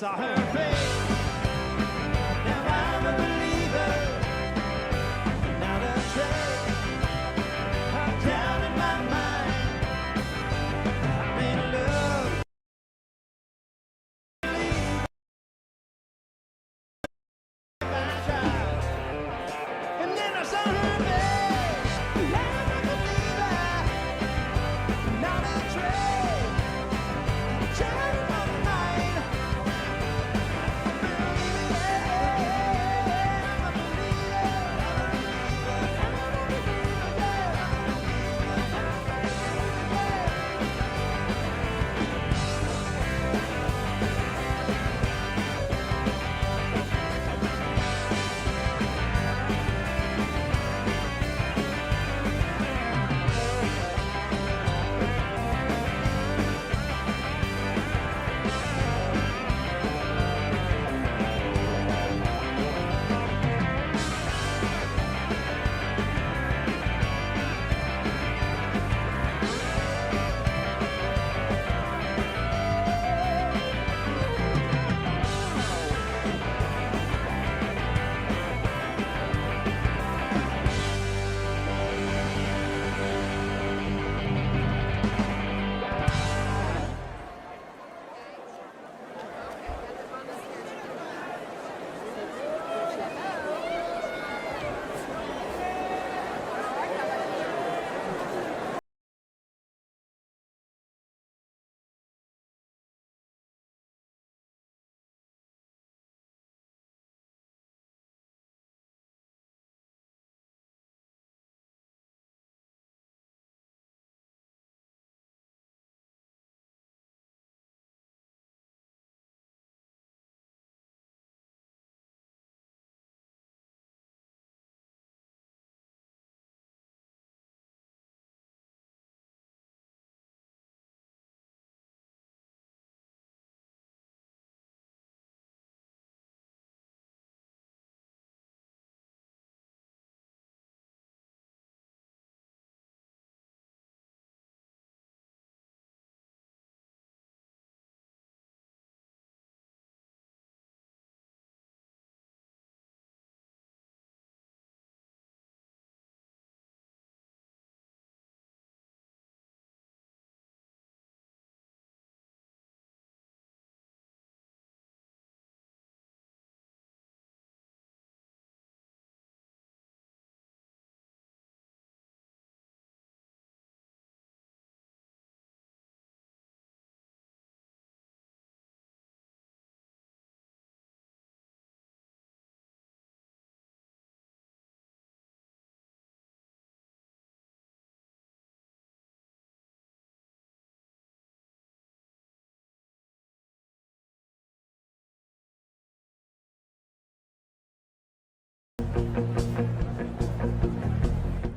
saw her face. Now I'm a believer, not a trade. I'm down in my mind, I'm in love. And then I saw her face. I'm a believer, not a trade. Down in my mind,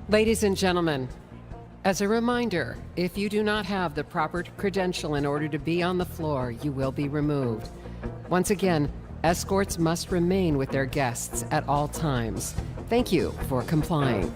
Ladies and gentlemen, as a reminder, if you do not have the proper credential in order to be on the floor, you will be removed. Once again, escorts must remain with their guests at all times. Thank you for complying.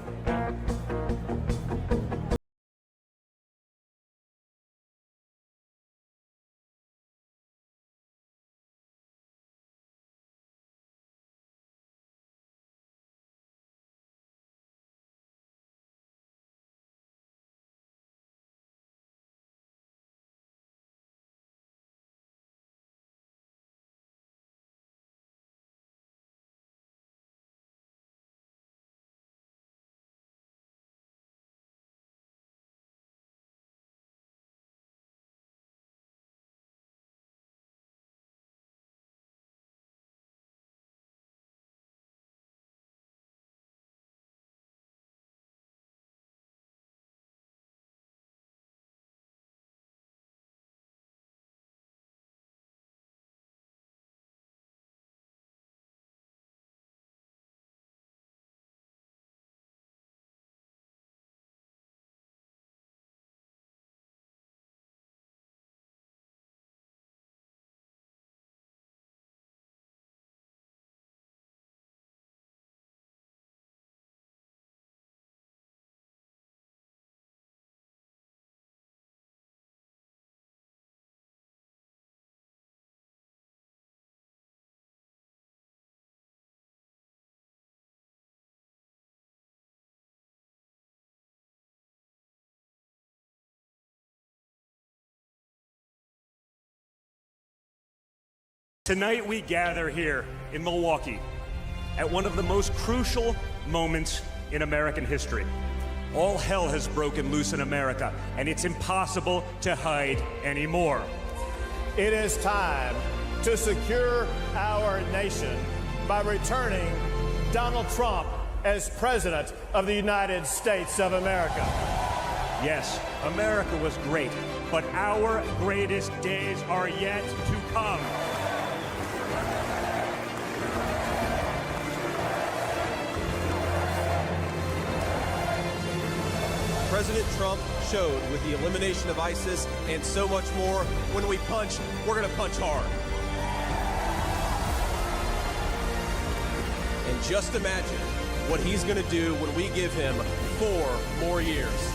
Tonight we gather here in Milwaukee at one of the most crucial moments in American history. All hell has broken loose in America, and it's impossible to hide anymore. It is time to secure our nation by returning Donald Trump as President of the United States of America. Yes, America was great, but our greatest days are yet to come. President Trump showed with the elimination of ISIS and so much more, when we punch, we're going to punch hard. And just imagine what he's going to do when we give him 4 more years.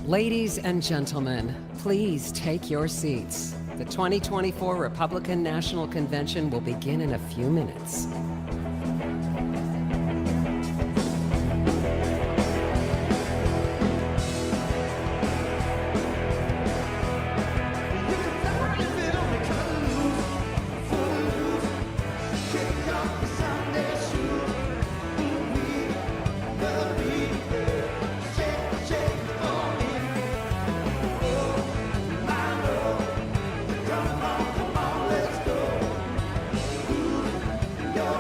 Ladies and gentlemen, please take your seats. The 2024 Republican National Convention will begin in a few minutes. Come on, let's go. Your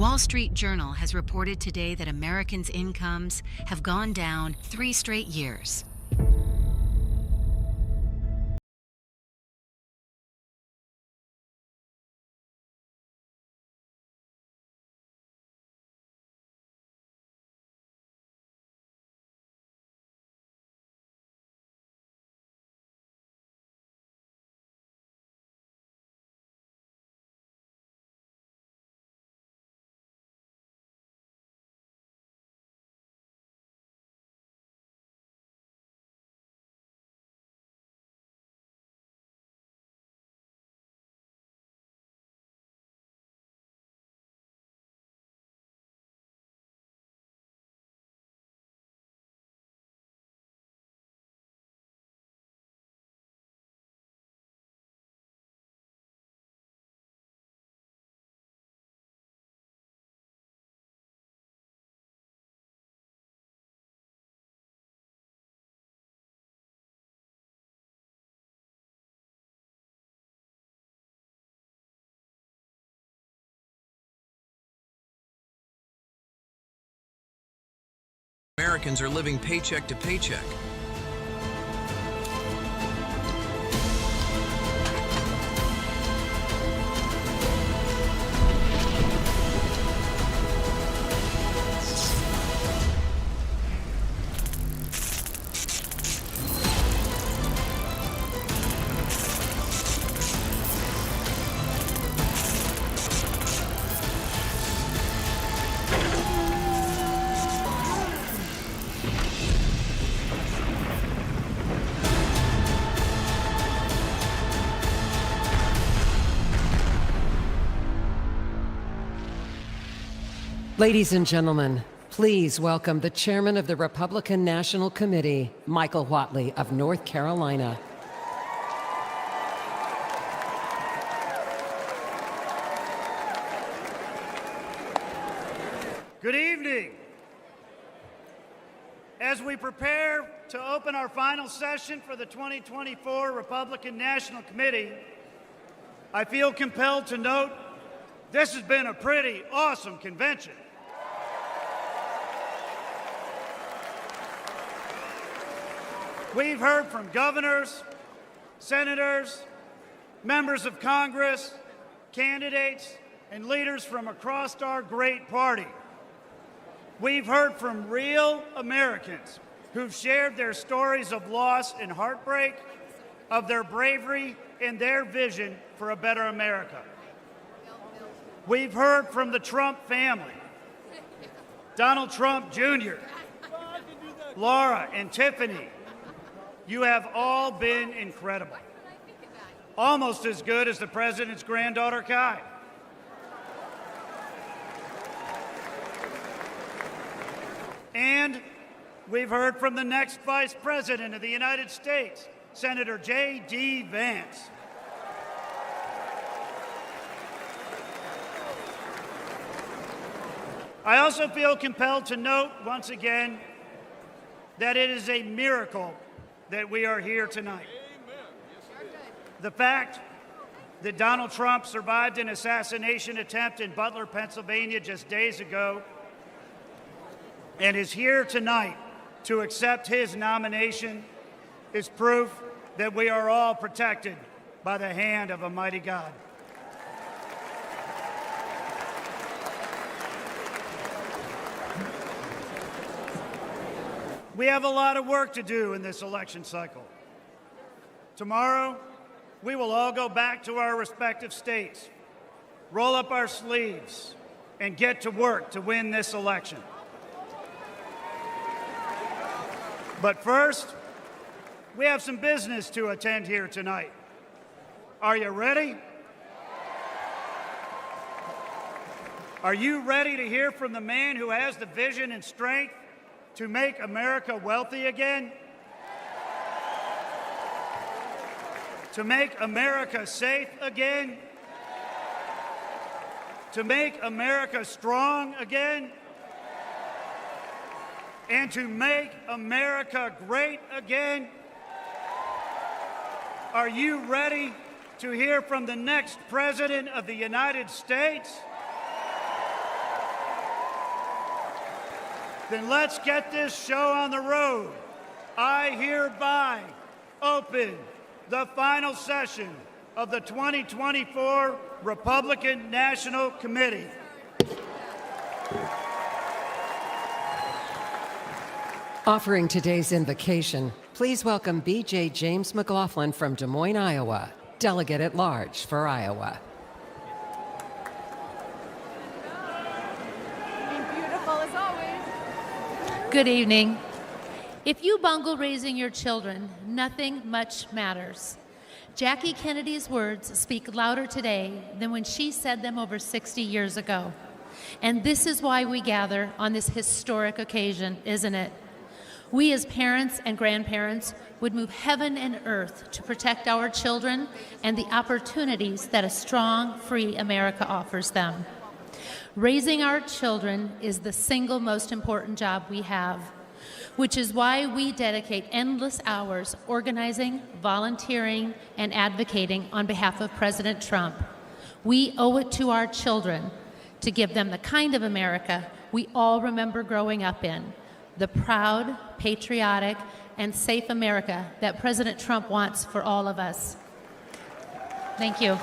Wall Street Journal has reported today that Americans' incomes have gone down 3 straight years. Americans are living paycheck to paycheck. Ladies and gentlemen, please welcome the chairman of the Republican National Committee, Michael Whatley of North Carolina. Good evening. As we prepare to open our final session for the 2024 Republican National Committee, I feel compelled to note this has been a pretty awesome convention. We've heard from governors, senators, members of Congress, candidates, and leaders from across our great party. We've heard from real Americans who've shared their stories of loss and heartbreak, of their bravery and their vision for a better America. We've heard from the Trump family, Donald Trump Jr., Laura and Tiffany. You have all been incredible. Almost as good as the president's granddaughter, Kai. And we've heard from the next Vice President of the United States, Senator J.D. Vance. I also feel compelled to note once again that it is a miracle that we are here tonight. The fact that Donald Trump survived an assassination attempt in Butler, Pennsylvania just days ago and is here tonight to accept his nomination is proof that we are all protected by the hand of a mighty God. We have a lot of work to do in this election cycle. Tomorrow, we will all go back to our respective states, roll up our sleeves, and get to work to win this election. But first, we have some business to attend here tonight. Are you ready? Are you ready to hear from the man who has the vision and strength to make America wealthy again? To make America safe again? To make America strong again? And to make America great again? Are you ready to hear from the next President of the United States? Then let's get this show on the road. I hereby open the final session of the 2024 Republican National Committee. Offering today's invocation, please welcome B.J. James McLaughlin from Des Moines, Iowa, Delegate at Large for Iowa. Beautiful as always. Good evening. If you bungle raising your children, nothing much matters. Jackie Kennedy's words speak louder today than when she said them over 60 years ago. And this is why we gather on this historic occasion, isn't it? We as parents and grandparents would move heaven and earth to protect our children and the opportunities that a strong, free America offers them. Raising our children is the single most important job we have, which is why we dedicate endless hours organizing, volunteering, and advocating on behalf of President Trump. We owe it to our children to give them the kind of America we all remember growing up in, the proud, patriotic, and safe America that President Trump wants for all of us. Thank you.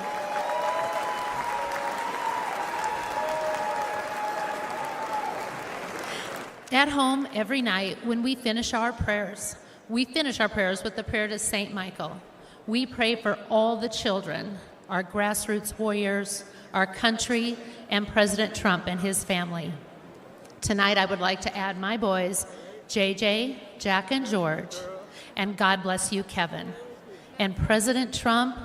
At home, every night, when we finish our prayers with the prayer to St. Michael. We pray for all the children, our grassroots warriors, our country, and President Trump and his family. Tonight, I would like to add my boys, JJ, Jack, and George, and God bless you, Kevin. And President Trump,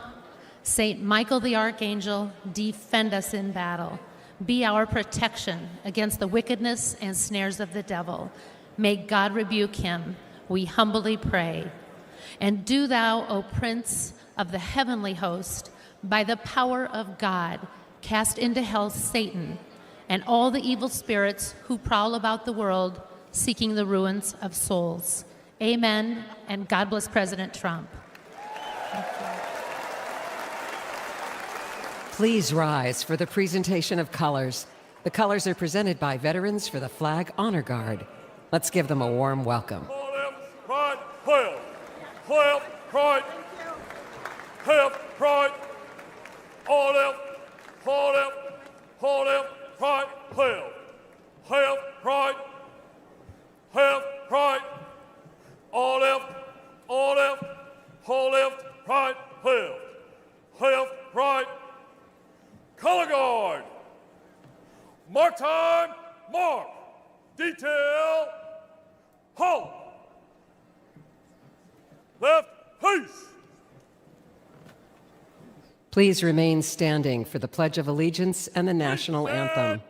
St. Michael the Archangel, defend us in battle. Be our protection against the wickedness and snares of the devil. May God rebuke him, we humbly pray. And do thou, O Prince of the heavenly host, by the power of God, cast into hell Satan and all the evil spirits who prowl about the world seeking the ruins of souls. Amen, and God bless President Trump. Please rise for the presentation of colors. The colors are presented by Veterans for the Flag Honor Guard. Let's give them a warm welcome. Pride, pride, left, pride, left, pride, all left, all left, all left, pride, left, pride, left, pride, all left, all left, all left, pride, left, pride. Color guard. Mark time, mark. Detail, halt. Left, peace. Please remain standing for the Pledge of Allegiance and the National Anthem.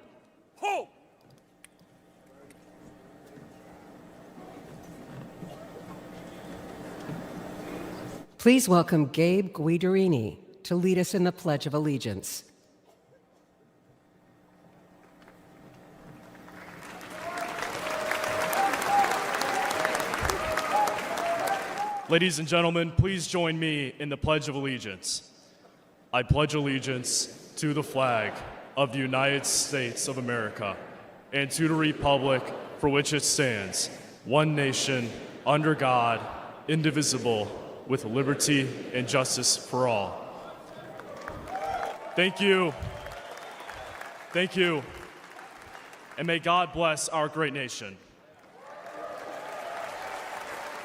Halt. Please welcome Gabe Guidarini to lead us in the Pledge of Allegiance. Ladies and gentlemen, please join me in the Pledge of Allegiance. I pledge allegiance to the flag of the United States of America and to the republic for which it stands, one nation, under God, indivisible, with liberty and justice for all. Thank you. Thank you. And may God bless our great nation.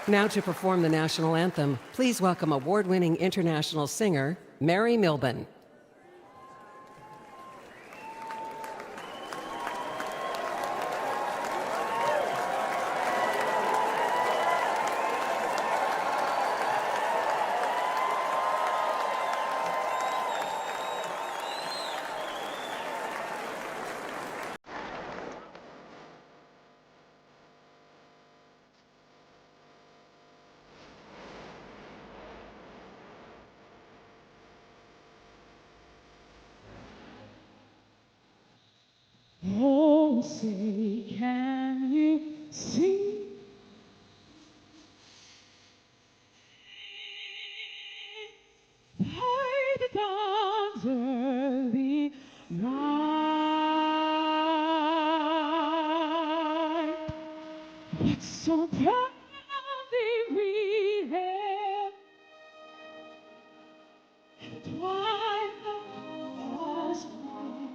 Now to perform the national anthem, please welcome award-winning international singer, Mary Milben. Oh, say, can you see? By the dawn's early light, so proudly we hailed the twilight was near.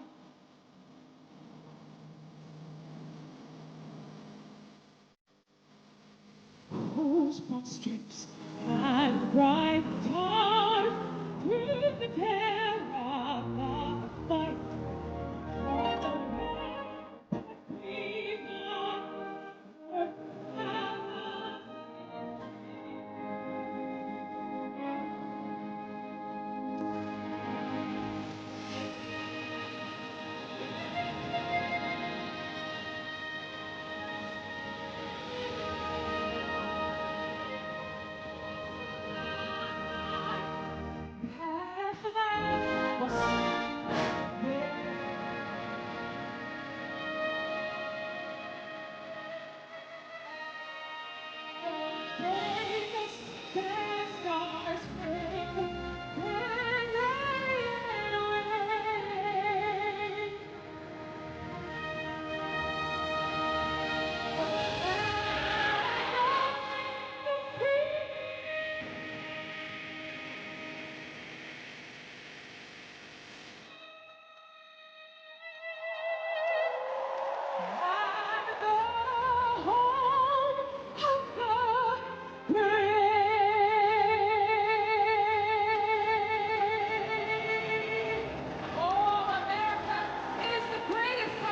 Whose broad strips and bright stars through the terror of the fight. We must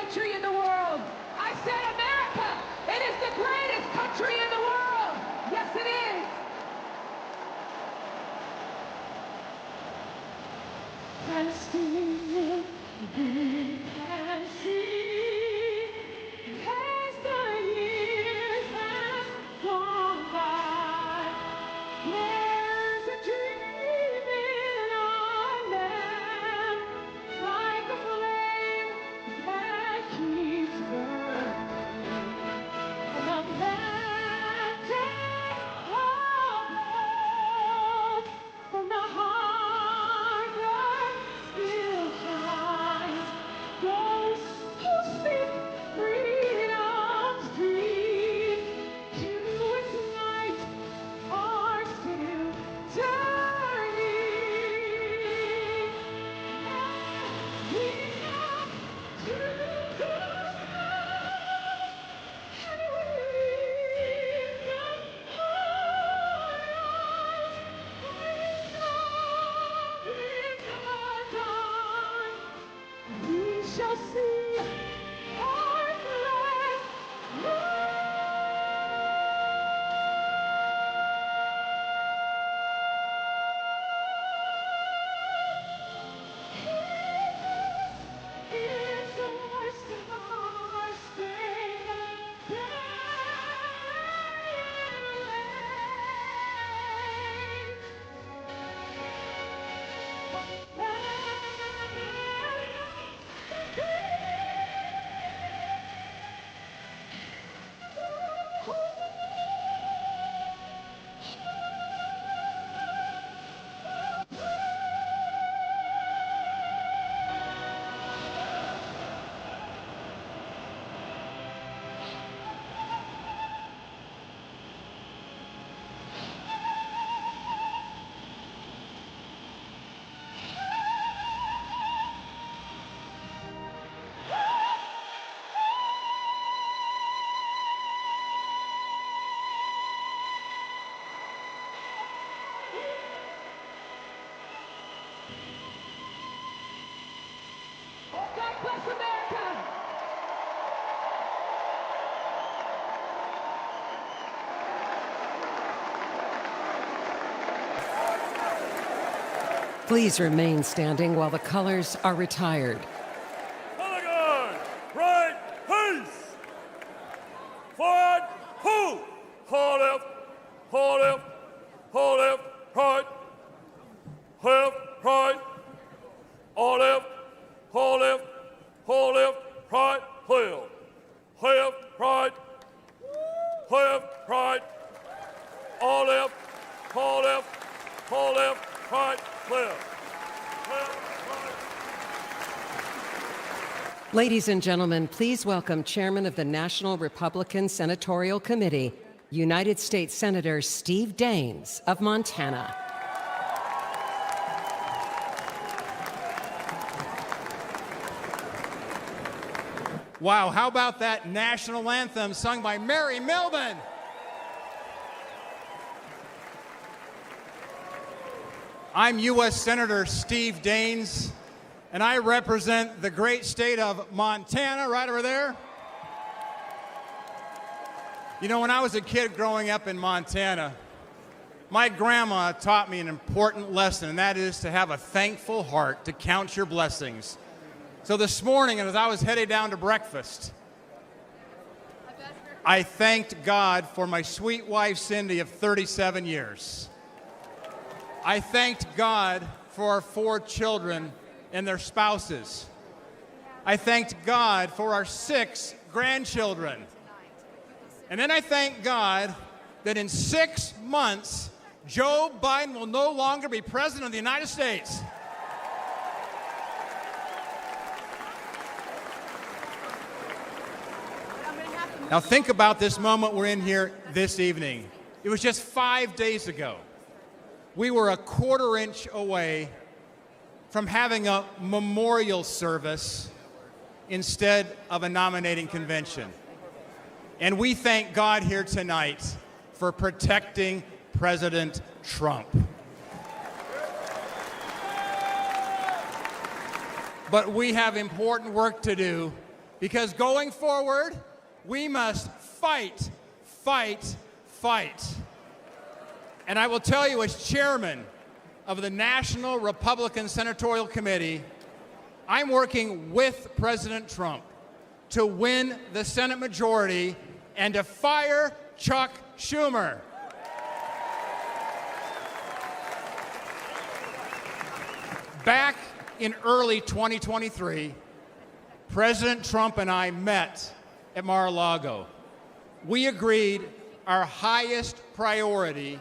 country in the world. I said America, it is the greatest country in the world. Yes, it is. And still we can see as the years have gone by. There's a dream in our land, like a flame that keeps burning. And the mountains of love from the harbor still shines. Those who seek freedom's dream to its light are still turning. And we have to go and we can we shall see our flag is our star-spangled God bless America. Please remain standing while the colors are retired. Color guard, right, peace. Forward, hold. Hold left, hold left, hold left, right. Left, right. All left, hold left, hold left, right, left. Left, right. Left, right. All left, hold left, hold left, right, left. Ladies and gentlemen, please welcome Chairman of the National Republican Senatorial Committee, United States Senator Steve Daines of Montana. Wow, how about that national anthem sung by Mary Milman? I'm U.S. Senator Steve Daines, and I represent the great state of Montana, right over there. You know, when I was a kid growing up in Montana, my grandma taught me an important lesson, and that is to have a thankful heart, to count your blessings. So this morning, as I was headed down to breakfast, I thanked God for my sweet wife, Cindy, of 37 years. I thanked God for our 4 children and their spouses. I thanked God for our 6 grandchildren. And then I thank God that in 6 months, Joe Biden will no longer be president of the United States. Now think about this moment we're in here this evening. It was just 5 days ago. We were a quarter-inch away from having a memorial service instead of a nominating convention. And we thank God here tonight for protecting President Trump. But we have important work to do, because going forward, we must fight, fight, fight. And I will tell you, as chairman of the National Republican Senatorial Committee, I'm working with President Trump to win the Senate majority and to fire Chuck Schumer. Back in early 2023, President Trump and I met at Mar-a-Lago. We agreed our highest priority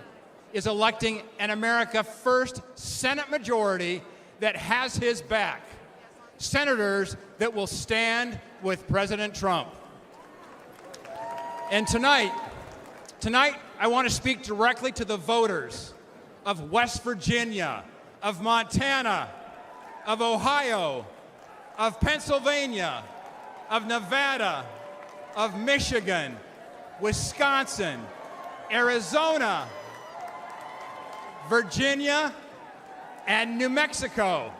is electing an America First Senate majority that has his back. Senators that will stand with President Trump. And tonight I want to speak directly to the voters of West Virginia, of Montana, of Ohio, of Pennsylvania, of Nevada, of Michigan, Wisconsin, Arizona, Virginia, and New Mexico.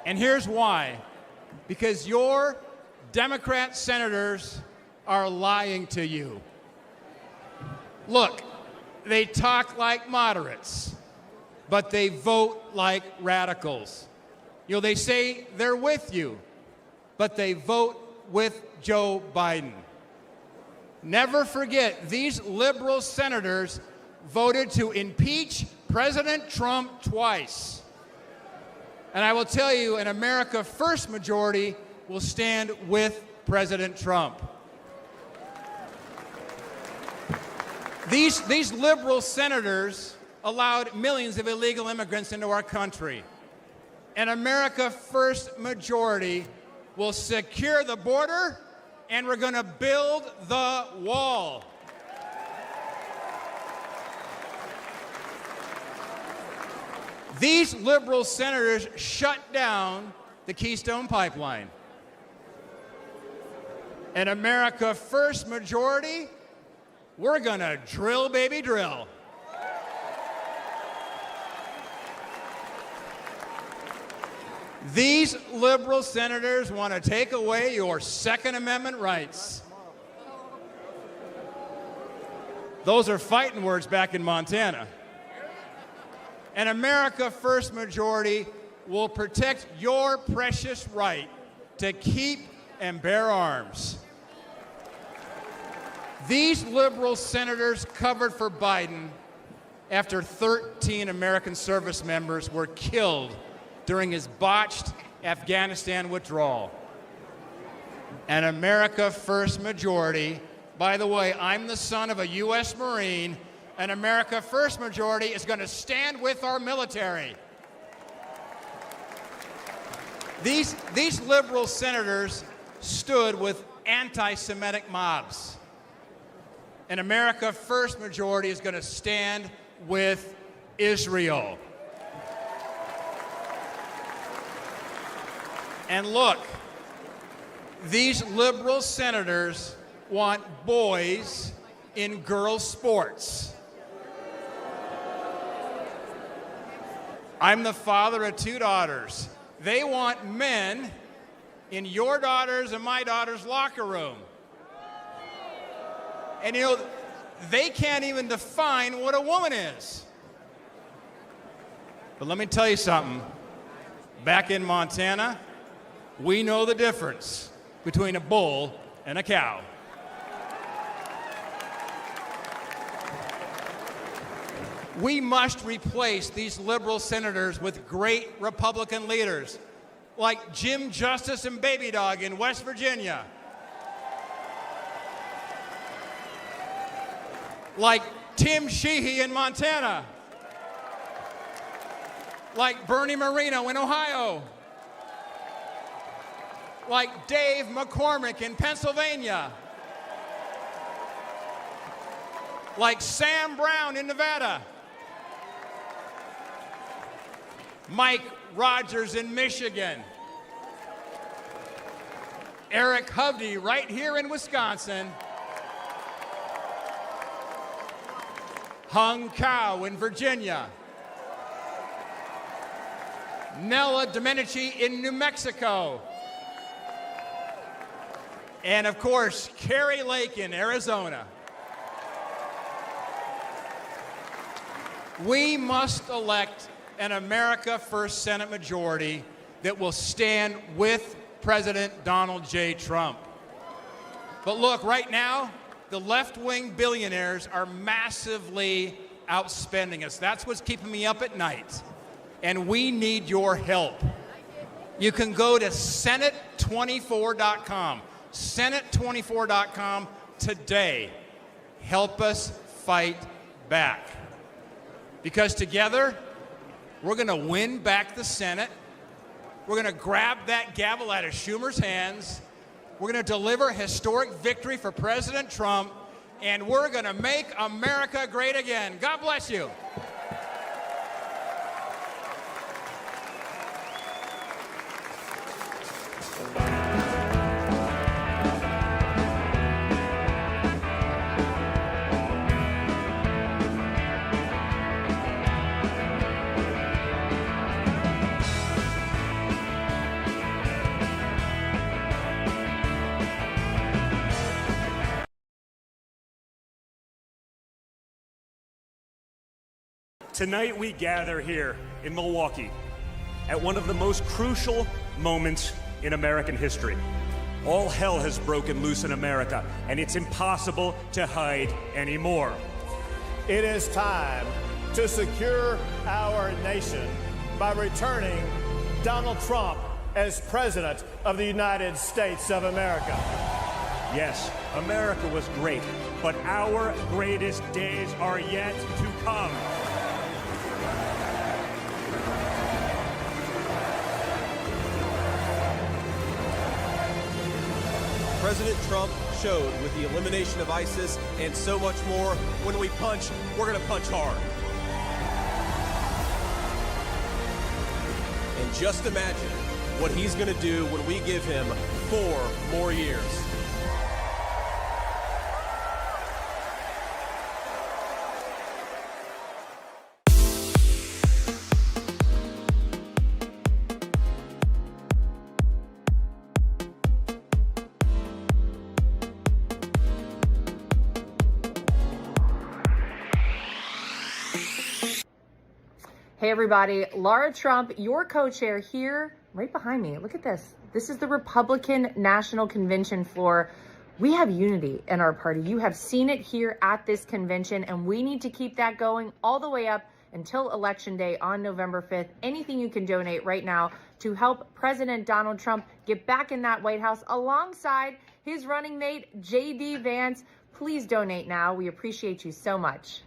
And here's why. Because your Democrat senators are lying to you. Look, they talk like moderates, but they vote like radicals. You know, they say they're with you, but they vote with Joe Biden. Never forget, these liberal senators voted to impeach President Trump twice. And I will tell you, an America First majority will stand with President Trump. These liberal senators allowed millions of illegal immigrants into our country. An America First majority will secure the border, and we're going to build the wall. These liberal senators shut down the Keystone Pipeline. An America First majority, we're going to drill, baby, drill. These liberal senators want to take away your Second Amendment rights. Those are fighting words back in Montana. An America First majority will protect your precious right to keep and bear arms. These liberal senators covered for Biden after 13 American service members were killed during his botched Afghanistan withdrawal. An America First majority, by the way, I'm the son of a U.S. Marine, an America First majority is going to stand with our military. These liberal senators stood with anti-Semitic mobs. an America First majority is going to stand with Israel. And look, these liberal senators want boys in girls' sports. I'm the father of 2 daughters. They want men in your daughter's and my daughter's locker room. And you know, they can't even define what a woman is. But let me tell you something. Back in Montana, we know the difference between a bull and a cow. We must replace these liberal senators with great Republican leaders like Jim Justice and Baby Dog in West Virginia, like Tim Sheehy in Montana, like Bernie Moreno in Ohio, like Dave McCormick in Pennsylvania, like Sam Brown in Nevada, Mike Rogers in Michigan, Eric Hovde right here in Wisconsin, Hung Cao in Virginia, Nella Domenici in New Mexico, and of course, Carrie Lake in Arizona. We must elect an America First Senate majority that will stand with President Donald J. Trump. But look, right now, the left-wing billionaires are massively outspending us. That's what's keeping me up at night. And we need your help. You can go to Senate24.com. Senate24.com today. Help us fight back. Because together, we're going to win back the Senate. We're going to grab that gavel out of Schumer's hands. We're going to deliver a historic victory for President Trump. And we're going to make America great again. God bless you. Tonight we gather here in Milwaukee at one of the most crucial moments in American history. All hell has broken loose in America, and it's impossible to hide anymore. It is time to secure our nation by returning Donald Trump as President of the United States of America. Yes, America was great, but our greatest days are yet to come. President Trump showed with the elimination of ISIS and so much more, when we punch, we're going to punch hard. And just imagine what he's going to do when we give him 4 more years. Hey everybody, Laura Trump, your co-chair here, right behind me. Look at this. This is the Republican National Convention floor. We have unity in our party. You have seen it here at this convention, and we need to keep that going all the way up until Election Day on November 5th. Anything you can donate right now to help President Donald Trump get back in that White House alongside his running mate, J.D. Vance. Please donate now. We appreciate you so much.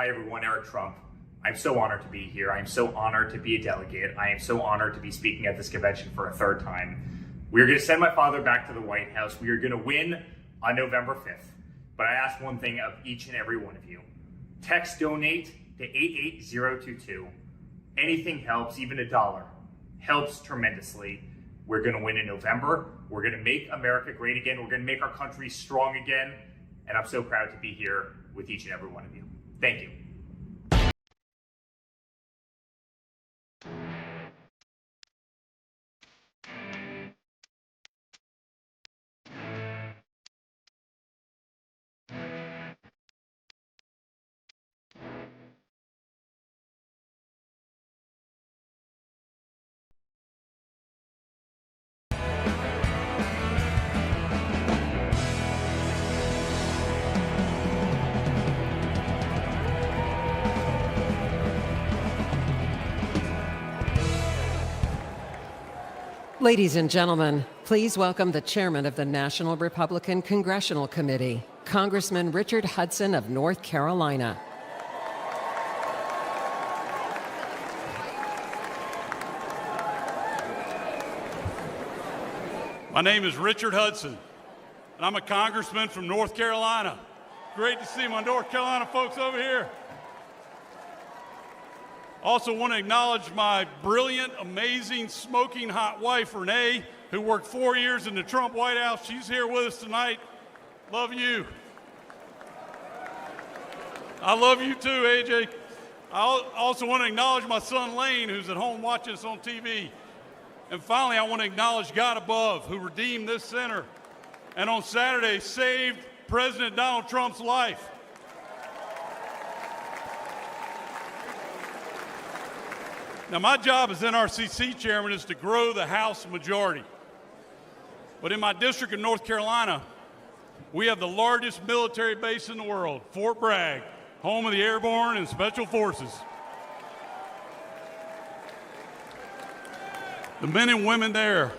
Hi everyone, Eric Trump. I'm so honored to be here. I'm so honored to be a delegate. I am so honored to be speaking at this convention for a third time. We are going to send my father back to the White House. We are going to win on November 5th. But I ask one thing of each and every one of you. Text donate to 88022. Anything helps, even $1 helps tremendously. We're going to win in November. We're going to make America great again. We're going to make our country strong again. And I'm so proud to be here with each and every one of you. Thank you. Ladies and gentlemen, please welcome the chairman of the National Republican Congressional Committee, Congressman Richard Hudson of North Carolina. My name is Richard Hudson, and I'm a congressman from North Carolina. Great to see my North Carolina folks over here. Also want to acknowledge my brilliant, amazing, smoking hot wife, Renee, who worked 4 years in the Trump White House. She's here with us tonight. Love you. I love you too, AJ. I also want to acknowledge my son, Lane, who's at home watching us on TV. And finally, I want to acknowledge God above, who redeemed this center and on Saturday saved President Donald Trump's life. Now, my job as NRCC chairman is to grow the House majority. But in my district in North Carolina, we have the largest military base in the world, Fort Bragg, home of the Airborne and Special Forces. The men and women there,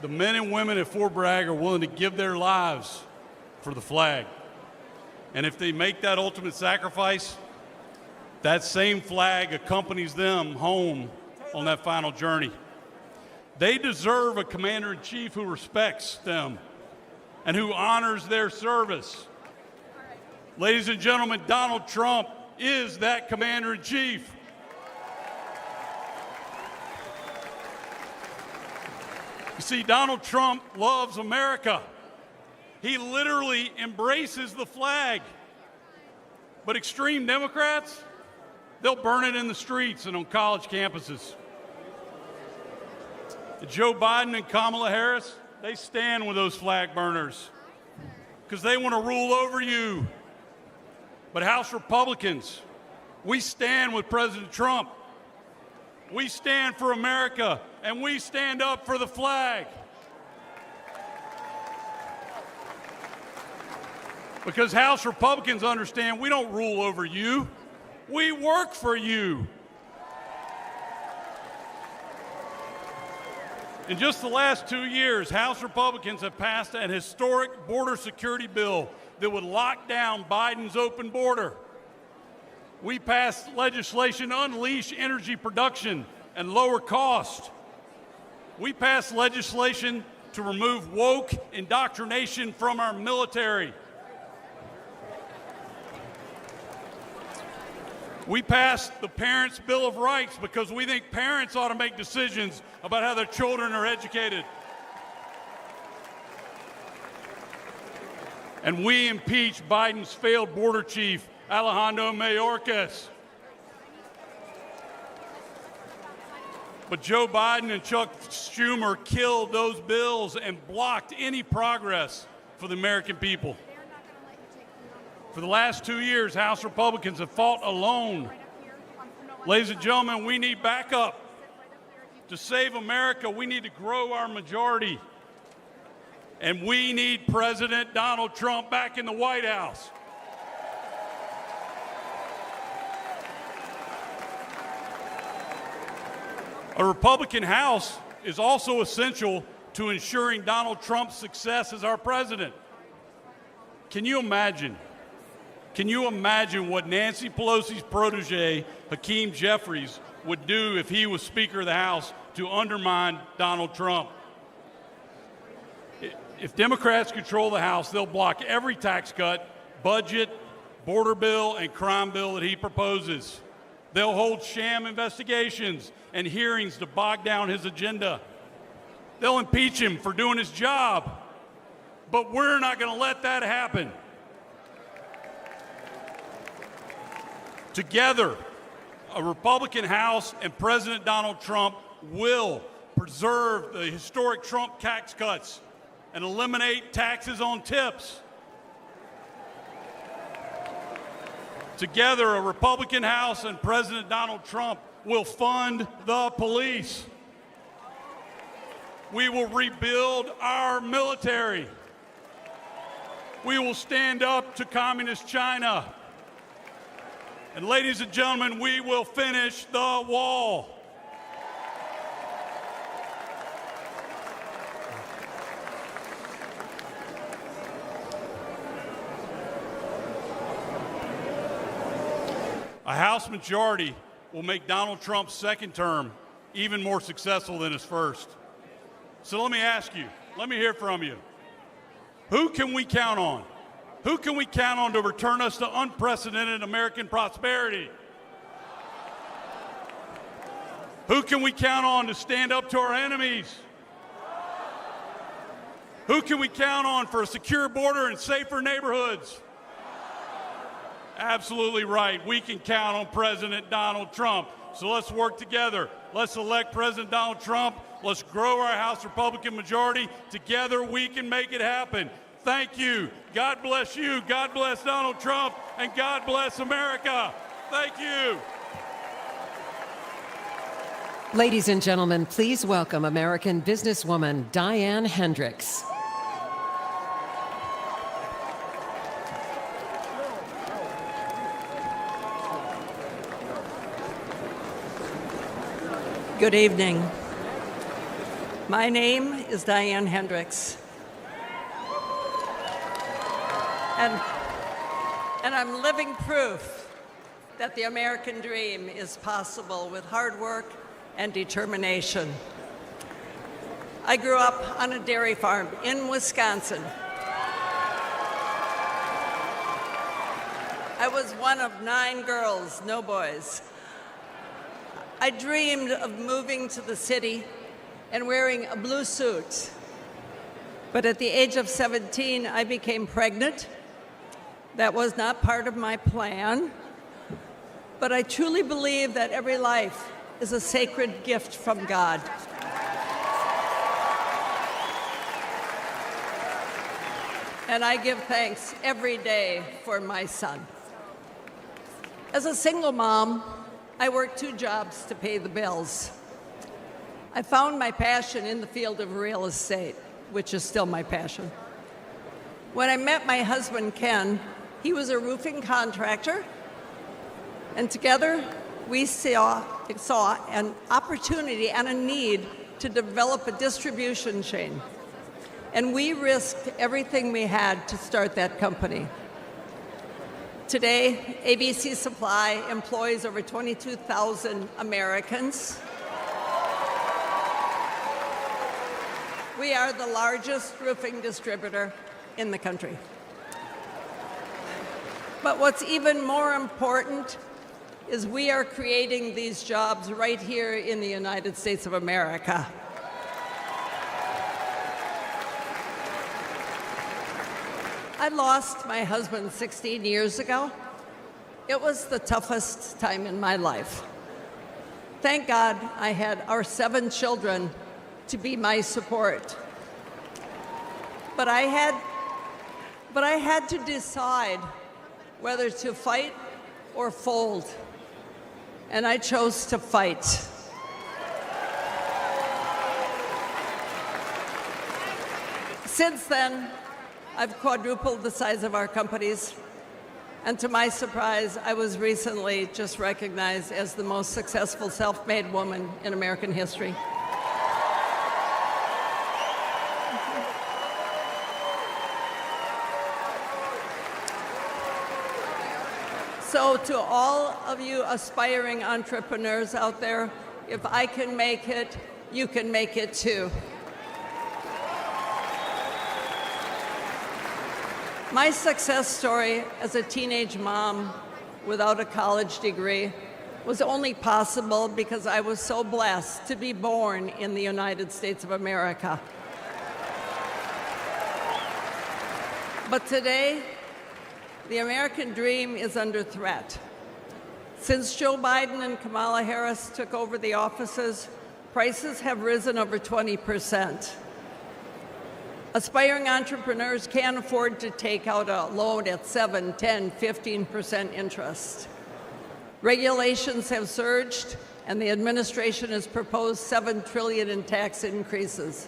the men and women at Fort Bragg are willing to give their lives for the flag. And if they make that ultimate sacrifice, that same flag accompanies them home on that final journey. They deserve a commander-in-chief who respects them and who honors their service. Ladies and gentlemen, Donald Trump is that commander-in-chief. You see, Donald Trump loves America. He literally embraces the flag. But extreme Democrats, they'll burn it in the streets and on college campuses. Joe Biden and Kamala Harris, they stand with those flag burners because they want to rule over you. But House Republicans, we stand with President Trump. We stand for America, and we stand up for the flag. Because House Republicans understand we don't rule over you. We work for you. In just the last 2 years, House Republicans have passed an historic border security bill that would lock down Biden's open border. We passed legislation to unleash energy production and lower cost. We passed legislation to remove woke indoctrination from our military. We passed the Parents' Bill of Rights because we think parents ought to make decisions about how their children are educated. And we impeached Biden's failed border chief, Alejandro Mayorkas. But Joe Biden and Chuck Schumer killed those bills and blocked any progress for the American people. For the last 2 years, House Republicans have fought alone. Ladies and gentlemen, we need backup. To save America, we need to grow our majority. And we need President Donald Trump back in the White House. A Republican House is also essential to ensuring Donald Trump's success as our president. Can you imagine Can you imagine what Nancy Pelosi's protege, Hakeem Jeffries, would do if he was Speaker of the House to undermine Donald Trump? If Democrats control the House, they'll block every tax cut, budget, border bill, and crime bill that he proposes. They'll hold sham investigations and hearings to bog down his agenda. They'll impeach him for doing his job. But we're not going to let that happen. Together, a Republican House and President Donald Trump will preserve the historic Trump tax cuts and eliminate taxes on tips. Together, a Republican House and President Donald Trump will fund the police. We will rebuild our military. We will stand up to communist China. And ladies and gentlemen, we will finish the wall. A House majority will make Donald Trump's second term even more successful than his first. So let me ask you, let me hear from you. Who can we count on? Who can we count on to return us to unprecedented American prosperity? Who can we count on to stand up to our enemies? Who can we count on for a secure border and safer neighborhoods? Absolutely right. We can count on President Donald Trump. So let's work together. Let's elect President Donald Trump. Let's grow our House Republican majority. Together we can make it happen. Thank you. God bless you. God bless Donald Trump. And God bless America. Thank you. Ladies and gentlemen, please welcome American businesswoman Diane Hendricks. Good evening. My name is Diane Hendricks. And I'm living proof that the American dream is possible with hard work and determination. I grew up on a dairy farm in Wisconsin. I was one of 9 girls, no boys. I dreamed of moving to the city and wearing a blue suit. But at the age of 17, I became pregnant. That was not part of my plan. But I truly believe that every life is a sacred gift from God. And I give thanks every day for my son. As a single mom, I worked 2 jobs to pay the bills. I found my passion in the field of real estate, which is still my passion. When I met my husband, Ken, he was a roofing contractor, and together we saw an opportunity and a need to develop a distribution chain. And we risked everything we had to start that company. Today, ABC Supply employs over 22,000 Americans. We are the largest roofing distributor in the country. But what's even more important is we are creating these jobs right here in the United States of America. I lost my husband 16 years ago. It was the toughest time in my life. Thank God I had our 7 children to be my support. But I had to decide whether to fight or fold. And I chose to fight. Since then, I've quadrupled the size of our companies, and to my surprise, I was recently just recognized as the most successful self-made woman in American history. So to all of you aspiring entrepreneurs out there, if I can make it, you can make it too. My success story as a teenage mom without a college degree was only possible because I was so blessed to be born in the United States of America. But today, the American dream is under threat. Since Joe Biden and Kamala Harris took over the offices, prices have risen over 20%. Aspiring entrepreneurs can't afford to take out a loan at 7, 10, 15% interest. Regulations have surged, and the administration has proposed $7 trillion in tax increases.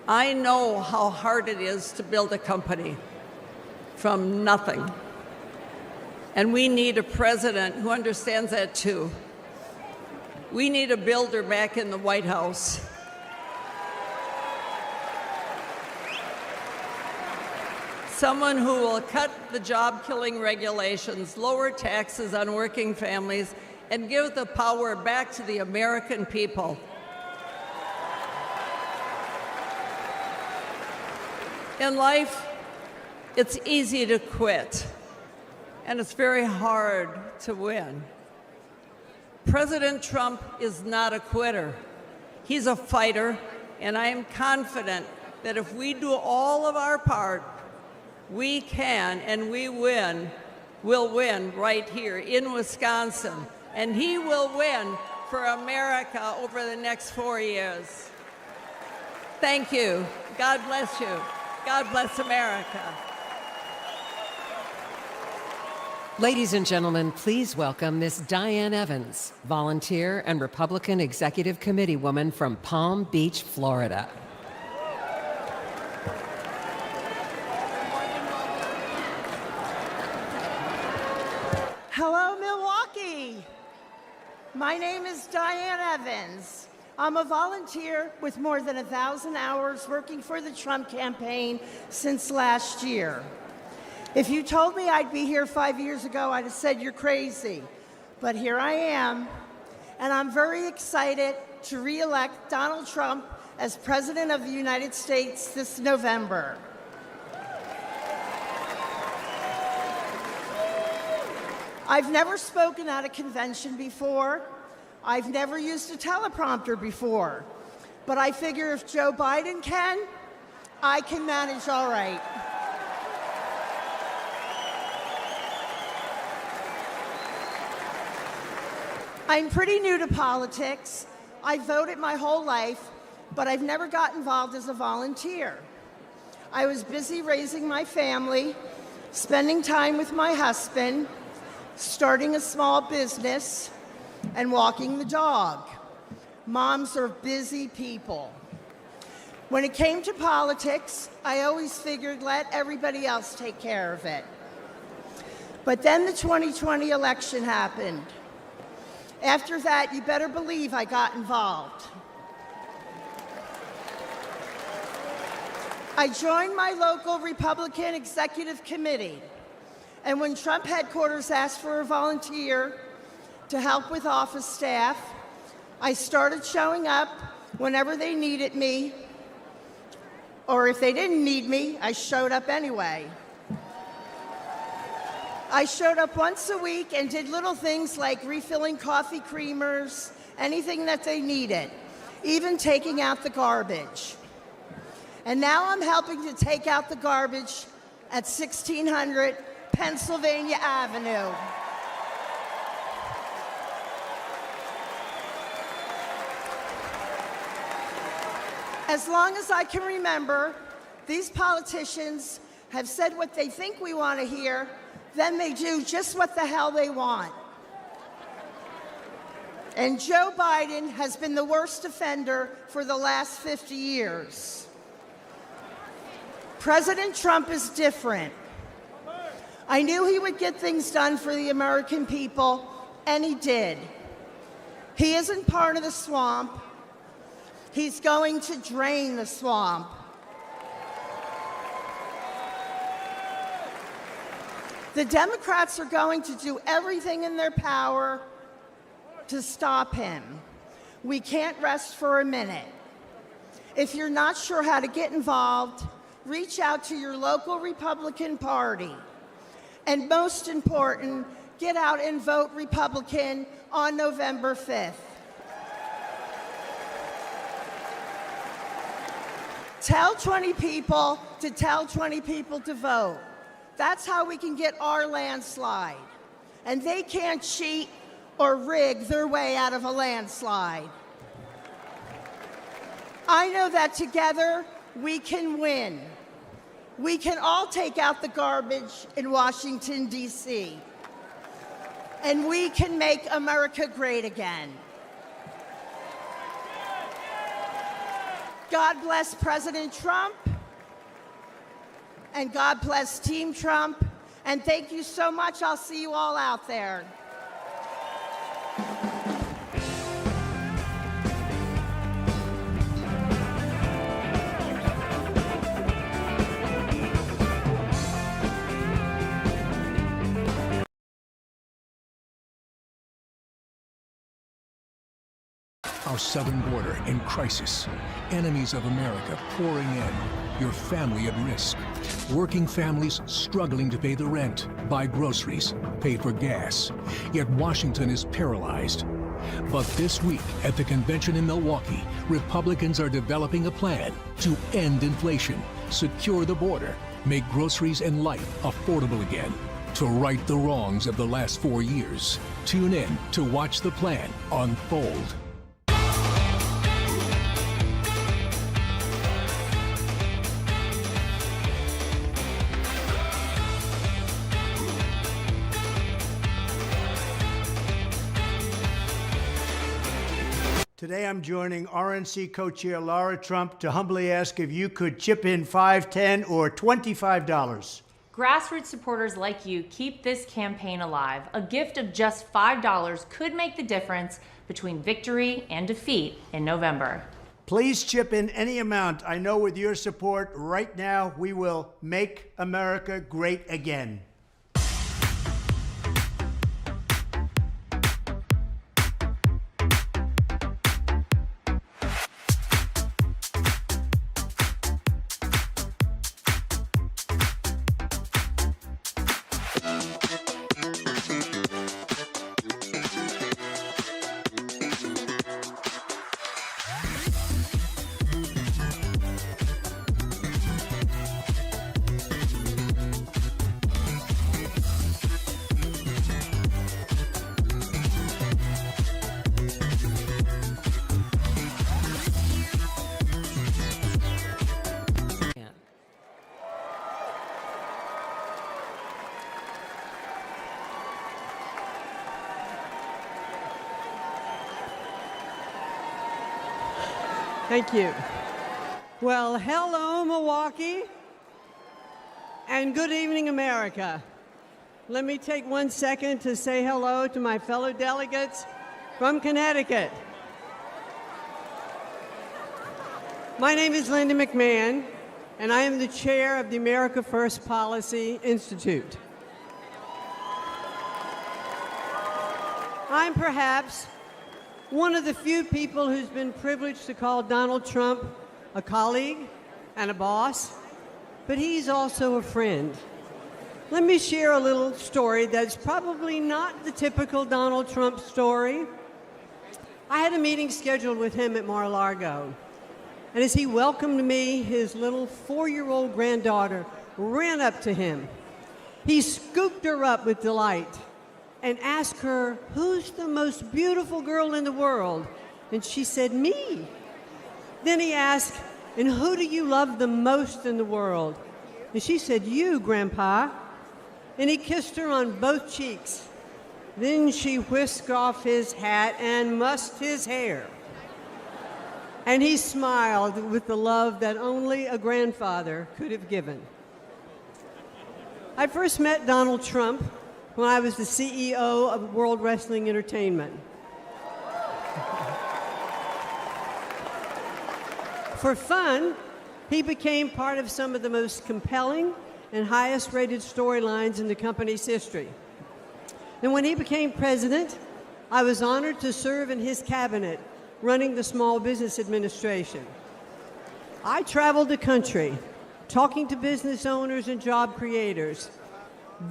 I know how hard it is to build a company from nothing. And we need a president who understands that too. We need a builder back in the White House. Someone who will cut the job-killing regulations, lower taxes on working families, and give the power back to the American people. In life, it's easy to quit, and it's very hard to win. President Trump is not a quitter. He's a fighter, and I am confident that if we do all of our part, we can and we will win right here in Wisconsin, and he will win for America over the next 4 years. Thank you. God bless you. God bless America. Ladies and gentlemen, please welcome Miss Diane Evans, volunteer and Republican Executive Committee woman from Palm Beach, Florida. Hello, Milwaukee. My name is Diane Evans. I'm a volunteer with more than 1,000 hours working for the Trump campaign since last year. If you told me I'd be here 5 years ago, I'd have said you're crazy. But here I am, and I'm very excited to re-elect Donald Trump as President of the United States this November. I've never spoken at a convention before. I've never used a teleprompter before. But I figure if Joe Biden can, I can manage all right. I'm pretty new to politics. I voted my whole life, but I've never got involved as a volunteer. I was busy raising my family, spending time with my husband, starting a small business, and walking the dog. Moms are busy people. When it came to politics, I always figured let everybody else take care of it. But then the 2020 election happened. After that, you better believe I got involved. I joined my local Republican Executive Committee, and when Trump headquarters asked for a volunteer to help with office staff, I started showing up whenever they needed me, or if they didn't need me, I showed up anyway. I showed up once a week and did little things like refilling coffee creamers, anything that they needed, even taking out the garbage. And now I'm helping to take out the garbage at 1600 Pennsylvania Avenue. As long as I can remember, these politicians have said what they think we want to hear, then they do just what the hell they want. And Joe Biden has been the worst offender for the last 50 years. President Trump is different. I knew he would get things done for the American people, and he did. He isn't part of the swamp. He's going to drain the swamp. The Democrats are going to do everything in their power to stop him. We can't rest for a minute. If you're not sure how to get involved, reach out to your local Republican Party. And most important, get out and vote Republican on November 5th. Tell 20 people to tell 20 people to vote. That's how we can get our landslide. And they can't cheat or rig their way out of a landslide. I know that together we can win. We can all take out the garbage in Washington, D.C. And we can make America great again. God bless President Trump, and God bless Team Trump, and thank you so much. I'll see you all out there. Our southern border in crisis. Enemies of America pouring in. Your family at risk. Working families struggling to pay the rent, buy groceries, pay for gas. Yet Washington is paralyzed. But this week at the convention in Milwaukee, Republicans are developing a plan to end inflation, secure the border, make groceries and life affordable again, to right the wrongs of the last 4 years. Tune in to watch the plan unfold. Today I'm joining RNC co-chair Laura Trump to humbly ask if you could chip in $5, $10, or $25. Grassroots supporters like you keep this campaign alive. A gift of just $5 could make the difference between victory and defeat in November. Please chip in any amount. I know with your support right now, we will make America great again. Thank you. Well, hello, Milwaukee, and good evening, America. Let me take 1 second to say hello to my fellow delegates from Connecticut. My name is Linda McMahon, and I am the chair of the America First Policy Institute. I'm perhaps one of the few people who's been privileged to call Donald Trump a colleague and a boss, but he's also a friend. Let me share a little story that's probably not the typical Donald Trump story. I had a meeting scheduled with him at Mar-a-Lago, and as he welcomed me, his little 4-year-old granddaughter ran up to him. He scooped her up with delight and asked her, "Who's the most beautiful girl in the world?" And she said, "Me." Then he asked, "And who do you love the most in the world?" And she said, "You, Grandpa." And he kissed her on both cheeks. Then she whisked off his hat and mussed his hair. And he smiled with the love that only a grandfather could have given. I first met Donald Trump when I was the CEO of World Wrestling Entertainment. For fun, he became part of some of the most compelling and highest rated storylines in the company's history. And when he became president, I was honored to serve in his cabinet, running the Small Business Administration. I traveled the country, talking to business owners and job creators.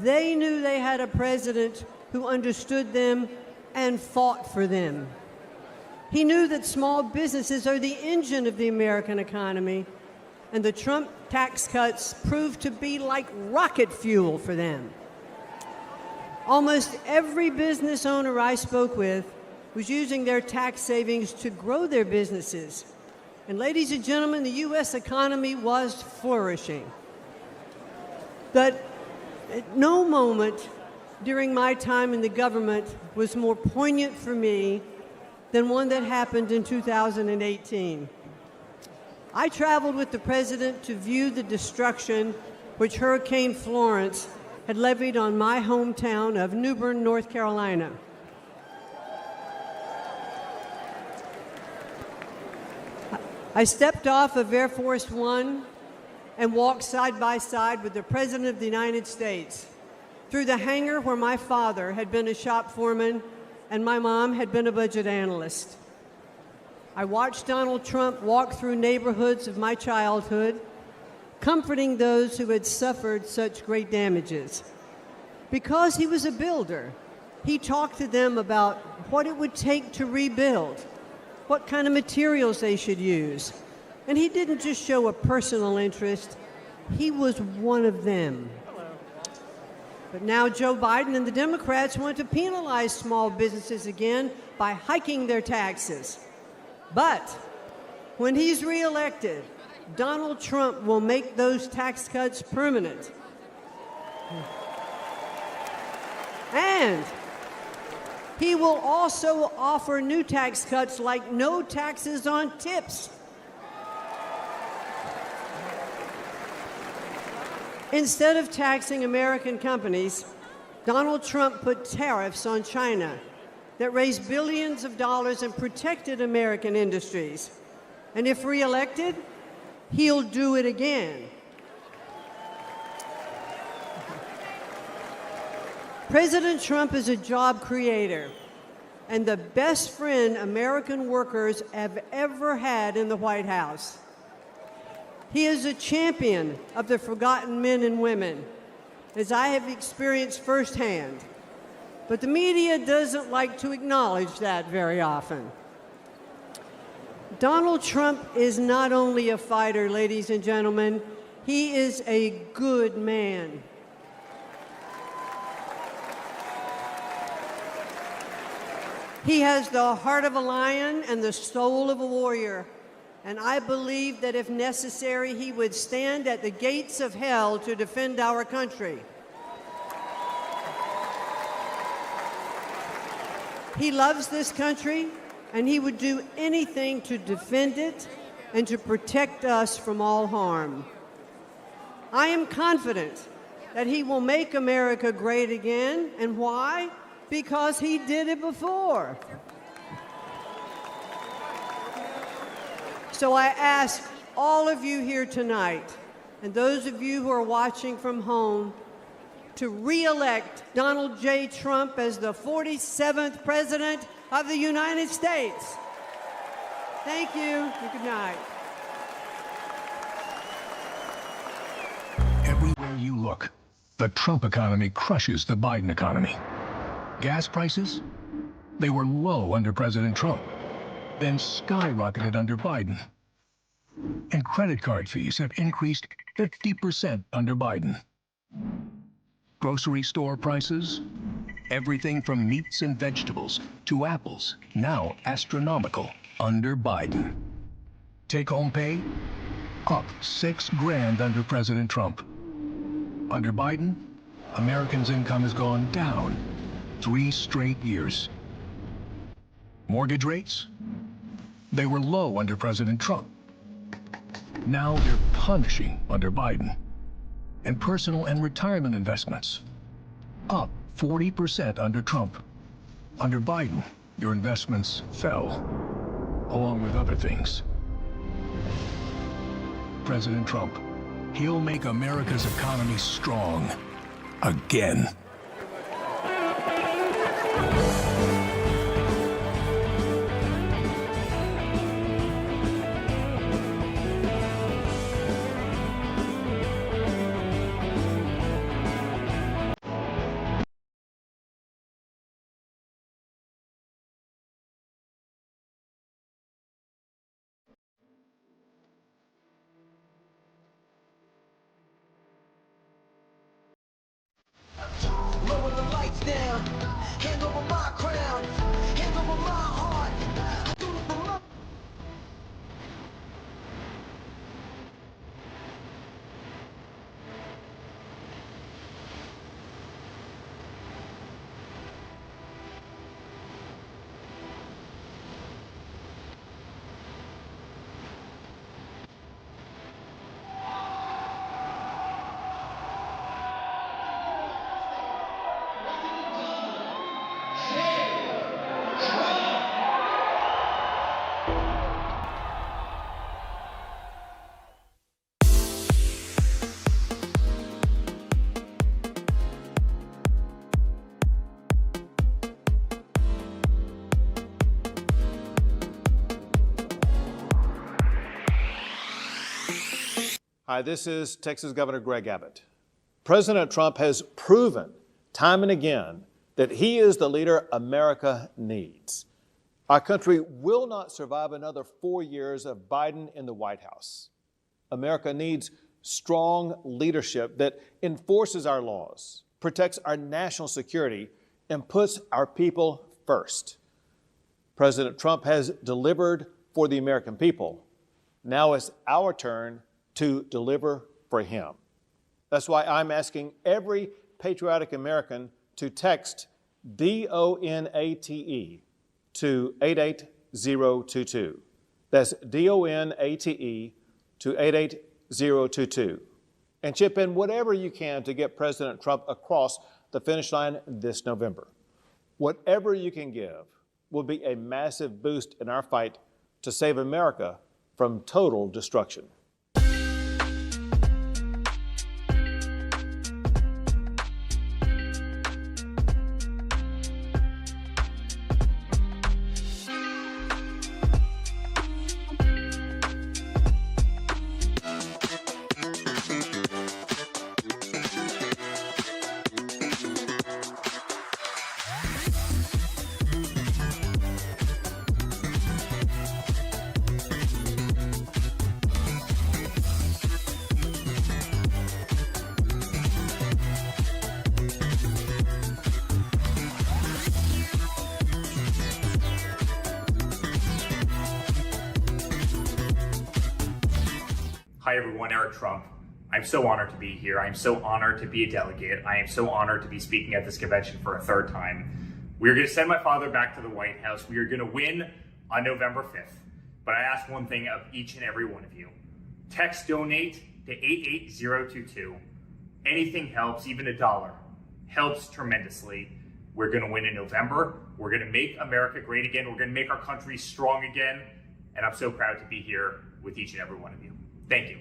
They knew they had a president who understood them and fought for them. He knew that small businesses are the engine of the American economy, and the Trump tax cuts proved to be like rocket fuel for them. Almost every business owner I spoke with was using their tax savings to grow their businesses. And ladies and gentlemen, the U.S. economy was flourishing. But at no moment during my time in the government was more poignant for me than one that happened in 2018. I traveled with the president to view the destruction which Hurricane Florence had levied on my hometown of New Bern, North Carolina. I stepped off of Air Force One and walked side by side with the President of the United States through the hangar where my father had been a shop foreman and my mom had been a budget analyst. I watched Donald Trump walk through neighborhoods of my childhood, comforting those who had suffered such great damages. Because he was a builder, he talked to them about what it would take to rebuild, what kind of materials they should use. And he didn't just show a personal interest, he was one of them. But now Joe Biden and the Democrats want to penalize small businesses again by hiking their taxes. But when he's reelected, Donald Trump will make those tax cuts permanent. And he will also offer new tax cuts like no taxes on tips. Instead of taxing American companies, Donald Trump put tariffs on China that raised billions of dollars and protected American industries. And if reelected, he'll do it again. President Trump is a job creator and the best friend American workers have ever had in the White House. He is a champion of the forgotten men and women, as I have experienced firsthand. But the media doesn't like to acknowledge that very often. Donald Trump is not only a fighter, ladies and gentlemen, he is a good man. He has the heart of a lion and the soul of a warrior. And I believe that if necessary, he would stand at the gates of hell to defend our country. He loves this country, and he would do anything to defend it and to protect us from all harm. I am confident that he will make America great again. And why? Because he did it before. So I ask all of you here tonight, and those of you who are watching from home, to re-elect Donald J. Trump as the 47th President of the United States. Thank you, and good night. Everywhere you look, the Trump economy crushes the Biden economy. Gas prices? They were low under President Trump, then skyrocketed under Biden. And credit card fees have increased 50% under Biden. Grocery store prices? Everything from meats and vegetables to apples, now astronomical under Biden. Take-home pay? Up $6,000 under President Trump. Under Biden, Americans' income has gone down 3 straight years. Mortgage rates? They were low under President Trump. Now they're punishing under Biden. And personal and retirement investments? Up 40% under Trump. Under Biden, your investments fell, along with other things. President Trump, He'll make America's economy strong again. Lower the lights down, hand over my crown, hand over my heart. Hi, this is Texas Governor Greg Abbott. President Trump has proven time and again that he is the leader America needs. Our country will not survive another 4 years of Biden in the White House. America needs strong leadership that enforces our laws, protects our national security, and puts our people first. President Trump has delivered for the American people. Now it's our turn to deliver for him. That's why I'm asking every patriotic American to text DONATE to 88022. That's DONATE to 88022. And chip in whatever you can to get President Trump across the finish line this November. Whatever you can give will be a massive boost in our fight to save America from total destruction. Hi everyone, Eric Trump. I'm so honored to be here. I'm so honored to be a delegate. I am so honored to be speaking at this convention for a third time. We are going to send my father back to the White House. We are going to win on November 5th. But I ask one thing of each and every one of you. Text donate to 88022. Anything helps, even $1 helps tremendously. We're going to win in November. We're going to make America great again. We're going to make our country strong again. And I'm so proud to be here with each and every one of you. Thank you.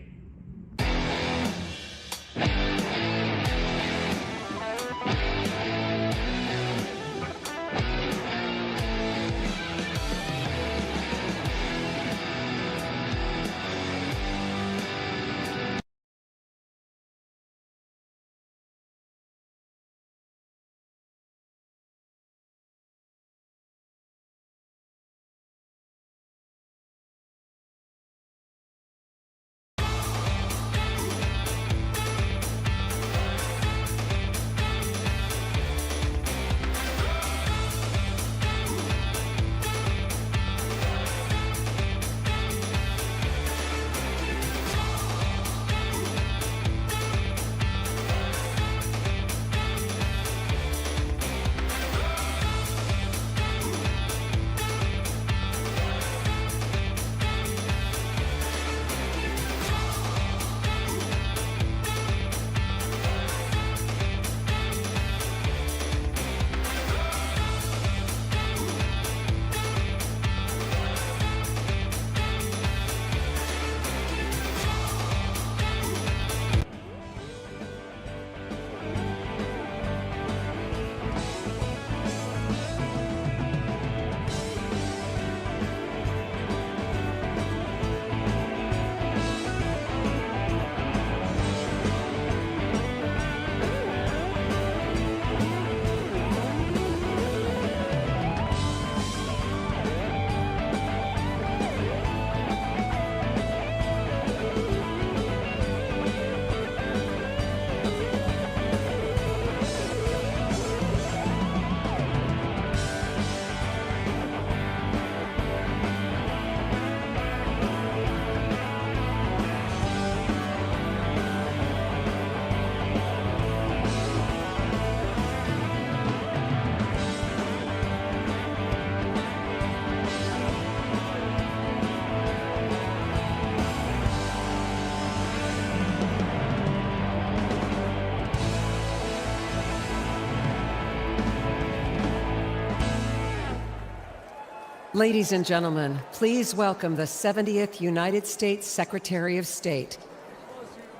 Ladies and gentlemen, please welcome the 70th United States Secretary of State,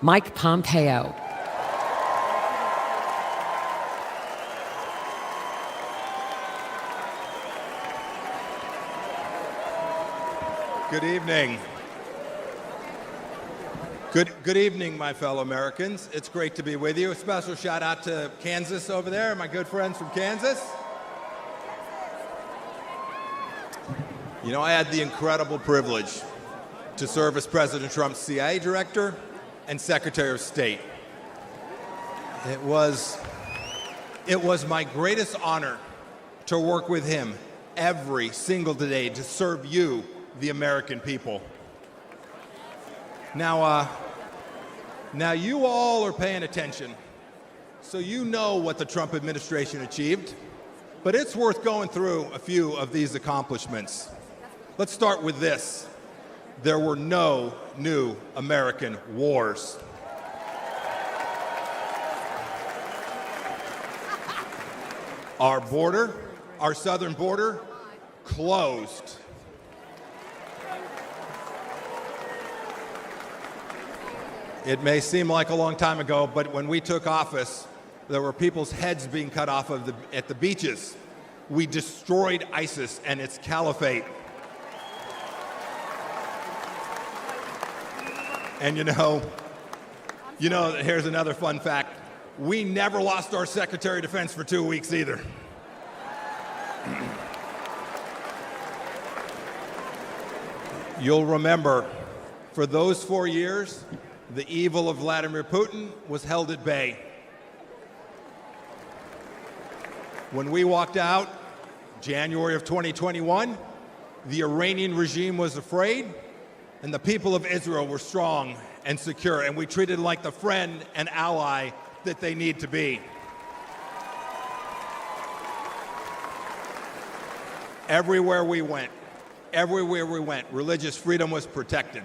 Mike Pompeo. Good evening. Good evening, my fellow Americans. It's great to be with you. A special shout out to Kansas over there, my good friends from Kansas. You know, I had the incredible privilege to serve as President Trump's CIA director and Secretary of State. It was my greatest honor to work with him every single day to serve you, the American people. Now you all are paying attention, so you know what the Trump administration achieved, but it's worth going through a few of these accomplishments. Let's start with this. There were no new American wars. Our border, our southern border, closed. It may seem like a long time ago, but when we took office, there were people's heads being cut off at the beaches. We destroyed ISIS and its caliphate. And you know, here's another fun fact. We never lost our Secretary of Defense for 2 weeks either. You'll remember, for those 4 years, the evil of Vladimir Putin was held at bay. When we walked out, January of 2021, the Iranian regime was afraid, and the people of Israel were strong and secure, and we treated them like the friend and ally that they need to be. Everywhere we went, religious freedom was protected.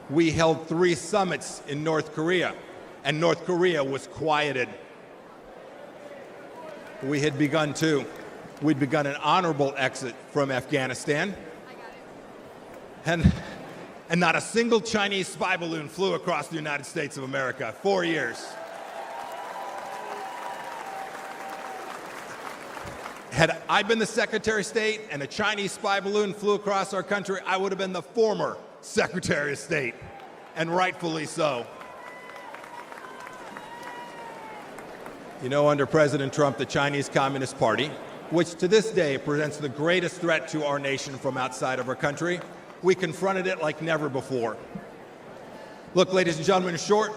We held 3 summits in North Korea, and North Korea was quieted. We'd begun an honorable exit from Afghanistan. And not a single Chinese spy balloon flew across the United States of America. 4 years. Had I been the Secretary of State and a Chinese spy balloon flew across our country, I would have been the former Secretary of State, and rightfully so. You know, under President Trump, the Chinese Communist Party, which to this day presents the greatest threat to our nation from outside of our country, we confronted it like never before. Look, ladies and gentlemen, in short,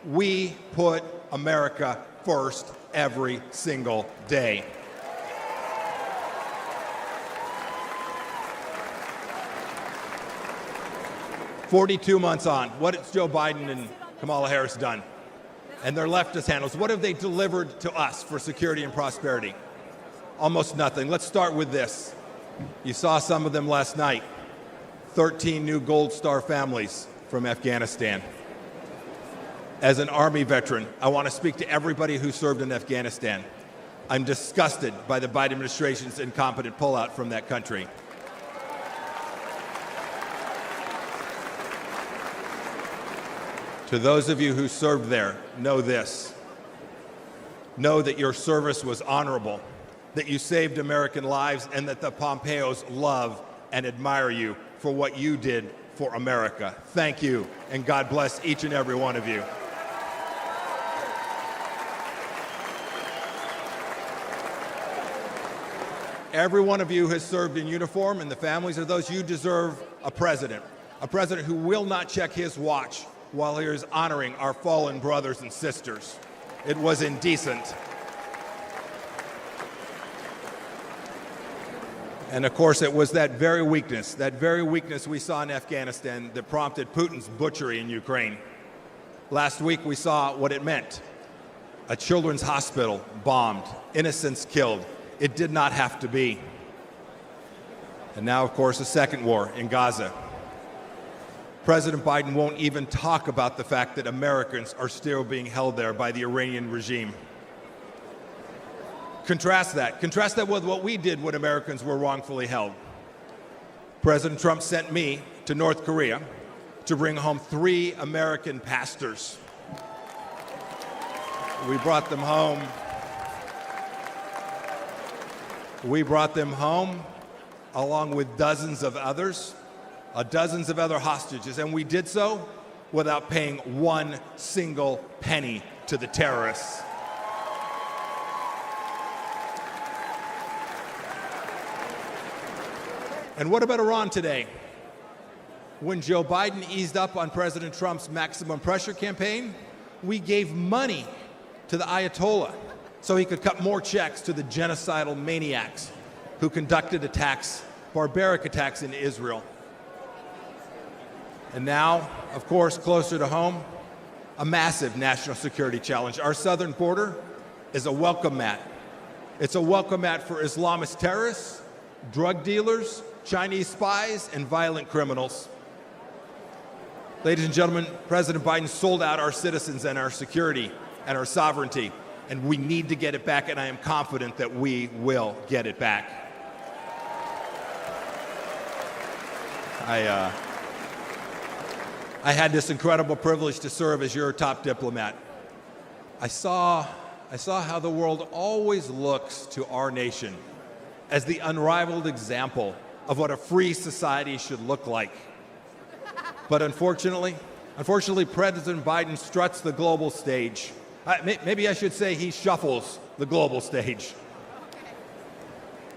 we put America first every single day. "42 months on, what has Joe Biden and Kamala Harris done? And their leftist handles, what have they delivered to us for security and prosperity? Almost nothing. Let's start with this. You saw some of them last night. 13 new Gold Star families from Afghanistan. As an Army veteran, I want to speak to everybody who served in Afghanistan. I'm disgusted by the Biden administration's incompetent pullout from that country. To those of you who served there, know this. Know that your service was honorable, that you saved American lives, and that the Pompeos love and admire you for what you did for America. Thank you, and God bless each and every one of you. Every one of you has served in uniform, and the families of those, you deserve a president who will not check his watch while he is honoring our fallen brothers and sisters. It was indecent. And of course, it was that very weakness we saw in Afghanistan that prompted Putin's butchery in Ukraine. Last week, we saw what it meant. A children's hospital bombed, innocents killed. It did not have to be. And now, of course, a second war in Gaza. President Biden won't even talk about the fact that Americans are still being held there by the Iranian regime. Contrast that with what we did when Americans were wrongfully held. President Trump sent me to North Korea to bring home 3 American pastors. We brought them home. Along with dozens of other hostages, and we did so without paying one single penny to the terrorists. And what about Iran today? When Joe Biden eased up on President Trump's maximum pressure campaign, we gave money to the Ayatollah so he could cut more checks to the genocidal maniacs who conducted barbaric attacks in Israel. And now, of course, closer to home, a massive national security challenge. Our southern border is a welcome mat. It's a welcome mat for Islamist terrorists, drug dealers, Chinese spies, and violent criminals. Ladies and gentlemen, President Biden sold out our citizens and our security and our sovereignty, and we need to get it back, and I am confident that we will get it back. I had this incredible privilege to serve as your top diplomat. I saw how the world always looks to our nation as the unrivaled example of what a free society should look like. But unfortunately, President Biden struts the global stage. Maybe I should say he shuffles the global stage.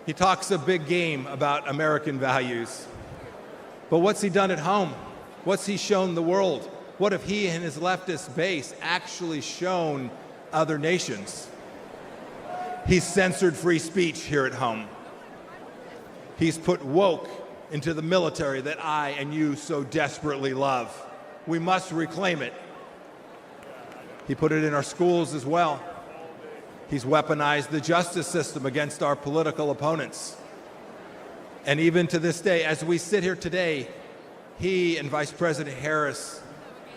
He talks a big game about American values. But what's he done at home? What's he shown the world? What have he and his leftist base actually shown other nations? He's censored free speech here at home. He's put woke into the military that I and you so desperately love. We must reclaim it. He put it in our schools as well. He's weaponized the justice system against our political opponents. And even to this day, as we sit here today, he and Vice President Harris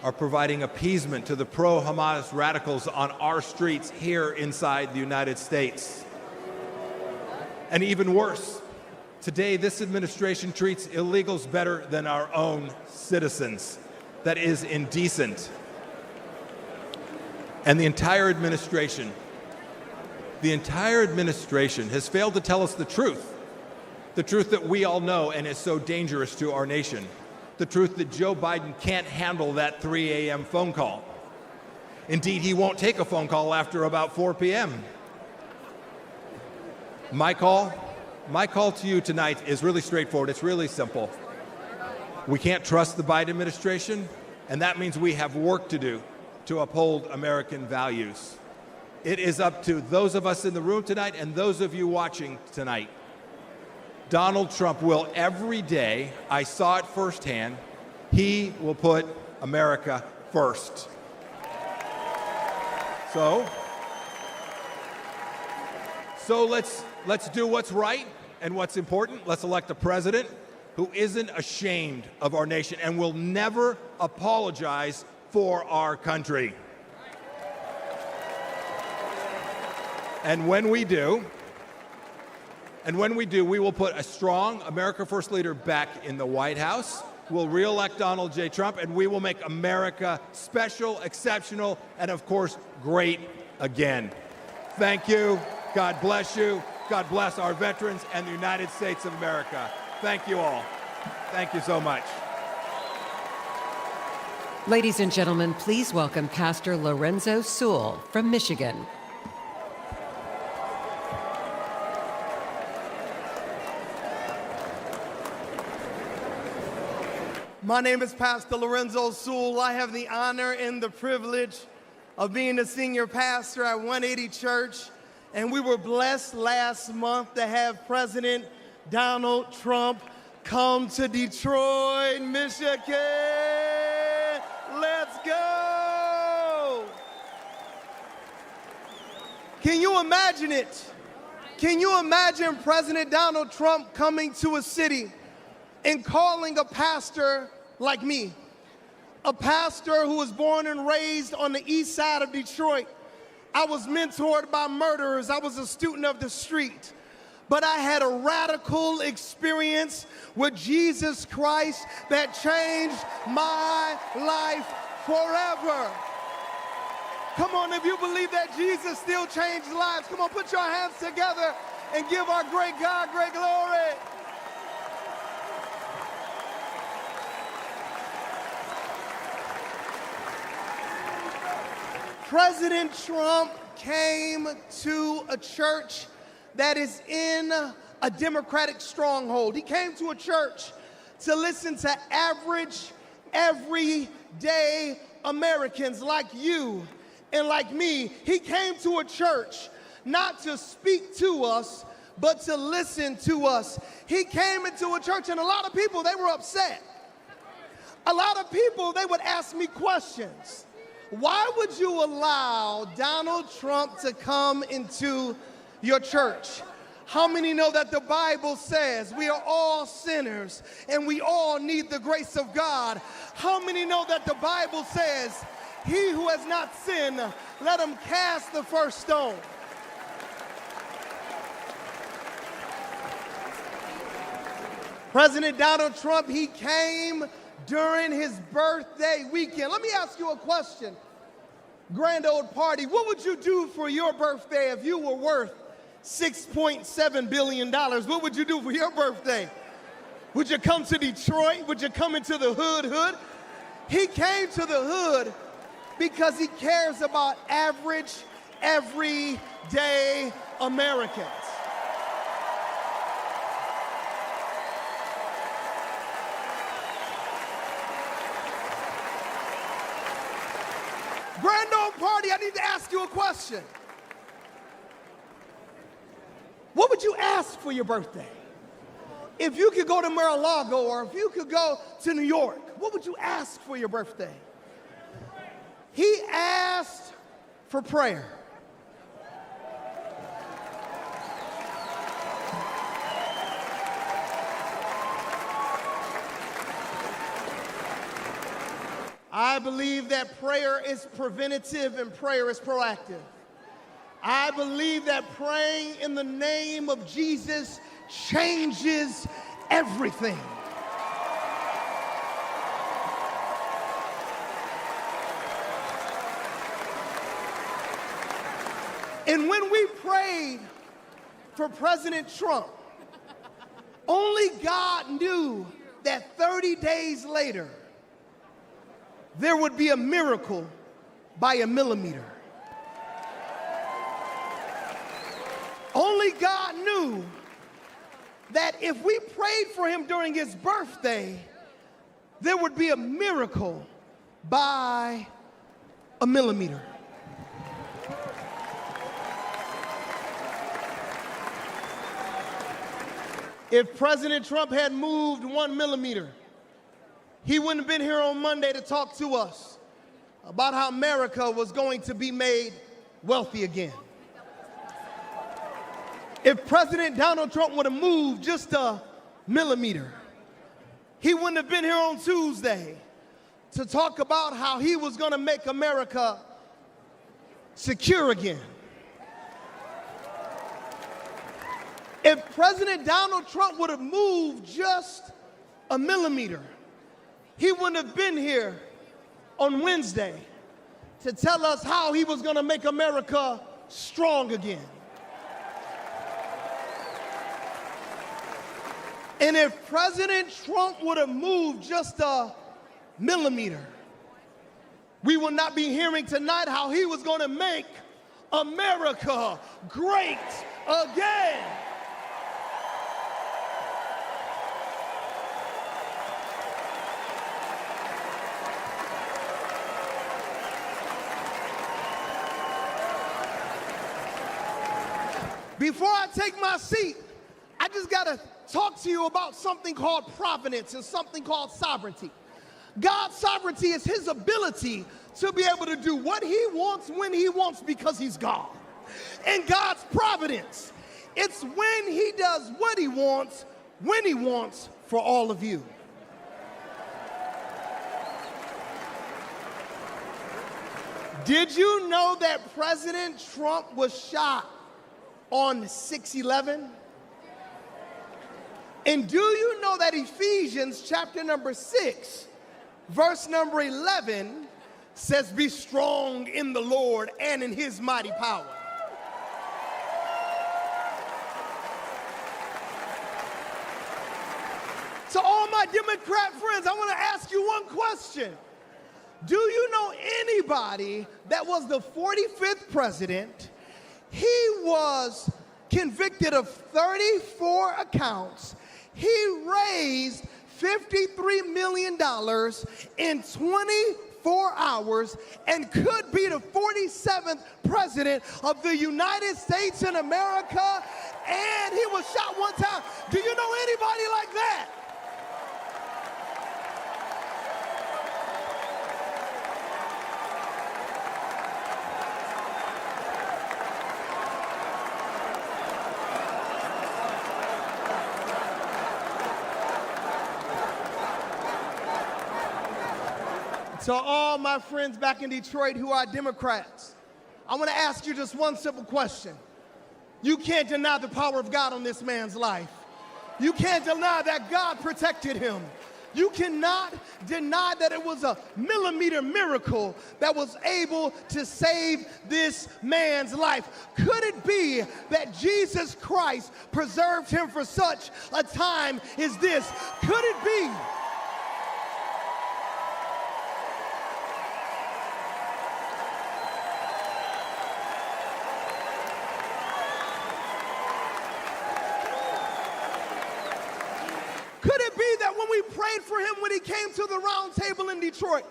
are providing appeasement to the pro-Hamas radicals on our streets here inside the United States. And even worse, today this administration treats illegals better than our own citizens. That is indecent. And the entire administration has failed to tell us the truth that we all know and is so dangerous to our nation. The truth that Joe Biden can't handle that 3 a.m. phone call. Indeed, he won't take a phone call after about 4 p.m. My call to you tonight is really straightforward. It's really simple. We can't trust the Biden administration, and that means we have work to do to uphold American values. It is up to those of us in the room tonight and those of you watching tonight. Donald Trump will every day, I saw it firsthand, he will put America first. So let's do what's right and what's important. Let's elect a president who isn't ashamed of our nation and will never apologize for our country. And when we do, we will put a strong America First leader back in the White House. We'll re-elect Donald J. Trump, and we will make America special, exceptional, and of course, great again. Thank you. God bless you. God bless our veterans and the United States of America. Thank you all. Thank you so much. Ladies and gentlemen, please welcome Pastor Lorenzo Sewell from Michigan. My name is Pastor Lorenzo Sewell. I have the honor and the privilege of being the senior pastor at 180 Church. And we were blessed last month to have President Donald Trump come to Detroit, Michigan. Let's go! Can you imagine it? Can you imagine President Donald Trump coming to a city and calling a pastor like me, a pastor who was born and raised on the east side of Detroit? I was mentored by murderers. I was a student of the street. But I had a radical experience with Jesus Christ that changed my life forever. Come on, if you believe that Jesus still changed lives, come on, put your hands together and give our great God great glory. President Trump came to a church that is in a Democratic stronghold. He came to a church to listen to average, everyday Americans like you and like me. He came to a church not to speak to us, but to listen to us. He came into a church, and a lot of people, they were upset. A lot of people, they would ask me questions. Why would you allow Donald Trump to come into your church? How many know that the Bible says we are all sinners and we all need the grace of God? How many know that the Bible says, he who has not sinned, let him cast the first stone? President Donald Trump, he came during his birthday weekend. Let me ask you a question. Grand old party, what would you do for your birthday if you were worth $6.7 billion? What would you do for your birthday? Would you come to Detroit? Would you come into the hood? He came to the hood because he cares about average, everyday Americans. Grand old party, I need to ask you a question. What would you ask for your birthday? If you could go to Mar-a-Lago or if you could go to New York, what would you ask for your birthday? He asked for prayer. I believe that prayer is preventative and prayer is proactive. I believe that praying in the name of Jesus changes everything. And when we prayed for President Trump, only God knew that 30 days later, there would be a miracle by a millimeter. Only God knew that if we prayed for him during his birthday, there would be a miracle by a millimeter. If President Trump had moved 1 millimeter, he wouldn't have been here on Monday to talk to us about how America was going to be made wealthy again. If President Donald Trump would have moved just a millimeter, he wouldn't have been here on Tuesday to talk about how he was going to make America secure again. If President Donald Trump would have moved just a millimeter, he wouldn't have been here on Wednesday to tell us how he was going to make America strong again. And if President Trump would have moved just a millimeter, we would not be hearing tonight how he was going to make America great again. Before I take my seat, I just got to talk to you about something called providence and something called sovereignty. God's sovereignty is his ability to be able to do what he wants when he wants because he's God. And God's providence, it's when he does what he wants, when he wants for all of you. Did you know that President Trump was shot on 6/11? And do you know that Ephesians chapter number 6, verse number 11 says, be strong in the Lord and in his mighty power. To all my Democrat friends, I want to ask you one question. Do you know anybody that was the 45th president? He was convicted of 34 accounts. He raised $53 million in 24 hours and could be the 47th president of the United States in America, and he was shot one time. Do you know anybody like that? To all my friends back in Detroit who are Democrats, I want to ask you just one simple question. You can't deny the power of God on this man's life. You can't deny that God protected him. You cannot deny that it was a millimeter miracle that was able to save this man's life. Could it be that Jesus Christ preserved him for such a time as this? Could it be? Could it be that when we prayed for him when he came to the round table in Detroit,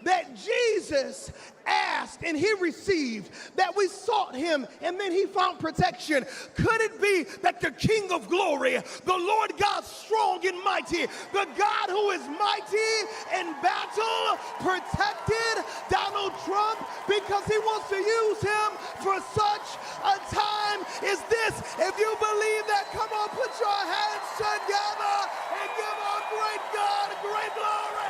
that Jesus asked and he received, that we sought him and then he found protection? Could it be that the King of glory, the Lord God strong and mighty, the God who is mighty in battle, protected Donald Trump because he wants to use him for such a time as this? If you believe that, come on, put your hands together and give our great God great glory.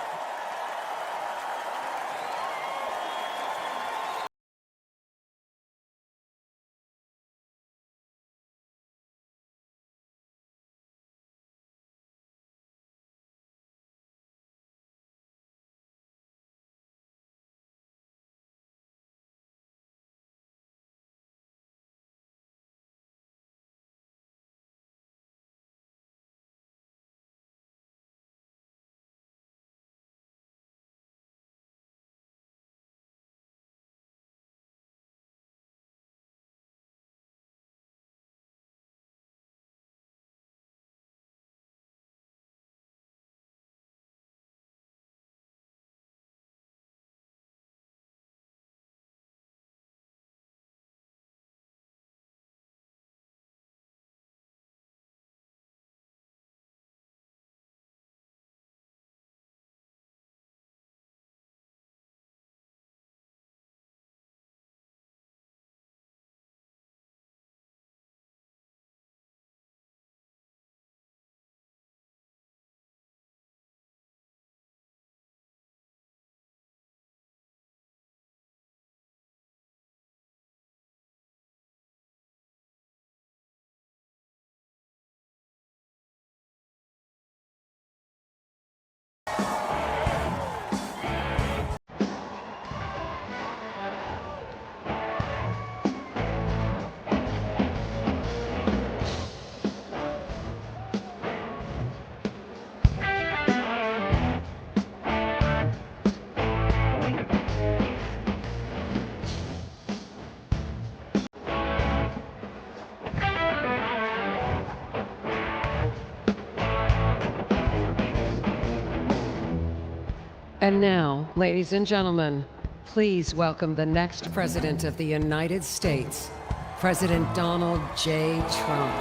And now, ladies and gentlemen, please welcome the next President of the United States, President Donald J. Trump.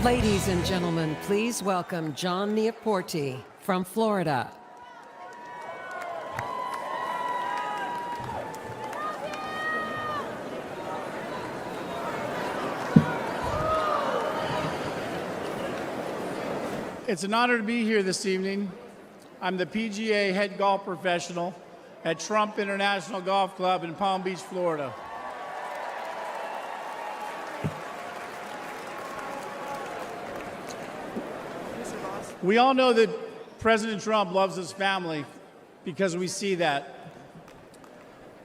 Ladies and gentlemen, please welcome John Neaporte from Florida. It's an honor to be here this evening. I'm the PGA head golf professional at Trump International Golf Club in Palm Beach, Florida. We all know that President Trump loves his family because we see that.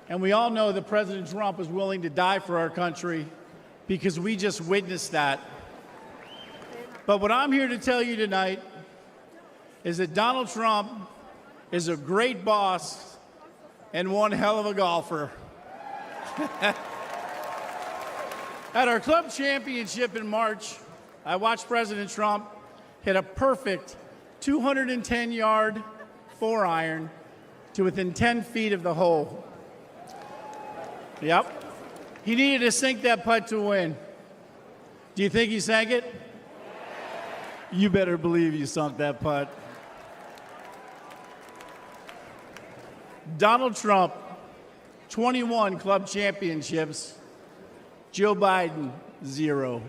And we all know that President Trump is willing to die for our country because we just witnessed that. But what I'm here to tell you tonight is that Donald Trump is a great boss and one hell of a golfer. At our club championship in March, I watched President Trump hit a perfect 210-yard 4-iron to within 10 feet of the hole. Yep. He needed to sink that putt to win. Do you think he sank it? You better believe you sunk that putt. Donald Trump, 21 club championships. Joe Biden, 0.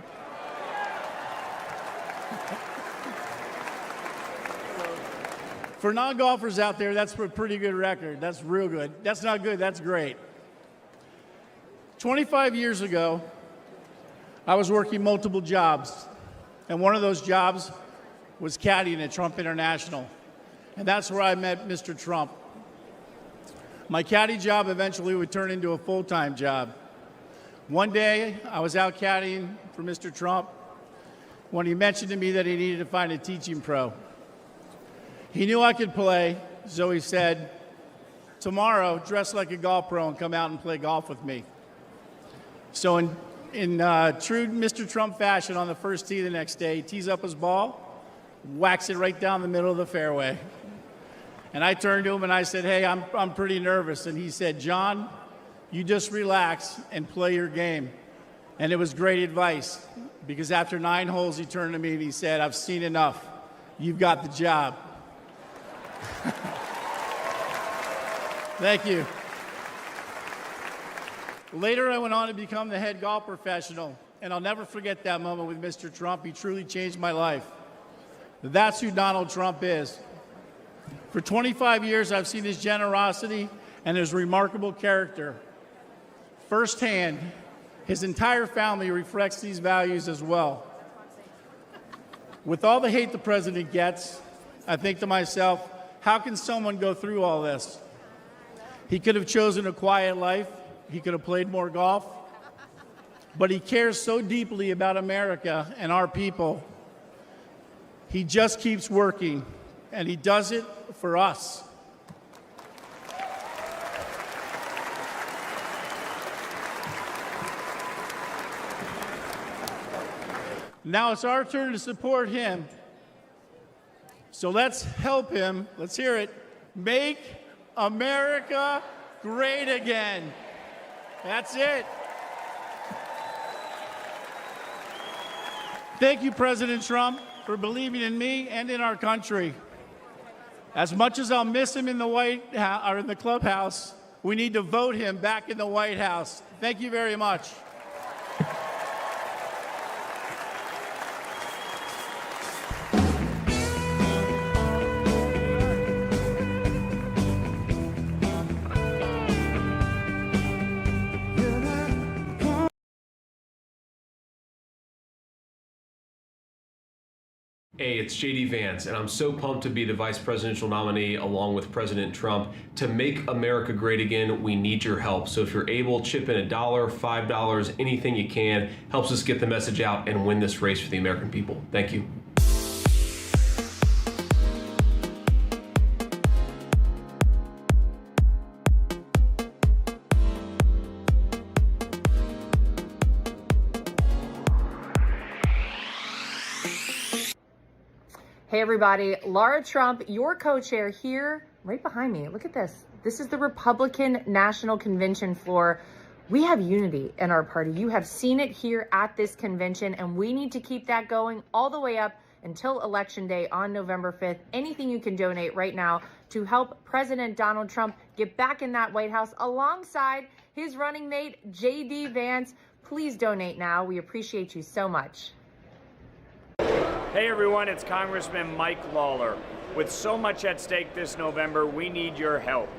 For non-golfers out there, that's a pretty good record. That's real good. That's not good, that's great. 25 years ago, I was working multiple jobs. And one of those jobs was caddying at Trump International. And that's where I met Mr. Trump. My caddy job eventually would turn into a full-time job. One day, I was out caddying for Mr. Trump when he mentioned to me that he needed to find a teaching pro. He knew I could play, so he said, tomorrow, dress like a golf pro and come out and play golf with me. So in true Mr. Trump fashion, on the first tee the next day, he tees up his ball, whacks it right down the middle of the fairway. And I turned to him and I said, hey, I'm pretty nervous. And he said, John, you just relax and play your game. And it was great advice, because after 9 holes, he turned to me and he said, I've seen enough. You've got the job. Thank you. Later, I went on to become the head golf professional, and I'll never forget that moment with Mr. Trump. He truly changed my life. That's who Donald Trump is. For 25 years, I've seen his generosity and his remarkable character. Firsthand, his entire family reflects these values as well. With all the hate the president gets, I think to myself, how can someone go through all this? He could have chosen a quiet life. He could have played more golf. But he cares so deeply about America and our people. He just keeps working, and he does it for us. Now it's our turn to support him. So let's help him. Let's hear it. Make America great again. That's it. Thank you, President Trump, for believing in me and in our country. As much as I'll miss him in the White House or in the clubhouse, we need to vote him back in the White House. Thank you very much. Hey, it's JD Vance, and I'm so pumped to be the vice presidential nominee along with President Trump. To make America great again, we need your help. So if you're able, chip in $1, $5, anything you can. Helps us get the message out and win this race for the American people. Thank you. Hey everybody, Laura Trump, your co-chair here, right behind me. Look at this. This is the Republican National Convention floor. We have unity in our party. You have seen it here at this convention, and we need to keep that going all the way up until Election Day on November 5th. Anything you can donate right now to help President Donald Trump get back in that White House alongside his running mate, J.D. Vance. Please donate now. We appreciate you so much. Hey everyone, it's Congressman Mike Lawler. With so much at stake this November, we need your help.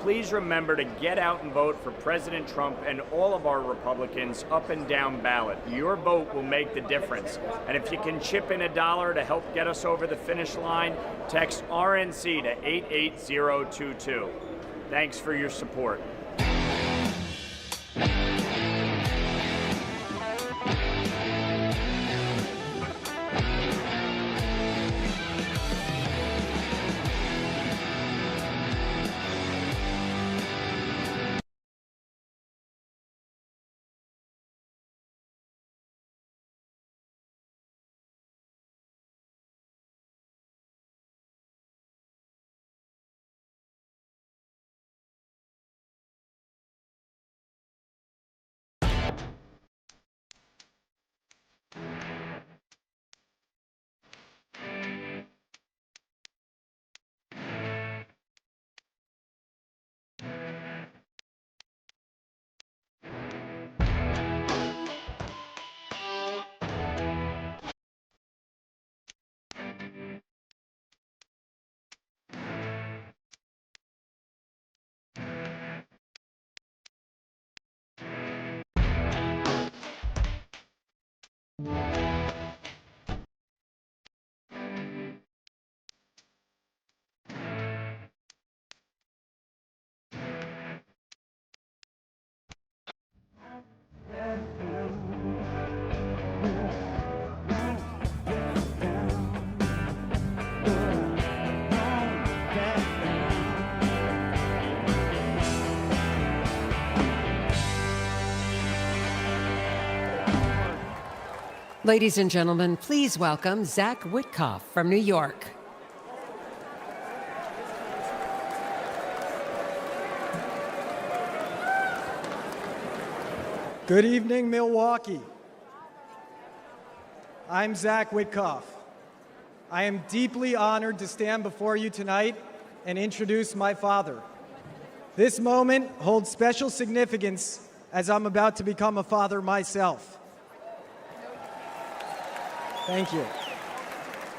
Please remember to get out and vote for President Trump and all of our Republicans up and down ballot. Your vote will make the difference. And if you can chip in $1 to help get us over the finish line, text RNC to 88022. Thanks for your support. Ladies and gentlemen, please welcome Zach Witkoff from New York. Good evening, Milwaukee. I'm Zach Witkoff. I am deeply honored to stand before you tonight and introduce my father. This moment holds special significance as I'm about to become a father myself. Thank you.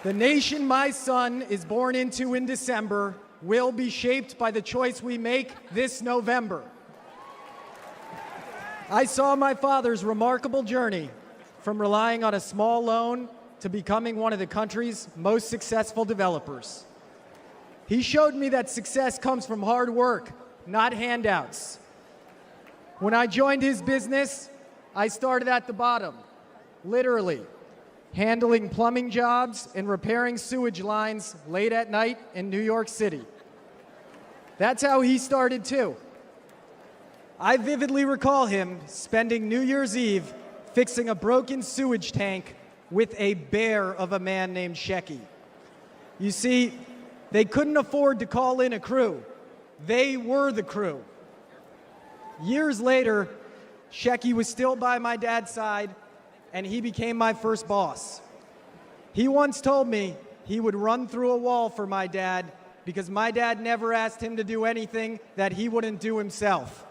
The nation my son is born into in December will be shaped by the choice we make this November. I saw my father's remarkable journey from relying on a small loan to becoming one of the country's most successful developers. He showed me that success comes from hard work, not handouts. When I joined his business, I started at the bottom, literally, handling plumbing jobs and repairing sewage lines late at night in New York City. That's how he started too. I vividly recall him spending New Year's Eve fixing a broken sewage tank with a bear of a man named Shecky. You see, they couldn't afford to call in a crew. They were the crew. Years later, Shecky was still by my dad's side, and he became my first boss. He once told me he would run through a wall for my dad because my dad never asked him to do anything that he wouldn't do himself.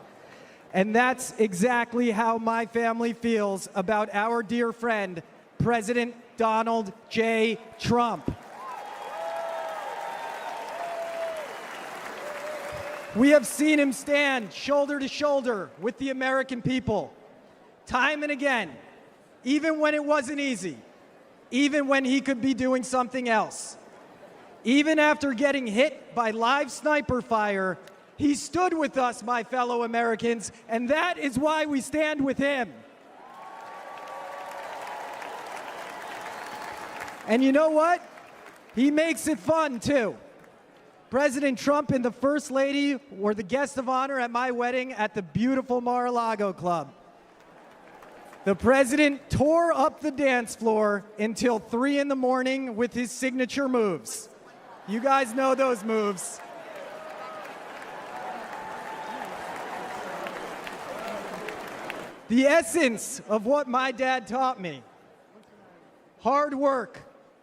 And that's exactly how my family feels about our dear friend, President Donald J. Trump. We have seen him stand shoulder to shoulder with the American people, time and again, even when it wasn't easy, even when he could be doing something else. Even after getting hit by live sniper fire, he stood with us, my fellow Americans, and that is why we stand with him. And you know what? He makes it fun, too. President Trump and the First Lady were the guest of honor at my wedding at the beautiful Mar-a-Lago Club. The president tore up the dance floor until 3 in the morning with his signature moves. You guys know those moves. the essence of what my dad taught me. Hard work,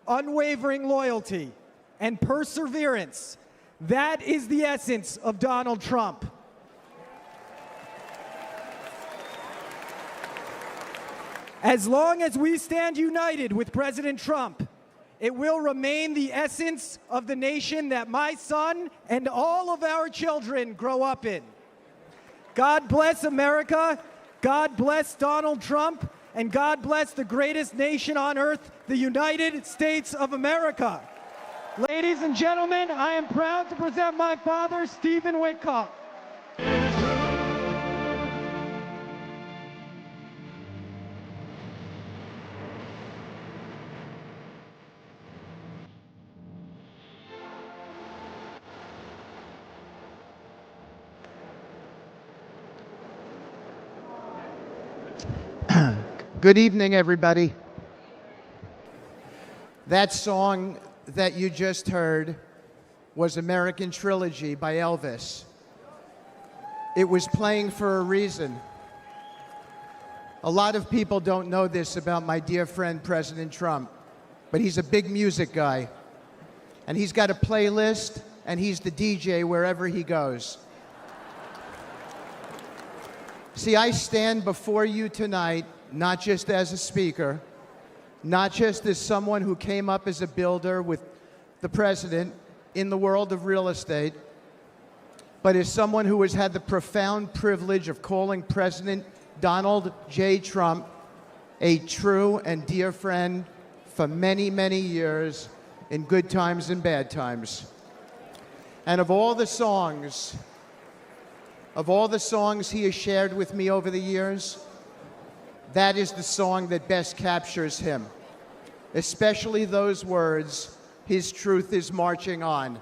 unwavering loyalty, and perseverance. That is the essence of Donald Trump. As long as we stand united with President Trump, it will remain the essence of the nation that my son and all of our children grow up in. God bless America, God bless Donald Trump, and God bless the greatest nation on earth, the United States of America. Ladies and gentlemen, I am proud to present my father, Stephen Witkoff. Good evening, everybody. That song that you just heard was American Trilogy by Elvis. It was playing for a reason. A lot of people don't know this about my dear friend, President Trump, but he's a big music guy. And he's got a playlist, and he's the DJ wherever he goes. See, I stand before you tonight not just as a speaker, not just as someone who came up as a builder with the president in the world of real estate, but as someone who has had the profound privilege of calling President Donald J. Trump a true and dear friend for many, many years in good times and bad times. And of all the songs he has shared with me over the years, that is the song that best captures him, especially those words, "His truth is marching on."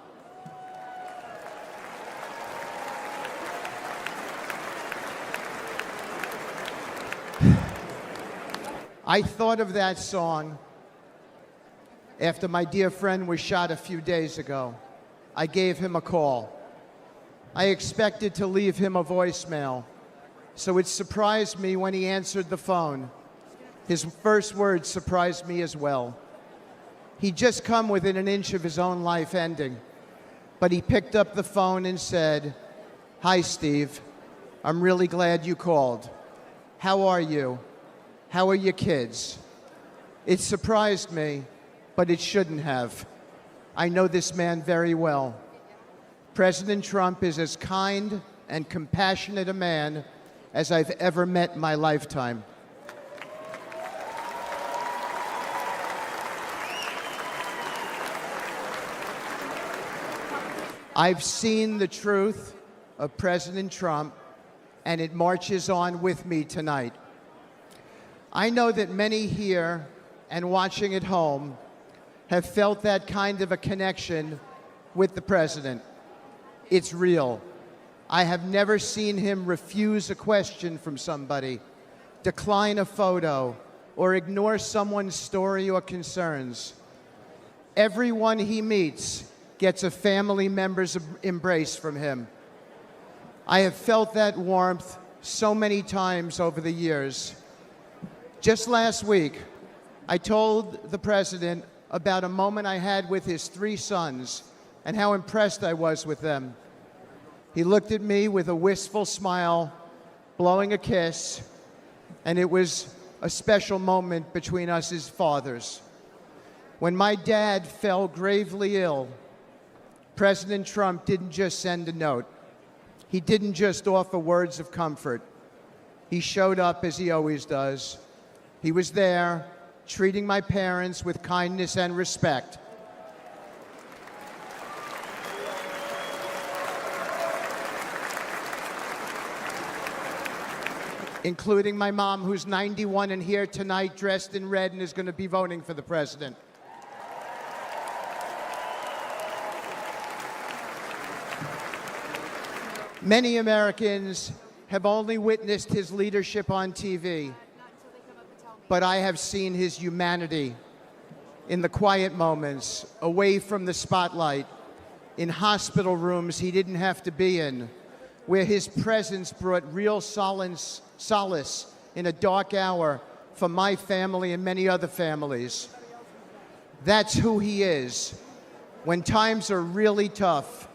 I thought of that song after my dear friend was shot a few days ago. I gave him a call. I expected to leave him a voicemail. So it surprised me when he answered the phone. His first words surprised me as well. He'd just come within an inch of his own life ending. But he picked up the phone and said, "Hi, Steve. I'm really glad you called. How are you? How are your kids?" It surprised me, but it shouldn't have. I know this man very well. President Trump is as kind and compassionate a man as I've ever met in my lifetime. I've seen the truth of President Trump, and it marches on with me tonight. I know that many here and watching at home have felt that kind of a connection with the president. It's real. I have never seen him refuse a question from somebody, decline a photo, or ignore someone's story or concerns. Everyone he meets gets a family member's embrace from him. I have felt that warmth so many times over the years. Just last week, I told the president about a moment I had with his 3 sons and how impressed I was with them. He looked at me with a wistful smile, blowing a kiss, and it was a special moment between us as fathers. When my dad fell gravely ill, President Trump didn't just send a note. He didn't just offer words of comfort. He showed up as he always does. He was there, treating my parents with kindness and respect. Including my mom, who's 91 and here tonight dressed in red and is going to be voting for the president. Many Americans have only witnessed his leadership on TV, but I have seen his humanity in the quiet moments, away from the spotlight, in hospital rooms he didn't have to be in, where his presence brought real solace in a dark hour for my family and many other families. That's who he is. When times are really tough,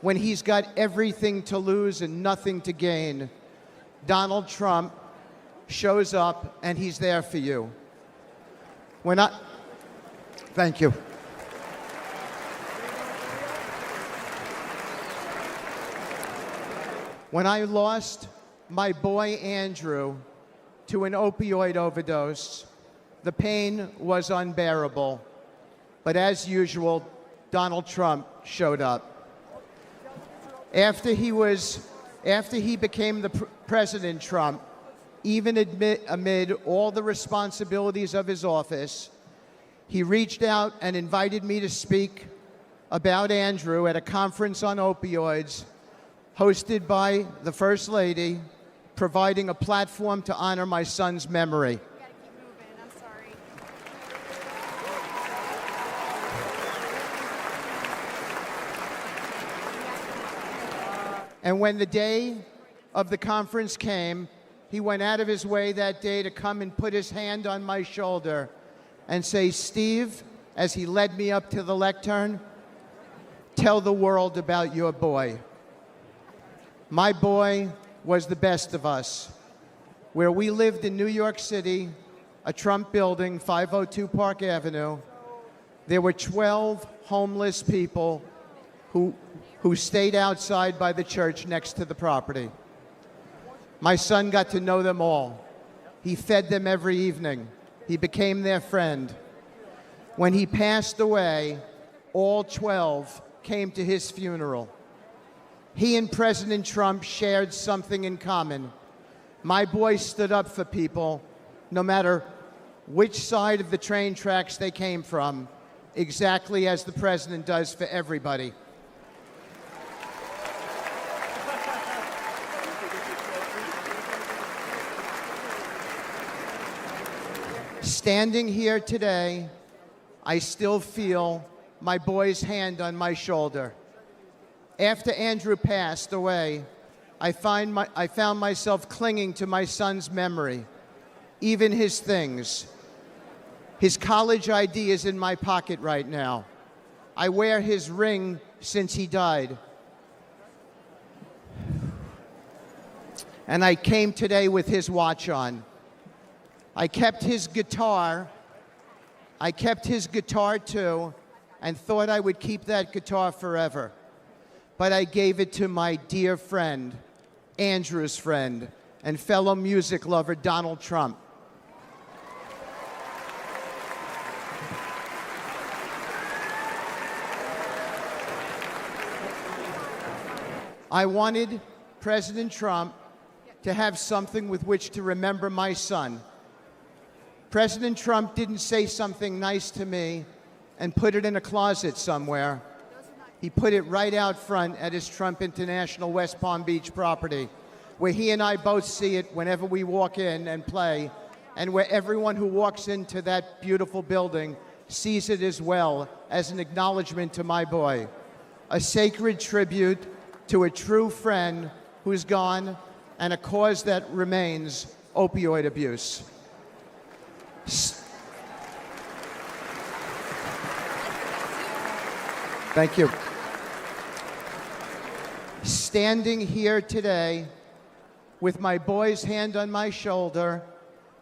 when he's got everything to lose and nothing to gain, Donald Trump shows up and he's there for you. Thank you. When I lost my boy Andrew to an opioid overdose, the pain was unbearable. But as usual, Donald Trump showed up. After he became the President Trump, even amid all the responsibilities of his office, he reached out and invited me to speak about Andrew at a conference on opioids hosted by the First Lady, providing a platform to honor my son's memory. And when the day of the conference came, he went out of his way that day to come and put his hand on my shoulder and say, "Steve," as he led me up to the lectern, "tell the world about your boy." My boy was the best of us. Where we lived in New York City, a Trump building, 502 Park Avenue, there were 12 homeless people who stayed outside by the church next to the property. My son got to know them all. He fed them every evening. He became their friend. When he passed away, all 12 came to his funeral. He and President Trump shared something in common. My boy stood up for people, no matter which side of the train tracks they came from, exactly as the president does for everybody. Standing here today, I still feel my boy's hand on my shoulder. After Andrew passed away, I found myself clinging to my son's memory, even his things. His college ID is in my pocket right now. I wear his ring since he died. And I came today with his watch on. I kept his guitar too, and thought I would keep that guitar forever. But I gave it to my dear friend, Andrew's friend, and fellow music lover, Donald Trump. I wanted President Trump to have something with which to remember my son. President Trump didn't say something nice to me and put it in a closet somewhere. He put it right out front at his Trump International West Palm Beach property, where he and I both see it whenever we walk in and play, and where everyone who walks into that beautiful building sees it as well as an acknowledgement to my boy, a sacred tribute to a true friend who's gone, and a cause that remains opioid abuse. Thank you. Standing here today with my boy's hand on my shoulder,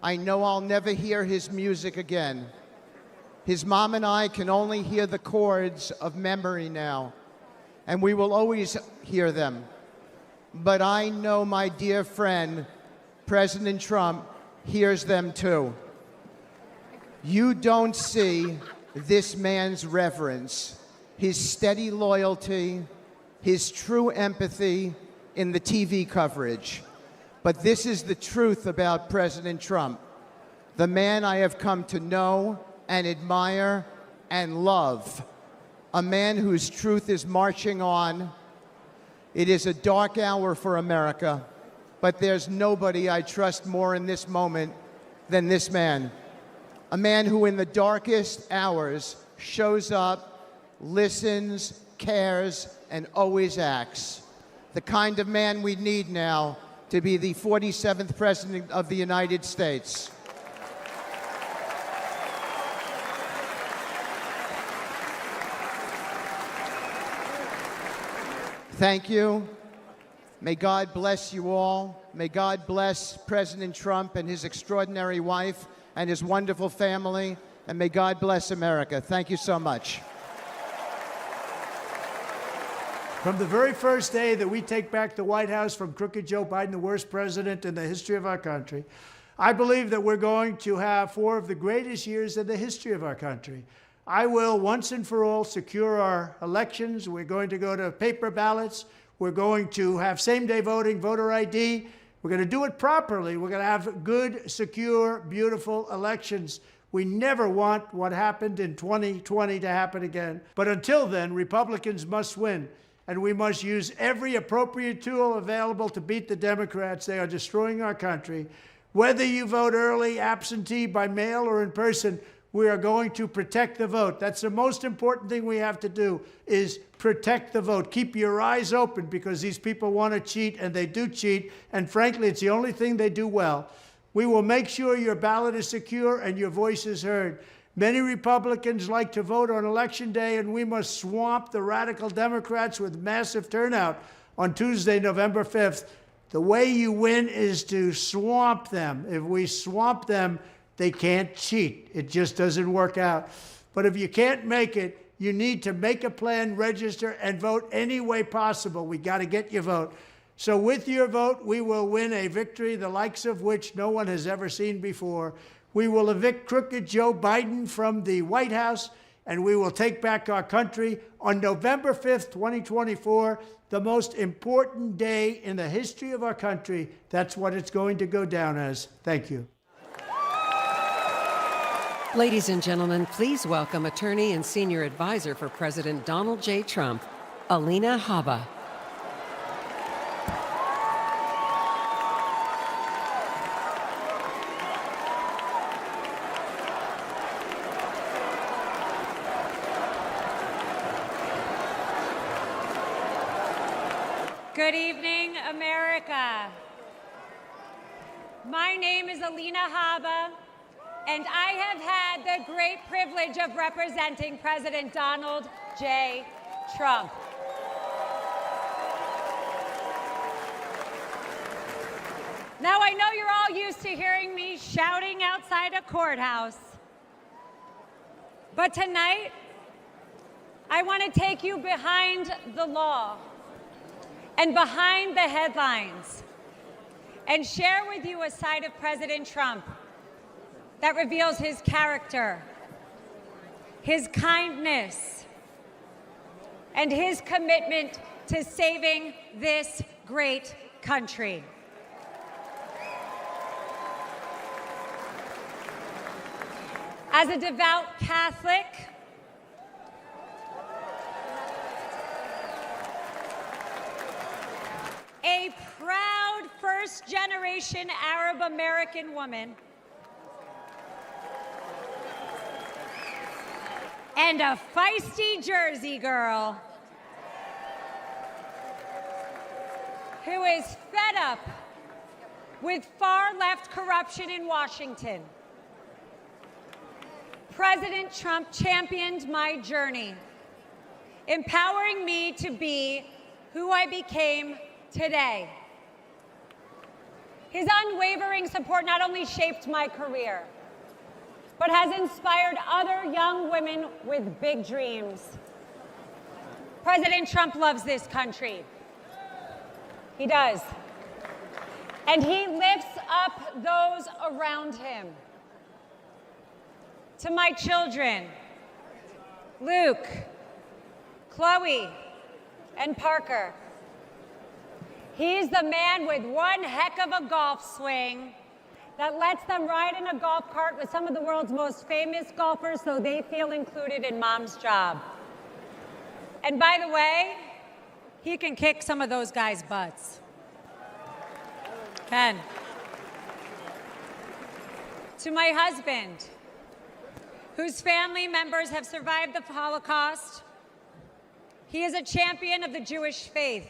I know I'll never hear his music again. His mom and I can only hear the chords of memory now, and we will always hear them. But I know my dear friend, President Trump, hears them too. You don't see this man's reverence, his steady loyalty, his true empathy in the TV coverage. But this is the truth about President Trump, the man I have come to know and admire and love, a man whose truth is marching on. It is a dark hour for America, but there's nobody I trust more in this moment than this man. A man who in the darkest hours shows up, listens, cares, and always acts. The kind of man we need now to be the 47th President of the United States. Thank you. May God bless you all. May God bless President Trump and his extraordinary wife and his wonderful family. And may God bless America. Thank you so much. From the very first day that we take back the White House from crooked Joe Biden, the worst president in the history of our country, I believe that we're going to have 4 of the greatest years in the history of our country. I will once and for all secure our elections. We're going to go to paper ballots. We're going to have same-day voting, voter ID. We're going to do it properly. We're going to have good, secure, beautiful elections. We never want what happened in 2020 to happen again. But until then, Republicans must win. And we must use every appropriate tool available to beat the Democrats. They are destroying our country. Whether you vote early, absentee, by mail, or in person, we are going to protect the vote. That's the most important thing we have to do, is protect the vote. Keep your eyes open, because these people want to cheat, and they do cheat. And frankly, it's the only thing they do well. We will make sure your ballot is secure and your voice is heard. Many Republicans like to vote on Election Day, and we must swamp the radical Democrats with massive turnout on Tuesday, November 5th. The way you win is to swamp them. If we swamp them, they can't cheat. It just doesn't work out. But if you can't make it, you need to make a plan, register, and vote any way possible. We got to get your vote. So with your vote, we will win a victory the likes of which no one has ever seen before. We will evict crooked Joe Biden from the White House, and we will take back our country on November 5th, 2024, the most important day in the history of our country. That's what it's going to go down as. Thank you. Ladies and gentlemen, please welcome attorney and senior advisor for President Donald J. Trump, Alina Habba. Good evening, America. My name is Alina Habba, and I have had the great privilege of representing President Donald J. Trump. Now, I know you're all used to hearing me shouting outside a courthouse, but tonight, I want to take you behind the law and behind the headlines, and share with you a side of President Trump that reveals his character, his kindness, and his commitment to saving this great country. As a devout Catholic, a proud first-generation Arab-American woman, and a feisty Jersey girl who is fed up with far-left corruption in Washington. President Trump championed my journey, empowering me to be who I became today. His unwavering support not only shaped my career, but has inspired other young women with big dreams. President Trump loves this country. He does. And he lifts up those around him. To my children, Luke, Chloe, and Parker, he's the man with one heck of a golf swing that lets them ride in a golf cart with some of the world's most famous golfers so they feel included in mom's job. And by the way, he can kick some of those guys' butts. Ken. To my husband, whose family members have survived the Holocaust, he is a champion of the Jewish faith.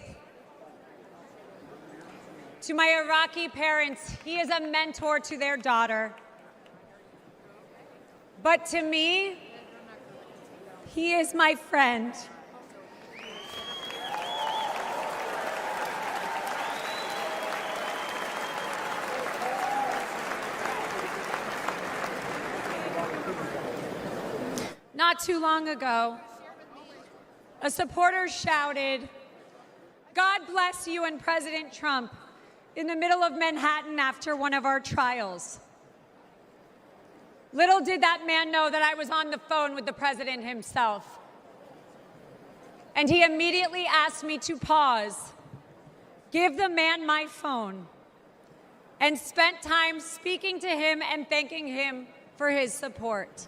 To my Iraqi parents, he is a mentor to their daughter. But to me, he is my friend. Not too long ago, a supporter shouted, "God bless you and President Trump," in the middle of Manhattan after one of our trials. Little did that man know that I was on the phone with the president himself. And he immediately asked me to pause, give the man my phone, and spent time speaking to him and thanking him for his support.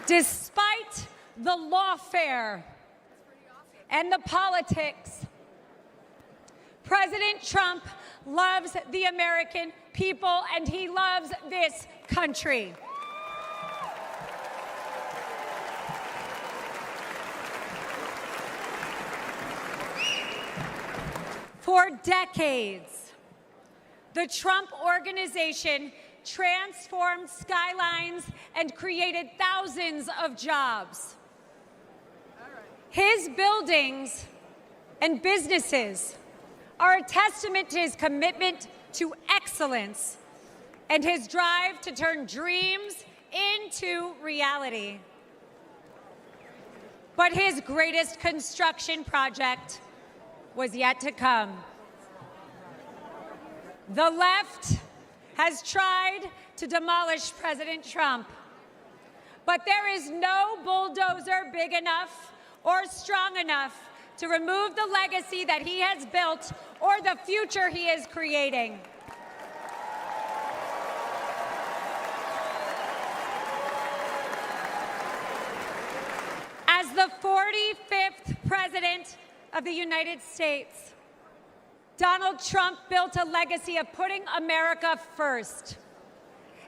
Despite the lawfare and the politics, President Trump loves the American people and he loves this country. For decades, the Trump Organization transformed skylines and created thousands of jobs. His buildings and businesses are a testament to his commitment to excellence and his drive to turn dreams into reality. But his greatest construction project was yet to come. The left has tried to demolish President Trump, but there is no bulldozer big enough or strong enough to remove the legacy that he has built or the future he is creating. As the 45th President of the United States, Donald Trump built a legacy of putting America first.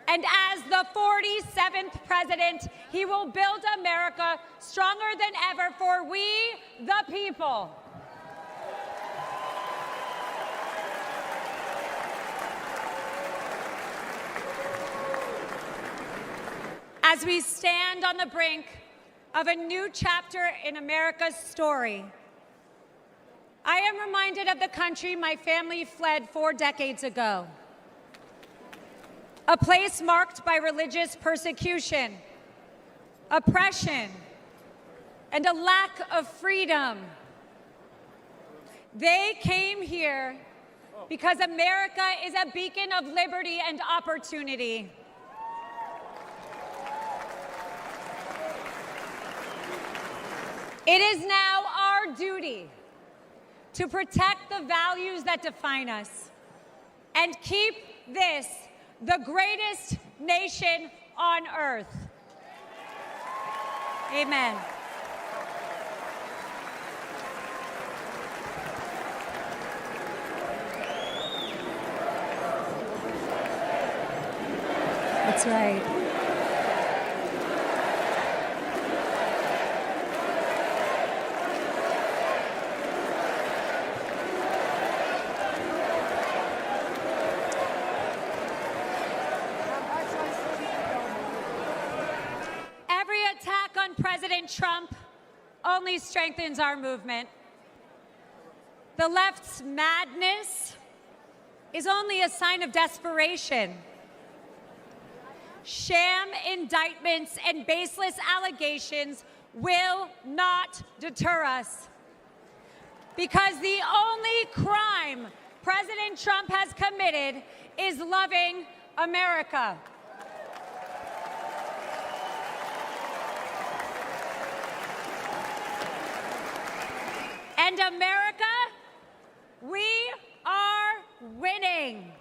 And as the 47th president, he will build America stronger than ever for we, the people. As we stand on the brink of a new chapter in America's story, I am reminded of the country my family fled 4 decades ago. A place marked by religious persecution, oppression, and a lack of freedom. They came here because America is a beacon of liberty and opportunity. It is now our duty to protect the values that define us and keep this the greatest nation on earth. Amen. That's right. President Trump only strengthens our movement. The left's madness is only a sign of desperation. Sham indictments and baseless allegations will not deter us, because the only crime President Trump has committed is loving America. And America, we are winning.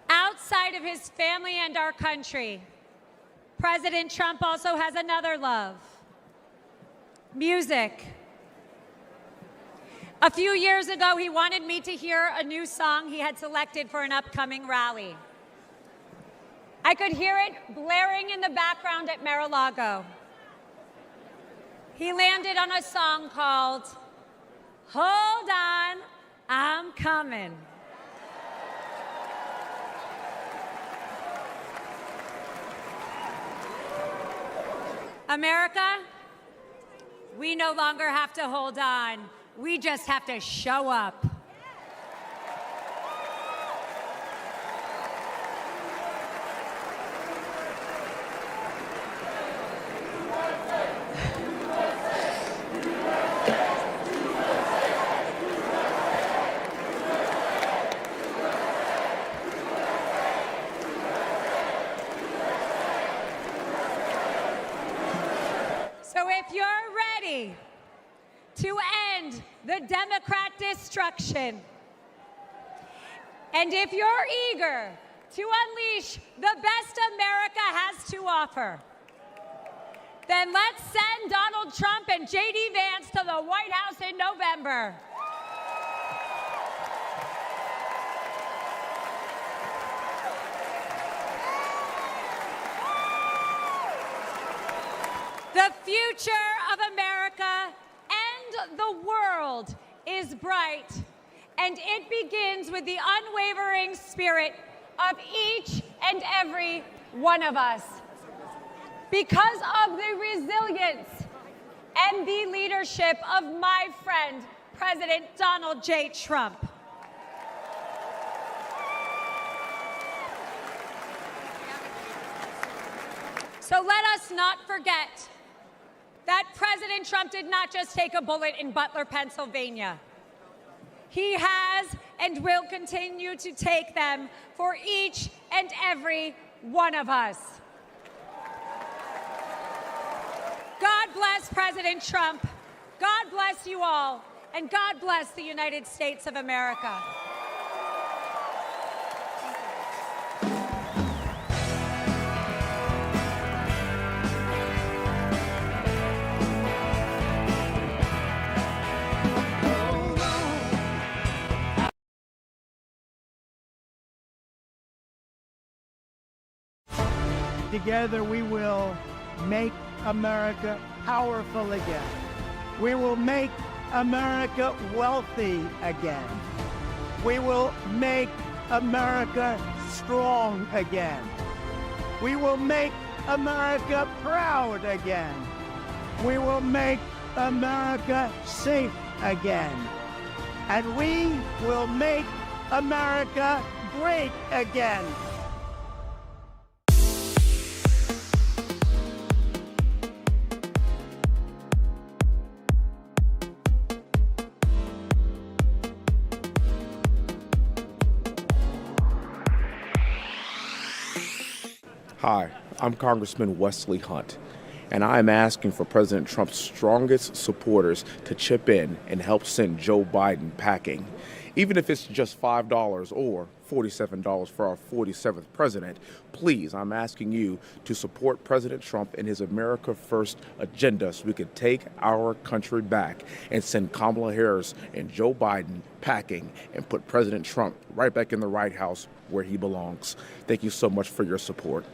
Outside of his family and our country, President Trump also has another love: music. A few years ago, he wanted me to hear a new song he had selected for an upcoming rally. I could hear it blaring in the background at Mar-a-Lago. He landed on a song called Hold On, I'm Coming. America, we no longer have to hold on. We just have to show up. So if you're ready to end the Democrat destruction, and if you're eager to unleash the best America has to offer, then let's send Donald Trump and J.D. Vance to the White House in November. The future of America and the world is bright, and it begins with the unwavering spirit of each and every one of us. Because of the resilience and the leadership of my friend, President Donald J. Trump. So let us not forget that President Trump did not just take a bullet in Butler, Pennsylvania. He has and will continue to take them for each and every one of us. God bless President Trump. God bless you all. And God bless the United States of America. Together we will make America powerful again. We will make America wealthy again. We will make America strong again. We will make America proud again. We will make America safe again. And we will make America great again. Hi, I'm Congressman Wesley Hunt, and I am asking for President Trump's strongest supporters to chip in and help send Joe Biden packing. Even if it's just $5 or $47 for our 47th president, please, I'm asking you to support President Trump and his America First agenda so we can take our country back and send Kamala Harris and Joe Biden packing and put President Trump right back in the White House where he belongs. Thank you so much for your support.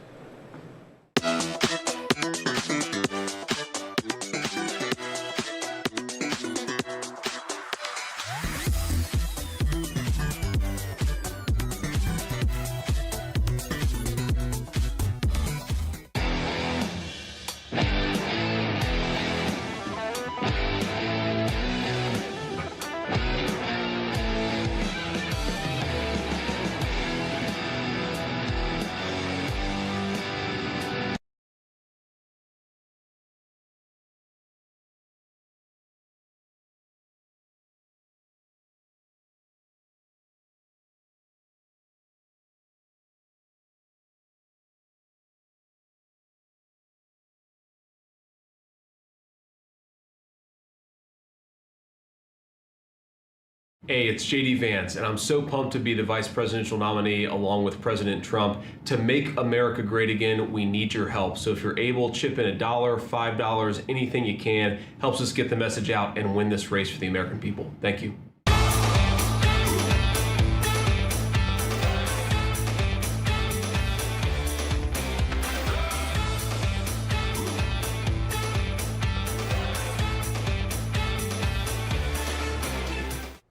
Hey, it's JD Vance, and I'm so pumped to be the vice presidential nominee along with President Trump. To make America great again, we need your help. So if you're able, chip in $1, $5, anything you can, helps us get the message out and win this race for the American people. Thank you.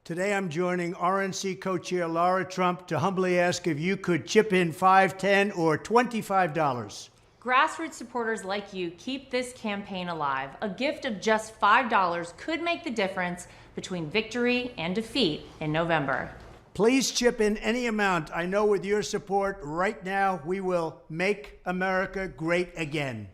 Today I'm joining RNC co-chair Lara Trump to humbly ask if you could chip in $5, $10, or $25. Grassroots supporters like you keep this campaign alive. A gift of just $5 could make the difference between victory and defeat in November. Please chip in any amount. I know with your support right now, we will make America great again.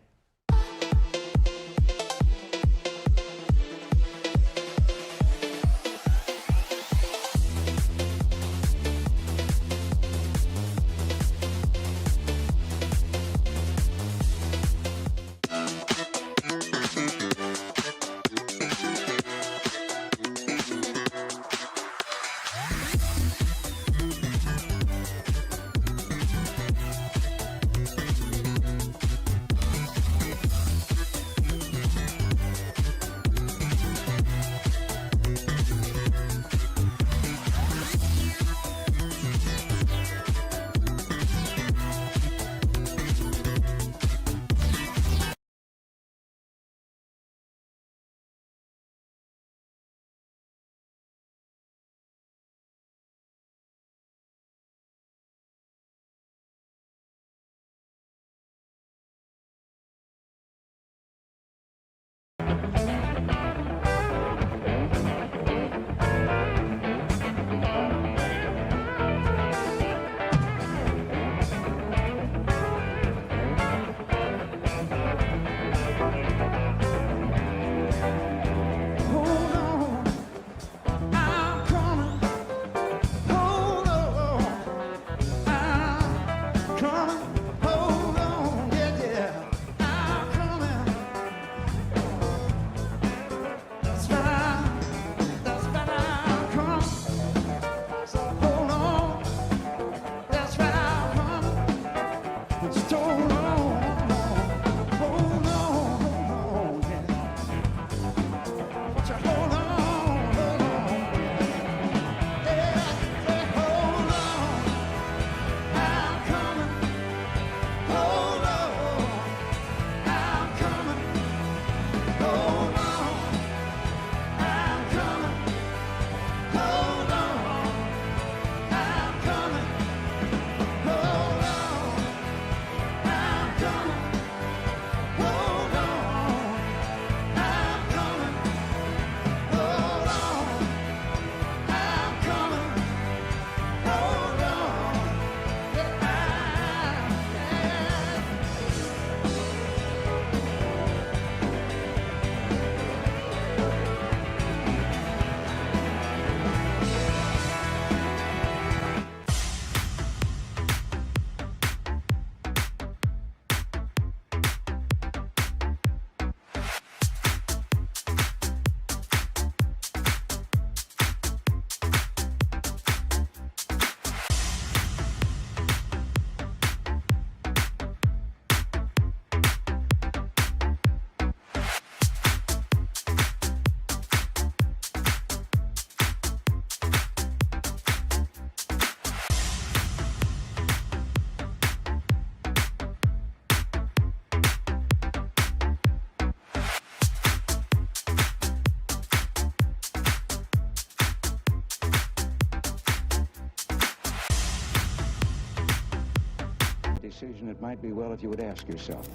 Decision, it might be well if you would ask yourself,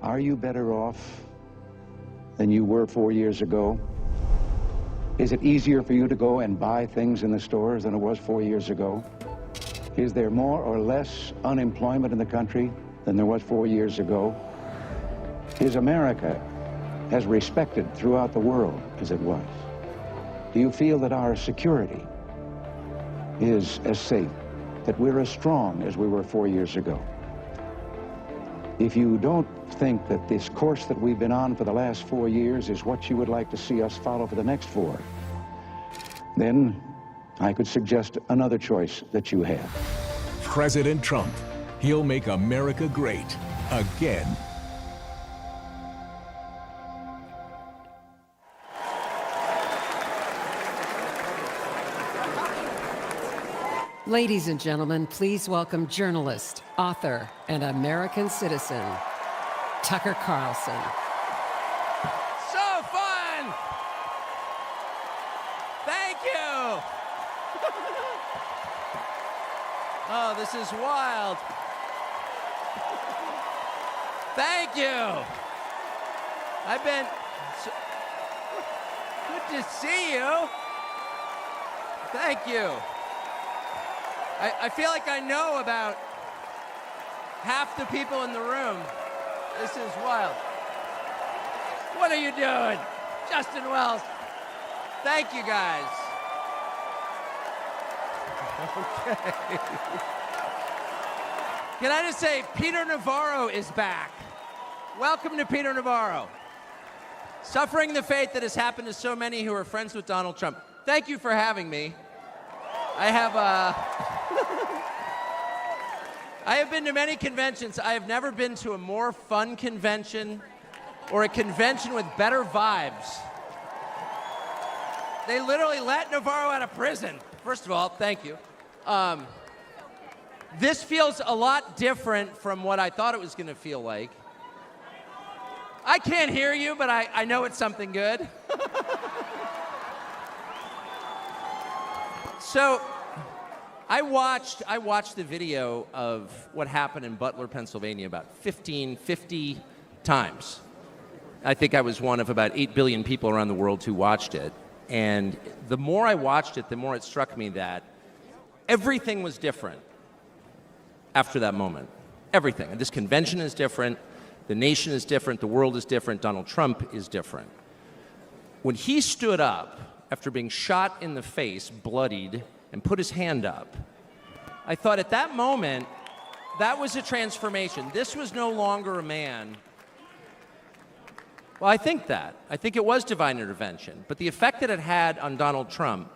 are you better off than you were 4 years ago? Is it easier for you to go and buy things in the stores than it was 4 years ago? Is there more or less unemployment in the country than there was 4 years ago? Is America as respected throughout the world as it was? Do you feel that our security is as safe, that we're as strong as we were 4 years ago? If you don't think that this course that we've been on for the last 4 years is what you would like to see us follow for the next 4, then I could suggest another choice that you have. President Trump. He'll make America great again. Ladies and gentlemen, please welcome journalist, author, and American citizen, Tucker Carlson. So fun! Thank you! Oh, this is wild. Thank you! I've been... Good to see you. Thank you. I feel like I know about half the people in the room. This is wild. What are you doing? Justin Wells. Thank you, guys. Okay. Can I just say, Peter Navarro is back. Welcome to Peter Navarro. Suffering the fate that has happened to so many who are friends with Donald Trump. Thank you for having me. I have been to many conventions. I have never been to a more fun convention or a convention with better vibes. They literally let Navarro out of prison. First of all, thank you. This feels a lot different from what I thought it was going to feel like. I can't hear you, but I know it's something good. So, I watched the video of what happened in Butler, Pennsylvania about 50 times. I think I was one of about 8 billion people around the world who watched it. And the more I watched it, the more it struck me that everything was different after that moment. Everything. And this convention is different. The nation is different. The world is different. Donald Trump is different. When he stood up after being shot in the face, bloodied, and put his hand up, I thought at that moment, that was a transformation. This was no longer a man. Well, I think it was divine intervention. But the effect that it had on Donald Trump,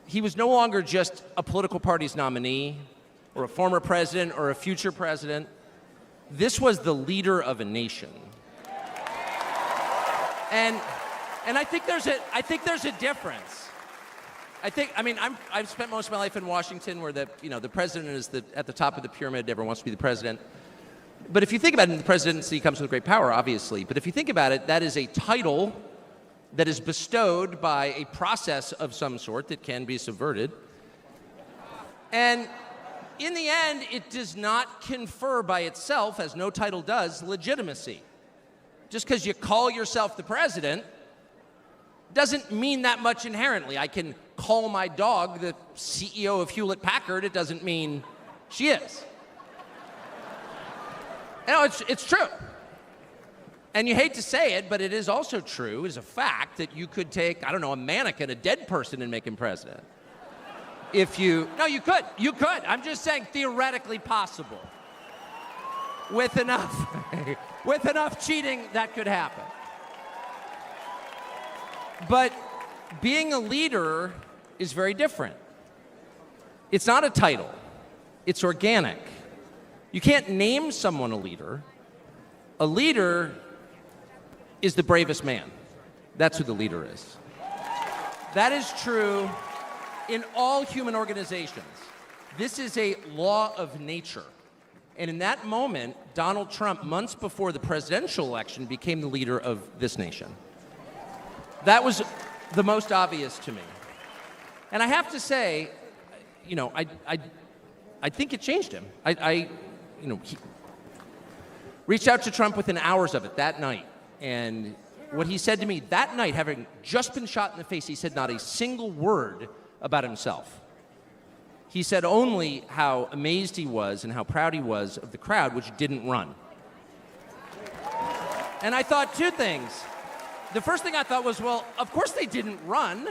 he was no longer just a political party's nominee or a former president or a future president. This was the leader of a nation. And I think there's a difference. I've spent most of my life in Washington, where the president is at the top of the pyramid. Everyone wants to be the president. But if you think about it, the presidency comes with great power, obviously. But if you think about it, that is a title that is bestowed by a process of some sort that can be subverted. And in the end, it does not confer by itself, as no title does, legitimacy. Just because you call yourself the president doesn't mean that much inherently. I can call my dog the CEO of Hewlett-Packard. It doesn't mean she is. No, it's true. And you hate to say it, but it is also true, as a fact, that you could take, I don't know, a mannequin, a dead person, and make him president. No, you could. I'm just saying theoretically possible. With enough cheating, that could happen. But being a leader is very different. It's not a title. It's organic. You can't name someone a leader. A leader is the bravest man. That's who the leader is. That is true in all human organizations. This is a law of nature. And in that moment, Donald Trump, months before the presidential election, became the leader of this nation. That was the most obvious to me. And I have to say, I think it changed him. He reached out to Trump within hours of it that night. And what he said to me that night, having just been shot in the face, he said not a single word about himself. He said only how amazed he was and how proud he was of the crowd, which didn't run. And I thought two things. The first thing I thought was, well, of course they didn't run.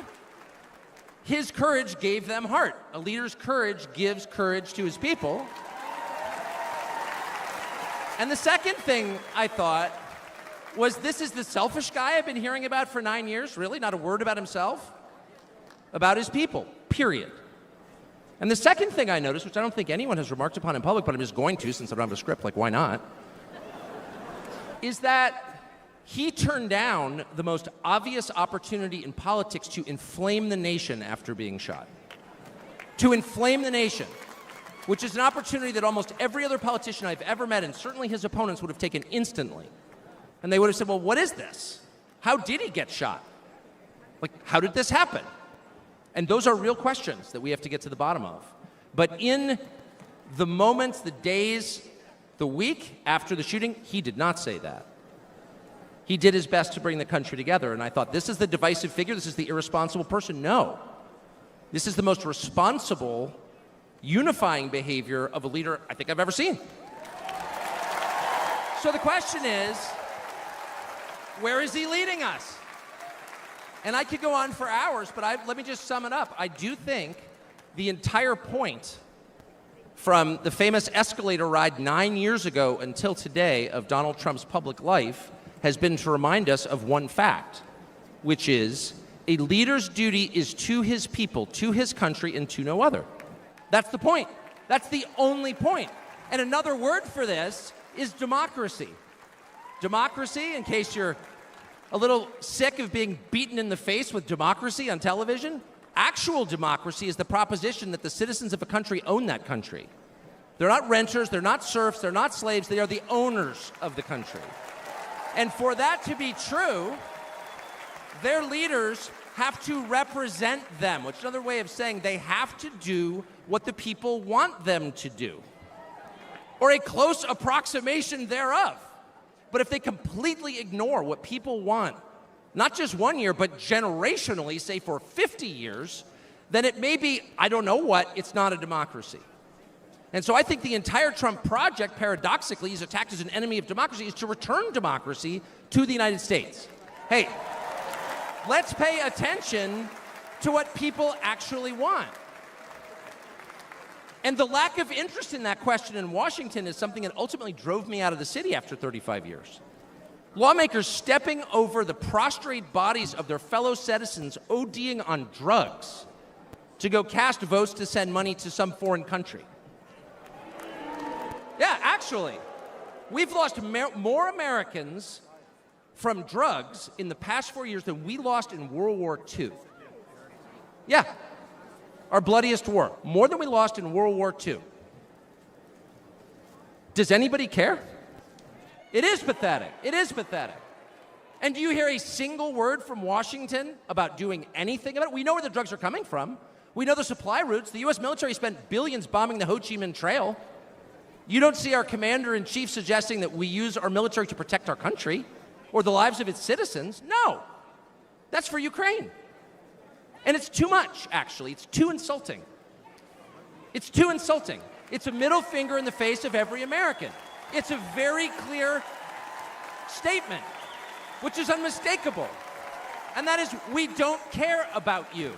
His courage gave them heart. A leader's courage gives courage to his people. And the second thing I thought was, this is the selfish guy I've been hearing about for 9 years? Really? Not a word about himself? about his people, period. And the second thing I noticed, which I don't think anyone has remarked upon in public, but I'm just going to since I don't have a script, like why not, is that he turned down the most obvious opportunity in politics to inflame the nation after being shot. To inflame the nation, which is an opportunity that almost every other politician I've ever met, and certainly his opponents, would have taken instantly. And they would have said, well, what is this? How did he get shot? Like, how did this happen? And those are real questions that we have to get to the bottom of. But in the moments, the days, the week after the shooting, he did not say that. He did his best to bring the country together. And I thought, this is the divisive figure? This is the irresponsible person? No. This is the most responsible, unifying behavior of a leader I think I've ever seen. So the question is, where is he leading us? And I could go on for hours, but let me just sum it up. I do think the entire point from the famous escalator ride 9 years ago until today of Donald Trump's public life has been to remind us of one fact, which is a leader's duty is to his people, to his country, and to no other. That's the point. That's the only point. And another word for this is democracy. Democracy, in case you're a little sick of being beaten in the face with democracy on television, actual democracy is the proposition that the citizens of a country own that country. They're not renters, they're not serfs, they're not slaves, they are the owners of the country. And for that to be true, their leaders have to represent them, which is another way of saying they have to do what the people want them to do, or a close approximation thereof. But if they completely ignore what people want, not just 1 year, but generationally, say for 50 years, then it may be, I don't know what, it's not a democracy. And so I think the entire Trump project, paradoxically, he's attacked as an enemy of democracy, is to return democracy to the United States. Hey, let's pay attention to what people actually want. And the lack of interest in that question in Washington is something that ultimately drove me out of the city after 35 years. Lawmakers stepping over the prostrate bodies of their fellow citizens ODing on drugs to go cast votes to send money to some foreign country. Yeah, actually, we've lost more Americans from drugs in the past 4 years than we lost in World War II. Yeah. Our bloodiest war, more than we lost in World War II. Does anybody care? It is pathetic. It is pathetic. And do you hear a single word from Washington about doing anything about it? We know where the drugs are coming from. We know the supply routes. The U.S. military spent billions bombing the Ho Chi Minh Trail. You don't see our commander-in-chief suggesting that we use our military to protect our country or the lives of its citizens. No. That's for Ukraine. And it's too much, actually. It's too insulting. It's too insulting. It's a middle finger in the face of every American. It's a very clear statement, which is unmistakable. And that is, we don't care about you.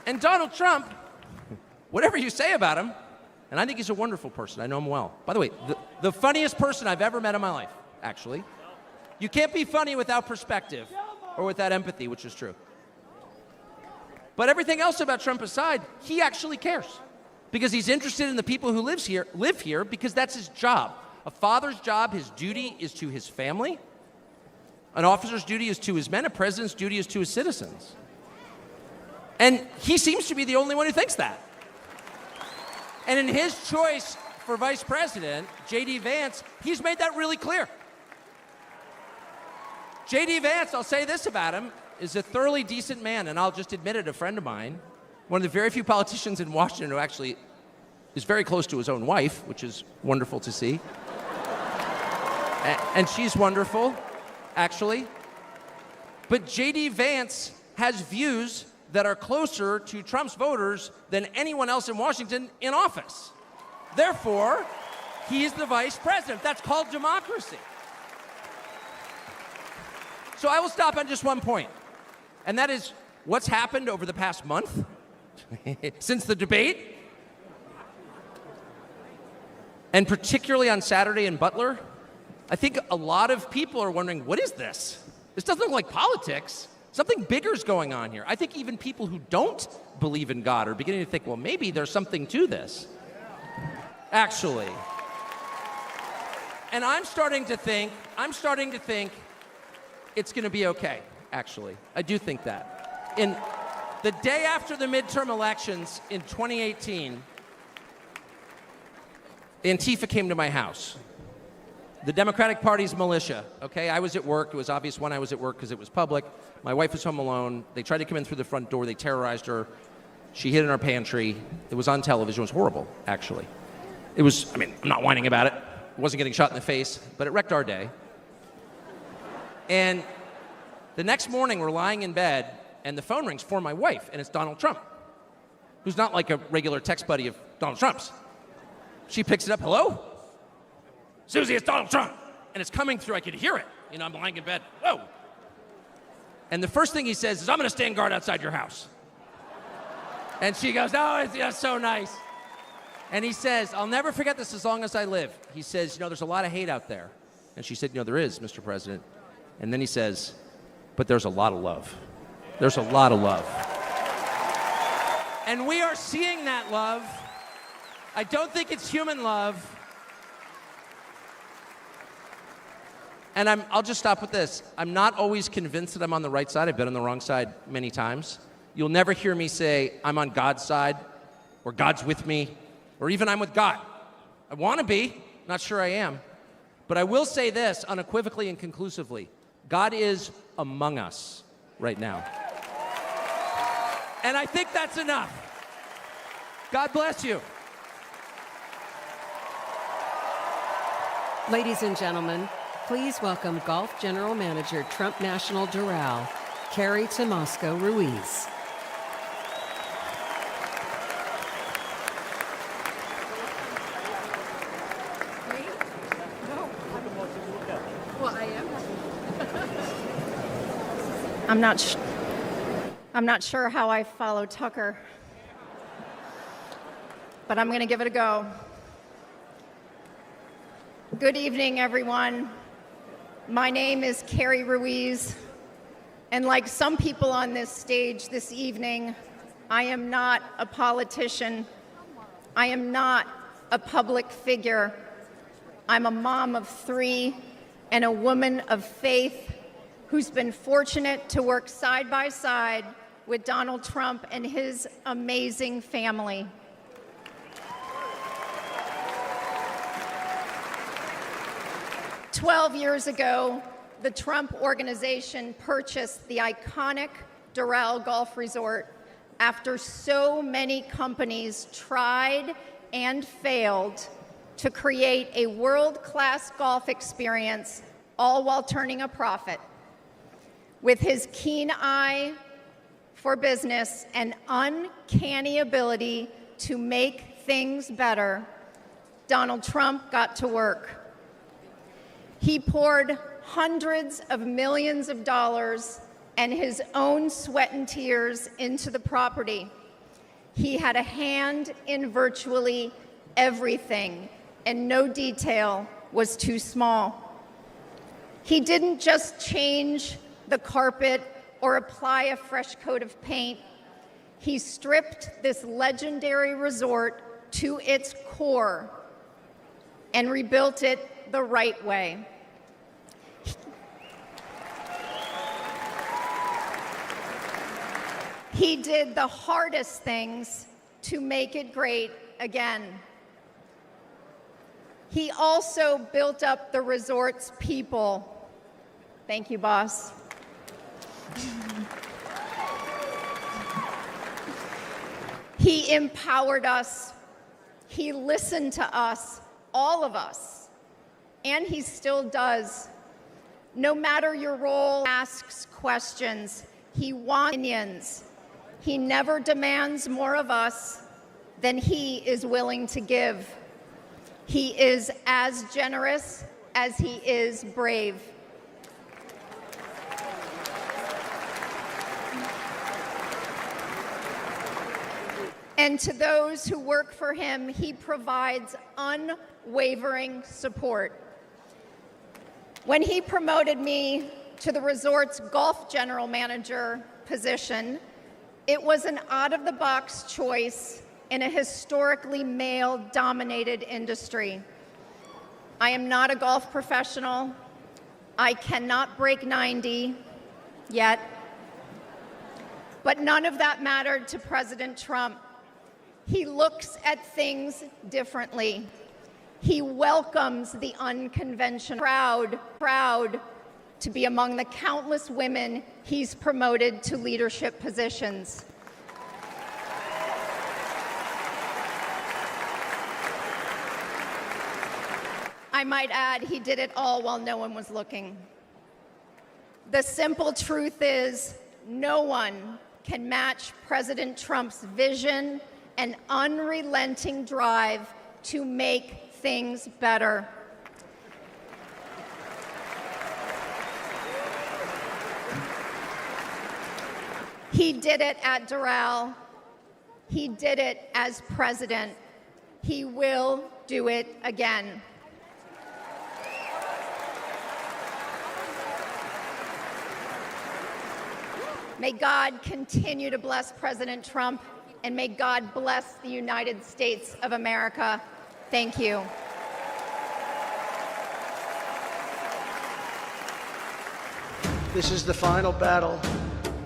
And Donald Trump, whatever you say about him, and I think he's a wonderful person. I know him well. By the way, the funniest person I've ever met in my life, actually. You can't be funny without perspective. Or with that empathy, which is true. But everything else about Trump aside, he actually cares. Because he's interested in the people who live here, because that's his job. A father's job, his duty is to his family. An officer's duty is to his men. A president's duty is to his citizens. And he seems to be the only one who thinks that. And in his choice for vice president, J.D. Vance, he's made that really clear. J.D. Vance, I'll say this about him, is a thoroughly decent man, and I'll just admit it, a friend of mine, one of the very few politicians in Washington who actually is very close to his own wife, which is wonderful to see. And she's wonderful, actually. But J.D. Vance has views that are closer to Trump's voters than anyone else in Washington in office. Therefore, he's the vice president. That's called democracy. So I will stop on just one point, and that is what's happened over the past month since the debate, and particularly on Saturday in Butler. I think a lot of people are wondering, what is this? This doesn't look like politics. Something bigger is going on here. I think even people who don't believe in God are beginning to think, well, maybe there's something to this, actually. And I'm starting to think it's going to be okay, actually. I do think that. In the day after the midterm elections in 2018, Antifa came to my house. The Democratic Party's militia, okay? I was at work. It was obvious when I was at work because it was public. My wife was home alone. They tried to come in through the front door. They terrorized her. She hid in our pantry. It was on television. It was horrible, actually. It was, I mean, I'm not whining about it. It wasn't getting shot in the face, but it wrecked our day. And the next morning, we're lying in bed, and the phone rings for my wife, and it's Donald Trump, who's not like a regular text buddy of Donald Trump's. She picks it up. Hello? Susie, it's Donald Trump. And it's coming through. I could hear it. You know, I'm lying in bed. Whoa. And the first thing he says is, I'm going to stand guard outside your house. And she goes, oh, it's so nice. And he says, I'll never forget this as long as I live. He says, you know, there's a lot of hate out there. And she said, you know, there is, Mr. President. And then he says, but there's a lot of love. There's a lot of love. And we are seeing that love. I don't think it's human love. And I'll just stop with this. I'm not always convinced that I'm on the right side. I've been on the wrong side many times. You'll never hear me say, I'm on God's side, or God's with me, or even I'm with God. I want to be, not sure I am. But I will say this unequivocally and conclusively. God is among us right now. And I think that's enough. God bless you. Ladies and gentlemen, please welcome Golf General Manager, Trump National Doral, Carrie Tomasco Ruiz. Well, I am. I'm not sure how I follow Tucker, but I'm going to give it a go. Good evening, everyone. My name is Carrie Ruiz, and like some people on this stage this evening, I am not a politician. I am not a public figure. I'm a mom of 3 and a woman of faith who's been fortunate to work side by side with Donald Trump and his amazing family. "12 years ago, the Trump Organization purchased the iconic Doral Golf Resort after so many companies tried and failed to create a world-class golf experience, all while turning a profit. With his keen eye for business and uncanny ability to make things better, Donald Trump got to work. He poured hundreds of millions of dollars and his own sweat and tears into the property. He had a hand in virtually everything, and no detail was too small. He didn't just change the carpet or apply a fresh coat of paint. He stripped this legendary resort to its core and rebuilt it the right way. He did the hardest things to make it great again. He also built up the resort's people. Thank you, boss. He empowered us. He listened to us, all of us, and he still does. No matter your role, asks questions. He wants opinions. He never demands more of us than he is willing to give. He is as generous as he is brave. And to those who work for him, he provides unwavering support. When he promoted me to the resort's golf general manager position, it was an out-of-the-box choice in a historically male-dominated industry. I am not a golf professional. I cannot break 90 yet. But none of that mattered to President Trump. He looks at things differently. He welcomes the unconventional. Proud to be among the countless women he's promoted to leadership positions. I might add, he did it all while no one was looking. The simple truth is, no one can match President Trump's vision and unrelenting drive to make things better. He did it at Doral. He did it as president. He will do it again. May God continue to bless President Trump, and may God bless the United States of America. Thank you. This is the final battle.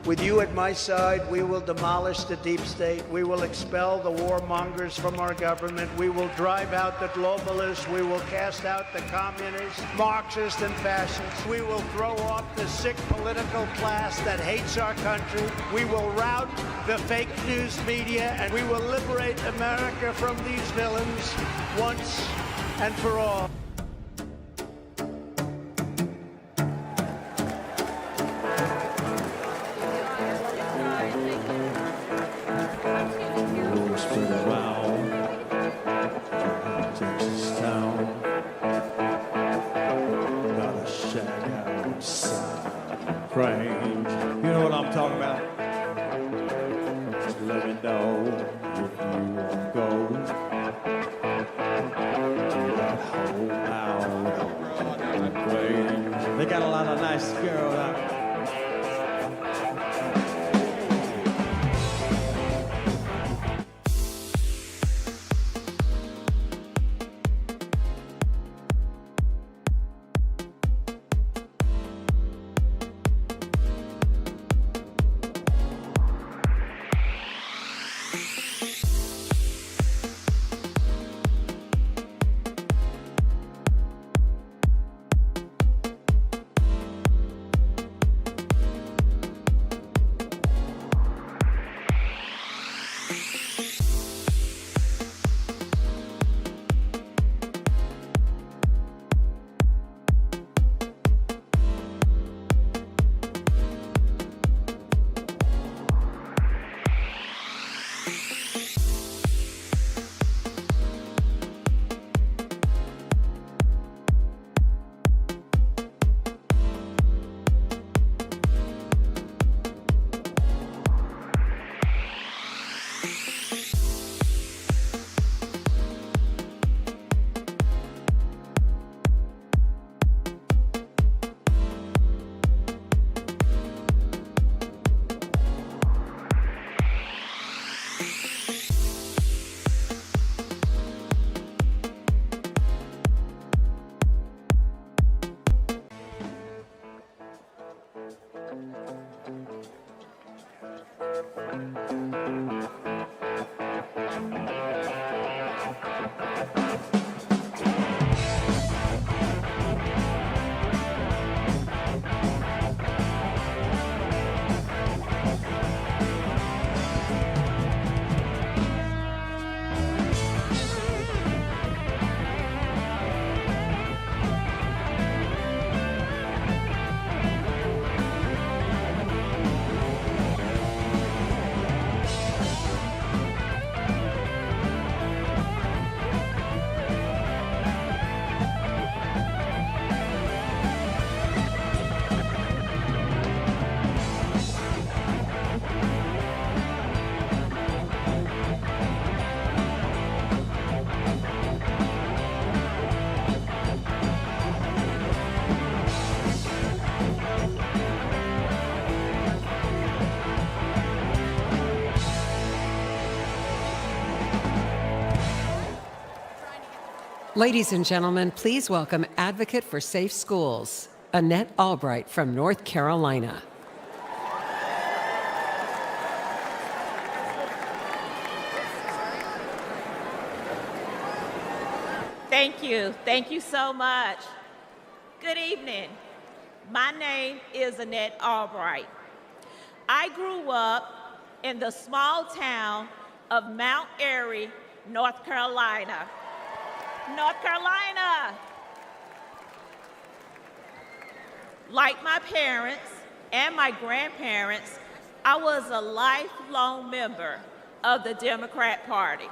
With you at my side, we will demolish the deep state. We will expel the warmongers from our government. We will drive out the globalists. We will cast out the communists, Marxists, and fascists. We will throw off the sick political class that hates our country. We will rout the fake news media, and we will liberate America from these villains once and for all. You know what I'm talking about? Just let me know if you want to go to that whole out range. They got a lot of nice girls out there. Ladies and gentlemen, please welcome Advocate for Safe Schools, Annette Albright from North Carolina. Thank you. Thank you so much. Good evening. My name is Annette Albright. I grew up in the small town of Mount Airy, North Carolina. North Carolina! Like my parents and my grandparents, I was a lifelong member of the Democrat Party.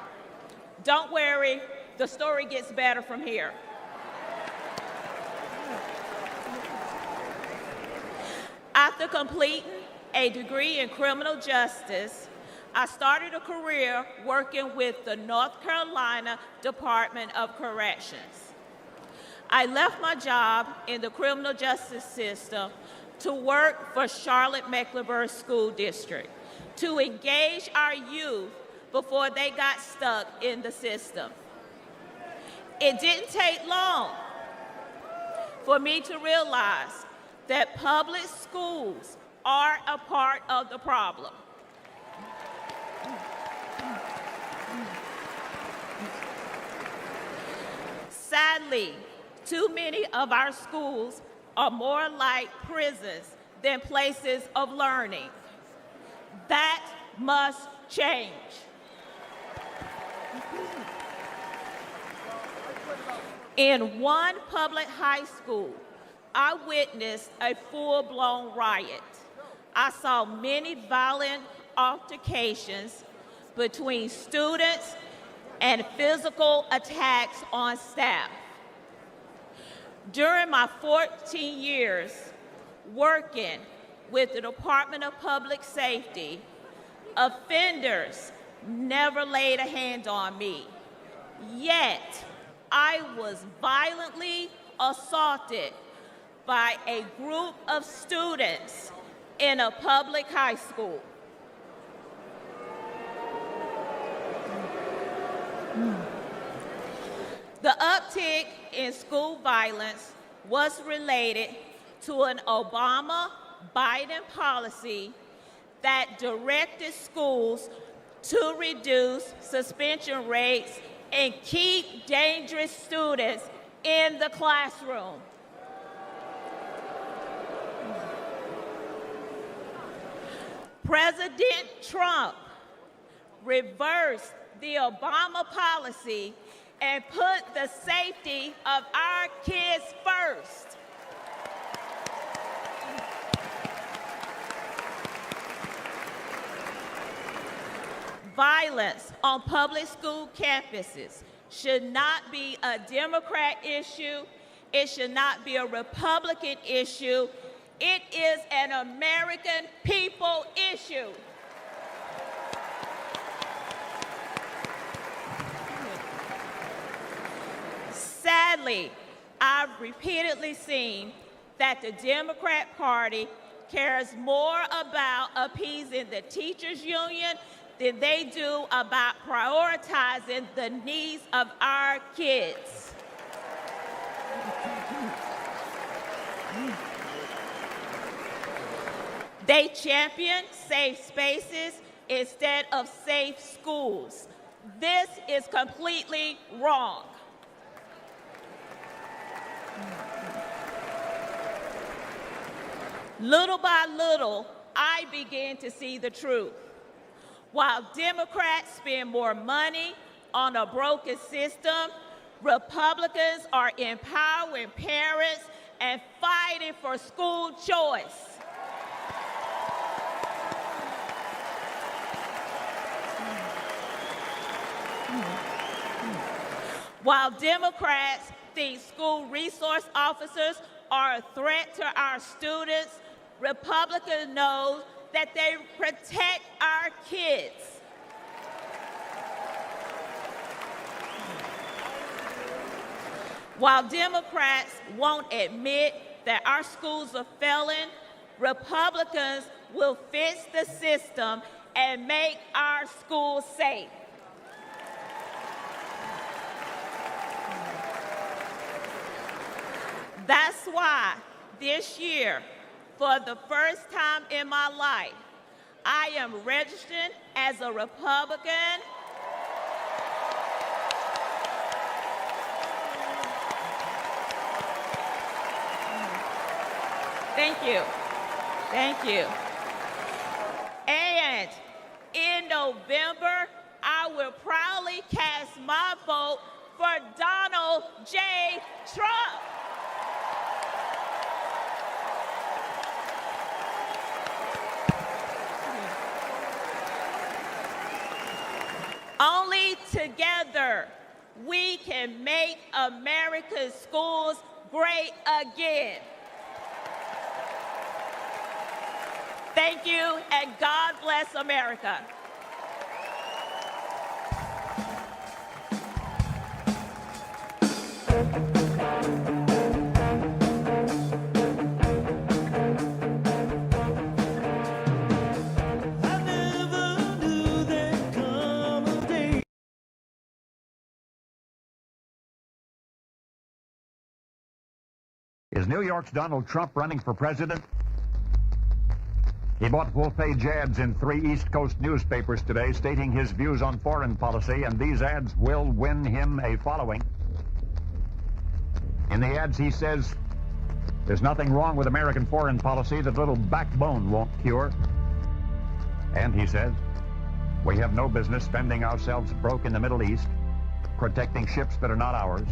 Don't worry, the story gets better from here. After completing a degree in criminal justice, I started a career working with the North Carolina Department of Corrections. I left my job in the criminal justice system to work for Charlotte-Mecklenburg School District to engage our youth before they got stuck in the system. It didn't take long for me to realize that public schools are a part of the problem. Sadly, too many of our schools are more like prisons than places of learning. That must change. In one public high school, I witnessed a full-blown riot. I saw many violent altercations between students and physical attacks on staff. During my 14 years working with the Department of Public Safety, offenders never laid a hand on me. Yet, I was violently assaulted by a group of students in a public high school. The uptick in school violence was related to an Obama-Biden policy that directed schools to reduce suspension rates and keep dangerous students in the classroom. President Trump reversed the Obama policy and put the safety of our kids first. Violence on public school campuses should not be a Democrat issue. It should not be a Republican issue. It is an American people issue. Sadly, I've repeatedly seen that the Democrat Party cares more about appeasing the teachers' union than they do about prioritizing the needs of our kids. They champion safe spaces instead of safe schools. This is completely wrong. Little by little, I began to see the truth. While Democrats spend more money on a broken system, Republicans are empowering parents and fighting for school choice. While Democrats think school resource officers are a threat to our students, Republicans know that they protect our kids. While Democrats won't admit that our schools are failing, Republicans will fix the system and make our schools safe. That's why this year, for the first time in my life, I am registered as a Republican. Thank you. Thank you. And in November, I will proudly cast my vote for Donald J. Trump. Only together we can make America's schools great again. Thank you, and God bless America. Is New York's Donald Trump running for president? He bought full-page ads in 3 East Coast newspapers today stating his views on foreign policy, and these ads will win him a following. In the ads, he says, there's nothing wrong with American foreign policy that little backbone won't cure. And he says, we have no business spending ourselves broke in the Middle East, protecting ships that are not ours,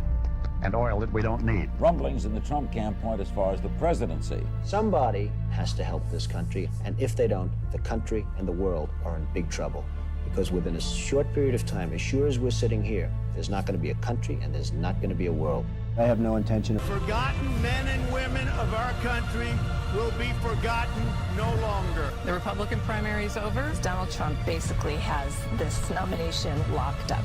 and oil that we don't need. Rumblings in the Trump camp point as far as the presidency. Somebody has to help this country, and if they don't, the country and the world are in big trouble. Because within a short period of time, as sure as we're sitting here, there's not going to be a country and there's not going to be a world. I have no intention of... Forgotten men and women of our country will be forgotten no longer. The Republican primary is over. Donald Trump basically has this nomination locked up.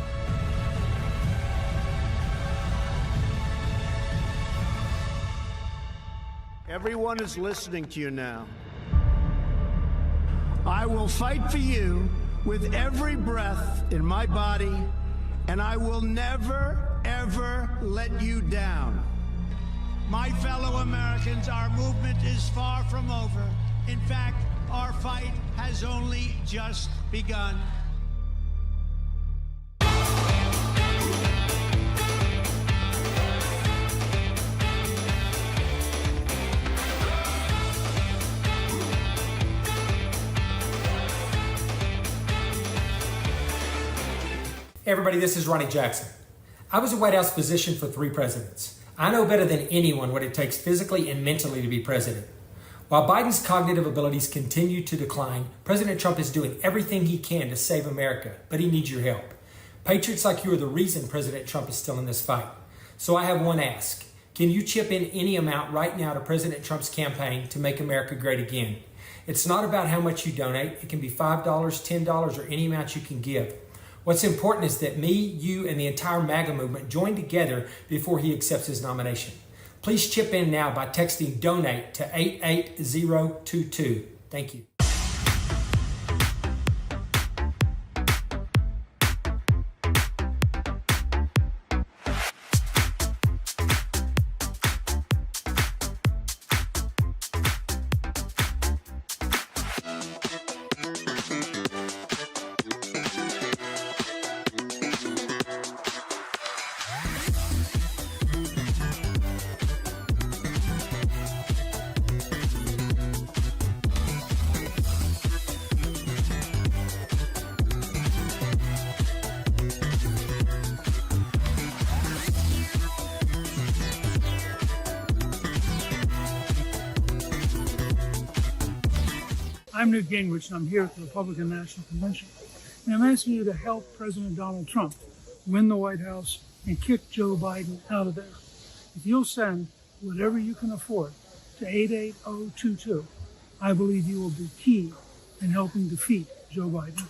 Everyone is listening to you now. I will fight for you with every breath in my body, and I will never, ever let you down. My fellow Americans, our movement is far from over. In fact, our fight has only just begun. Hey everybody, this is Ronnie Jackson. I was a White House physician for 3 presidents. I know better than anyone what it takes physically and mentally to be president. While Biden's cognitive abilities continue to decline, President Trump is doing everything he can to save America, but he needs your help. Patriots like you are the reason President Trump is still in this fight. So I have one ask. Can you chip in any amount right now to President Trump's campaign to make America great again? It's not about how much you donate. It can be $5, $10, or any amount you can give. What's important is that me, you, and the entire MAGA movement join together before he accepts his nomination. Please chip in now by texting DONATE to 88022. Thank you. I'm Newt Gingrich, and I'm here at the Republican National Convention. And I'm asking you to help President Donald Trump win the White House and kick Joe Biden out of there. If you'll send whatever you can afford to 88022, I believe you will be key in helping defeat Joe Biden.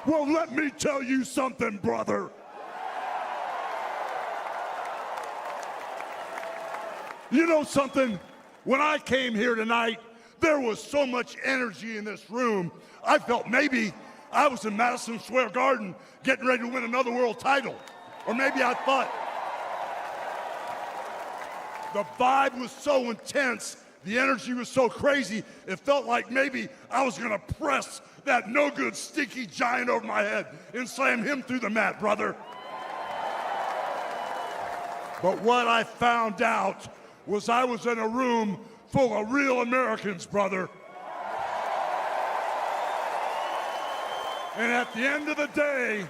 Well, let me tell you something, brother. You know something? When I came here tonight, there was so much energy in this room. I felt maybe I was in Madison Square Garden getting ready to win another world title. Or maybe I thought the vibe was so intense, the energy was so crazy, it felt like maybe I was gonna press that no-good stinky giant over my head and slam him through the mat, brother. But what I found out was I was in a room full of real Americans, brother. And at the end of the day,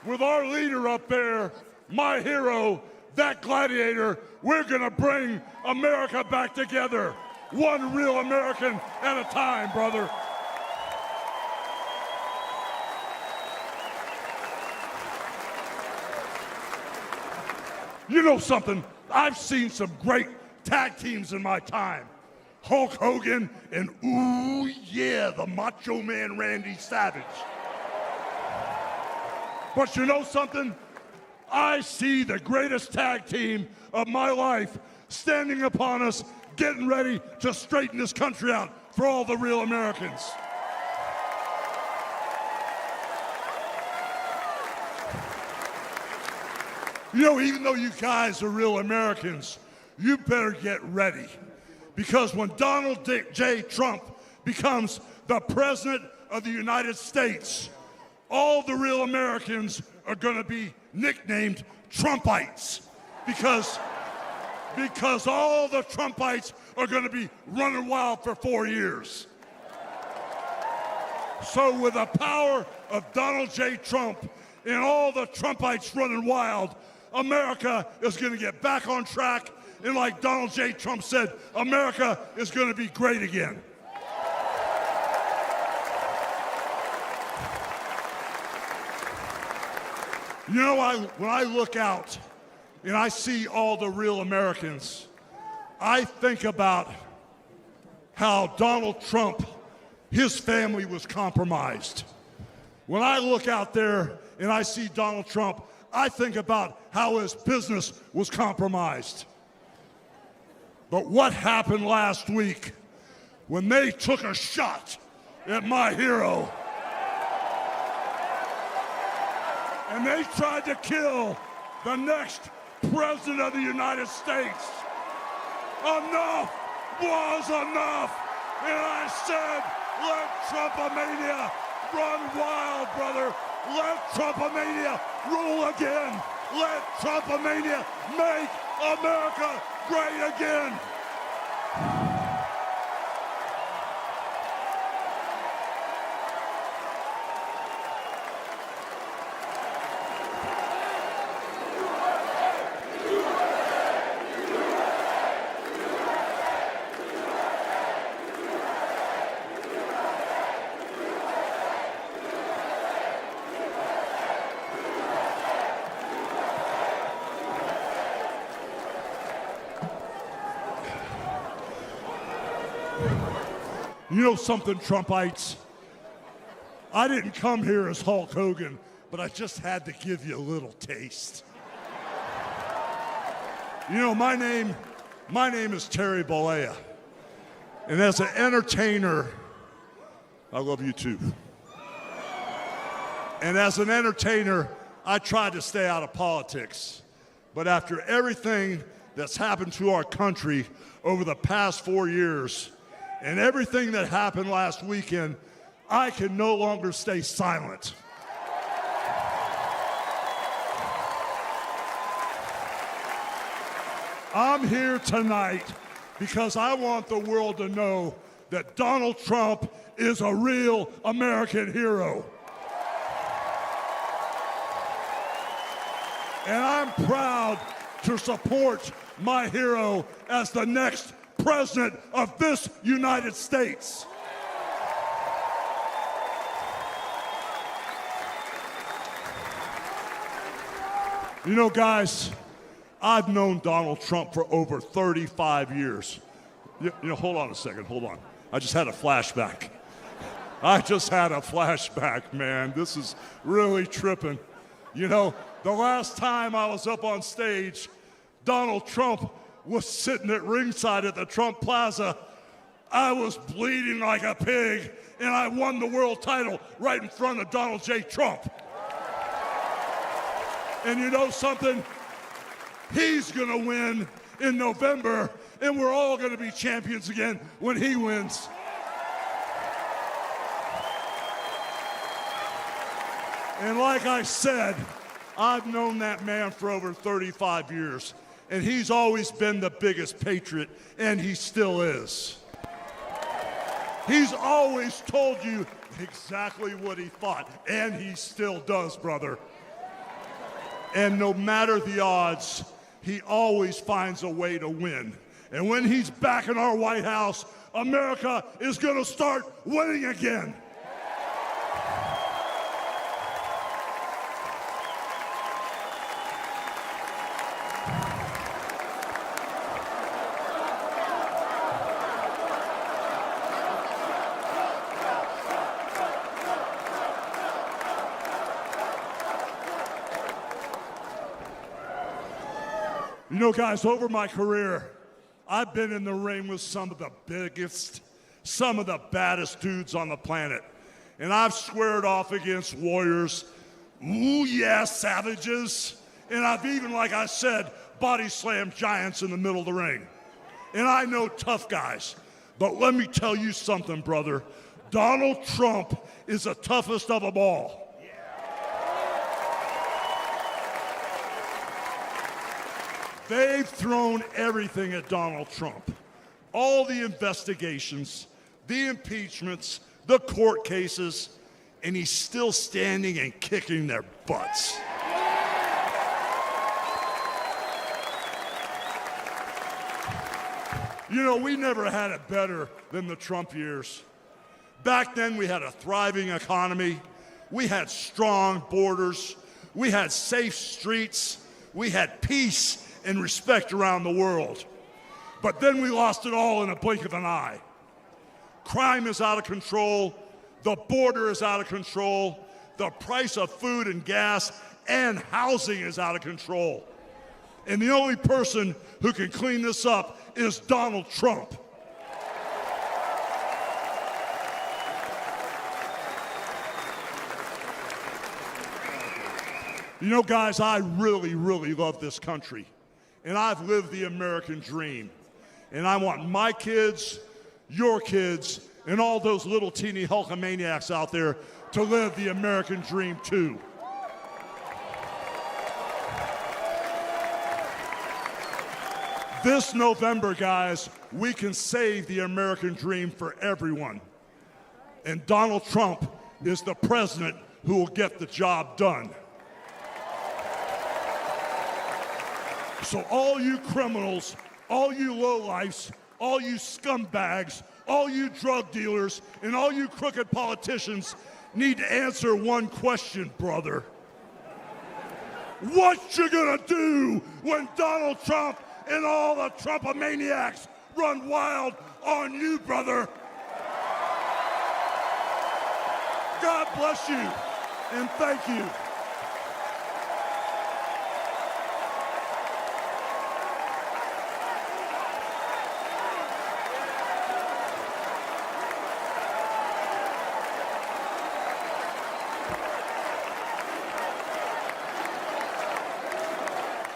with our leader up there, my hero, that gladiator, we're gonna bring America back together. One real American at a time, brother. You know something? I've seen some great tag teams in my time. Hulk Hogan and, ooh yeah, the Macho Man Randy Savage. But you know something? I see the greatest tag team of my life standing upon us, getting ready to straighten this country out for all the real Americans. You know, even though you guys are real Americans, you better get ready. Because when Donald J. Trump becomes the President of the United States, all the real Americans are going to be nicknamed Trumpites. Because all the Trumpites are going to be running wild for 4 years. So with the power of Donald J. Trump and all the Trumpites running wild, America is going to get back on track. And like Donald J. Trump said, America is going to be great again. You know, when I look out and I see all the real Americans, I think about how Donald Trump, his family was compromised. When I look out there and I see Donald Trump, I think about how his business was compromised. But what happened last week when they took a shot at my hero and they tried to kill the next President of the United States? Enough was enough. And I said, let Trumpomania run wild, brother. Let Trumpomania rule again. Let Trumpomania make America great again. You know something, Trumpites? I didn't come here as Hulk Hogan, but I just had to give you a little taste. You know, my name is Terry Bollea. And as an entertainer, I love you too. And as an entertainer, I tried to stay out of politics. But after everything that's happened to our country over the past 4 years, and everything that happened last weekend, I can no longer stay silent. I'm here tonight because I want the world to know that Donald Trump is a real American hero. And I'm proud to support my hero as the next President of this United States. You know, guys, I've known Donald Trump for over 35 years. You know, hold on a second, hold on. I just had a flashback. I just had a flashback, man. This is really tripping. You know, the last time I was up on stage, Donald Trump was sitting at ringside at the Trump Plaza. I was bleeding like a pig, and I won the world title right in front of Donald J. Trump. And you know something? He's gonna win in November, and we're all gonna be champions again when he wins. And like I said, I've known that man for over 35 years, and he's always been the biggest patriot, and he still is. He's always told you exactly what he thought, and he still does, brother. And no matter the odds, he always finds a way to win. And when he's back in our White House, America is going to start winning again. You know, guys, over my career, I've been in the ring with some of the biggest, some of the baddest dudes on the planet. And I've squared off against warriors, ooh yeah, savages. And I've even, like I said, body slammed giants in the middle of the ring. And I know tough guys. But let me tell you something, brother. Donald Trump is the toughest of them all. They've thrown everything at Donald Trump. All the investigations, the impeachments, the court cases, and he's still standing and kicking their butts. You know, we never had it better than the Trump years. Back then, we had a thriving economy. We had strong borders. We had safe streets. We had peace and respect around the world. But then we lost it all in a blink of an eye. Crime is out of control. The border is out of control. The price of food and gas and housing is out of control. And the only person who can clean this up is Donald Trump. You know, guys, I really, really love this country. And I've lived the American dream. And I want my kids, your kids, and all those little teeny hulkamaniacs out there to live the American dream too. This November, guys, we can save the American dream for everyone. And Donald Trump is the president who will get the job done. So all you criminals, all you lowlifes, all you scumbags, all you drug dealers, and all you crooked politicians need to answer one question, brother. What you gonna do when Donald Trump and all the Trumpomaniacs run wild on you, brother? God bless you, and thank you.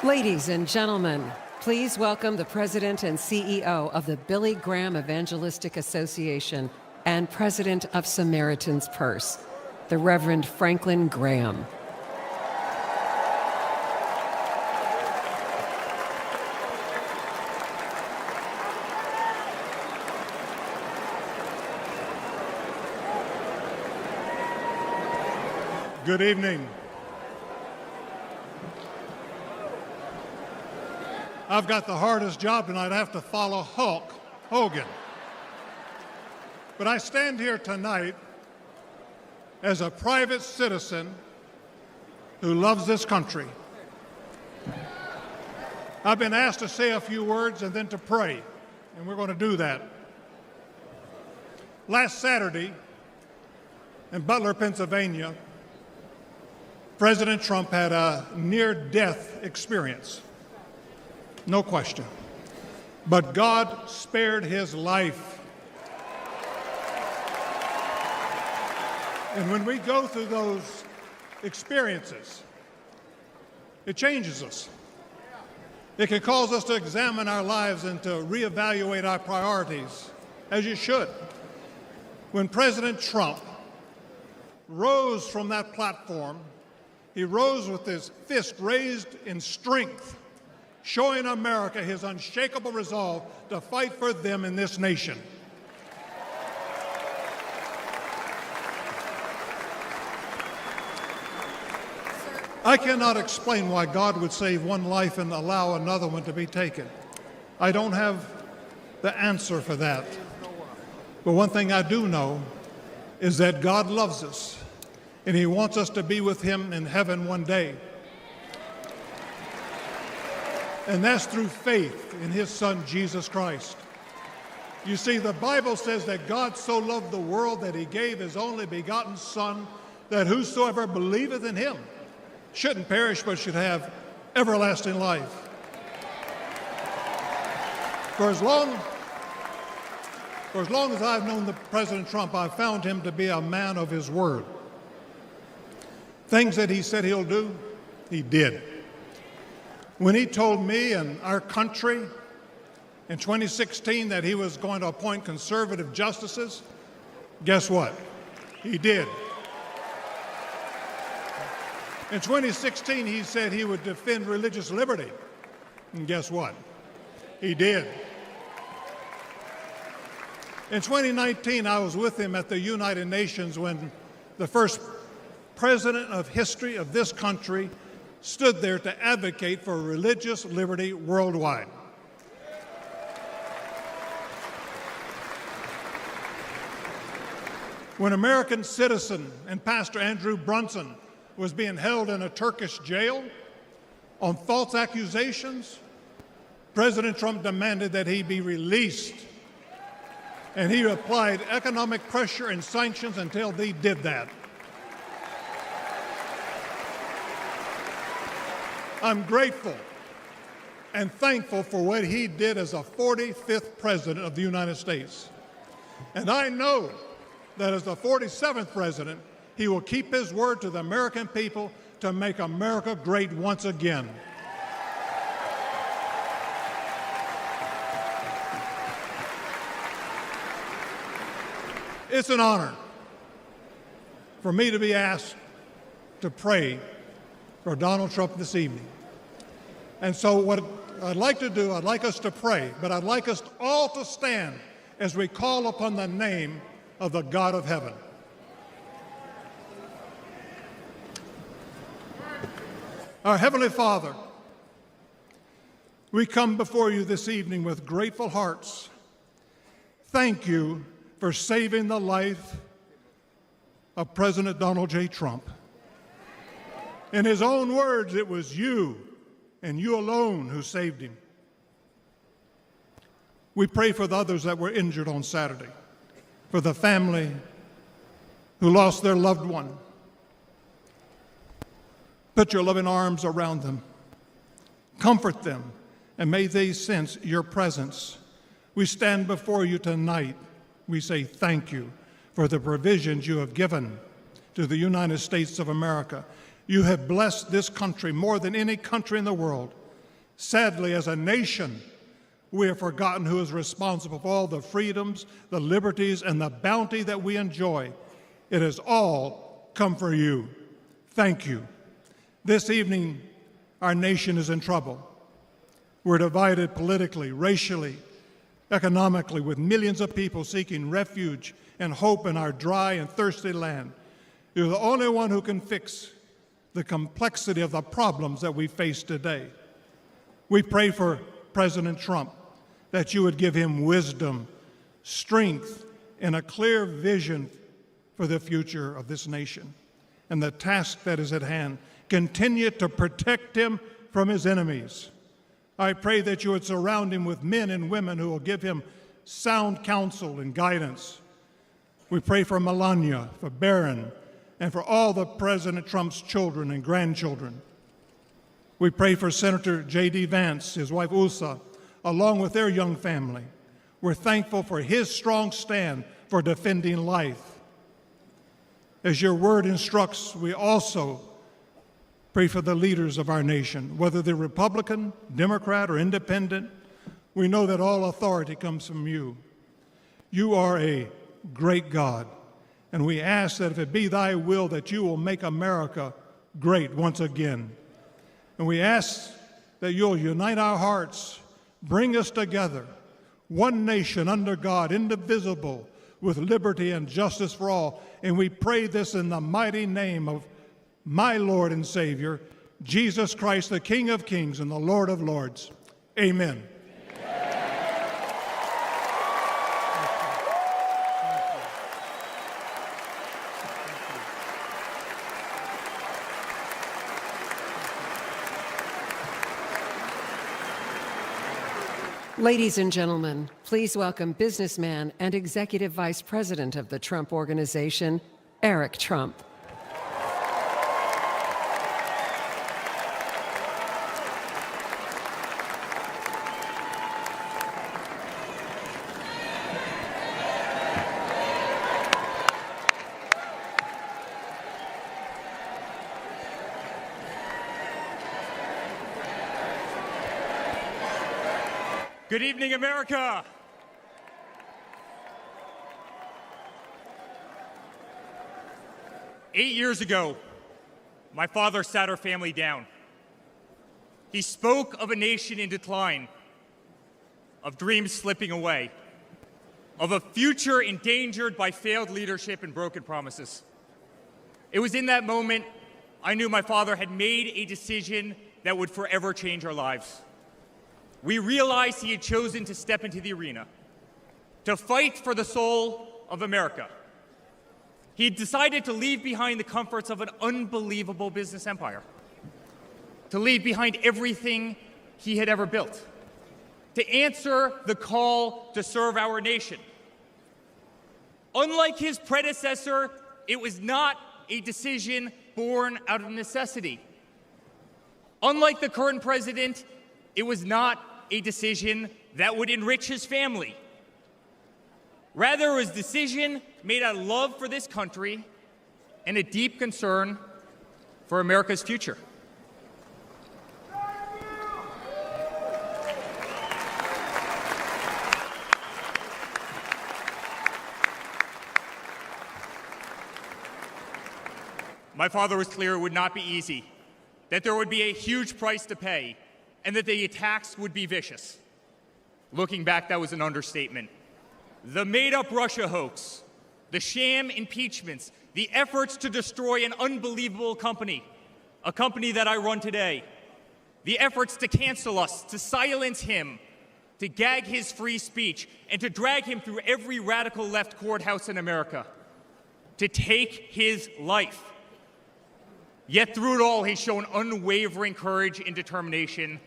Ladies and gentlemen, please welcome the President and CEO of the Billy Graham Evangelistic Association and President of Samaritan's Purse, the Reverend Franklin Graham. Good evening. I've got the hardest job tonight. I have to follow Hulk Hogan. But I stand here tonight as a private citizen who loves this country. I've been asked to say a few words and then to pray, and we're going to do that. Last Saturday, in Butler, Pennsylvania, President Trump had a near-death experience. No question. But God spared his life. And when we go through those experiences, it changes us. It can cause us to examine our lives and to reevaluate our priorities, as you should. When President Trump rose from that platform, he rose with his fist raised in strength, showing America his unshakable resolve to fight for them in this nation. I cannot explain why God would save one life and allow another one to be taken. I don't have the answer for that. But one thing I do know is that God loves us, and he wants us to be with him in heaven one day. And that's through faith in his Son, Jesus Christ. You see, the Bible says that God so loved the world that he gave his only begotten Son, that whosoever believeth in him shouldn't perish but should have everlasting life. For as long as I've known President Trump, I've found him to be a man of his word. Things that he said he'll do, he did. When he told me and our country in 2016 that he was going to appoint conservative justices, guess what? He did. In 2016, he said he would defend religious liberty, and guess what? He did. In 2019, I was with him at the United Nations when the first president of history of this country stood there to advocate for religious liberty worldwide. When American citizen and Pastor Andrew Brunson was being held in a Turkish jail on false accusations, President Trump demanded that he be released. And he applied economic pressure and sanctions until they did that. I'm grateful and thankful for what he did as a 45th president of the United States. And I know that as the 47th president, he will keep his word to the American people to make America great once again. It's an honor for me to be asked to pray for Donald Trump this evening. And so what I'd like to do, I'd like us to pray, but I'd like us all to stand as we call upon the name of the God of heaven. Our Heavenly Father, we come before you this evening with grateful hearts. Thank you for saving the life of President Donald J. Trump. In his own words, it was you and you alone who saved him. We pray for the others that were injured on Saturday, for the family who lost their loved one. Put your loving arms around them. Comfort them, and may they sense your presence. We stand before you tonight. We say thank you for the provisions you have given to the United States of America. You have blessed this country more than any country in the world. Sadly, as a nation, we have forgotten who is responsible for all the freedoms, the liberties, and the bounty that we enjoy. It has all come from you. Thank you. This evening, our nation is in trouble. We're divided politically, racially, economically, with millions of people seeking refuge and hope in our dry and thirsty land. You're the only one who can fix the complexity of the problems that we face today. We pray for President Trump, that you would give him wisdom, strength, and a clear vision for the future of this nation and the task that is at hand. Continue to protect him from his enemies. I pray that you would surround him with men and women who will give him sound counsel and guidance. We pray for Melania, for Barron, and for all the President Trump's children and grandchildren. We pray for Senator J.D. Vance, his wife Ulsa, along with their young family. We're thankful for his strong stand for defending life. As your word instructs, we also pray for the leaders of our nation, whether they're Republican, Democrat, or Independent. We know that all authority comes from you. You are a great God, and we ask that if it be thy will that you will make America great once again. And we ask that you'll unite our hearts, bring us together, one nation under God, indivisible, with liberty and justice for all. And we pray this in the mighty name of my Lord and Savior, Jesus Christ, the King of Kings and the Lord of Lords. Amen. Ladies and gentlemen, please welcome businessman and Executive Vice President of the Trump Organization, Eric Trump. Good evening, America. Eight years ago, my father sat our family down. He spoke of a nation in decline, of dreams slipping away, of a future endangered by failed leadership and broken promises. It was in that moment I knew my father had made a decision that would forever change our lives. We realized he had chosen to step into the arena, to fight for the soul of America. He had decided to leave behind the comforts of an unbelievable business empire, to leave behind everything he had ever built, to answer the call to serve our nation. Unlike his predecessor, it was not a decision born out of necessity. Unlike the current president, it was not a decision that would enrich his family. Rather, it was a decision made out of love for this country and a deep concern for America's future. My father was clear it would not be easy, that there would be a huge price to pay, and that the attacks would be vicious. Looking back, that was an understatement. The made-up Russia hoax, the sham impeachments, the efforts to destroy an unbelievable company, a company that I run today, the efforts to cancel us, to silence him, to gag his free speech, and to drag him through every radical left courthouse in America, to take his life. Yet through it all, he's shown unwavering courage and determination,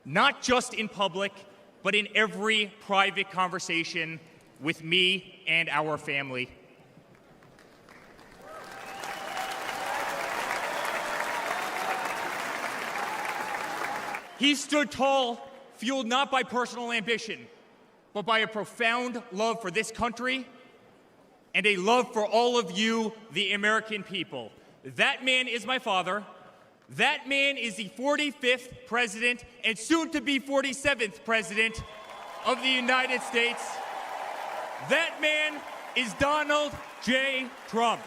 not just in public, but in every private conversation with me and our family. He stood tall, fueled not by personal ambition, but by a profound love for this country and a love for all of you, the American people. That man is my father. That man is the 45th president and soon to be 47th president of the United States. That man is Donald J. Trump.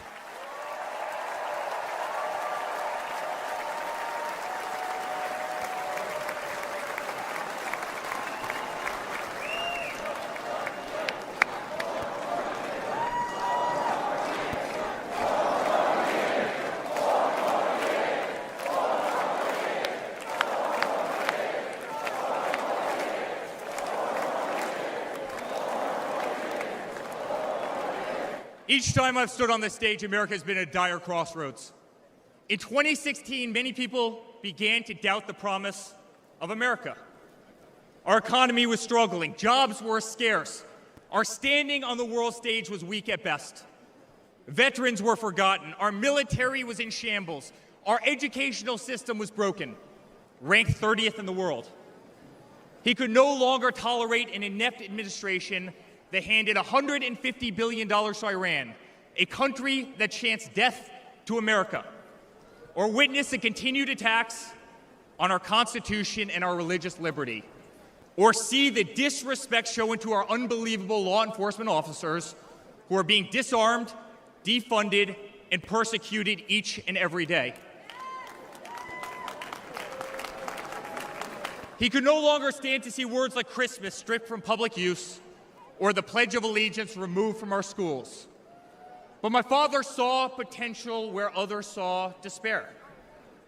Each time I've stood on this stage, America has been at a dire crossroads. In 2016, many people began to doubt the promise of America. Our economy was struggling, jobs were scarce, our standing on the world stage was weak at best. Veterans were forgotten. Our military was in shambles. Our educational system was broken, ranked 30th in the world. He could no longer tolerate an inept administration that handed $150 billion to Iran, a country that chants death to America, or witness the continued attacks on our Constitution and our religious liberty, or see the disrespect shown to our unbelievable law enforcement officers who are being disarmed, defunded, and persecuted each and every day. He could no longer stand to see words like Christmas stripped from public use or the Pledge of Allegiance removed from our schools. But my father saw potential where others saw despair.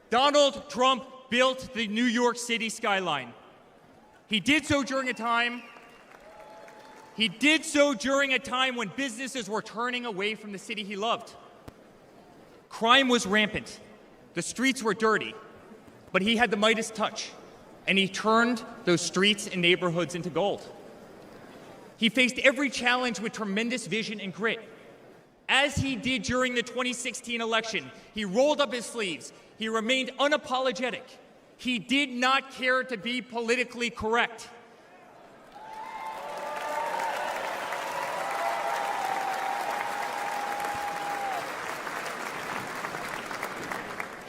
Donald Trump built the New York City skyline. He did so during a time when businesses were turning away from the city he loved. Crime was rampant. The streets were dirty, but he had the Midas touch, and he turned those streets and neighborhoods into gold. He faced every challenge with tremendous vision and grit. As he did during the 2016 election, he rolled up his sleeves. He remained unapologetic. He did not care to be politically correct.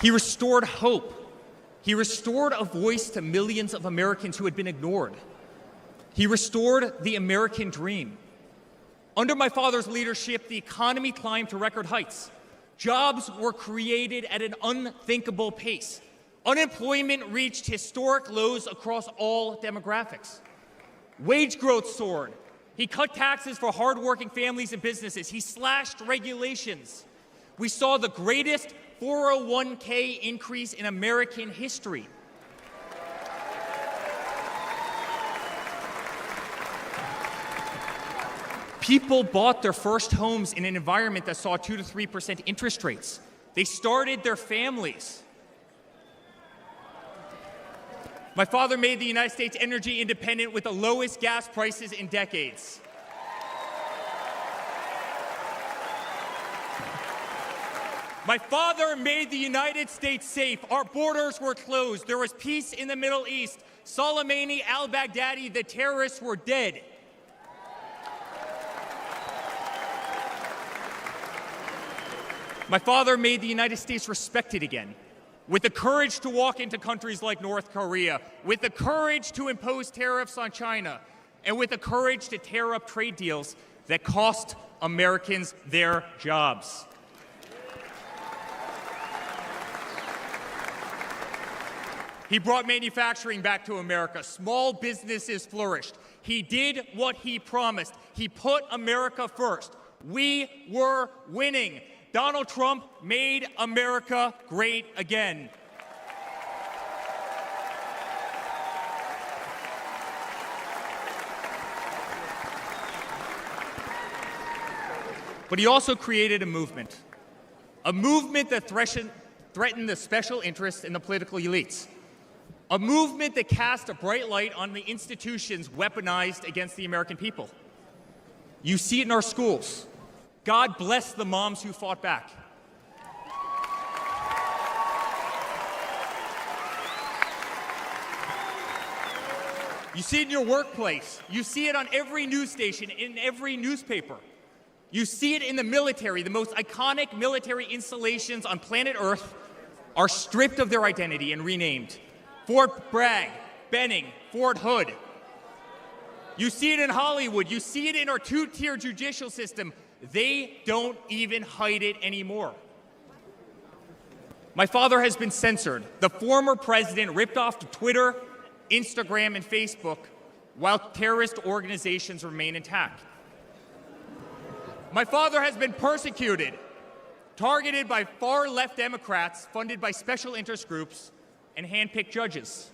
He restored hope. He restored a voice to millions of Americans who had been ignored. He restored the American dream. Under my father's leadership, the economy climbed to record heights. Jobs were created at an unthinkable pace. Unemployment reached historic lows across all demographics. Wage growth soared. He cut taxes for hardworking families and businesses. He slashed regulations. We saw the greatest 401k increase in American history. People bought their first homes in an environment that saw 2 to 3% interest rates. They started their families. My father made the United States energy independent with the lowest gas prices in decades. My father made the United States safe. Our borders were closed. There was peace in the Middle East. Soleimani, al-Baghdadi, the terrorists were dead. My father made the United States respected again, with the courage to walk into countries like North Korea, with the courage to impose tariffs on China, and with the courage to tear up trade deals that cost Americans their jobs. He brought manufacturing back to America. Small businesses flourished. He did what he promised. He put America first. We were winning. Donald Trump made America great again. But he also created a movement that threatened the special interests and the political elites. A movement that cast a bright light on the institutions weaponized against the American people. You see it in our schools. God bless the moms who fought back. You see it in your workplace. You see it on every news station, in every newspaper. You see it in the military. The most iconic military installations on planet Earth are stripped of their identity and renamed. Fort Bragg, Benning, Fort Hood. You see it in Hollywood. You see it in our two-tier judicial system. They don't even hide it anymore. My father has been censored. The former president ripped off to Twitter, Instagram, and Facebook, while terrorist organizations remain intact. My father has been persecuted, targeted by far-left Democrats, funded by special interest groups, and hand-picked judges.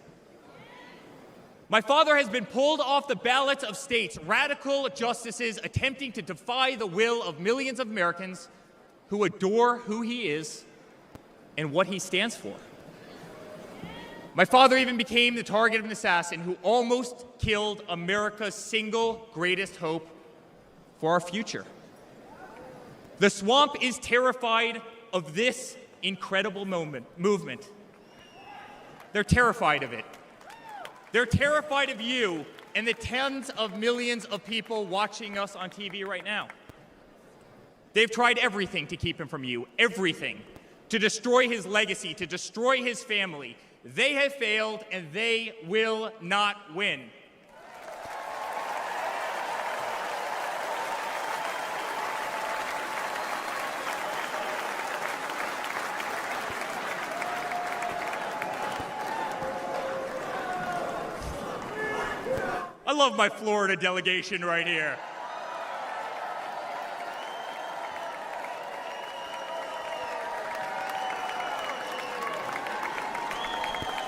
My father has been pulled off the ballots of states, radical justices attempting to defy the will of millions of Americans who adore who he is and what he stands for. My father even became the target of an assassin who almost killed America's single greatest hope for our future. The swamp is terrified of this incredible movement. They're terrified of it. They're terrified of you and the tens of millions of people watching us on TV right now. They've tried everything to keep him from you, everything, to destroy his legacy, to destroy his family. They have failed, and they will not win. I love my Florida delegation right here.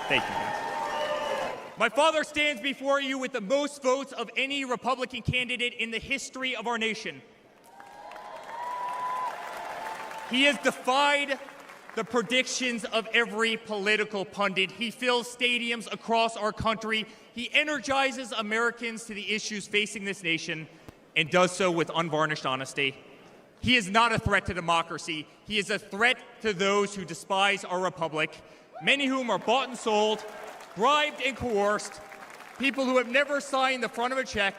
Thank you, guys. My father stands before you with the most votes of any Republican candidate in the history of our nation. He has defied the predictions of every political pundit. He fills stadiums across our country. He energizes Americans to the issues facing this nation and does so with unvarnished honesty. He is not a threat to democracy. He is a threat to those who despise our republic, many whom are bought and sold, bribed and coerced, people who have never signed the front of a check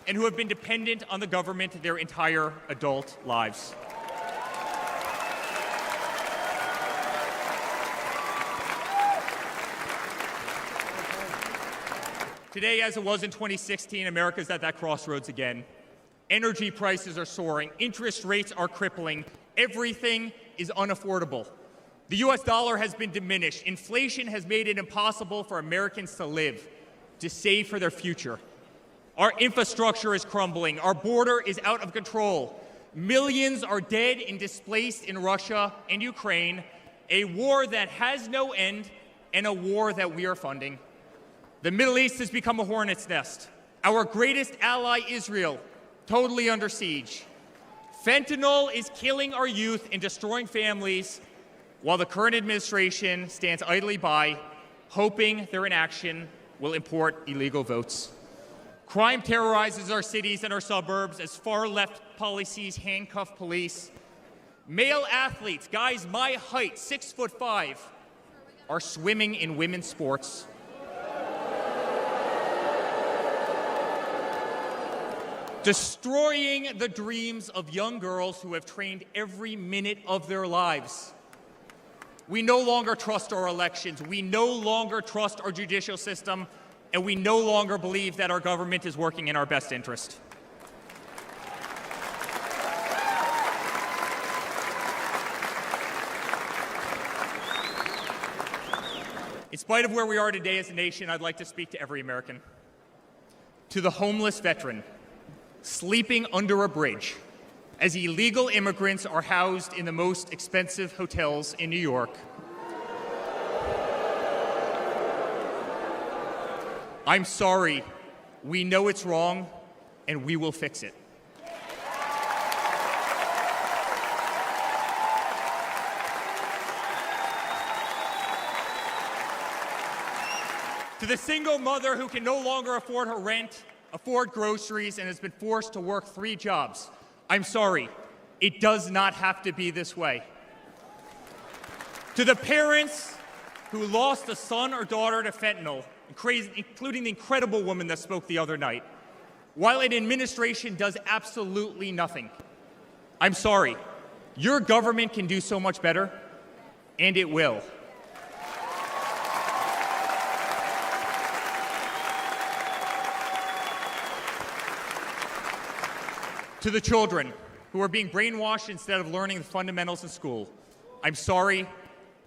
and who have been dependent on the government their entire adult lives. Today, as it was in 2016, America's at that crossroads again. Energy prices are soaring. Interest rates are crippling. Everything is unaffordable. The U.S. dollar has been diminished. Inflation has made it impossible for Americans to live, to save for their future. Our infrastructure is crumbling. Our border is out of control. Millions are dead and displaced in Russia and Ukraine, a war that has no end and a war that we are funding. The Middle East has become a hornet's nest. Our greatest ally, Israel, totally under siege. Fentanyl is killing our youth and destroying families, while the current administration stands idly by, hoping their inaction will import illegal votes. Crime terrorizes our cities and our suburbs as far-left policies handcuff police. Male athletes, guys my height, 6'5", are swimming in women's sports. Destroying the dreams of young girls who have trained every minute of their lives. We no longer trust our elections. We no longer trust our judicial system, and we no longer believe that our government is working in our best interest. In spite of where we are today as a nation, I'd like to speak to every American. To the homeless veteran sleeping under a bridge as illegal immigrants are housed in the most expensive hotels in New York. I'm sorry. We know it's wrong, and we will fix it. To the single mother who can no longer afford her rent, afford groceries, and has been forced to work 3 jobs, I'm sorry. It does not have to be this way. To the parents who lost a son or daughter to fentanyl, including the incredible woman that spoke the other night, while an administration does absolutely nothing, I'm sorry. Your government can do so much better, and it will. To the children who are being brainwashed instead of learning the fundamentals in school, I'm sorry.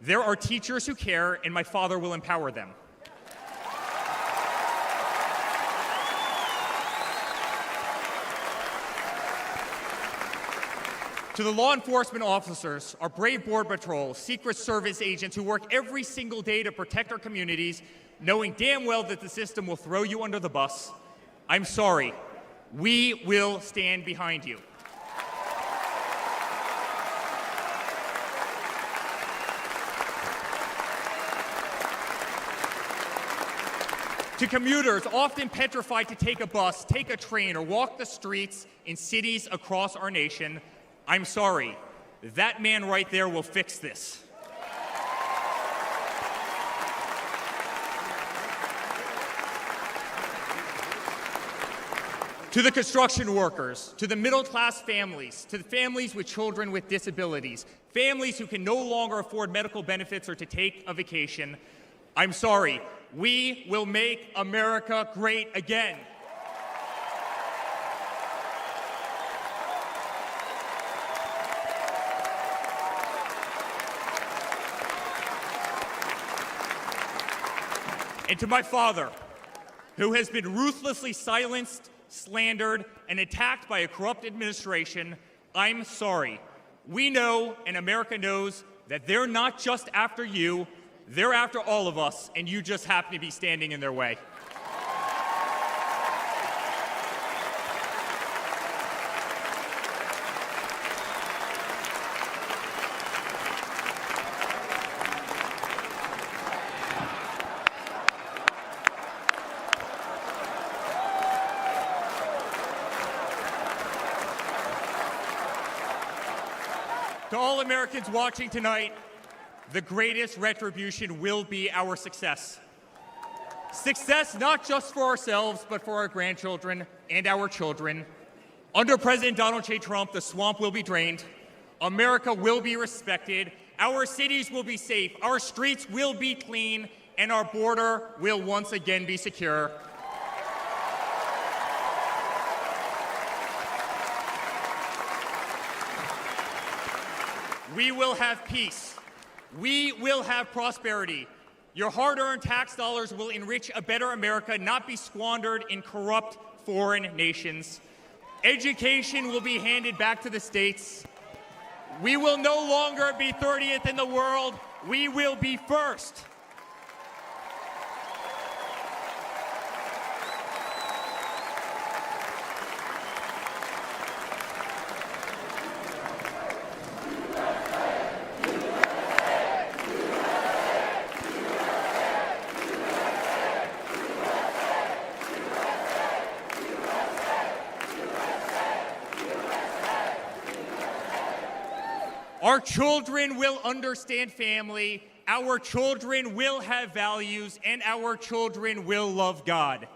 There are teachers who care, and my father will empower them. To the law enforcement officers, our brave Border Patrol, Secret Service agents who work every single day to protect our communities, knowing damn well that the system will throw you under the bus, I'm sorry. We will stand behind you. To commuters often petrified to take a bus, take a train, or walk the streets in cities across our nation, I'm sorry. That man right there will fix this. To the construction workers, to the middle-class families, to the families with children with disabilities, families who can no longer afford medical benefits or to take a vacation, I'm sorry. We will make America great again. And to my father, who has been ruthlessly silenced, slandered, and attacked by a corrupt administration, I'm sorry. We know, and America knows, that they're not just after you, they're after all of us, and you just happen to be standing in their way. To all Americans watching tonight, the greatest retribution will be our success. Success not just for ourselves, but for our grandchildren and our children. Under President Donald J. Trump, the swamp will be drained. America will be respected. Our cities will be safe. Our streets will be clean. And our border will once again be secure. We will have peace. We will have prosperity. Your hard-earned tax dollars will enrich a better America, not be squandered in corrupt foreign nations. Education will be handed back to the states. We will no longer be 30th in the world. We will be first. Our children will understand family, our children will have values, and our children will love God.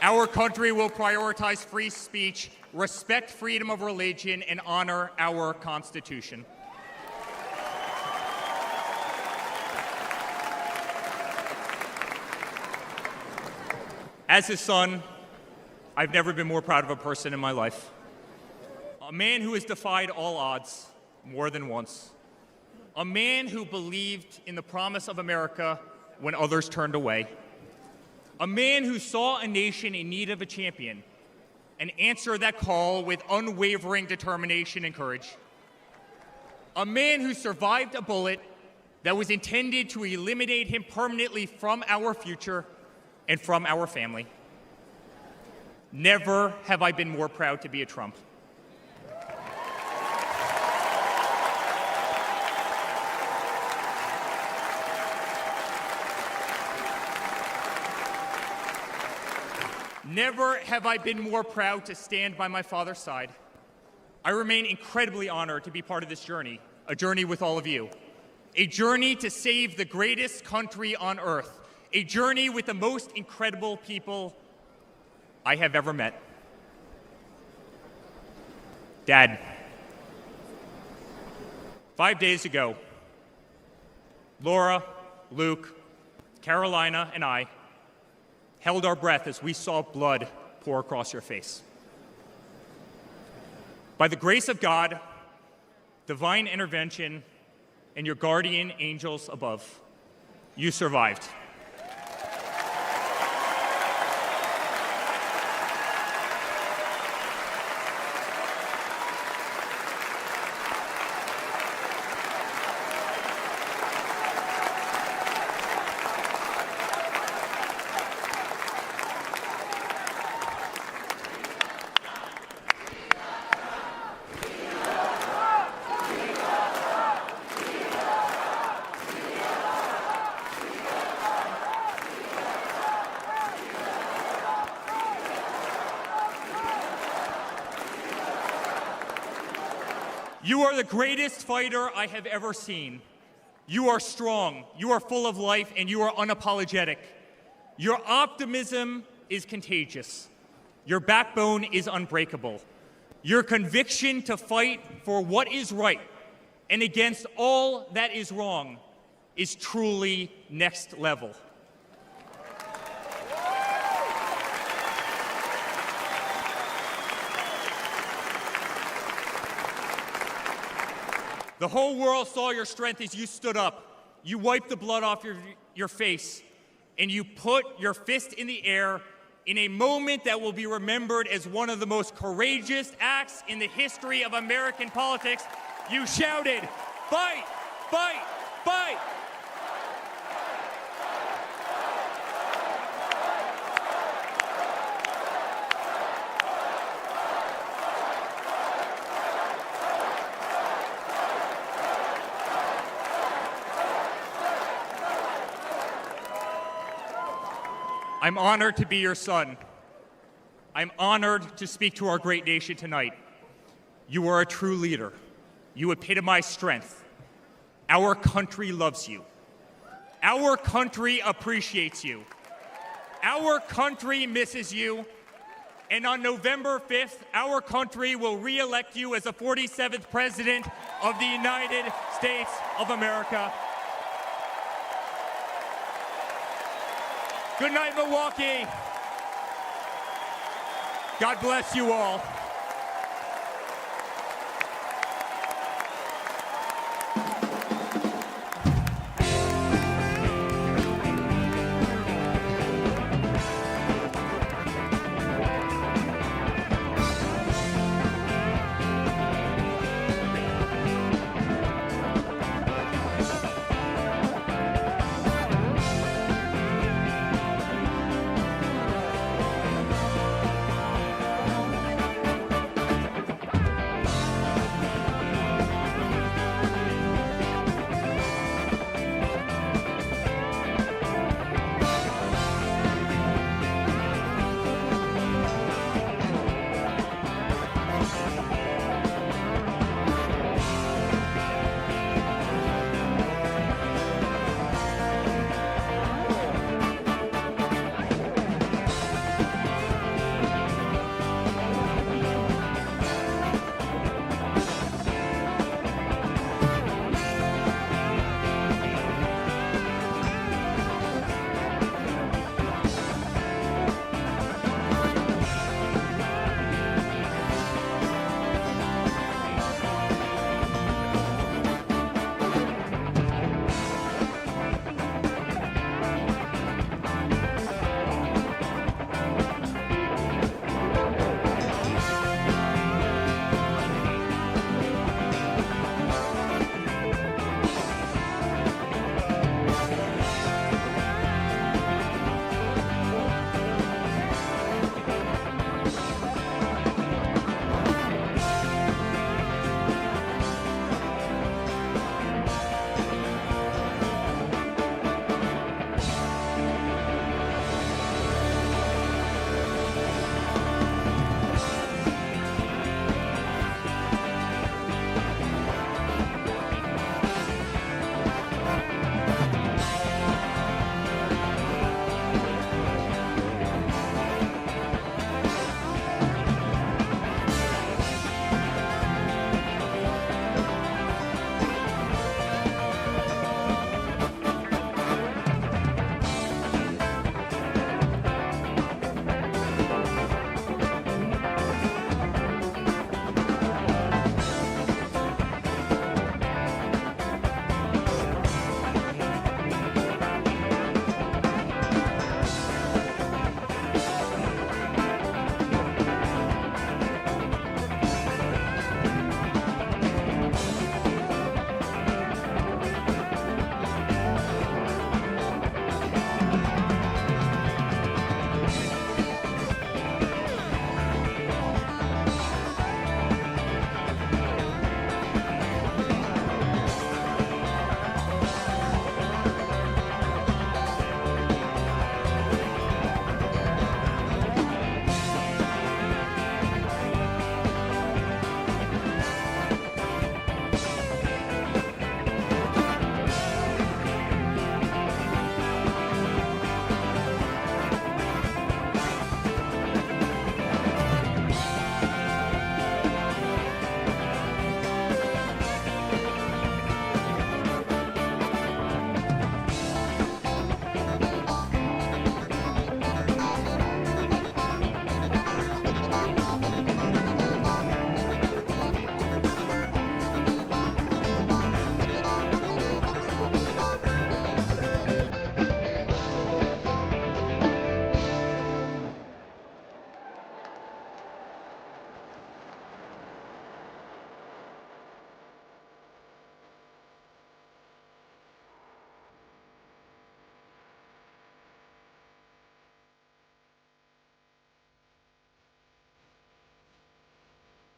Our country will prioritize free speech, respect freedom of religion, and honor our Constitution. As his son, I've never been more proud of a person in my life. A man who has defied all odds more than once. A man who believed in the promise of America when others turned away. A man who saw a nation in need of a champion and answered that call with unwavering determination and courage. A man who survived a bullet that was intended to eliminate him permanently from our future and from our family. Never have I been more proud to be a Trump. Never have I been more proud to stand by my father's side. I remain incredibly honored to be part of this journey, a journey with all of you, a journey to save the greatest country on earth, a journey with the most incredible people I have ever met. Dad, 5 days ago, Laura, Luke, Carolina, and I held our breath as we saw blood pour across your face. By the grace of God, divine intervention, and your guardian angels above, you survived. You are the greatest fighter I have ever seen. You are strong, you are full of life, and you are unapologetic. Your optimism is contagious. Your backbone is unbreakable. Your conviction to fight for what is right and against all that is wrong is truly next level. The whole world saw your strength as you stood up. You wiped the blood off your face, and you put your fist in the air in a moment that will be remembered as one of the most courageous acts in the history of American politics. You shouted, "Fight! Fight! Fight!" I'm honored to be your son. I'm honored to speak to our great nation tonight. You are a true leader. You epitomize strength. Our country loves you. Our country appreciates you. Our country misses you. And on November 5th, our country will re-elect you as the 47th President of the United States of America. Good night, Milwaukee. God bless you all.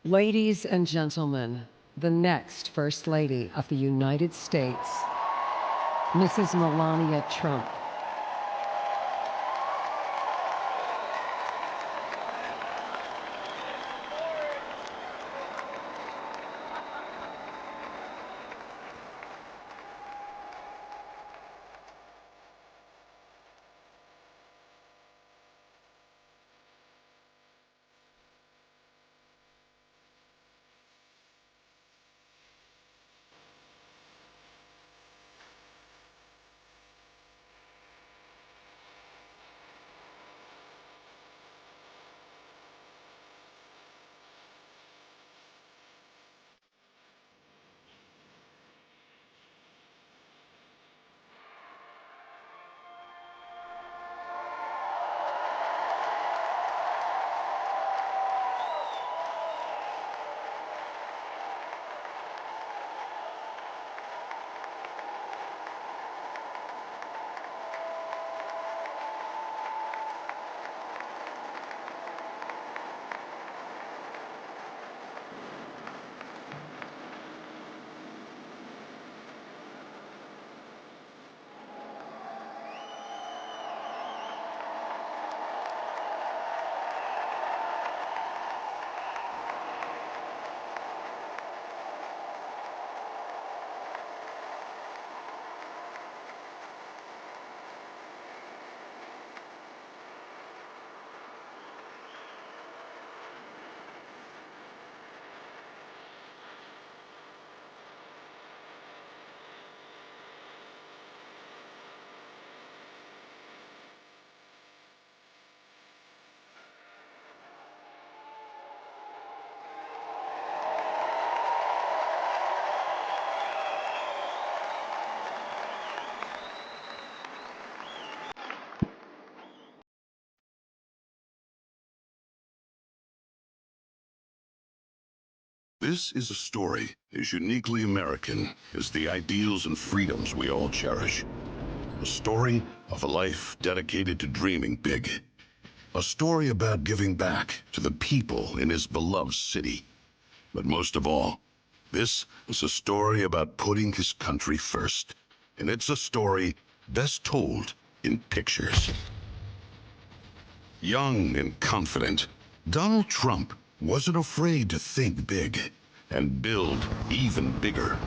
Ladies and gentlemen, the next First Lady of the United States, Mrs. Melania Trump. This is a story as uniquely American as the ideals and freedoms we all cherish. A story of a life dedicated to dreaming big. A story about giving back to the people in his beloved city. But most of all, this is a story about putting his country first. And it's a story best told in pictures. Young and confident, Donald Trump wasn't afraid to think big and build even bigger.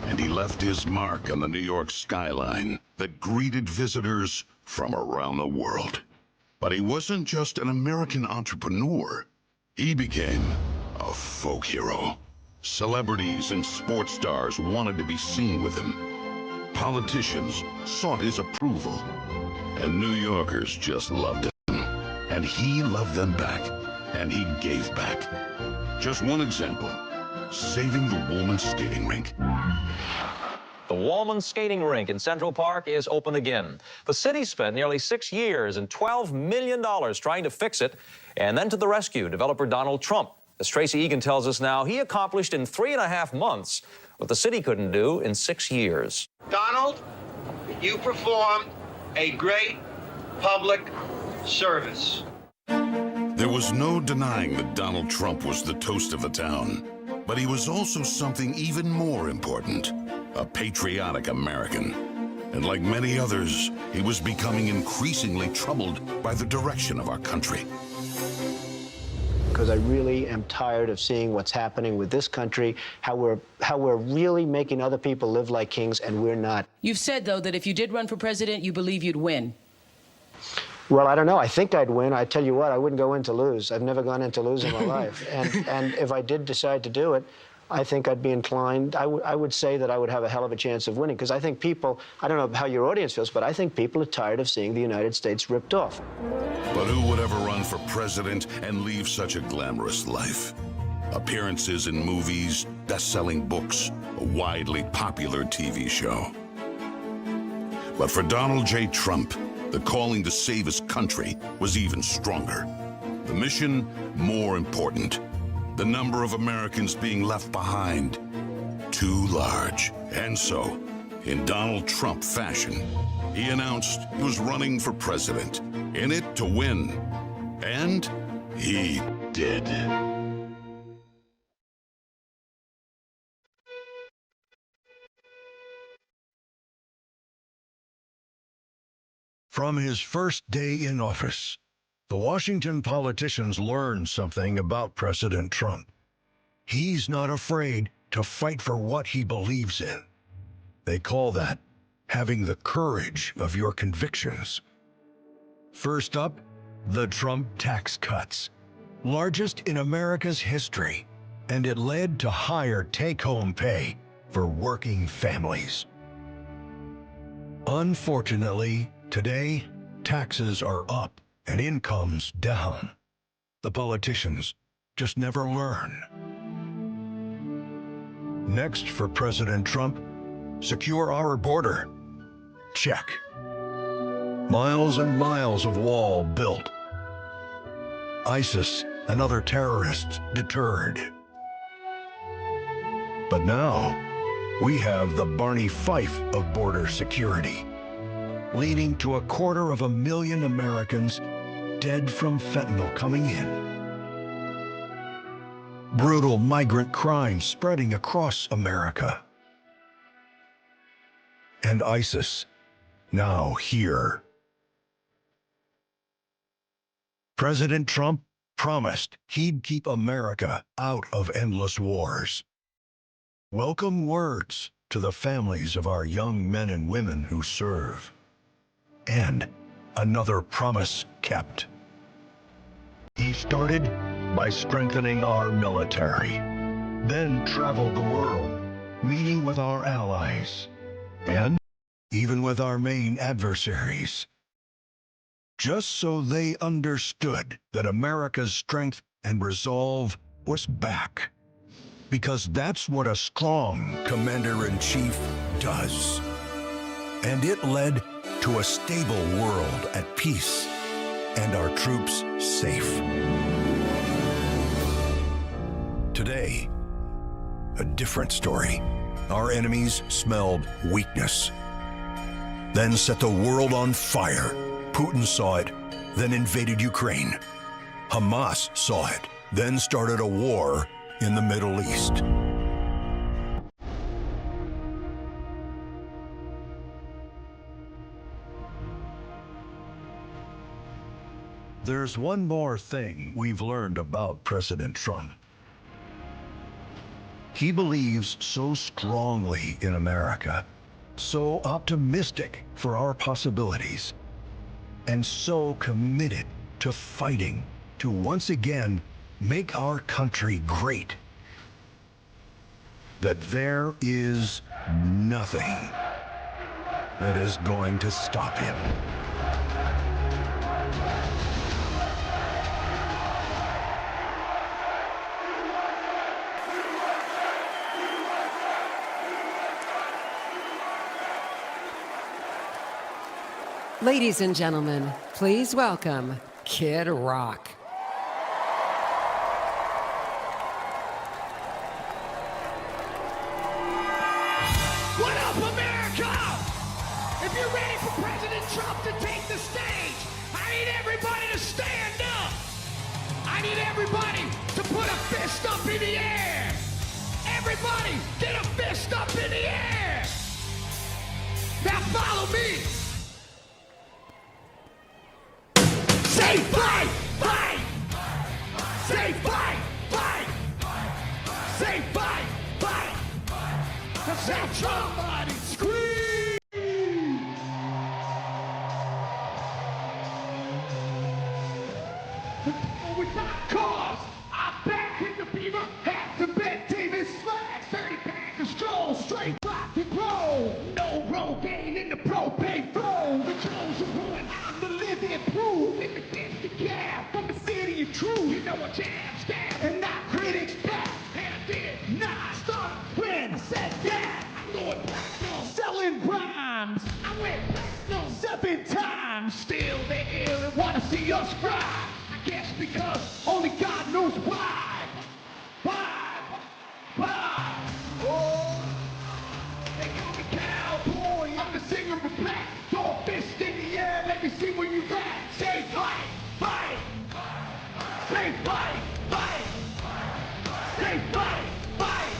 And he left his mark on the New York skyline that greeted visitors from around the world. But he wasn't just an American entrepreneur. He became a folk hero. Celebrities and sports stars wanted to be seen with him. Politicians sought his approval. And New Yorkers just loved him. And he loved them back. And he gave back. Just one example, saving the Woolman skating rink. The Woolman skating rink in Central Park is open again. The city spent nearly 6 years and $12 million trying to fix it. And then to the rescue, developer Donald Trump. As Tracy Egan tells us now, he accomplished in 3.5 months what the city couldn't do in 6 years. Donald, you performed a great public service. There was no denying that Donald Trump was the toast of the town. But he was also something even more important, a patriotic American. And like many others, he was becoming increasingly troubled by the direction of our country. Because I really am tired of seeing what's happening with this country, how we're really making other people live like kings, and we're not. You've said, though, that if you did run for president, you believe you'd win. Well, I don't know. I think I'd win. I tell you what, I wouldn't go in to lose. I've never gone in to lose in my life. And if I did decide to do it, I think I'd be inclined. I would say that I would have a hell of a chance of winning, because I think people, I don't know how your audience feels, but I think people are tired of seeing the United States ripped off. But who would ever run for president and leave such a glamorous life? Appearances in movies, best-selling books, a widely popular TV show. But for Donald J. Trump, the calling to save his country was even stronger. The mission, more important. The number of Americans being left behind, too large. And so, in Donald Trump fashion, he announced he was running for president, in it to win. And he did. From his first day in office, the Washington politicians learned something about President Trump. He's not afraid to fight for what he believes in. They call that having the courage of your convictions. First up, the Trump tax cuts, largest in America's history, and it led to higher take-home pay for working families. Unfortunately, today, taxes are up and incomes down. The politicians just never learn. Next for President Trump, secure our border. Check. Miles and miles of wall built. ISIS and other terrorists deterred. But now, we have the Barney Fife of border security, leading to 250,000 Americans dead from fentanyl coming in. Brutal migrant crime spreading across America. And ISIS now here. President Trump promised he'd keep America out of endless wars. Welcome words to the families of our young men and women who serve. And another promise kept. He started by strengthening our military, then traveled the world, meeting with our allies, and even with our main adversaries, just so they understood that America's strength and resolve was back. Because that's what a strong commander-in-chief does. And it led to a stable world at peace and our troops safe. Today, a different story. Our enemies smelled weakness, then set the world on fire. Putin saw it, then invaded Ukraine. Hamas saw it, then started a war in the Middle East. There's one more thing we've learned about President Trump. He believes so strongly in America, so optimistic for our possibilities, and so committed to fighting to once again make our country great, that there is nothing that is going to stop him. Ladies and gentlemen, please welcome Kid Rock. What up, America? If you're ready for President Trump to take the stage, I need everybody to stand up. I need everybody to put a fist up in the air. Everybody, get a fist up in the air. Now follow me. Say fight, fight. Say fight, fight. Say fight, fight. Say somebody scream. Without cause, I back in the beaver, half the bed, Davis flag, 30 pack of stroll, straight rock and roll. No Rogaine in the propane flow. The chosen one, I'm the living proof. In the ditch, the gap, from the city of truth. You know I jam, stab, and not critics back. And I did not start when I said that. I'm going platinum, selling rhymes. I went platinum 7 times. Still they ill and wanna see us cry. I guess because only God knows why. Why? Why? Oh, they call me cowboy. I'm the singer of black. Throw a fist in the air. Let me see where you at. Say fight, fight. Say fight, fight. Say fight, fight.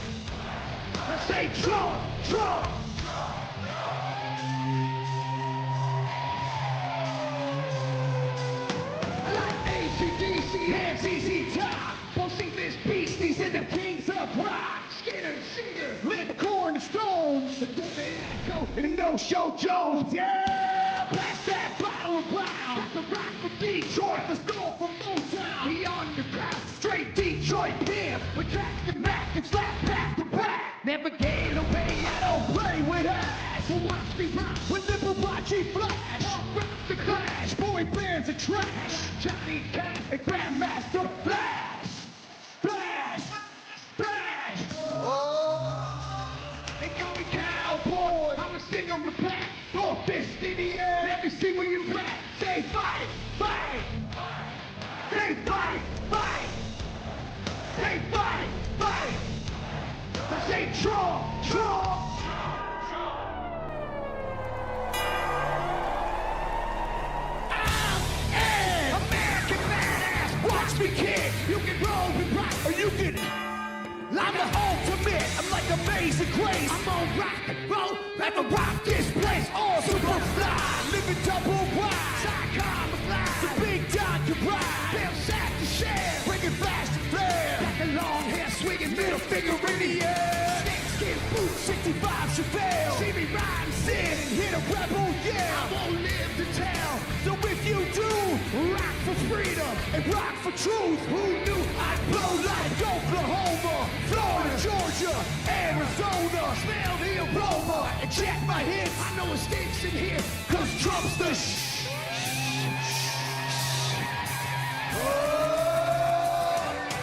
Say Trump, Trump. and no show Jones. Yeah, pass that bottle around. Got the rock from Detroit, the store from Motown. The underground, straight Detroit beer. We track and back and slap back to back. Never get away, I don't play with ass. So watch me rock with Liberace flash. Rock the clash, boy bands are trash. Johnny Cash and Grandmaster Flash. Flash, flash. Oh, they call me cowboy. I'm a singer with pack. Throw a fist in the air. Let me see where you at. Say fight, fight. Say fight, fight. Say fight, fight. I say draw, draw. American badass, watch me kick. You can roll and rock, or you can. I'm the ultimate. I'm like Amazing Grace. I'm on rock and roll, never rock this place. All super fly, living double wide. Psychom fly, the big dog can ride. Bill sack to share, bringing flash to flare. Got the long hair, swinging middle finger in the air. Snakeskin boots, 65 Chevelle. See me ride and sit and hit a rebel yell. I won't live to tell. So if you do, rock for freedom and rock for truth. Who knew I'd blow like Oklahoma, Florida, Georgia, Arizona? Smell the aroma and check my hits. I know it stinks in here, cause Trump's the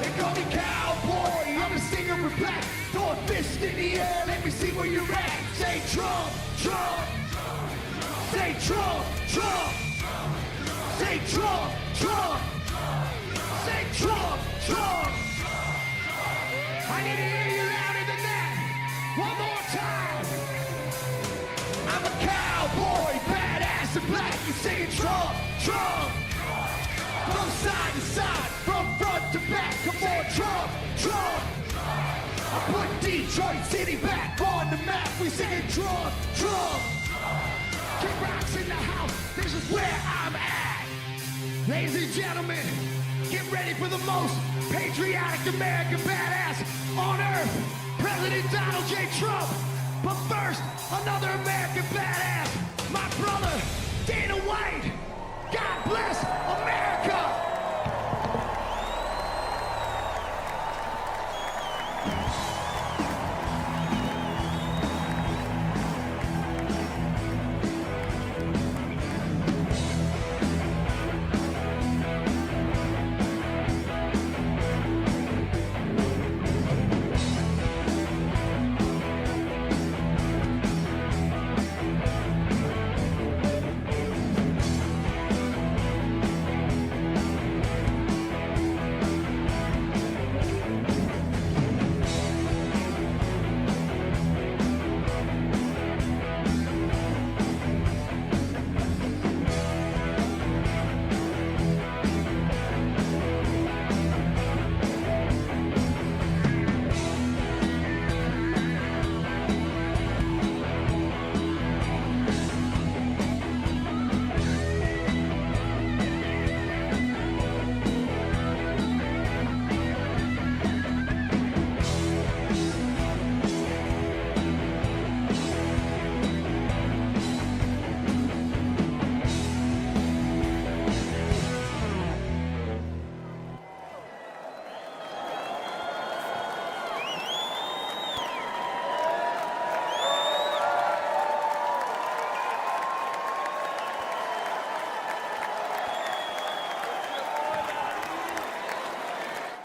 They call me cowboy, I'm a singer with black. Throw a fist in the air, let me see where you're at. Say Trump, Trump. Say Trump, Trump. Say Trump, Trump. Say Trump, Trump. I need to hear you louder than that. One more time. I'm a cowboy, badass and black. You saying Trump, Trump. From side to side, from front to back. Come on, Trump, Trump. I put Detroit City back on the map. We singing Trump, Trump. Kid Rock's in the house. This is where I'm at. Ladies and gentlemen, get ready for the most patriotic American badass on earth, President Donald J. Trump. But first, another American badass, my brother, Dana White. God bless America.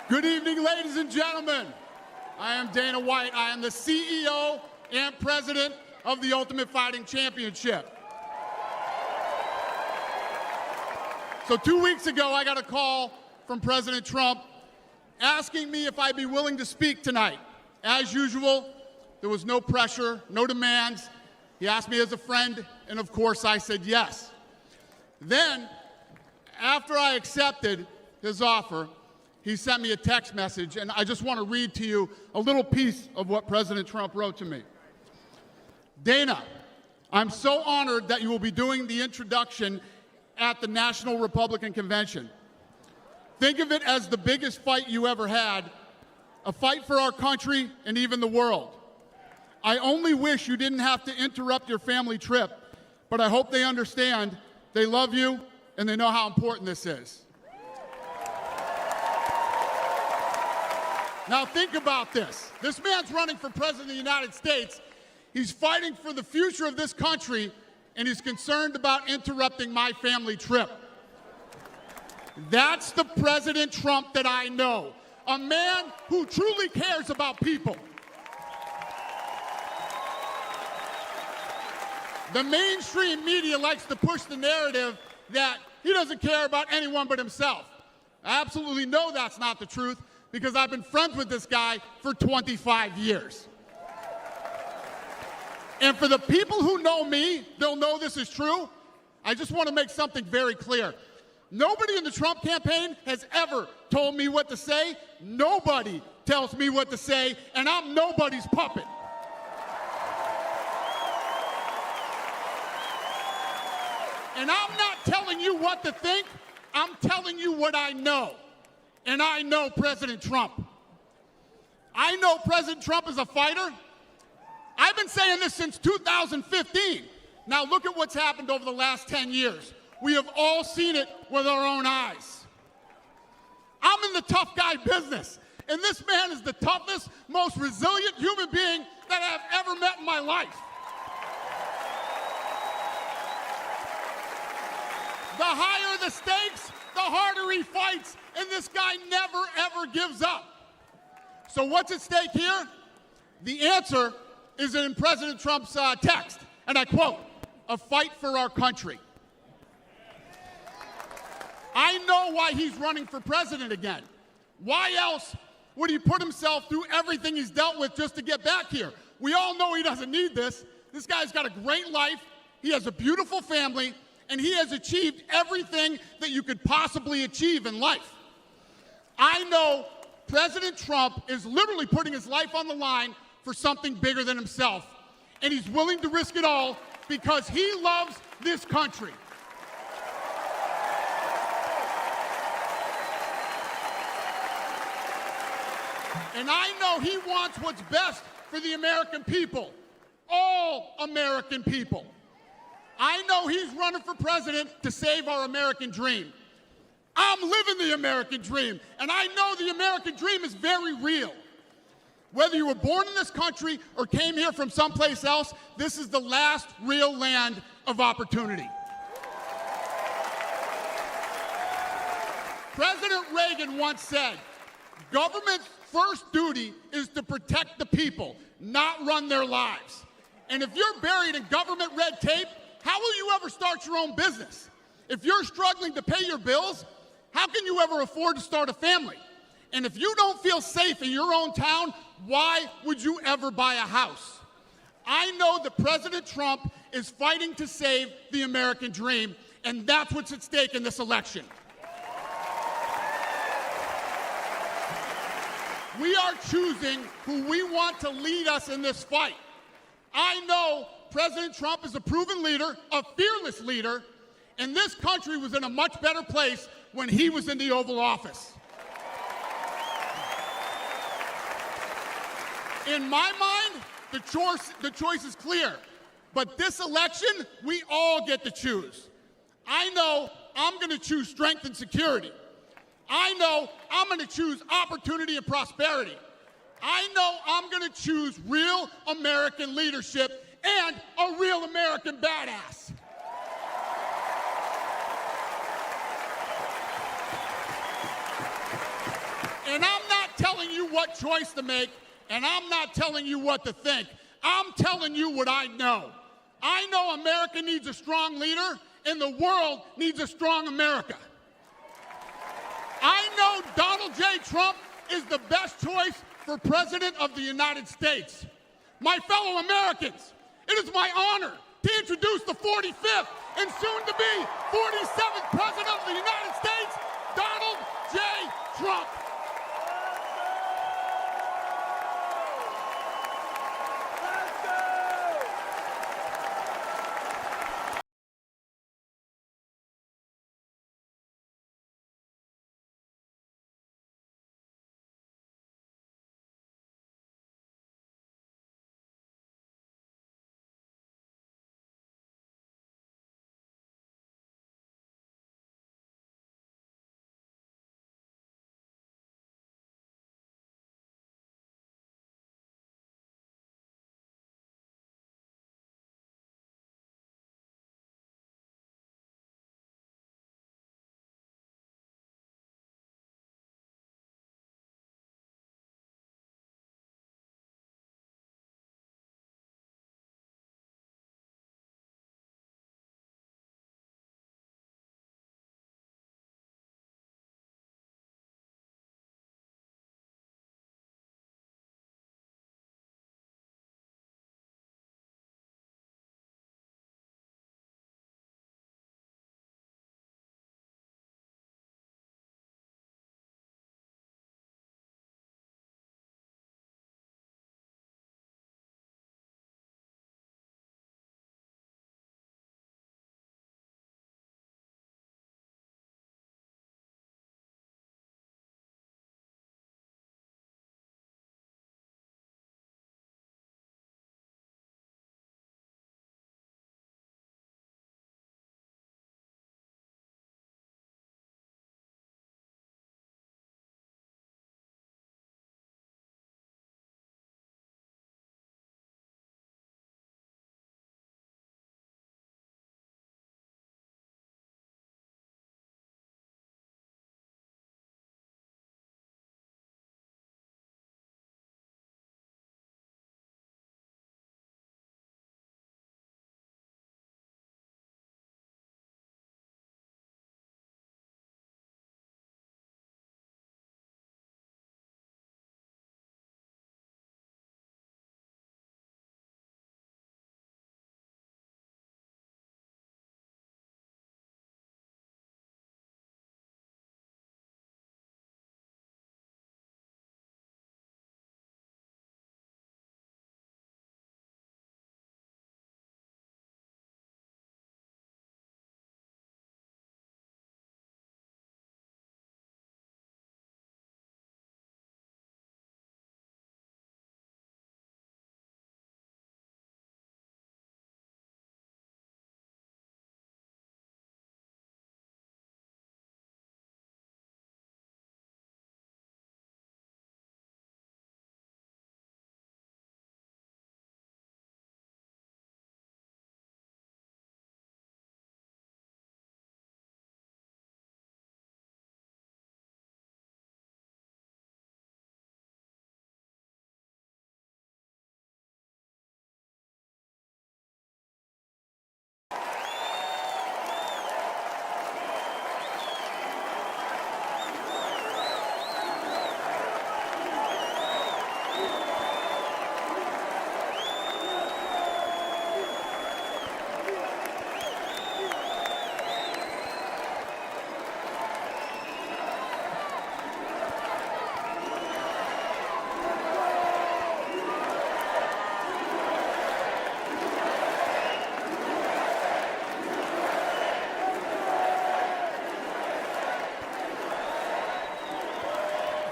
Good evening, ladies and gentlemen. I am Dana White. I am the CEO and president of the Ultimate Fighting Championship. So 2 weeks ago, I got a call from President Trump asking me if I'd be willing to speak tonight. As usual, there was no pressure, no demands. He asked me as a friend, and of course I said yes. Then, after I accepted his offer, he sent me a text message, and I just want to read to you a little piece of what President Trump wrote to me. Dana, I'm so honored that you will be doing the introduction at the National Republican Convention. Think of it as the biggest fight you ever had, a fight for our country and even the world. I only wish you didn't have to interrupt your family trip, but I hope they understand they love you and they know how important this is. Now think about this. This man's running for president of the United States. He's fighting for the future of this country, and he's concerned about interrupting my family trip. That's the President Trump that I know, a man who truly cares about people. The mainstream media likes to push the narrative that he doesn't care about anyone but himself. I absolutely know that's not the truth because I've been friends with this guy for 25 years. And for the people who know me, they'll know this is true. I just want to make something very clear. Nobody in the Trump campaign has ever told me what to say. Nobody tells me what to say, and I'm nobody's puppet. And I'm not telling you what to think, I'm telling you what I know. And I know President Trump. I know President Trump is a fighter. I've been saying this since 2015. Now look at what's happened over the last 10 years. We have all seen it with our own eyes. I'm in the tough guy business, and this man is the toughest, most resilient human being that I've ever met in my life. The higher the stakes, the harder he fights, and this guy never, ever gives up. So what's at stake here? The answer is in President Trump's text, and I quote, "A fight for our country." I know why he's running for president again. Why else would he put himself through everything he's dealt with just to get back here? We all know he doesn't need this. This guy's got a great life, he has a beautiful family, and he has achieved everything that you could possibly achieve in life. I know President Trump is literally putting his life on the line for something bigger than himself, and he's willing to risk it all because he loves this country. And I know he wants what's best for the American people, all American people. I know he's running for president to save our American dream. I'm living the American dream, and I know the American dream is very real. Whether you were born in this country or came here from someplace else, this is the last real land of opportunity. President Reagan once said, "Government's first duty is to protect the people, not run their lives." And if you're buried in government red tape, how will you ever start your own business? If you're struggling to pay your bills, how can you ever afford to start a family? And if you don't feel safe in your own town, why would you ever buy a house? I know that President Trump is fighting to save the American dream, and that's what's at stake in this election. We are choosing who we want to lead us in this fight. I know President Trump is a proven leader, a fearless leader, and this country was in a much better place when he was in the Oval Office. In my mind, the choice is clear. But this election, we all get to choose. I know I'm going to choose strength and security. I know I'm going to choose opportunity and prosperity. I know I'm going to choose real American leadership and a real American badass. And I'm not telling you what choice to make, and I'm not telling you what to think. I'm telling you what I know. I know America needs a strong leader, and the world needs a strong America. I know Donald J. Trump is the best choice for President of the United States. My fellow Americans, it is my honor to introduce the 45th and soon-to-be 47th President of the United States, Donald J. Trump.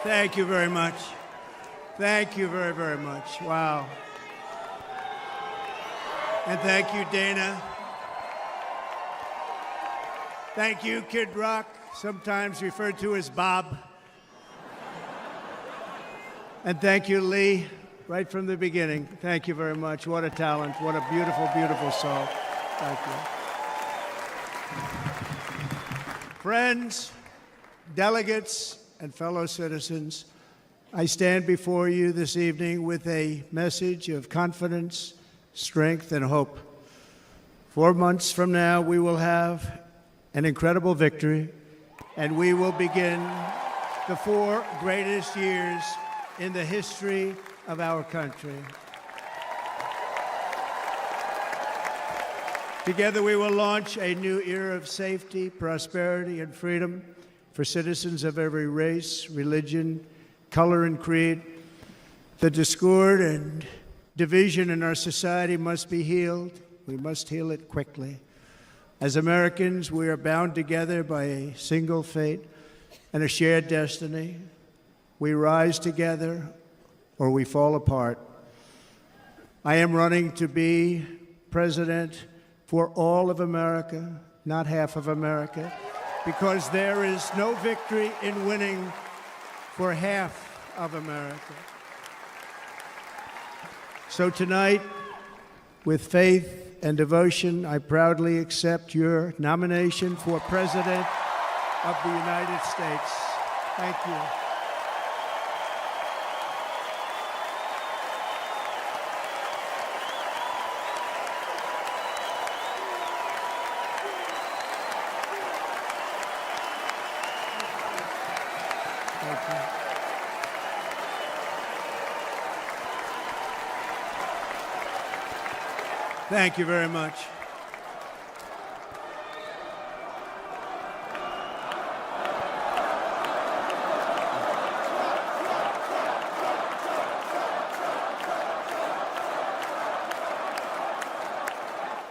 Thank you very much. Thank you very, very much. Wow. And thank you, Dana. Thank you, Kid Rock, sometimes referred to as Bob. And thank you, Lee, right from the beginning. Thank you very much. What a talent. What a beautiful, beautiful soul. Thank you. Friends, delegates, and fellow citizens, I stand before you this evening with a message of confidence, strength, and hope. 4 months from now, we will have an incredible victory, and we will begin the 4 greatest years in the history of our country. Together, we will launch a new era of safety, prosperity, and freedom for citizens of every race, religion, color, and creed. The discord and division in our society must be healed. We must heal it quickly. As Americans, we are bound together by a single fate and a shared destiny. We rise together or we fall apart. I am running to be president for all of America, not half of America, because there is no victory in winning for half of America. So tonight, with faith and devotion, I proudly accept your nomination for President of the United States. Thank you. Thank you very much.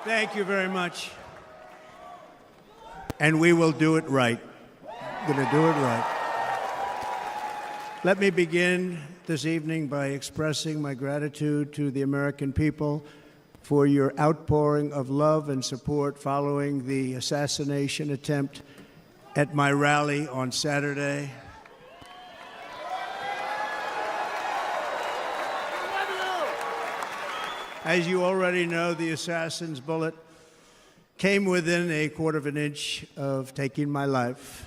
Thank you very much. And we will do it right. We're going to do it right. Let me begin this evening by expressing my gratitude to the American people for your outpouring of love and support following the assassination attempt at my rally on Saturday. As you already know, the assassin's bullet came within a quarter of an inch of taking my life.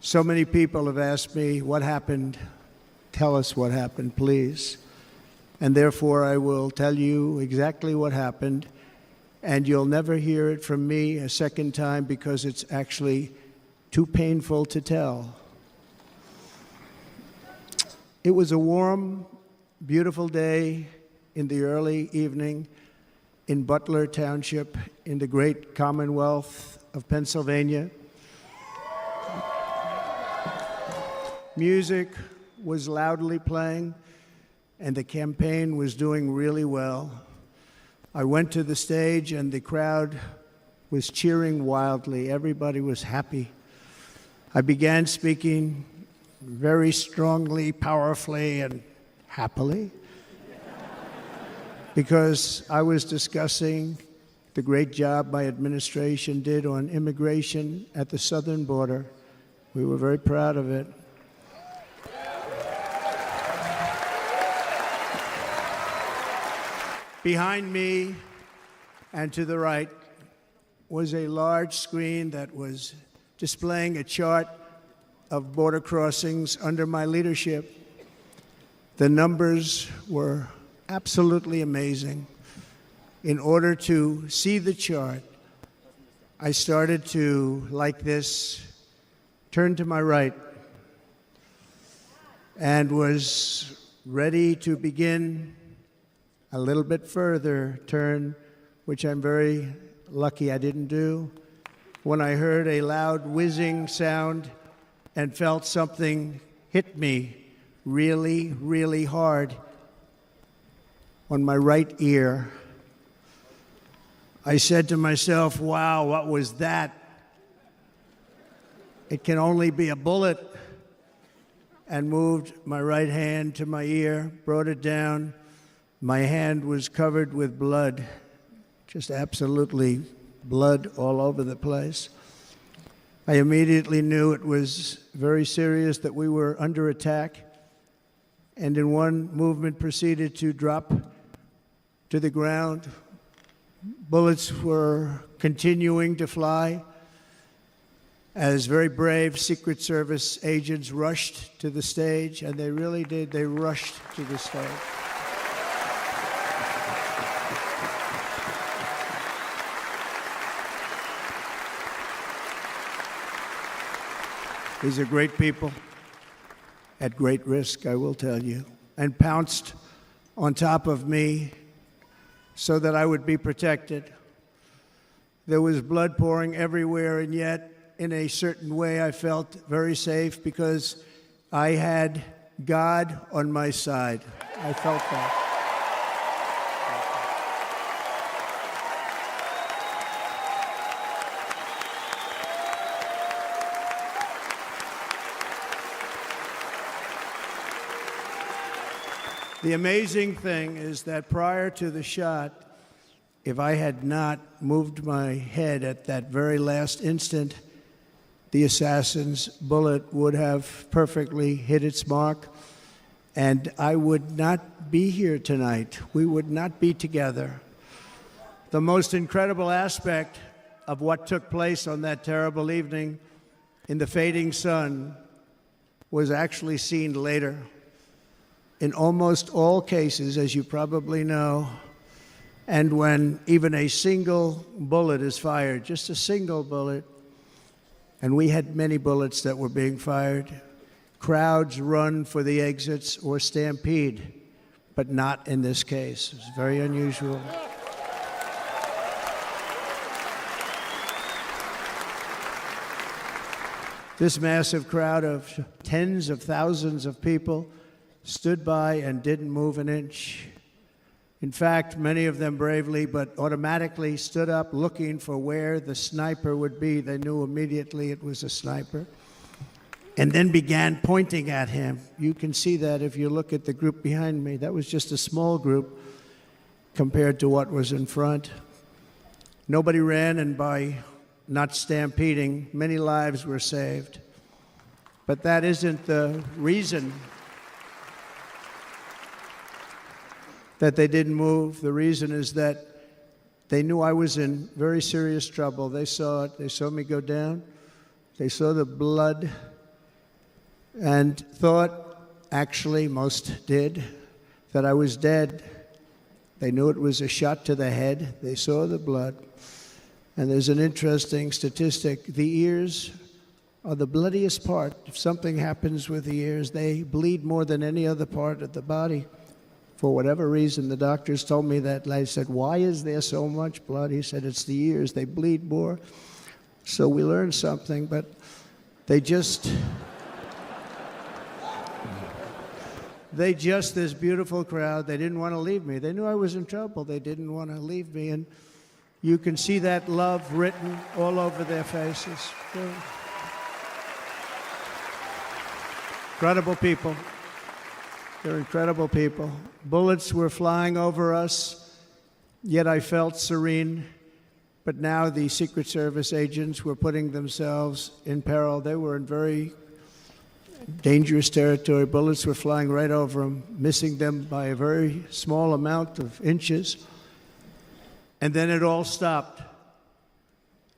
So many people have asked me, what happened? Tell us what happened, please. And therefore, I will tell you exactly what happened, and you'll never hear it from me a second time because it's actually too painful to tell. It was a warm, beautiful day in the early evening in Butler Township in the great Commonwealth of Pennsylvania. Music was loudly playing, and the campaign was doing really well. I went to the stage, and the crowd was cheering wildly. Everybody was happy. I began speaking very strongly, powerfully, and happily because I was discussing the great job my administration did on immigration at the southern border. We were very proud of it. Behind me and to the right was a large screen that was displaying a chart of border crossings under my leadership. The numbers were absolutely amazing. In order to see the chart, I started to, like this, turn to my right and was ready to begin a little bit further turn, which I'm very lucky I didn't do, when I heard a loud whizzing sound and felt something hit me really, really hard on my right ear. I said to myself, wow, what was that? It can only be a bullet. and moved my right hand to my ear, brought it down. My hand was covered with blood, just absolutely blood all over the place. I immediately knew it was very serious, that we were under attack, and in one movement proceeded to drop to the ground. Bullets were continuing to fly as very brave Secret Service agents rushed to the stage, and they really did. They rushed to the stage. These are great people at great risk, I will tell you, and pounced on top of me so that I would be protected. There was blood pouring everywhere, and yet, in a certain way, I felt very safe because I had God on my side. I felt that. The amazing thing is that prior to the shot, if I had not moved my head at that very last instant, the assassin's bullet would have perfectly hit its mark, and I would not be here tonight. We would not be together. The most incredible aspect of what took place on that terrible evening in the fading sun was actually seen later. In almost all cases, as you probably know, and when even a single bullet is fired, just a single bullet, and we had many bullets that were being fired, crowds run for the exits or stampede, but not in this case. It's very unusual. This massive crowd of tens of thousands of people stood by and didn't move an inch. In fact, many of them bravely but automatically stood up looking for where the sniper would be. They knew immediately it was a sniper, and then began pointing at him. You can see that if you look at the group behind me. That was just a small group compared to what was in front. Nobody ran, and by not stampeding, many lives were saved. But that isn't the reason that they didn't move. The reason is that they knew I was in very serious trouble. They saw it. They saw me go down. They saw the blood and thought, actually most did, that I was dead. They knew it was a shot to the head. They saw the blood. And there's an interesting statistic. The ears are the bloodiest part. If something happens with the ears, they bleed more than any other part of the body. For whatever reason, the doctors told me that. I said, why is there so much blood? He said, it's the ears. They bleed more. So we learned something, but they just, this beautiful crowd, they didn't want to leave me. They knew I was in trouble. They didn't want to leave me. And you can see that love written all over their faces. Incredible people. They're incredible people. Bullets were flying over us, yet I felt serene. But now the Secret Service agents were putting themselves in peril. They were in very dangerous territory. Bullets were flying right over them, missing them by a very small amount of inches. And then it all stopped.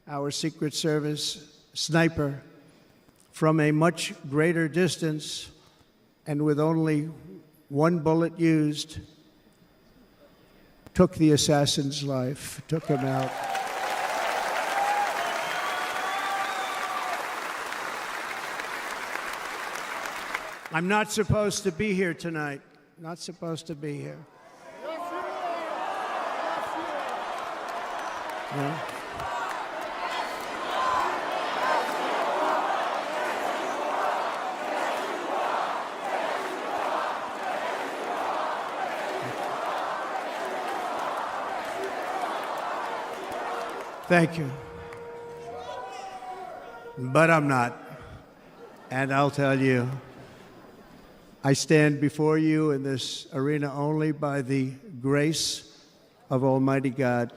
Our Secret Service sniper, from a much greater distance and with only one bullet used, took the assassin's life, took him out. I'm not supposed to be here tonight. Not supposed to be here. No? Thank you. But I'm not. And I'll tell you, I stand before you in this arena only by the grace of Almighty God.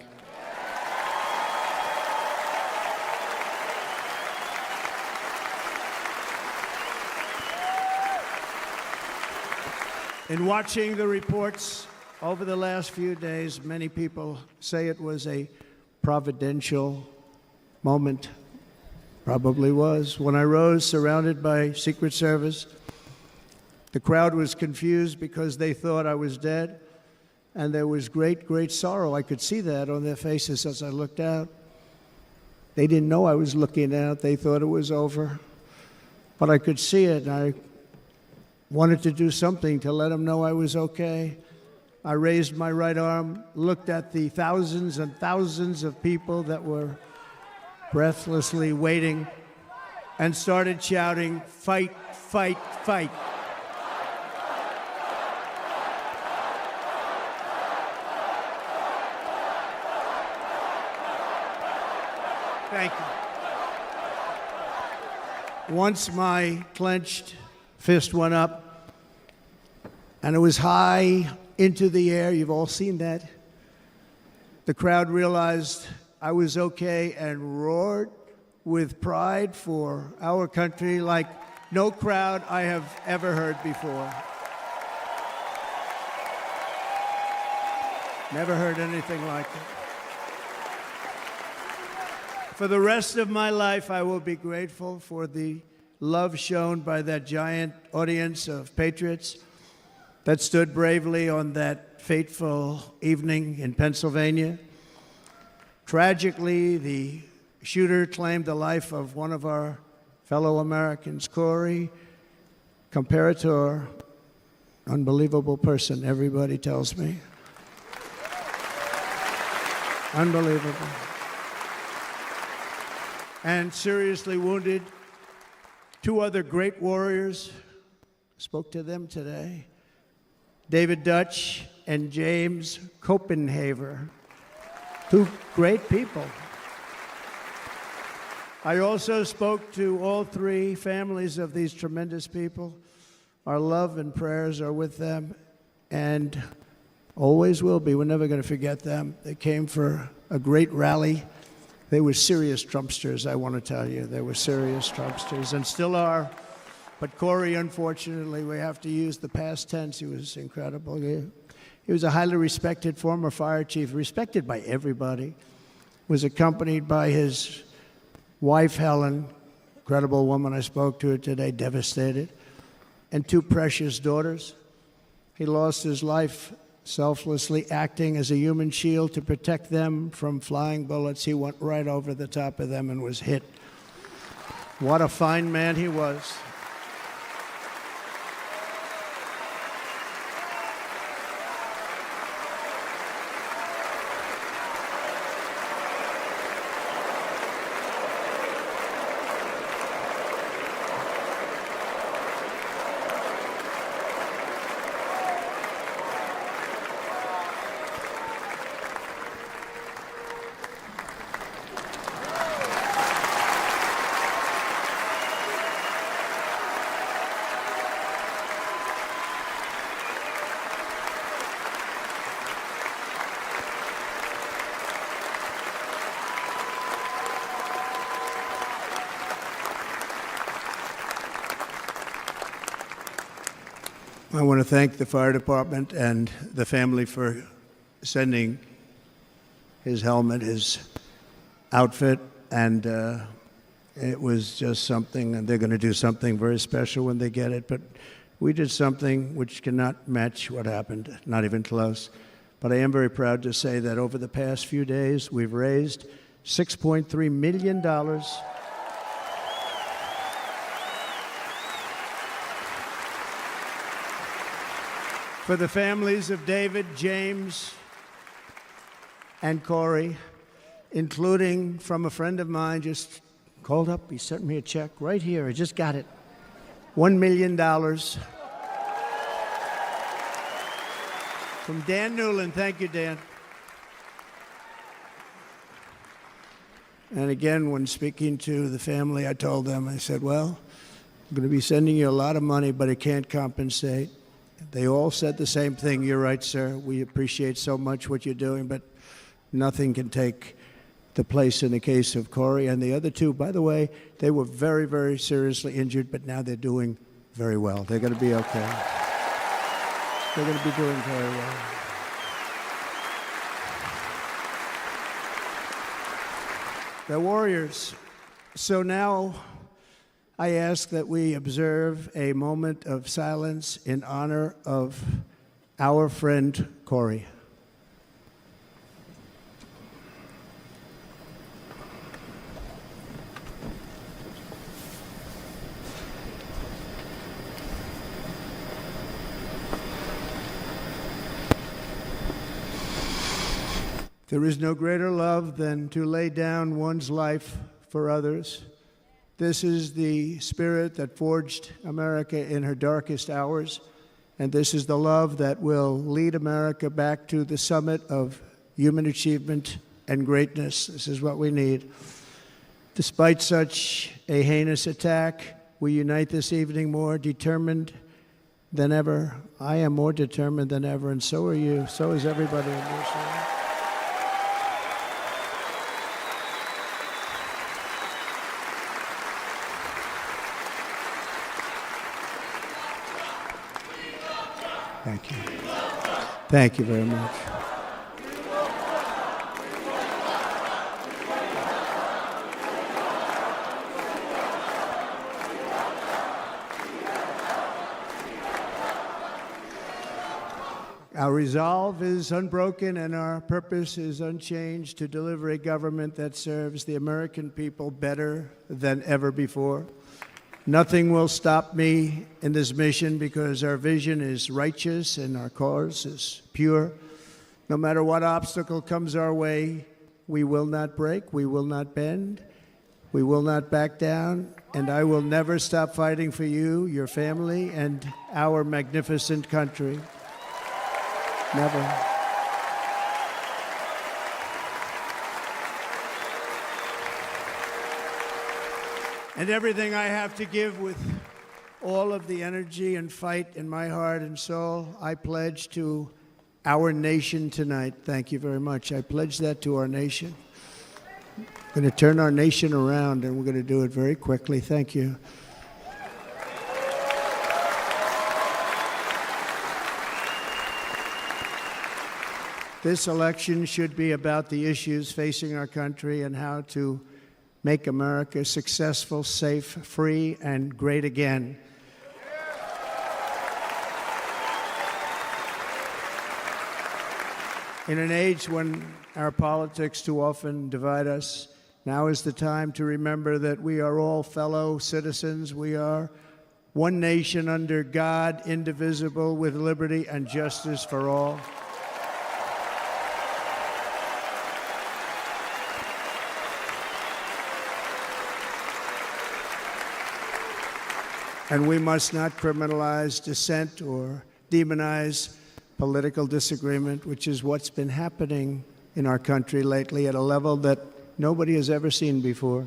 In watching the reports over the last few days, many people say it was a providential moment. Probably was. When I rose surrounded by Secret Service, the crowd was confused because they thought I was dead, and there was great, great sorrow. I could see that on their faces as I looked out. They didn't know I was looking out. They thought it was over. But I could see it, and I wanted to do something to let them know I was okay. I raised my right arm, looked at the thousands and thousands of people that were breathlessly waiting, and started shouting, "Fight, fight, fight." Thank you. Once my clenched fist went up, and it was high into the air. You've all seen that. The crowd realized I was okay and roared with pride for our country like no crowd I have ever heard before. Never heard anything like it. For the rest of my life, I will be grateful for the love shown by that giant audience of patriots that stood bravely on that fateful evening in Pennsylvania. Tragically, the shooter claimed the life of one of our fellow Americans, Corey, comparator, unbelievable person, everybody tells me. Unbelievable. And seriously wounded, two other great warriors, spoke to them today, David Dutch and James Copenhaver, two great people. I also spoke to all three families of these tremendous people. Our love and prayers are with them, and always will be. We're never going to forget them. They came for a great rally. They were serious Trumpsters, I want to tell you. They were serious Trumpsters, and still are. But Corey, unfortunately, we have to use the past tense. He was incredible. He was a highly respected former fire chief, respected by everybody. Was accompanied by his wife, Helen, incredible woman. I spoke to her today, devastated, and two precious daughters. He lost his life selflessly acting as a human shield to protect them from flying bullets. He went right over the top of them and was hit. What a fine man he was. I want to thank the fire department and the family for sending his helmet, his outfit, and it was just something, and they're going to do something very special when they get it. But we did something which cannot match what happened, not even close. But I am very proud to say that over the past few days, we've raised $6.3 million for the families of David, James, and Corey, including from a friend of mine, just called up. He sent me a check right here. I just got it. $1 million from Dan Newland. Thank you, Dan. And again, when speaking to the family, I told them, I said, well, I'm going to be sending you a lot of money, but it can't compensate. They all said the same thing. You're right, sir. We appreciate so much what you're doing, but nothing can take the place in the case of Corey and the other two. By the way, they were very, very seriously injured, but now they're doing very well. They're going to be okay. They're going to be doing very well. They're warriors. So now I ask that we observe a moment of silence in honor of our friend Corey. There is no greater love than to lay down one's life for others. This is the spirit that forged America in her darkest hours, and this is the love that will lead America back to the summit of human achievement and greatness. This is what we need. Despite such a heinous attack, we unite this evening more determined than ever. I am more determined than ever, and so are you. So is everybody in this room. Thank you. Thank you very much. Our resolve is unbroken and our purpose is unchanged to deliver a government that serves the American people better than ever before. Nothing will stop me in this mission because our vision is righteous and our cause is pure. No matter what obstacle comes our way, we will not break, we will not bend, we will not back down, and I will never stop fighting for you, your family, and our magnificent country. Never. And everything I have to give with all of the energy and fight in my heart and soul, I pledge to our nation tonight. Thank you very much. I pledge that to our nation. We're going to turn our nation around, and we're going to do it very quickly. Thank you. This election should be about the issues facing our country and how to make America successful, safe, free, and great again. In an age when our politics too often divide us, now is the time to remember that we are all fellow citizens. We are one nation under God, indivisible, with liberty and justice for all. And we must not criminalize dissent or demonize political disagreement, which is what's been happening in our country lately at a level that nobody has ever seen before.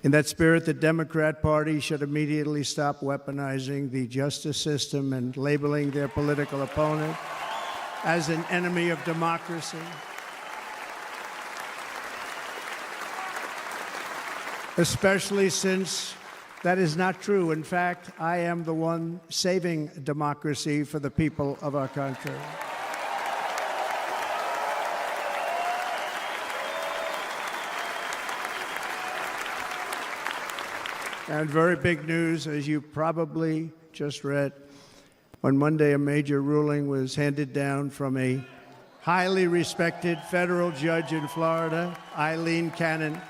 In that spirit, the Democrat Party should immediately stop weaponizing the justice system and labeling their political opponent as an enemy of democracy. Especially since that is not true. In fact, I am the one saving democracy for the people of our country. And very big news, as you probably just read, on Monday a major ruling was handed down from a highly respected federal judge in Florida, Eileen Cannon,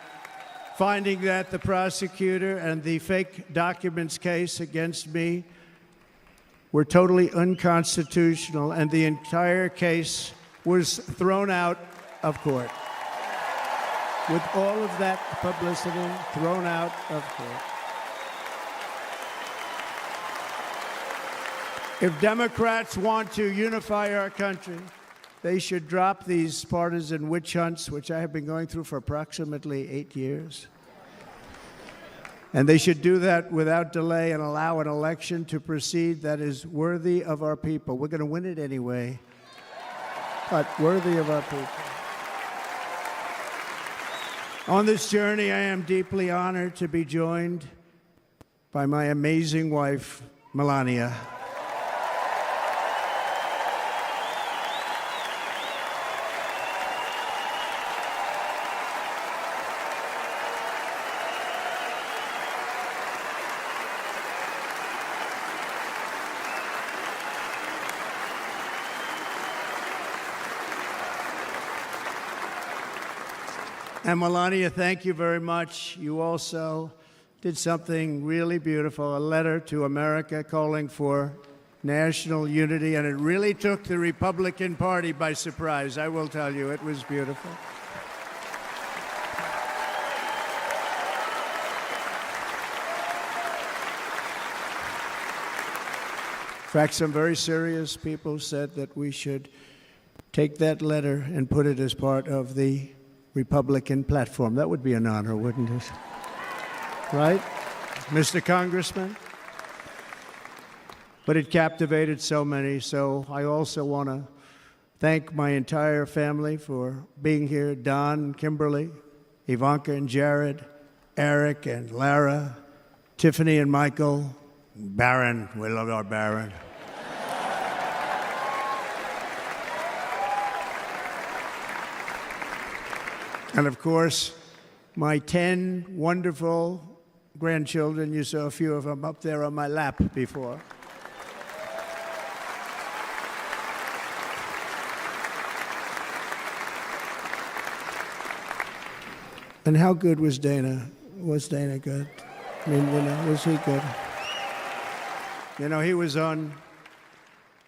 finding that the prosecutor and the fake documents case against me were totally unconstitutional, and the entire case was thrown out of court. With all of that publicity, thrown out of court. If Democrats want to unify our country, they should drop these partisan witch hunts, which I have been going through for approximately 8 years. And they should do that without delay and allow an election to proceed that is worthy of our people. We're going to win it anyway, but worthy of our people. On this journey, I am deeply honored to be joined by my amazing wife, Melania. And Melania, thank you very much. You also did something really beautiful, a letter to America calling for national unity, and it really took the Republican Party by surprise. I will tell you, it was beautiful. In fact, some very serious people said that we should take that letter and put it as part of the Republican platform. That would be an honor, wouldn't it? Right, Mr. Congressman? But it captivated so many, so I also want to thank my entire family for being here. Don, Kimberly, Ivanka and Jared, Eric and Lara, Tiffany and Michael, Barron. We love our Barron. And of course, my 10 wonderful grandchildren. You saw a few of them up there on my lap before. And how good was Dana? Was Dana good? I mean, was he good? He was on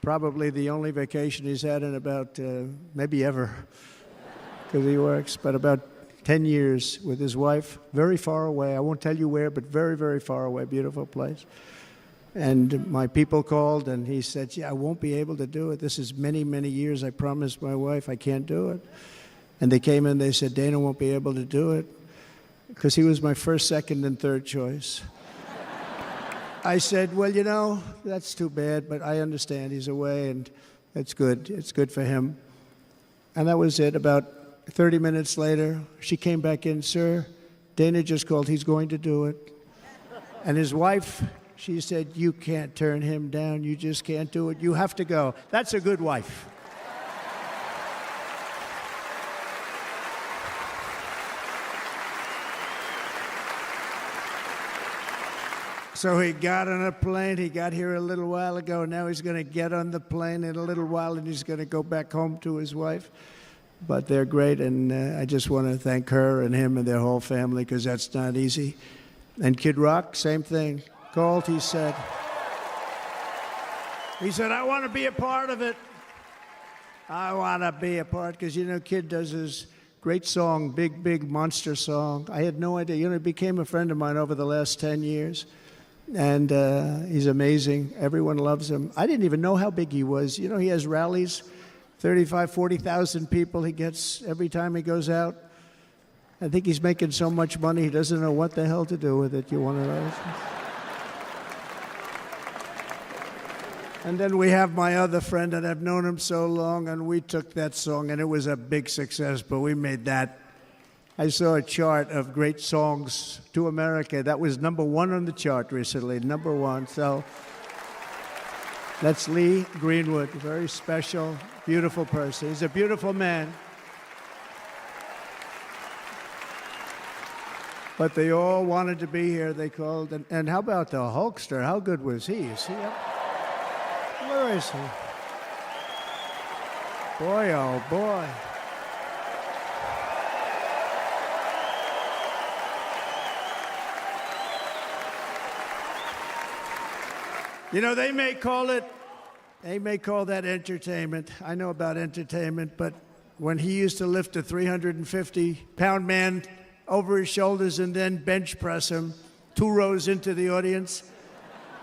probably the only vacation he's had in about, maybe ever, because he works, but about 10 years with his wife, very far away. I won't tell you where, but very, very far away, beautiful place. And my people called, and he said, I won't be able to do it. This is many, many years. I promised my wife I can't do it. And they came in, they said, Dana won't be able to do it, because he was my first, second, and third choice. I said, well, that's too bad, but I understand he's away, and it's good. It's good for him. And that was it. About 30 minutes later, she came back in, sir, Dana just called, he's going to do it. And his wife, she said, you can't turn him down, you just can't do it, you have to go. That's a good wife. So he got on a plane. He got here a little while ago. Now he's going to get on the plane in a little while, and he's going to go back home to his wife. But they're great, and I just want to thank her and him and their whole family, because that's not easy. And Kid Rock, same thing. Called, he said, I want to be a part of it. I want to be a part, because, Kid does his great song, Big, Big Monster song. I had no idea. He became a friend of mine over the last 10 years. And he's amazing. Everyone loves him. I didn't even know how big he was. He has rallies, 35,000, 40,000 people he gets every time he goes out. I think he's making so much money, he doesn't know what the hell to do with it. You want to know? And then we have my other friend, and I've known him so long, and we took that song, and it was a big success, but we made that. I saw a chart of great songs to America. That was #1 on the chart recently, #1. So that's Lee Greenwood, a very special, beautiful person. He's a beautiful man. But they all wanted to be here. They called. And how about the Hulkster? How good was he? Is he up? Where is he? Boy, oh boy. They may call that entertainment. I know about entertainment, but when he used to lift a 350-pound man over his shoulders and then bench press him 2 rows into the audience,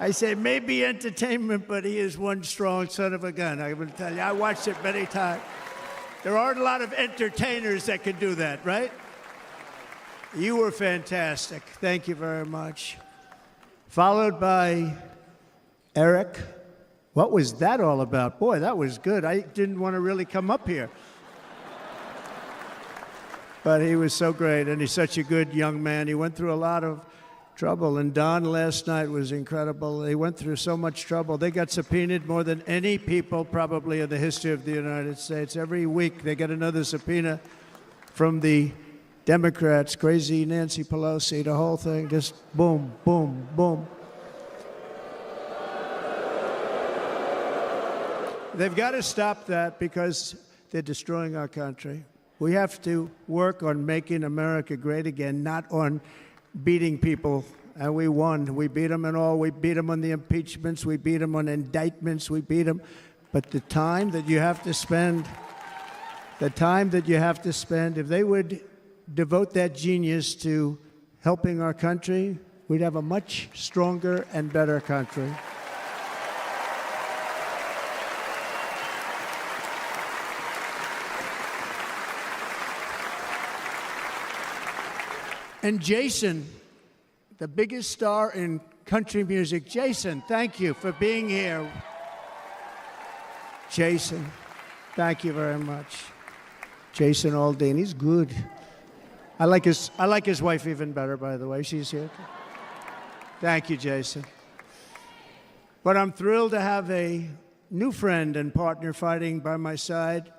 I say maybe entertainment, but he is one strong son of a gun. I will tell you, I watched it many times. There aren't a lot of entertainers that can do that, right? You were fantastic. Thank you very much. Followed by Eric. What was that all about? Boy, that was good. I didn't want to really come up here. But he was so great, and he's such a good young man. He went through a lot of trouble, and Don last night was incredible. They went through so much trouble. They got subpoenaed more than any people probably in the history of the United States. Every week they get another subpoena from the Democrats, crazy Nancy Pelosi, the whole thing, just boom, boom, boom. They've got to stop that because they're destroying our country. We have to work on making America great again, not on beating people. And we won. We beat them and all. We beat them on the impeachments. We beat them on indictments. We beat them. But the time that you have to spend, if they would devote that genius to helping our country, we'd have a much stronger and better country. And Jason, the biggest star in country music. Jason, thank you for being here. Jason, thank you very much. Jason Aldean, he's good. I like his wife even better, by the way. She's here. Thank you, Jason. But I'm thrilled to have a new friend and partner fighting by my side.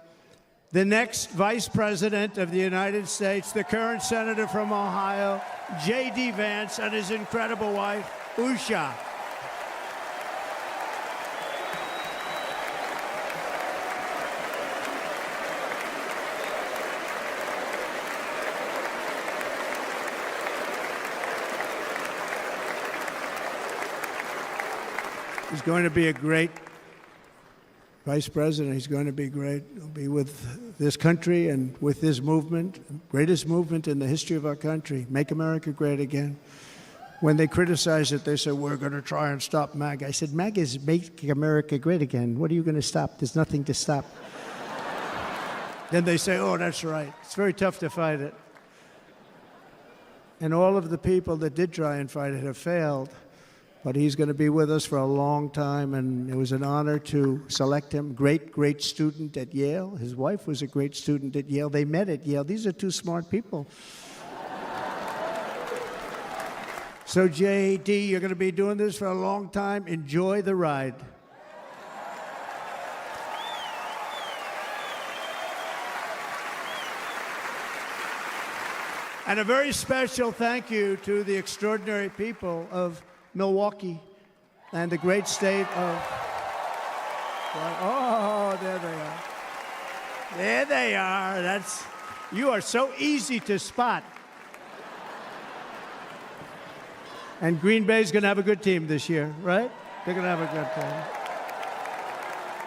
The next Vice President of the United States, the current Senator from Ohio, J.D. Vance, and his incredible wife, Usha. He's going to be a great Vice President. He's going to be great. He'll be with this country and with this movement, greatest movement in the history of our country, Make America Great Again. When they criticize it, they say, we're going to try and stop MAGA. I said, MAGA is Make America Great Again. What are you going to stop? There's nothing to stop. Then they say, oh, that's right. It's very tough to fight it. And all of the people that did try and fight it have failed. But he's going to be with us for a long time, and it was an honor to select him. Great, great student at Yale. His wife was a great student at Yale. They met at Yale. These are two smart people. So, J.D., you're going to be doing this for a long time. Enjoy the ride. And a very special thank you to the extraordinary people of Milwaukee and the great state of... Oh, there they are. There they are. You are so easy to spot. And Green Bay's going to have a good team this year, right? They're going to have a good team.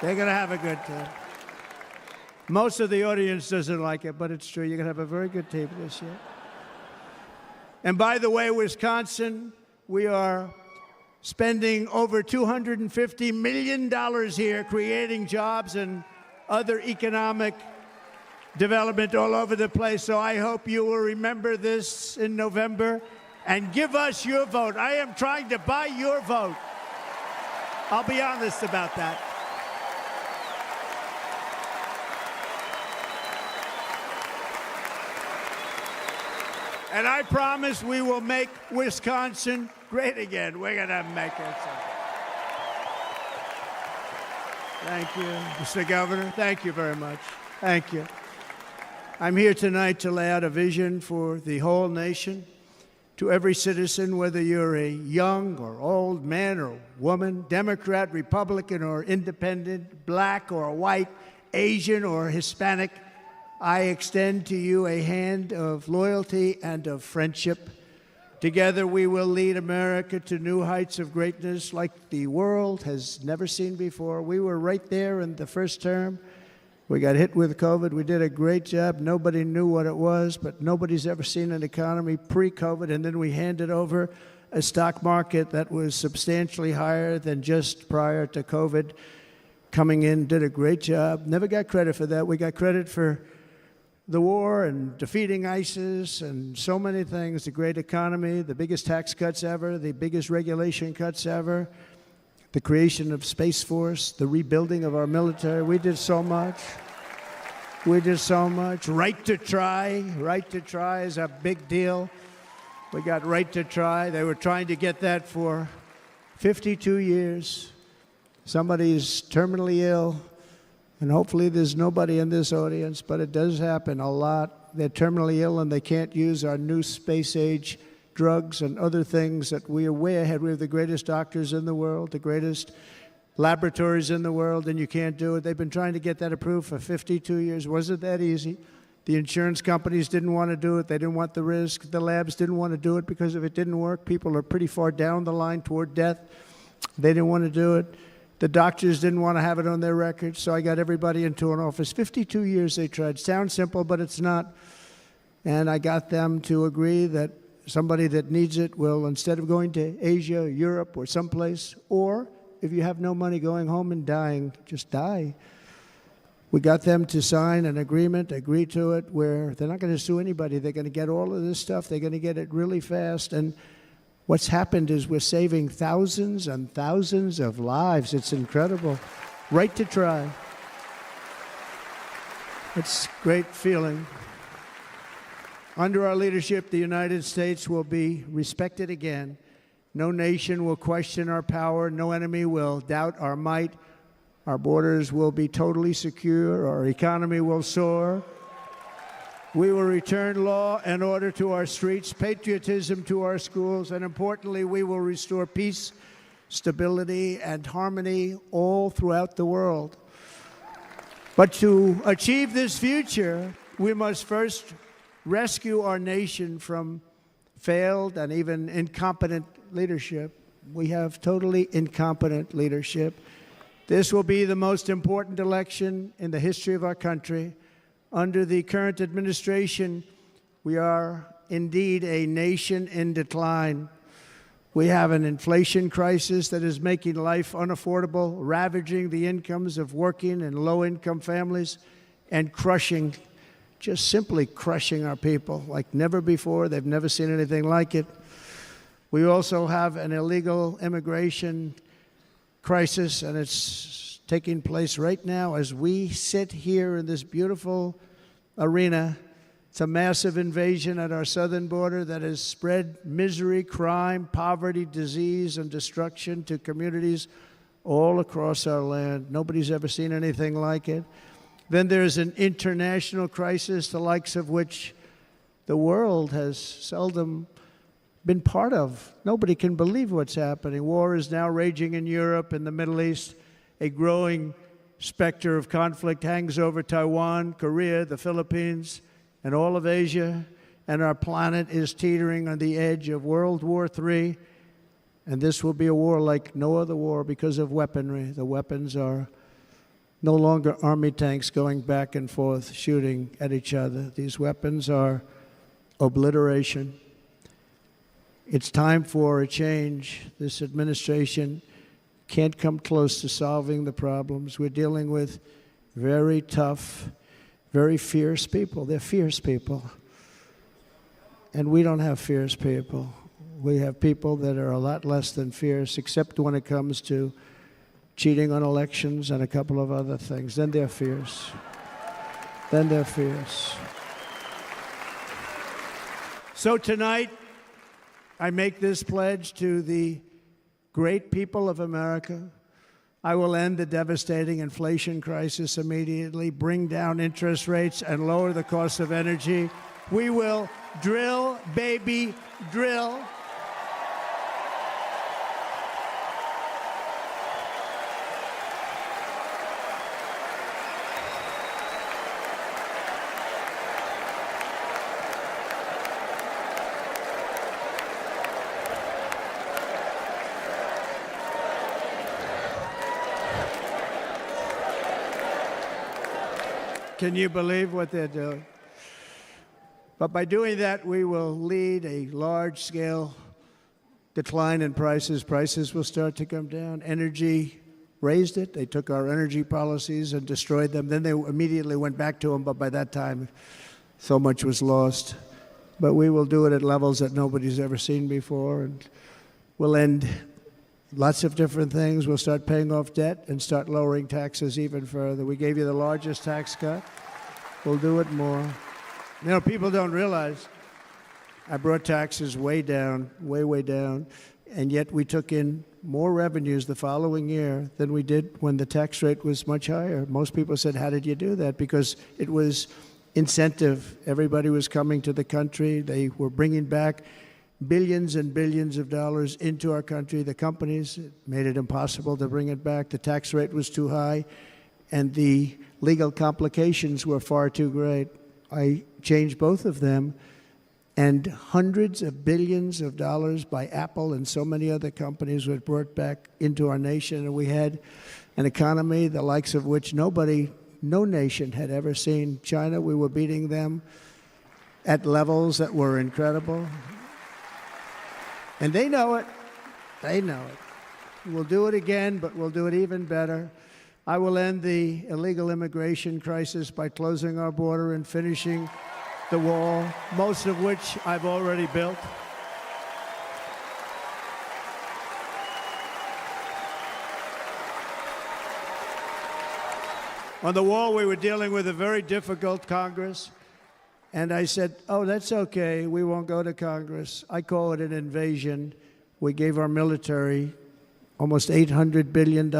They're going to have a good team. Most of the audience doesn't like it, but it's true. You're going to have a very good team this year. And by the way, Wisconsin, we are spending over $250 million here, creating jobs and other economic development all over the place. So I hope you will remember this in November and give us your vote. I am trying to buy your vote. I'll be honest about that. And I promise we will make Wisconsin great again. We're going to make it. Thank you, Mr. Governor. Thank you very much. Thank you. I'm here tonight to lay out a vision for the whole nation. To every citizen, whether you're a young or old man or woman, Democrat, Republican, or independent, black or white, Asian or Hispanic, I extend to you a hand of loyalty and of friendship. Together we will lead America to new heights of greatness like the world has never seen before. We were right there in the first term. We got hit with COVID. We did a great job. Nobody knew what it was, but nobody's ever seen an economy pre-COVID. And then we handed over a stock market that was substantially higher than just prior to COVID. Coming in, did a great job. Never got credit for that. We got credit for the war and defeating ISIS and so many things, the great economy, the biggest tax cuts ever, the biggest regulation cuts ever, the creation of Space Force, the rebuilding of our military. We did so much. We did so much. Right to try. Right to try is a big deal. We got right to try. They were trying to get that for 52 years. Somebody's terminally ill, and hopefully there's nobody in this audience, but it does happen a lot. They're terminally ill and they can't use our new space-age drugs and other things that we are way ahead. We have the greatest doctors in the world, the greatest laboratories in the world, and you can't do it. They've been trying to get that approved for 52 years. Wasn't that easy? The insurance companies didn't want to do it. They didn't want the risk. The labs didn't want to do it because if it didn't work, people are pretty far down the line toward death. They didn't want to do it. The doctors didn't want to have it on their records, so I got everybody into an office. 52 years they tried. Sounds simple, but it's not. And I got them to agree that somebody that needs it will, instead of going to Asia, Europe, or someplace, or if you have no money going home and dying, just die. We got them to sign an agreement, agree to it, where they're not going to sue anybody. They're going to get all of this stuff. They're going to get it really fast. And what's happened is we're saving thousands and thousands of lives. It's incredible. Right to try. It's a great feeling. Under our leadership, the United States will be respected again. No nation will question our power. No enemy will doubt our might. Our borders will be totally secure. Our economy will soar. We will return law and order to our streets, patriotism to our schools, and importantly, we will restore peace, stability, and harmony all throughout the world. But to achieve this future, we must first rescue our nation from failed and even incompetent leadership. We have totally incompetent leadership. This will be the most important election in the history of our country. Under the current administration, we are indeed a nation in decline. We have an inflation crisis that is making life unaffordable, ravaging the incomes of working and low-income families, and crushing, just simply crushing our people like never before. They've never seen anything like it. We also have an illegal immigration crisis, and it's taking place right now as we sit here in this beautiful arena. It's a massive invasion at our southern border that has spread misery, crime, poverty, disease, and destruction to communities all across our land. Nobody's ever seen anything like it. Then there's an international crisis, the likes of which the world has seldom been part of. Nobody can believe what's happening. War is now raging in Europe and the Middle East. A growing specter of conflict hangs over Taiwan, Korea, the Philippines, and all of Asia. And our planet is teetering on the edge of World War III. And this will be a war like no other war because of weaponry. The weapons are no longer army tanks going back and forth shooting at each other. These weapons are obliteration. It's time for a change. This administration can't come close to solving the problems. We're dealing with very tough, very fierce people. They're fierce people. And we don't have fierce people. We have people that are a lot less than fierce, except when it comes to cheating on elections and a couple of other things. Then they're fierce. Then they're fierce. So tonight, I make this pledge to the great people of America. I will end the devastating inflation crisis immediately, bring down interest rates, and lower the cost of energy. We will drill, baby, drill. Can you believe what they're doing? But by doing that, we will lead a large-scale decline in prices. Prices will start to come down. Energy raised it. They took our energy policies and destroyed them. Then they immediately went back to them, but by that time, So much was lost. But we will do it at levels that nobody's ever seen before, and we'll end lots of different things. We'll start paying off debt and start lowering taxes even further. We gave you the largest tax cut. We'll do it more. You know, people don't realize I brought taxes way down, way down, and yet we took in more revenues the following year than we did when the tax rate was much higher. Most people said, how did you do that? Because it was incentive. Everybody was coming to the country. They were bringing back billions and billions of dollars into our country. The companies made it impossible to bring it back. The tax rate was too high, and the legal complications were far too great. I changed both of them, and hundreds of billions of dollars by Apple and so many other companies were brought back into our nation, and we had an economy the likes of which no nation had ever seen. China, we were beating them at levels that were incredible. And they know it. They know it. We'll do it again, but we'll do it even better. I will end the illegal immigration crisis by closing our border and finishing the wall, most of which I've already built. On the wall, we were dealing with a very difficult Congress, and I said, oh, that's okay, we won't go to Congress. I call it an invasion. We gave our military almost $800 billion.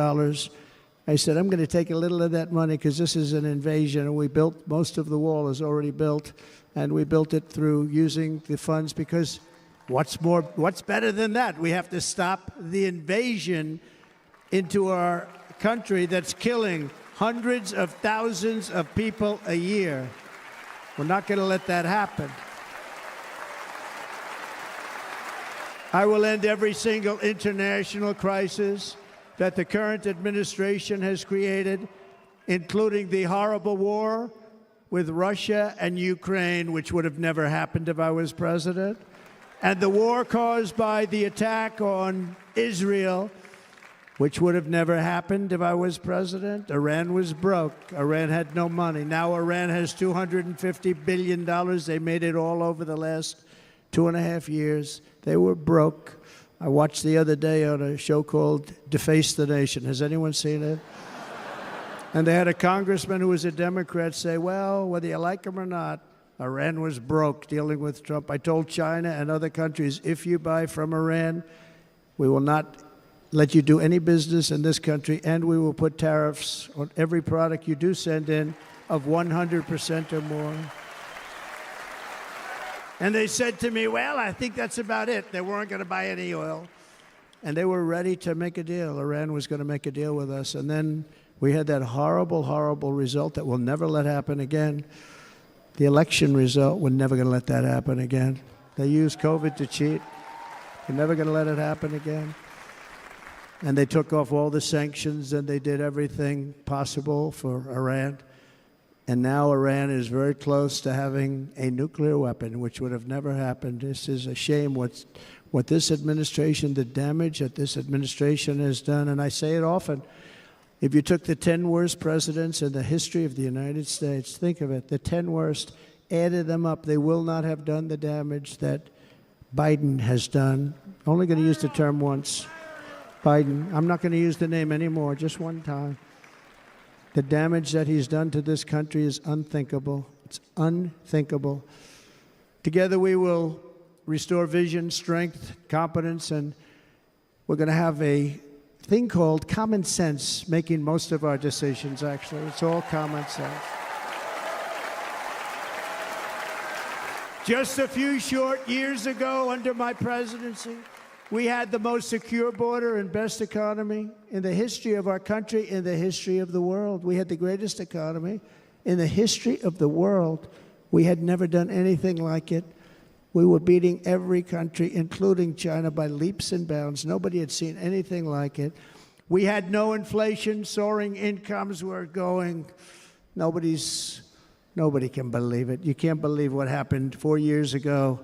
I said, I'm going to take a little of that money because this is an invasion, and we built, most of the wall is already built, and we built it through using the funds because what's better than that? We have to stop the invasion into our country that's killing hundreds of thousands of people a year. We're not going to let that happen. I will end every single international crisis that the current administration has created, including the horrible war with Russia and Ukraine, which would have never happened if I was president, and the war caused by the attack on Israel, which would have never happened if I was president. Iran was broke. Iran had no money. Now Iran has $250 billion. They made it all over the last 2.5 years. They were broke. I watched the other day on a show called Deface the Nation. Has anyone seen it? And they had a congressman who was a Democrat say, well, whether you like him or not, Iran was broke dealing with Trump. I told China and other countries, if you buy from Iran, we will not let you do any business in this country, and we will put tariffs on every product you do send in of 100% or more. And they said to me, well, I think that's about it. They weren't going to buy any oil. And they were ready to make a deal. Iran was going to make a deal with us. And then we had that horrible, horrible result that we'll never let happen again. The election result, we're never going to let that happen again. They used COVID to cheat. We're never going to let it happen again. And they took off all the sanctions, and they did everything possible for Iran. And now Iran is very close to having a nuclear weapon, which would have never happened. This is a shame what this administration, the damage that this administration has done. And I say it often, if you took the 10 worst presidents in the history of the United States, think of it, the 10 worst, added them up, they will not have done the damage that Biden has done. Only going to use the term once. Biden, I'm not going to use the name anymore, just one time. The damage that he's done to this country is unthinkable. It's unthinkable. Together we will restore vision, strength, competence, and we're going to have a thing called common sense making most of our decisions, actually. It's all common sense. Just a few short years ago, under my presidency, we had the most secure border and best economy in the history of our country, in the history of the world. We had the greatest economy in the history of the world. We had never done anything like it. We were beating every country, including China, by leaps and bounds. Nobody had seen anything like it. We had no inflation, soaring incomes were going. Nobody can believe it. You can't believe what happened 4 years ago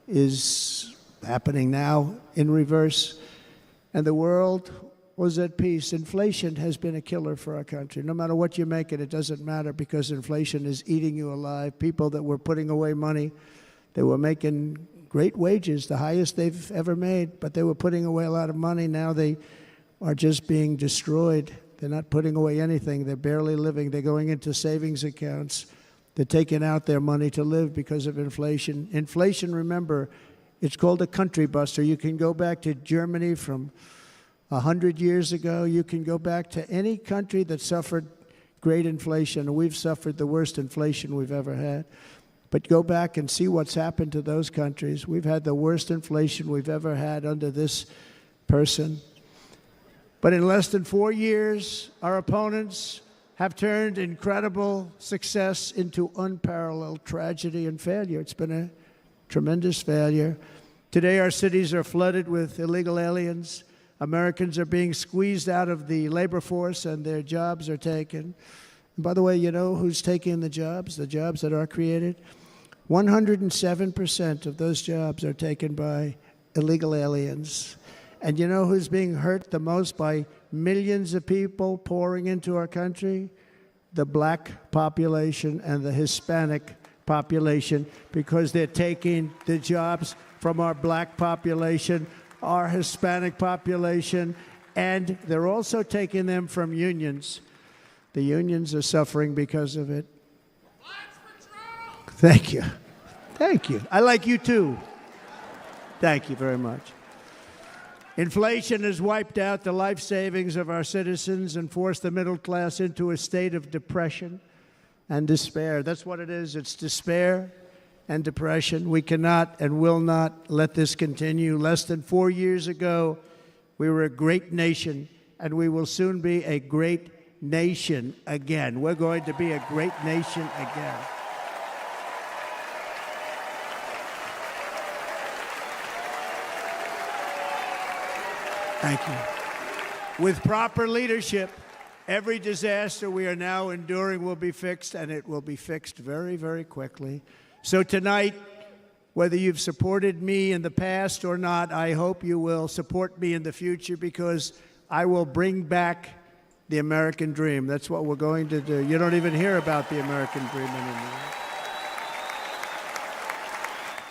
is happening now in reverse. And the world was at peace. Inflation has been a killer for our country. No matter what you make it doesn't matter because inflation is eating you alive. People that were putting away money, they were making great wages, the highest they've ever made, but they were putting away a lot of money. Now they are just being destroyed. They're not putting away anything. They're barely living. They're going into savings accounts. They're taking out their money to live because of inflation. Inflation, remember, it's called a country buster. You can go back to Germany from 100 years ago. You can go back to any country that suffered great inflation. We've suffered the worst inflation we've ever had. But go back and see what's happened to those countries. We've had the worst inflation we've ever had under this person. But in less than 4 years, our opponents have turned incredible success into unparalleled tragedy and failure. It's been a tremendous failure. Today, our cities are flooded with illegal aliens. Americans are being squeezed out of the labor force and their jobs are taken. And by the way, you know who's taking the jobs that are created? 107% of those jobs are taken by illegal aliens. And you know who's being hurt the most by millions of people pouring into our country? The black population and the Hispanic population, because they're taking the jobs from our black population, our Hispanic population, and they're also taking them from unions. The unions are suffering because of it. Thank you. Thank you. I like you too. Thank you very much. Inflation has wiped out the life savings of our citizens and forced the middle class into a state of depression and despair. That's what it is. It's despair and depression. We cannot and will not let this continue. Less than 4 years ago, we were a great nation, and we will soon be a great nation again. We're going to be a great nation again. Thank you. With proper leadership, every disaster we are now enduring will be fixed, and it will be fixed very, very quickly. So tonight, whether you've supported me in the past or not, I hope you will support me in the future, because I will bring back the American dream. That's what we're going to do. You don't even hear about the American dream anymore.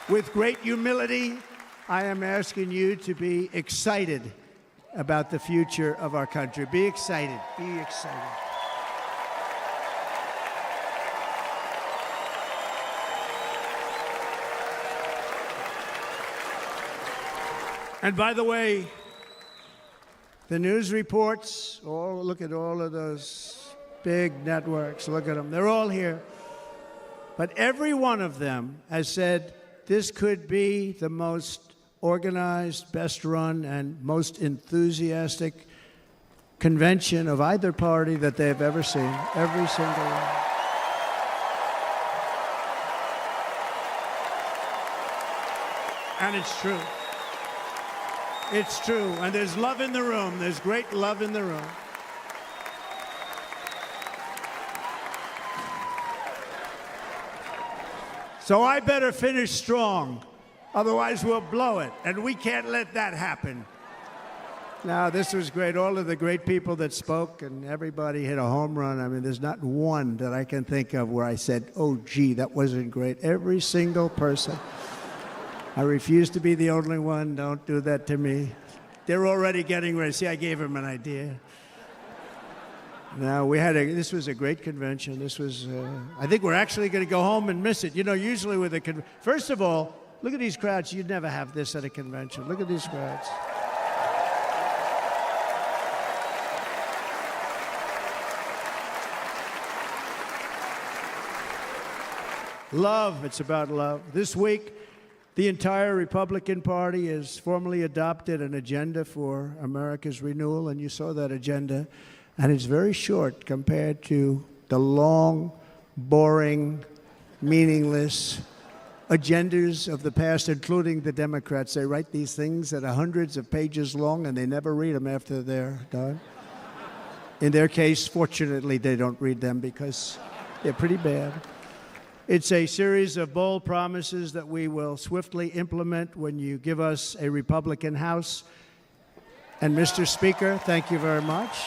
With great humility, I am asking you to be excited about the future of our country. Be excited. Be excited. And by the way, the news reports, look at all of those big networks. Look at them. They're all here. But every one of them has said this could be the most organized, best run, and most enthusiastic convention of either party that they've ever seen. Every single one. And it's true. It's true. And there's love in the room. There's great love in the room. So I better finish strong. Otherwise, we'll blow it, and we can't let that happen. Now, this was great. All of the great people that spoke, and everybody hit a home run. I mean, there's not one that I can think of where I said, oh, gee, that wasn't great. Every single person. I refuse to be the only one. Don't do that to me. They're already getting ready. See, I gave them an idea. Now, this was a great convention. This was, I think we're actually going to go home and miss it. You know, usually with a first of all, look at these crowds. You'd never have this at a convention. Look at these crowds. Love. It's about love. This week, the entire Republican Party has formally adopted an agenda for America's renewal, and you saw that agenda. And it's very short compared to the long, boring, meaningless agendas of the past, including the Democrats. They write these things that are hundreds of pages long, and they never read them after they're done. In their case, fortunately, they don't read them because they're pretty bad. It's a series of bold promises that we will swiftly implement when you give us a Republican House And Mr. Speaker, thank you very much.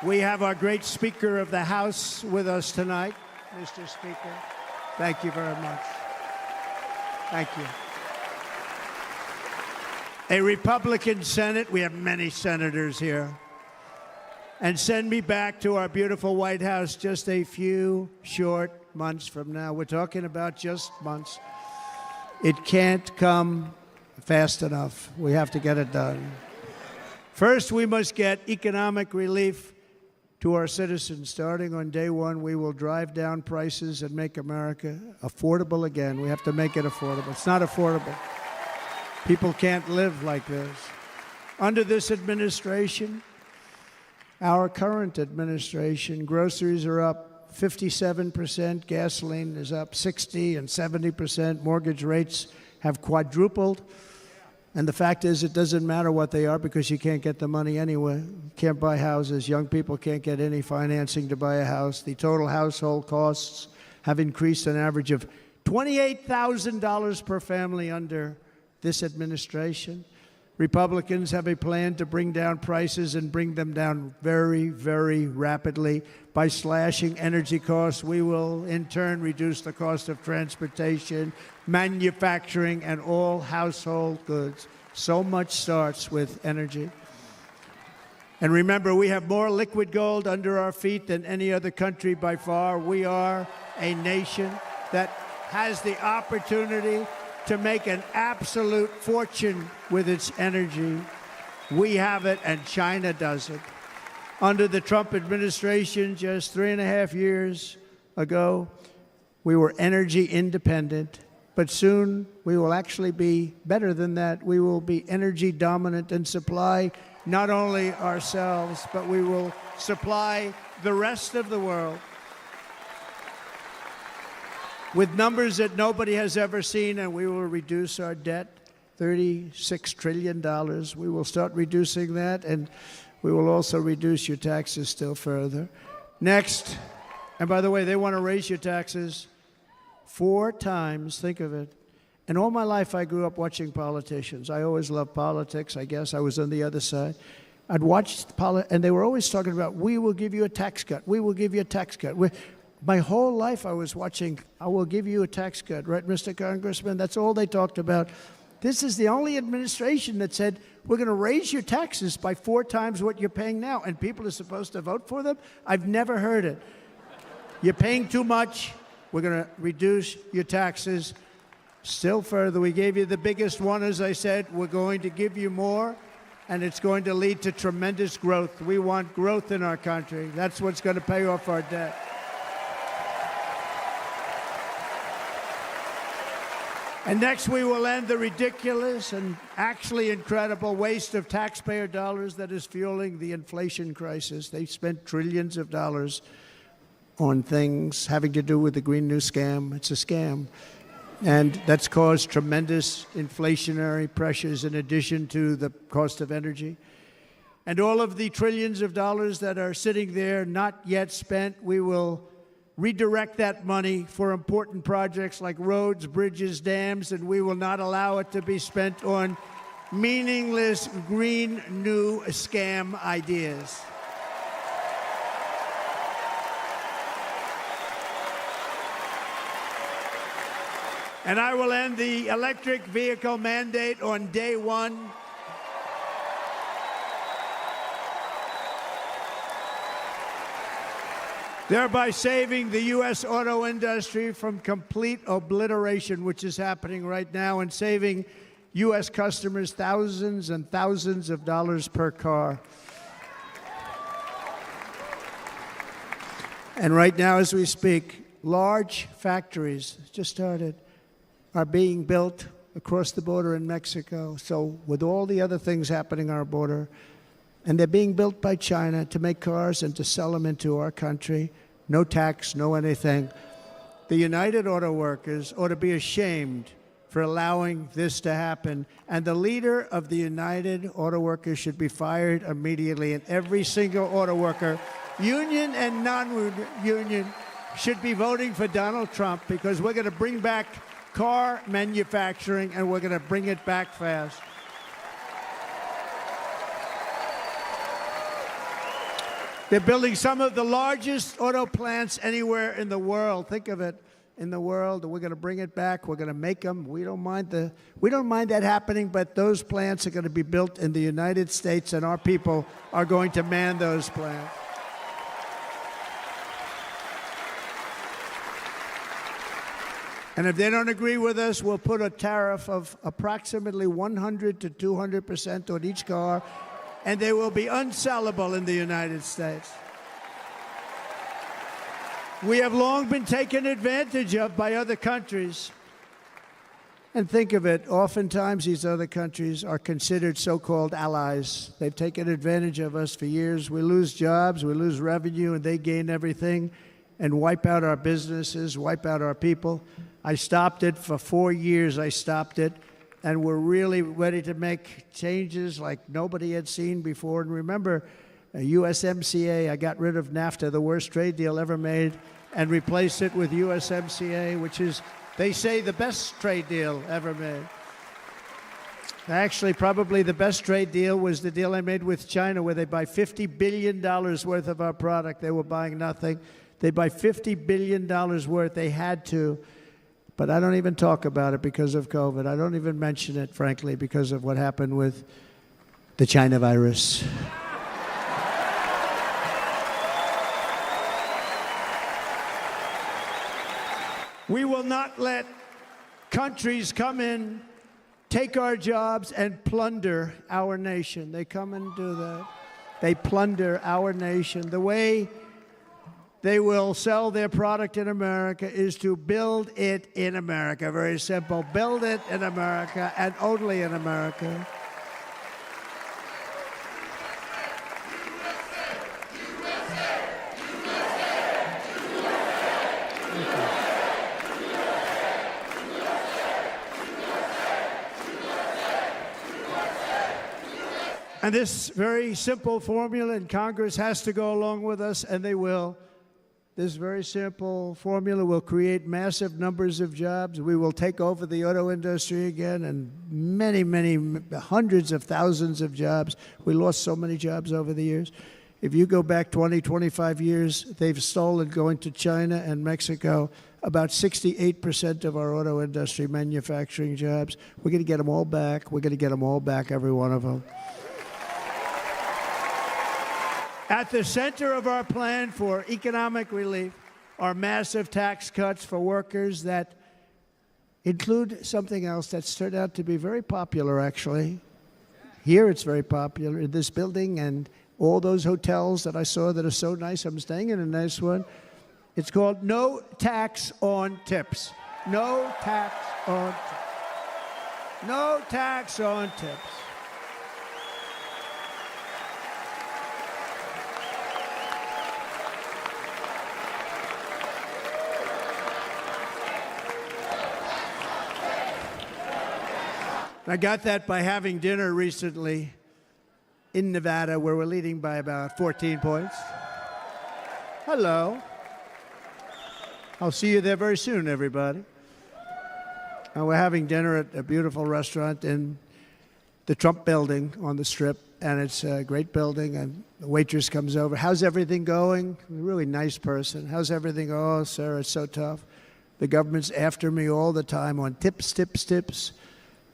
We have our great Speaker of the House with us tonight. Mr. Speaker, thank you very much. Thank you. A Republican Senate, we have many senators here, and send me back to our beautiful White House just a few short months from now. We're talking about just months. It can't come fast enough. We have to get it done. First, we must get economic relief to our citizens. Starting on day one, we will drive down prices and make America affordable again. We have to make it affordable. It's not affordable. People can't live like this. Under this administration, our current administration, groceries are up 57%, gasoline is up 60 and 70%, mortgage rates have quadrupled. And the fact is, it doesn't matter what they are because you can't get the money anyway. You can't buy houses. Young people can't get any financing to buy a house. The total household costs have increased an average of $28,000 per family under this administration. Republicans have a plan to bring down prices and bring them down very, very rapidly. By slashing energy costs, we will in turn reduce the cost of transportation, manufacturing, and all household goods. So much starts with energy. And remember, we have more liquid gold under our feet than any other country by far. We are a nation that has the opportunity to make an absolute fortune with its energy. We have it, and China doesn't. Under the Trump administration, just 3.5 years ago, we were energy independent, but soon we will actually be better than that. We will be energy dominant and supply not only ourselves, but we will supply the rest of the world with numbers that nobody has ever seen, and we will reduce our debt, $36 trillion. We will start reducing that, and we will also reduce your taxes still further. Next, and by the way, they want to raise your taxes 4 times, think of it. And all my life I grew up watching politicians. I always loved politics, I guess. I was on the other side. I'd watch and they were always talking about, we will give you a tax cut. We will give you a tax cut. My whole life I was watching, I will give you a tax cut, right, Mr. Congressman? That's all they talked about. This is the only administration that said, we're going to raise your taxes by 4 times what you're paying now, and people are supposed to vote for them? I've never heard it. You're paying too much. We're going to reduce your taxes still further. We gave you the biggest one, as I said. We're going to give you more, and it's going to lead to tremendous growth. We want growth in our country. That's what's going to pay off our debt. And next, we will end the ridiculous and actually incredible waste of taxpayer dollars that is fueling the inflation crisis. They spent trillions of dollars on things having to do with the Green New Scam. It's a scam. And that's caused tremendous inflationary pressures in addition to the cost of energy. And all of the trillions of dollars that are sitting there not yet spent, we will redirect that money for important projects like roads, bridges, dams, and we will not allow it to be spent on meaningless Green New Scam ideas. And I will end the electric vehicle mandate on day one. Thereby saving the U.S. auto industry from complete obliteration, which is happening right now, and saving U.S. customers thousands and thousands of dollars per car. And right now, as we speak, large factories just started are being built across the border in Mexico. So with all the other things happening on our border, and they're being built by China to make cars and to sell them into our country. No tax, no anything. The United Auto Workers ought to be ashamed for allowing this to happen. And the leader of the United Auto Workers should be fired immediately. And every single auto worker, union and non-union, should be voting for Donald Trump, because we're going to bring back car manufacturing, and we're going to bring it back fast. They're building some of the largest auto plants anywhere in the world. Think of it, in the world. We're going to bring it back. We're going to make them. We don't mind that happening, but those plants are going to be built in the United States, and our people are going to man those plants. And if they don't agree with us, we'll put a tariff of approximately 100 to 200% on each car, and they will be unsellable in the United States. We have long been taken advantage of by other countries. And think of it, oftentimes these other countries are considered so-called allies. They've taken advantage of us for years. We lose jobs, we lose revenue, and they gain everything and wipe out our businesses, wipe out our people. I stopped it for 4 years. I stopped it. And we're really ready to make changes like nobody had seen before. And remember, USMCA, I got rid of NAFTA, the worst trade deal ever made, and replaced it with USMCA, which is, they say, the best trade deal ever made. Actually, probably the best trade deal was the deal I made with China, where they buy $50 billion worth of our product. They were buying nothing. They buy $50 billion worth. They had to. But I don't even talk about it because of COVID. I don't even mention it, frankly, because of what happened with the China virus. We will not let countries come in, take our jobs, and plunder our nation. They come and do that. They plunder our nation. The way they will sell their product in America is to build it in America. Very simple. Build it in America and only in America. And this very simple formula, and Congress has to go along with us, and they will. This very simple formula will create massive numbers of jobs. We will take over the auto industry again, and many, many hundreds of thousands of jobs. We lost so many jobs over the years. If you go back 20, 25 years, they've stolen, going to China and Mexico, about 68% of our auto industry manufacturing jobs. We're going to get them all back. We're going to get them all back, every one of them. At the center of our plan for economic relief are massive tax cuts for workers that include something else that's turned out to be very popular, actually. Here it's very popular in this building and all those hotels that I saw that are so nice. I'm staying in a nice one. It's called no tax on tips. No tax on tips. No tax on tips. I got that by having dinner recently in Nevada, where we're leading by about 14 points. Hello. I'll see you there very soon, everybody. And we're having dinner at a beautiful restaurant in the Trump building on the Strip, and it's a great building, and the waitress comes over. How's everything going? A really nice person. How's everything? Oh, sir, it's so tough. The government's after me all the time on tips, tips, tips.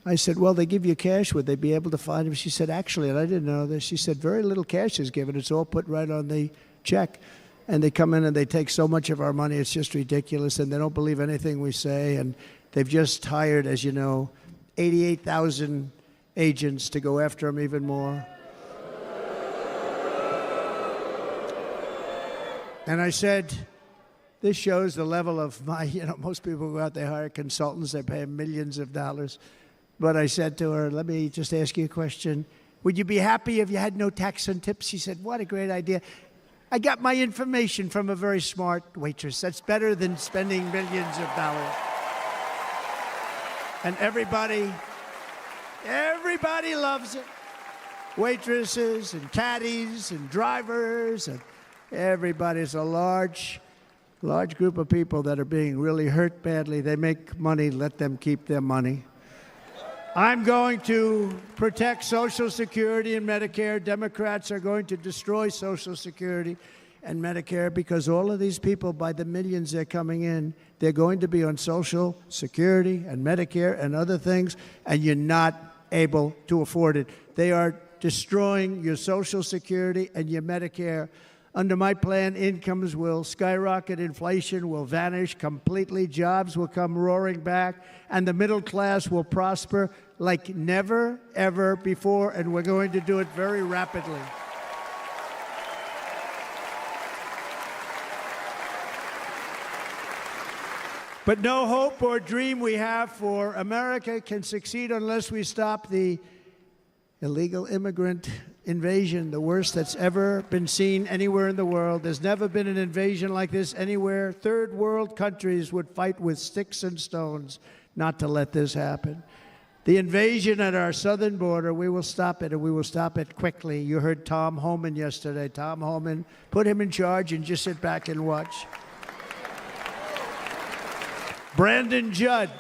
I said, well, they give you cash. Would they be able to find him? She said, actually, and I didn't know this, she said, very little cash is given. It's all put right on the check. And they come in and they take so much of our money, it's just ridiculous. And they don't believe anything we say. And they've just hired, as you know, 88,000 agents to go after him even more. And I said, this shows the level of my, most people go out, they hire consultants, they pay them millions of dollars. But I said to her, let me just ask you a question. Would you be happy if you had no tax on tips? She said, what a great idea. I got my information from a very smart waitress. That's better than spending millions of dollars. And everybody loves it. Waitresses and caddies and drivers and everybody. It's a large group of people that are being really hurt badly. They make money, let them keep their money. I'm going to protect Social Security and Medicare. Democrats are going to destroy Social Security and Medicare because all of these people, by the millions they're coming in, they're going to be on Social Security and Medicare and other things, and you're not able to afford it. They are destroying your Social Security and your Medicare. Under my plan, incomes will skyrocket, inflation will vanish completely, jobs will come roaring back, and the middle class will prosper like never, ever before, and we're going to do it very rapidly. But no hope or dream we have for America can succeed unless we stop the illegal immigrant invasion, the worst that's ever been seen anywhere in the world. There's never been an invasion like this anywhere. Third world countries would fight with sticks and stones not to let this happen. The invasion at our southern border, we will stop it, and we will stop it quickly. You heard Tom Homan yesterday. Tom Homan, put him in charge and just sit back and watch. Brandon Judd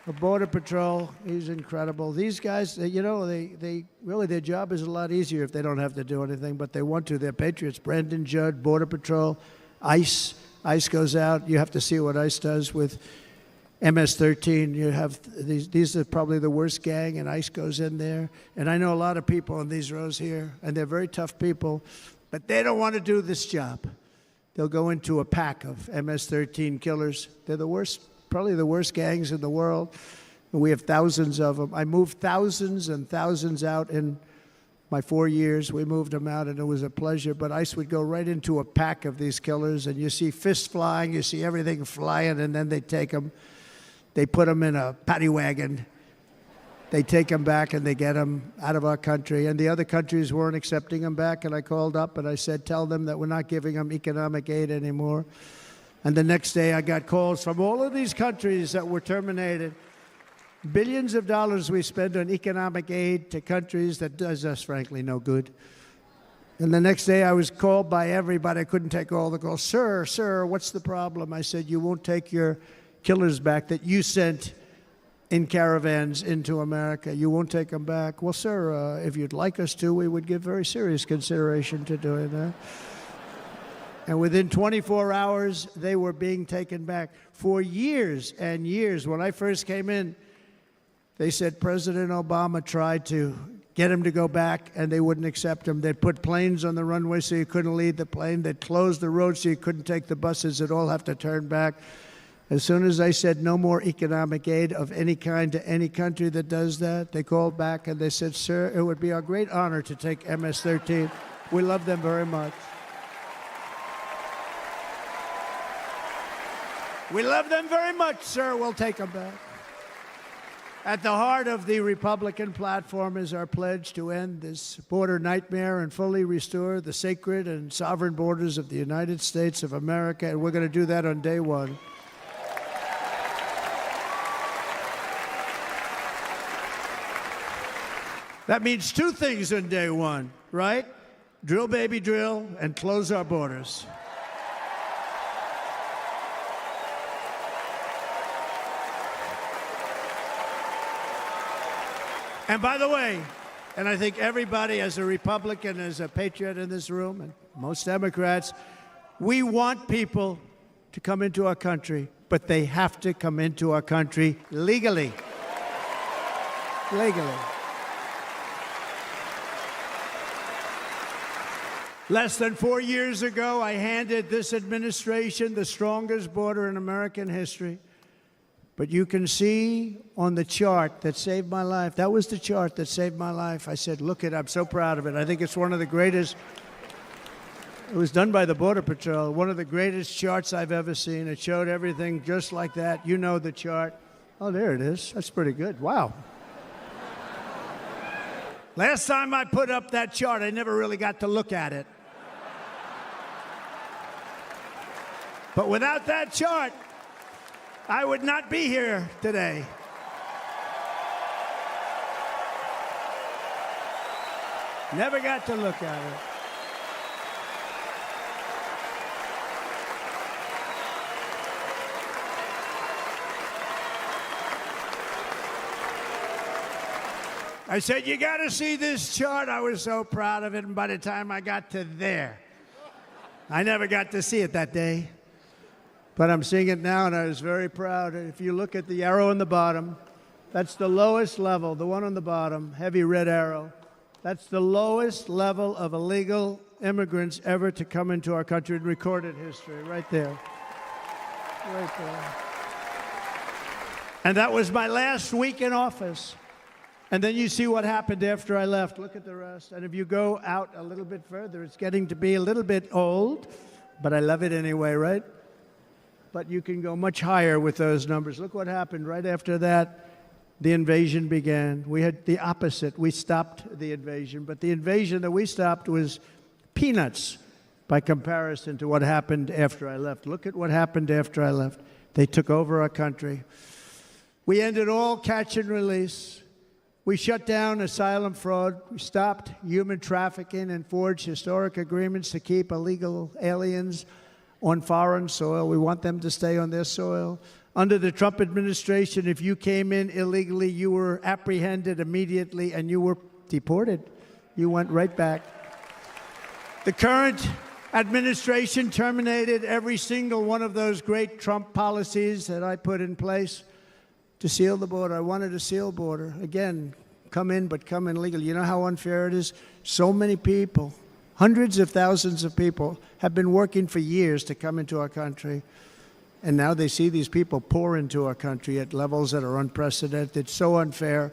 of Border Patrol, he's incredible. These guys, you know, they really, their job is a lot easier if they don't have to do anything, but they want to. They're patriots. Brandon Judd, Border Patrol, ICE. ICE goes out. You have to see what ICE does with MS-13. You have these are probably the worst gang, and ICE goes in there. And I know a lot of people in these rows here, and they're very tough people, but they don't want to do this job. They'll go into a pack of MS-13 killers. They're the worst, probably the worst gangs in the world. And we have thousands of them. I moved thousands and thousands out in my 4 years. We moved them out, and it was a pleasure. But ICE would go right into a pack of these killers, and you see fists flying, you see everything flying, and then they take them. They put them in a paddy wagon. They take them back, and they get them out of our country. And the other countries weren't accepting them back, and I called up, and I said, tell them that we're not giving them economic aid anymore. And the next day, I got calls from all of these countries that were terminated. Billions of dollars we spend on economic aid to countries that does us, frankly, no good. And the next day, I was called by everybody. I couldn't take all the calls. Sir, what's the problem? I said, you won't take your killers back that you sent in caravans into America. You won't take them back. Well, sir, if you'd like us to, we would give very serious consideration to doing that. And within 24 hours, they were being taken back. For years and years, when I first came in, they said President Obama tried to get him to go back, and they wouldn't accept him. They'd put planes on the runway so you couldn't leave the plane. They'd close the road so you couldn't take the buses. They'd all have to turn back. As soon as I said no more economic aid of any kind to any country that does that, they called back and they said, sir, it would be our great honor to take MS-13. We love them very much. We love them very much, sir. We'll take them back. At the heart of the Republican platform is our pledge to end this border nightmare and fully restore the sacred and sovereign borders of the United States of America, and we're going to do that on day one. That means two things on day one, right? Drill, baby, drill, and close our borders. And by the way, and I think everybody as a Republican, as a patriot in this room, and most Democrats, we want people to come into our country, but they have to come into our country legally. Legally. Less than 4 years ago, I handed this administration the strongest border in American history. But you can see on the chart that saved my life, that was the chart that saved my life. I said, look it, I'm so proud of it. I think it's one of the greatest, it was done by the Border Patrol, one of the greatest charts I've ever seen. It showed everything just like that. You know the chart. Oh, there it is. That's pretty good. Wow. Last time I put up that chart, I never really got to look at it. But without that chart, I would not be here today. Never got to look at it. I said, you got to see this chart. I was so proud of it, and by the time I got to there, I never got to see it that day. But I'm seeing it now, and I was very proud. If you look at the arrow on the bottom, that's the lowest level, the one on the bottom, heavy red arrow. That's the lowest level of illegal immigrants ever to come into our country in recorded history, right there. Right there. And that was my last week in office. And then you see what happened after I left. Look at the rest. And if you go out a little bit further, it's getting to be a little bit old, but I love it anyway, right? But you can go much higher with those numbers. Look what happened right after that. The invasion began. We had the opposite. We stopped the invasion. But the invasion that we stopped was peanuts by comparison to what happened after I left. Look at what happened after I left. They took over our country. We ended all catch and release. We shut down asylum fraud. We stopped human trafficking and forged historic agreements to keep illegal aliens on foreign soil. We want them to stay on their soil. Under the Trump administration, if you came in illegally, you were apprehended immediately and you were deported. You went right back. The current administration terminated every single one of those great Trump policies that I put in place to seal the border. I wanted a sealed border. Again, come in, but come in legally. You know how unfair it is? So many people, hundreds of thousands of people, have been working for years to come into our country. And now they see these people pour into our country at levels that are unprecedented. So unfair.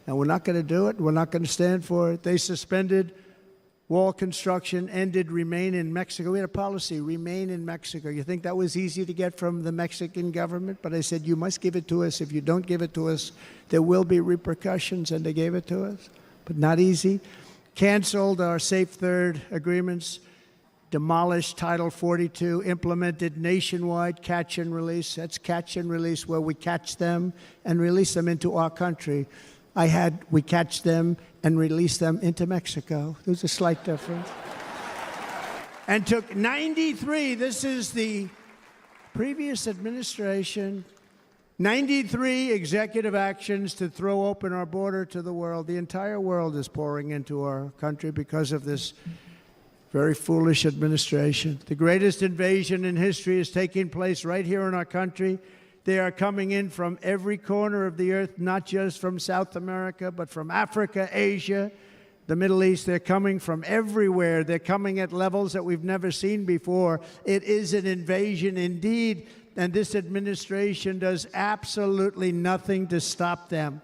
And we're not going to do it. We're not going to stand for it. They suspended wall construction, ended remain in Mexico. We had a policy, remain in Mexico. You think that was easy to get from the Mexican government? But I said, you must give it to us. If you don't give it to us, there will be repercussions. And they gave it to us, but not easy. Canceled our Safe Third agreements. Demolished Title 42, implemented nationwide catch and release. That's catch and release, where we catch them and release them into our country. We catch them and release them into Mexico. There's a slight difference. And took 93, this is the previous administration, 93 executive actions to throw open our border to the world. The entire world is pouring into our country because of this very foolish administration. The greatest invasion in history is taking place right here in our country. They are coming in from every corner of the earth, not just from South America, but from Africa, Asia, the Middle East. They're coming from everywhere. They're coming at levels that we've never seen before. It is an invasion indeed, and this administration does absolutely nothing to stop them.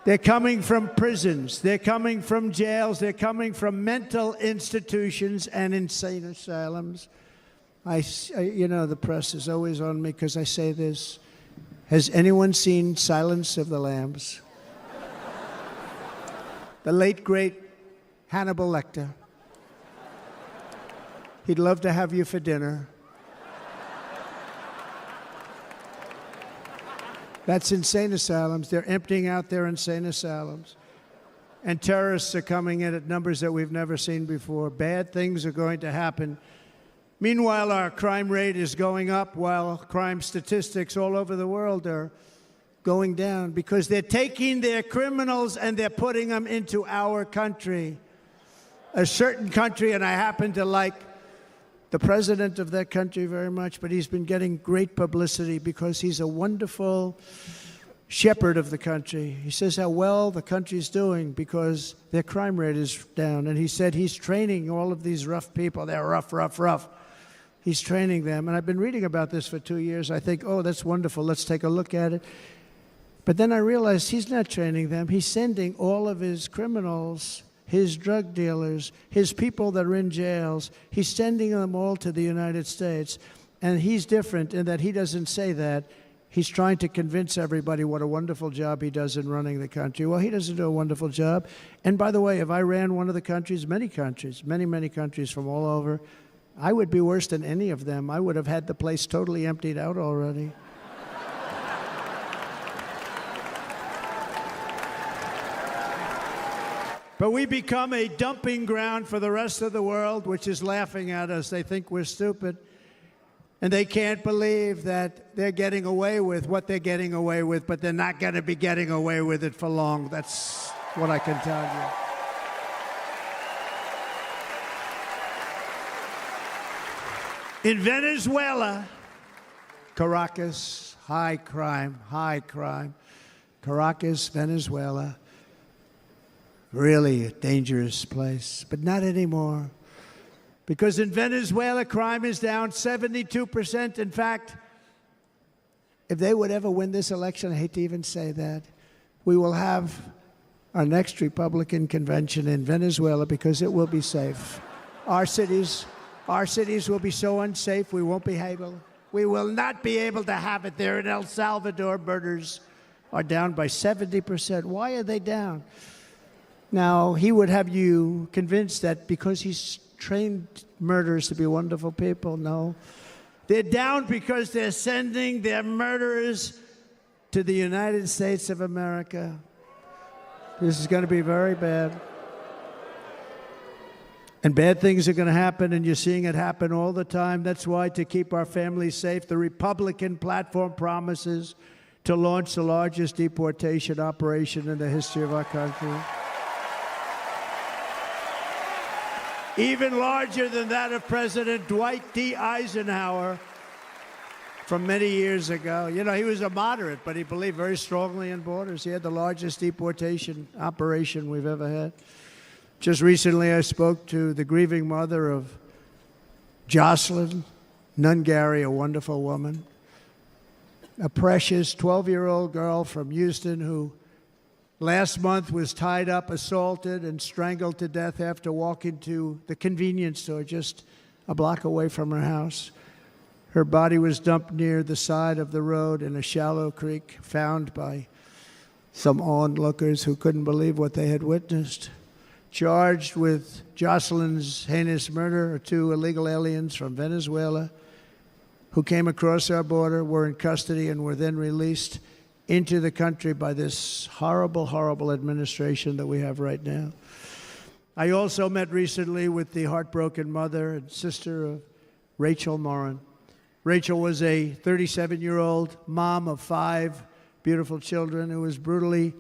They're coming from prisons. They're coming from jails. They're coming from mental institutions and insane asylums. You know, the press is always on me because I say this. Has anyone seen Silence of the Lambs? The late, great Hannibal Lecter. He'd love to have you for dinner. That's insane asylums. They're emptying out their insane asylums. And terrorists are coming in at numbers that we've never seen before. Bad things are going to happen. Meanwhile, our crime rate is going up, while crime statistics all over the world are going down, because they're taking their criminals and they're putting them into our country. A certain country, and I happen to like the president of that country very much, but he's been getting great publicity because he's a wonderful shepherd of the country. He says how well the country's doing because their crime rate is down. And he said he's training all of these rough people. They're rough. He's training them. And I've been reading about this for 2 years. I think, oh, that's wonderful. Let's take a look at it. But then I realized he's not training them. He's sending all of his criminals, his drug dealers, his people that are in jails, he's sending them all to the United States. And he's different in that he doesn't say that. He's trying to convince everybody what a wonderful job he does in running the country. Well, he doesn't do a wonderful job. And by the way, if I ran one of the countries, many countries from all over, I would be worse than any of them. I would have had the place totally emptied out already. But we become a dumping ground for the rest of the world, which is laughing at us. They think we're stupid. And they can't believe that they're getting away with what they're getting away with, but they're not going to be getting away with it for long. That's what I can tell you. In Venezuela, Caracas, high crime. Caracas, Venezuela, really a dangerous place, but not anymore. Because in Venezuela, crime is down 72%. In fact, if they would ever win this election, I hate to even say that, we will have our next Republican convention in Venezuela because it will be safe. Our cities will be so unsafe, we will not be able to have it there. In El Salvador, murders are down by 70%. Why are they down? Now, he would have you convinced that because he's trained murderers to be wonderful people. No. They're down because they're sending their murderers to the United States of America. This is going to be very bad. And bad things are going to happen, and you're seeing it happen all the time. That's why, to keep our families safe, the Republican platform promises to launch the largest deportation operation in the history of our country. Even larger than that of President Dwight D. Eisenhower from many years ago. You know, he was a moderate, but he believed very strongly in borders. He had the largest deportation operation we've ever had. Just recently, I spoke to the grieving mother of Jocelyn Nungary, a wonderful woman, a precious 12-year-old girl from Houston who last month was tied up, assaulted, and strangled to death after walking to the convenience store just a block away from her house. Her body was dumped near the side of the road in a shallow creek, found by some onlookers who couldn't believe what they had witnessed. Charged with Jocelyn's heinous murder are 2 illegal aliens from Venezuela who came across our border, were in custody, and were then released into the country by this horrible, horrible administration that we have right now. I also met recently with the heartbroken mother and sister of Rachel Morin. Rachel was a 37-year-old mom of 5 beautiful children who was brutally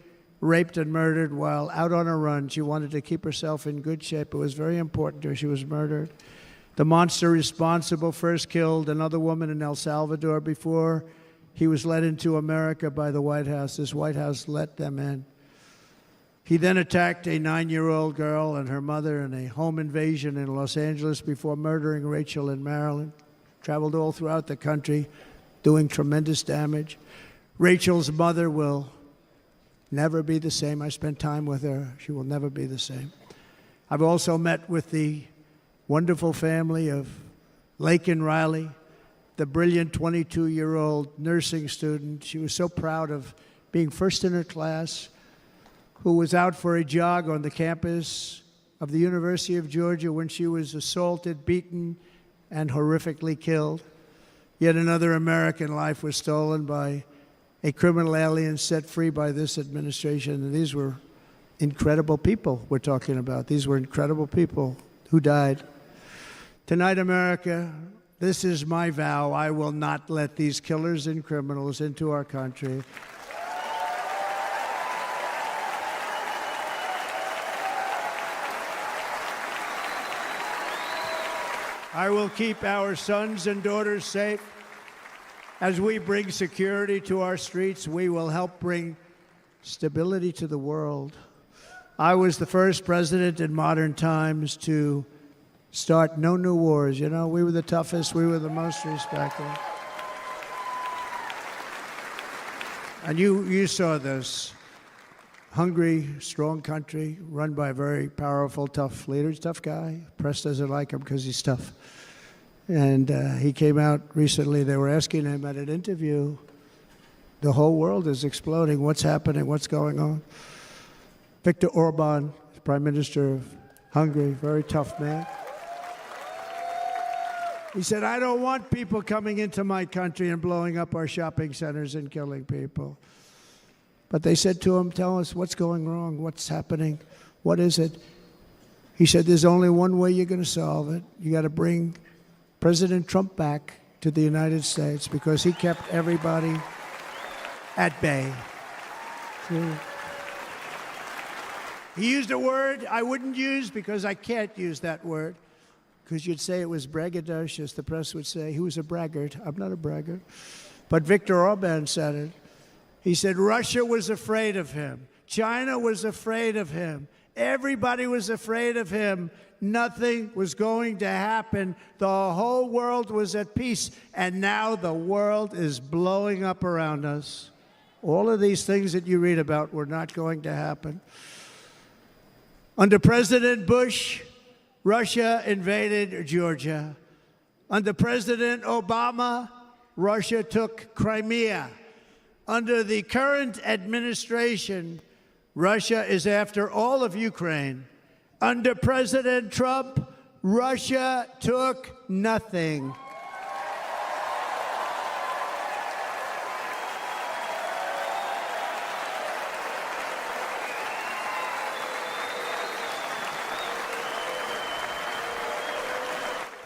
raped and murdered while out on a run. She wanted to keep herself in good shape. It was very important to her. She was murdered. The monster responsible first killed another woman in El Salvador before he was led into America by the White House. This White House let them in. He then attacked a 9-year-old girl and her mother in a home invasion in Los Angeles before murdering Rachel in Maryland. Traveled all throughout the country, doing tremendous damage. Rachel's mother will never be the same. I spent time with her. She will never be the same. I've also met with the wonderful family of Laken Riley, the brilliant 22-year-old nursing student. She was so proud of being first in her class, who was out for a jog on the campus of the University of Georgia when she was assaulted, beaten, and horrifically killed. Yet another American life was stolen by a criminal alien set free by this administration. And these were incredible people we're talking about. These were incredible people who died. Tonight, America, this is my vow. I will not let these killers and criminals into our country. I will keep our sons and daughters safe. As we bring security to our streets, we will help bring stability to the world. I was the first president in modern times to start no new wars. You know, we were the toughest, we were the most respected. And you saw this. Hungry, strong country, run by a very powerful, tough leader. He's a tough guy. Press doesn't like him because he's tough. And he came out recently. They were asking him at an interview, the whole world is exploding. What's happening? What's going on? Viktor Orban, Prime Minister of Hungary, very tough man. He said, I don't want people coming into my country and blowing up our shopping centers and killing people. But they said to him, tell us what's going wrong, what's happening, what is it? He said, there's only one way you're going to solve it. You got to bring President Trump back to the United States because he kept everybody at bay. He used a word I wouldn't use because I can't use that word, because you'd say it was braggadocious. The press would say he was a braggart. I'm not a braggart. But Viktor Orban said it. He said Russia was afraid of him. China was afraid of him. Everybody was afraid of him. Nothing was going to happen. The whole world was at peace. And now the world is blowing up around us. All of these things that you read about were not going to happen. Under President Bush, Russia invaded Georgia. Under President Obama, Russia took Crimea. Under the current administration, Russia is after all of Ukraine. Under President Trump, Russia took nothing.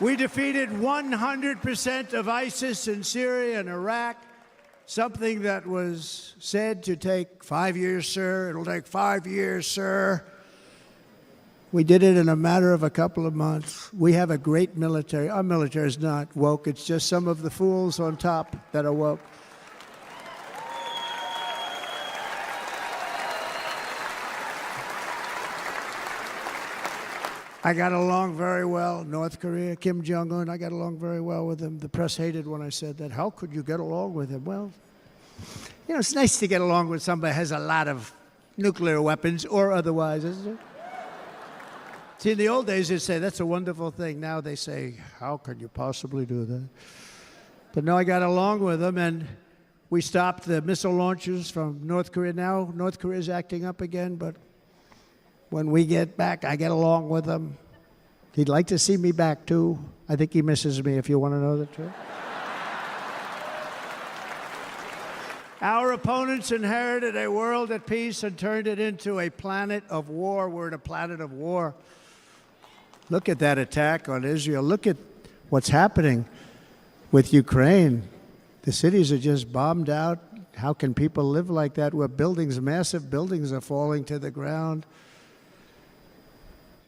We defeated 100% of ISIS in Syria and Iraq, something that was said to take 5 years, sir. It'll take 5 years, sir. We did it in a matter of a couple of months. We have a great military. Our military is not woke. It's just some of the fools on top that are woke. I got along very well. North Korea, Kim Jong-un, I got along very well with him. The press hated when I said that. How could you get along with him? Well, you know, it's nice to get along with somebody who has a lot of nuclear weapons or otherwise, isn't it? See, in the old days, they'd say, that's a wonderful thing. Now they say, how can you possibly do that? But no, I got along with him, and we stopped the missile launches from North Korea. Now North Korea is acting up again, but when we get back, I get along with him. He'd like to see me back, too. I think he misses me, if you want to know the truth. Our opponents inherited a world at peace and turned it into a planet of war. We're in a planet of war. Look at that attack on Israel. Look at what's happening with Ukraine. The cities are just bombed out. How can people live like that where buildings, massive buildings, are falling to the ground?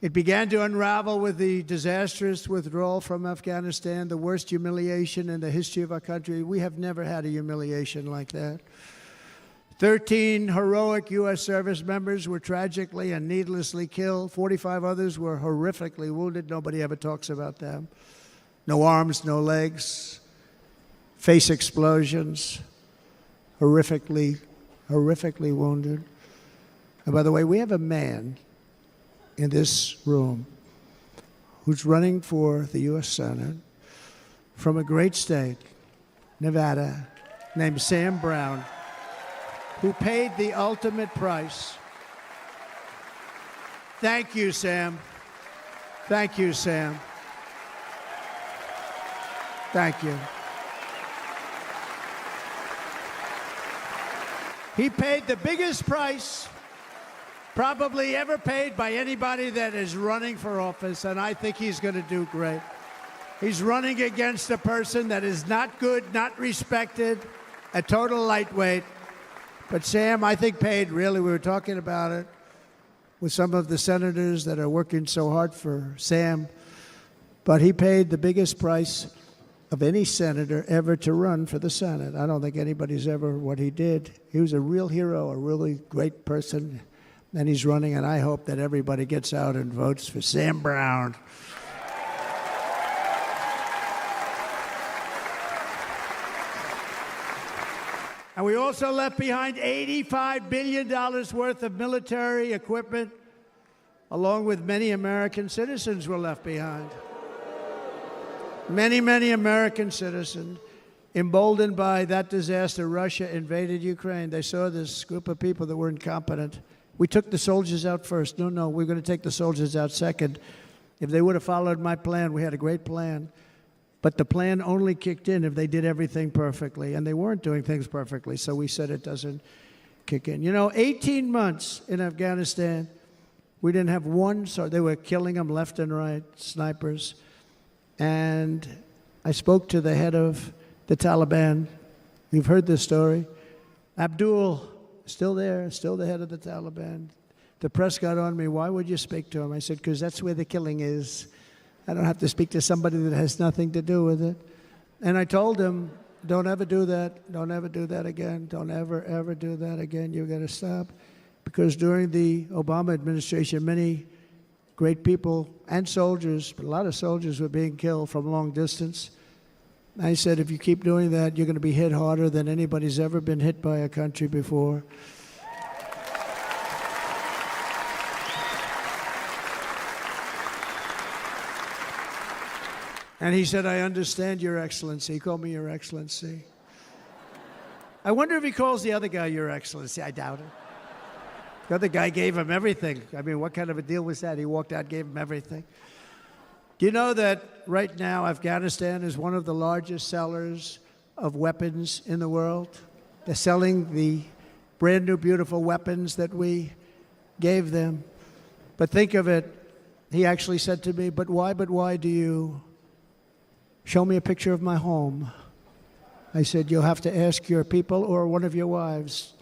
It began to unravel with the disastrous withdrawal from Afghanistan, the worst humiliation in the history of our country. We have never had a humiliation like that. 13 heroic U.S. service members were tragically and needlessly killed. 45 others were horrifically wounded. Nobody ever talks about them. No arms, no legs, face explosions, horrifically wounded. And by the way, we have a man in this room who's running for the U.S. Senate from a great state, Nevada, named Sam Brown, who paid the ultimate price. Thank you, Sam. Thank you, Sam. Thank you. He paid the biggest price probably ever paid by anybody that is running for office, and I think he's going to do great. He's running against a person that is not good, not respected, a total lightweight. But Sam, I think, paid, really, we were talking about it with some of the senators that are working so hard for Sam, but he paid the biggest price of any senator ever to run for the Senate. I don't think anybody's ever what he did. He was a real hero, a really great person. And he's running, and I hope that everybody gets out and votes for Sam Brown. And we also left behind $85 billion worth of military equipment, along with many American citizens were left behind. Many, many American citizens, emboldened by that disaster. Russia invaded Ukraine. They saw this group of people that were incompetent. We took the soldiers out first. No, we're going to take the soldiers out second. If they would have followed my plan, we had a great plan. But the plan only kicked in if they did everything perfectly. And they weren't doing things perfectly, so we said it doesn't kick in. You know, 18 months in Afghanistan, we didn't have one, so they were killing them left and right, snipers. And I spoke to the head of the Taliban. You've heard this story. Abdul, still there, still the head of the Taliban. The press got on me, why would you speak to him? I said, because that's where the killing is. I don't have to speak to somebody that has nothing to do with it. And I told him, don't ever do that. Don't ever do that again. Don't ever, ever do that again. You've got to stop. Because during the Obama administration, many great people and soldiers, but a lot of soldiers were being killed from long distance. I said, if you keep doing that, you're going to be hit harder than anybody's ever been hit by a country before. And he said, I understand, Your Excellency. He called me Your Excellency. I wonder if he calls the other guy Your Excellency. I doubt it. The other guy gave him everything. I mean, what kind of a deal was that? He walked out, gave him everything. Do you know that right now Afghanistan is one of the largest sellers of weapons in the world? They're selling the brand new, beautiful weapons that we gave them. But think of it, he actually said to me, but why do you show me a picture of my home? I said, you'll have to ask your people or one of your wives.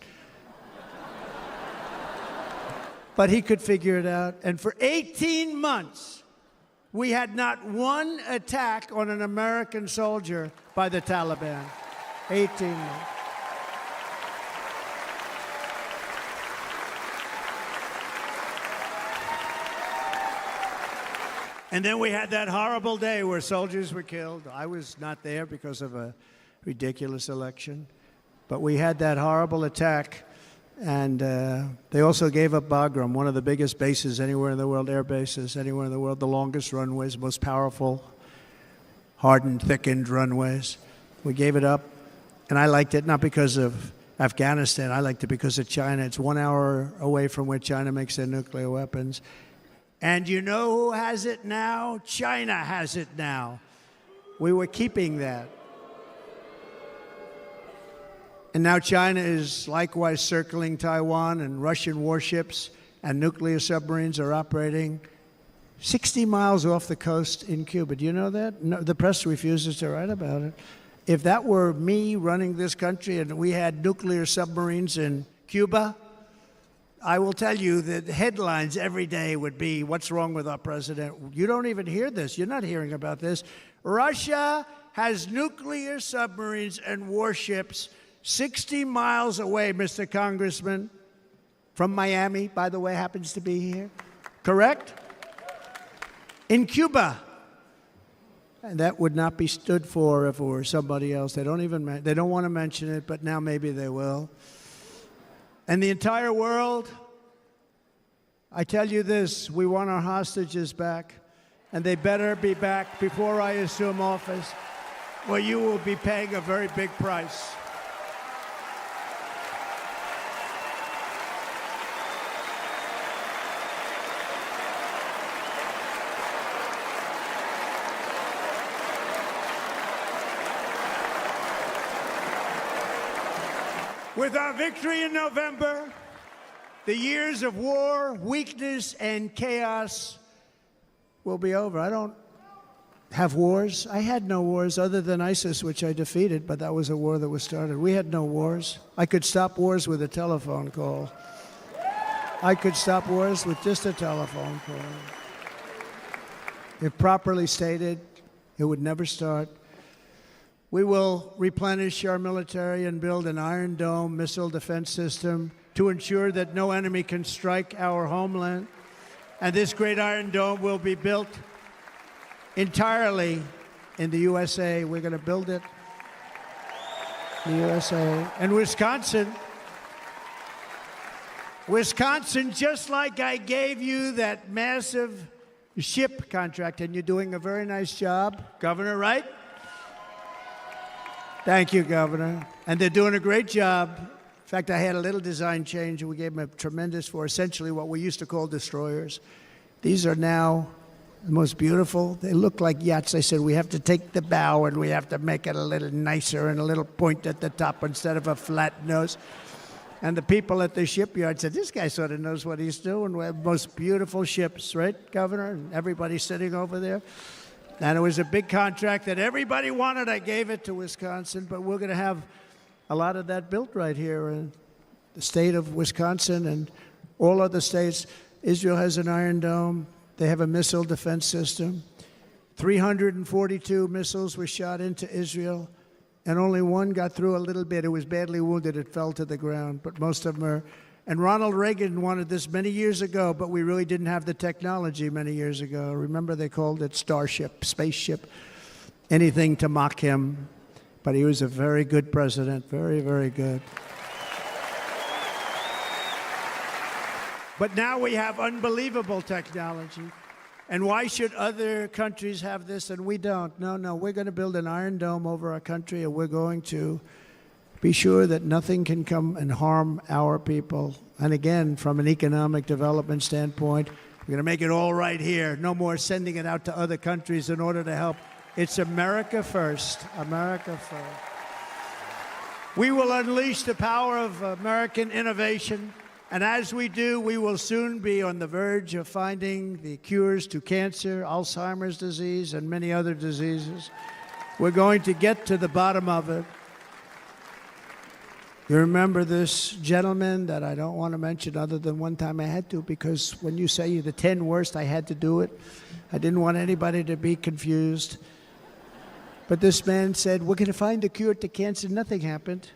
But he could figure it out. And for 18 months, we had not one attack on an American soldier by the Taliban. 18 months. And then we had that horrible day where soldiers were killed. I was not there because of a ridiculous election. But we had that horrible attack. And they also gave up Bagram, one of the biggest bases anywhere in the world, air bases anywhere in the world, the longest runways, most powerful, hardened, thickened runways. We gave it up. And I liked it not because of Afghanistan. I liked it because of China. It's 1 hour away from where China makes their nuclear weapons. And you know who has it now? China has it now. We were keeping that. And now China is likewise circling Taiwan, and Russian warships and nuclear submarines are operating 60 miles off the coast in Cuba. Do you know that? No, the press refuses to write about it. If that were me running this country and we had nuclear submarines in Cuba, I will tell you that headlines every day would be, what's wrong with our president? You don't even hear this. You're not hearing about this. Russia has nuclear submarines and warships 60 miles away, Mr. Congressman, from Miami, by the way, happens to be here. Correct? In Cuba. And that would not be stood for if it were somebody else. They don't want to mention it, but now maybe they will. And the entire world, I tell you this, we want our hostages back, and they better be back before I assume office, or you will be paying a very big price. With our victory in November, the years of war, weakness, and chaos will be over. I don't have wars. I had no wars other than ISIS, which I defeated, but that was a war that was started. We had no wars. I could stop wars with a telephone call. I could stop wars with just a telephone call. If properly stated, it would never start. We will replenish our military and build an Iron Dome missile defense system to ensure that no enemy can strike our homeland. And this great Iron Dome will be built entirely in the USA. We're going to build it in the USA. And Wisconsin, just like I gave you that massive ship contract, and you're doing a very nice job, Governor, right? Thank you, Governor. And they're doing a great job. In fact, I had a little design change, and we gave them a tremendous for essentially what we used to call destroyers. These are now the most beautiful. They look like yachts. I said, we have to take the bow, and we have to make it a little nicer and a little point at the top instead of a flat nose. And the people at the shipyard said, this guy sort of knows what he's doing. We have most beautiful ships, right, Governor? And everybody sitting over there. And it was a big contract that everybody wanted. I gave it to Wisconsin, but we're going to have a lot of that built right here in the state of Wisconsin and all other states. Israel has an Iron Dome. They have a missile defense system. 342 missiles were shot into Israel, and only one got through a little bit. It was badly wounded. It fell to the ground, but most of them are. And Ronald Reagan wanted this many years ago, but we really didn't have the technology many years ago. Remember, they called it Starship, spaceship, anything to mock him. But he was a very good president, very, very good. But now we have unbelievable technology. And why should other countries have this and we don't? No, we're going to build an Iron Dome over our country, and we're going to be sure that nothing can come and harm our people. And again, from an economic development standpoint, we're going to make it all right here. No more sending it out to other countries in order to help. It's America first. America first. We will unleash the power of American innovation. And as we do, we will soon be on the verge of finding the cures to cancer, Alzheimer's disease, and many other diseases. We're going to get to the bottom of it. You remember this gentleman that I don't want to mention other than one time I had to, because when you say the 10 worst, I had to do it. I didn't want anybody to be confused. But this man said, we're going to find the cure to cancer. Nothing happened.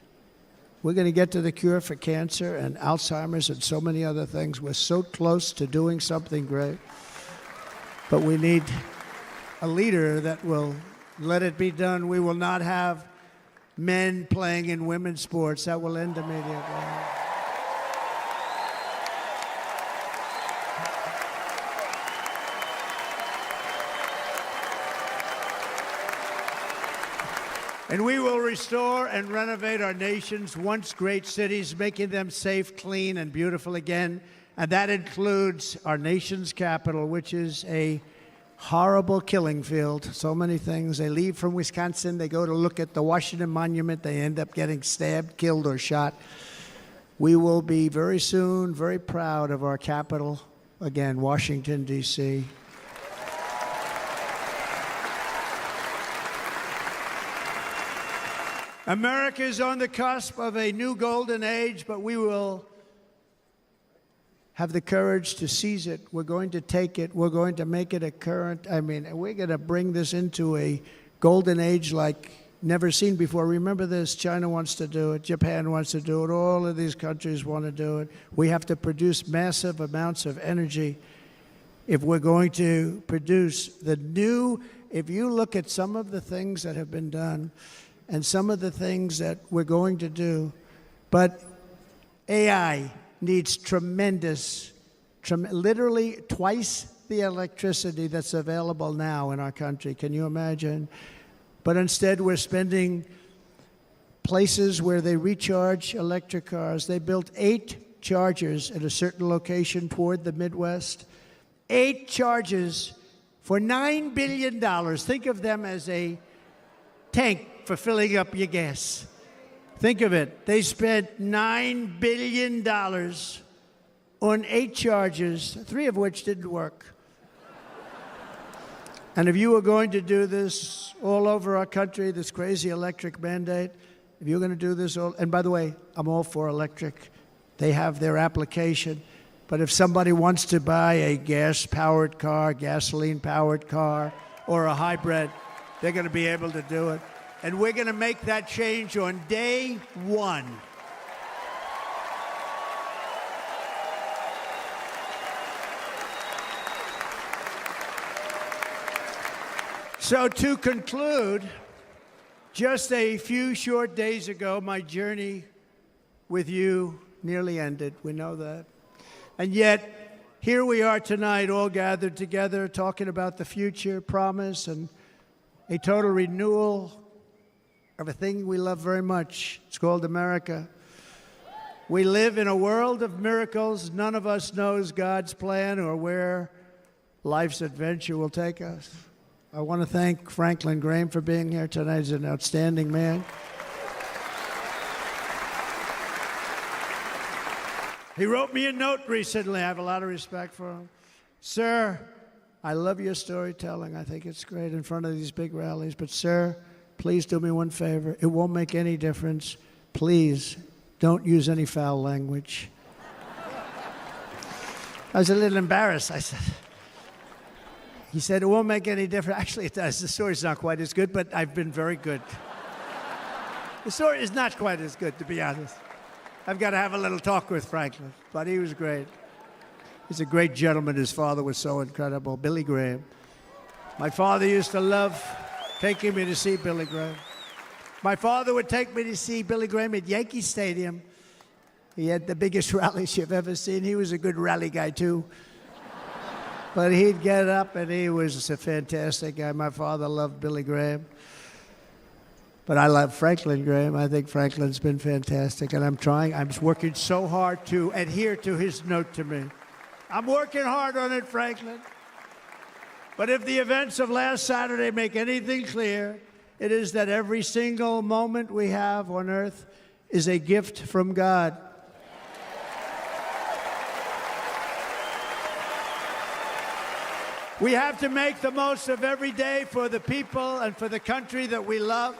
We're going to get to the cure for cancer and Alzheimer's and so many other things. We're so close to doing something great. But we need a leader that will let it be done. We will not have men playing in women's sports. That will end immediately. And we will restore and renovate our nation's once great cities, making them safe, clean, and beautiful again. And that includes our nation's capital, which is a horrible killing field. So many things. They leave from Wisconsin, they go to look at the Washington Monument, they end up getting stabbed, killed, or shot. We will be very soon very proud of our capital, again, Washington, D.C. America is on the cusp of a new golden age, but we will have the courage to seize it. We're going to take it. We're going to make it a current. We're going to bring this into a golden age like never seen before. Remember this, China wants to do it. Japan wants to do it. All of these countries want to do it. We have to produce massive amounts of energy if we're going to produce the new. If you look at some of the things that have been done and some of the things that we're going to do, but AI needs literally twice the electricity that's available now in our country. Can you imagine? But instead, we're spending places where they recharge electric cars. They built 8 chargers at a certain location toward the Midwest. 8 chargers for $9 billion. Think of them as a tank for filling up your gas. Think of it. They spent $9 billion on 8 chargers, 3 of which didn't work. And if you were going to do this all over our country, this crazy electric mandate, if you're going to do this all, and by the way, I'm all for electric. They have their application. But if somebody wants to buy a gas-powered car, gasoline-powered car, or a hybrid, they're going to be able to do it. And we're going to make that change on day 1. So to conclude, just a few short days ago, my journey with you nearly ended. We know that. And yet, here we are tonight, all gathered together, talking about the future, promise, and a total renewal of a thing we love very much. It's called America. We live in a world of miracles. None of us knows God's plan or where life's adventure will take us. I want to thank Franklin Graham for being here tonight. He's an outstanding man. He wrote me a note recently. I have a lot of respect for him. Sir, I love your storytelling. I think it's great in front of these big rallies. But, sir, please do me one favor. It won't make any difference. Please don't use any foul language. I was a little embarrassed. He said, it won't make any difference. Actually, it does. The story's not quite as good, but I've been very good. The story is not quite as good, to be honest. I've got to have a little talk with Franklin, but he was great. He's a great gentleman. His father was so incredible, Billy Graham. My father used to love taking me to see Billy Graham. My father would take me to see Billy Graham at Yankee Stadium. He had the biggest rallies you've ever seen. He was a good rally guy, too. But he'd get up, and he was a fantastic guy. My father loved Billy Graham. But I love Franklin Graham. I think Franklin's been fantastic, and I'm working so hard to adhere to his note to me. I'm working hard on it, Franklin. But if the events of last Saturday make anything clear, it is that every single moment we have on earth is a gift from God. We have to make the most of every day for the people and for the country that we love.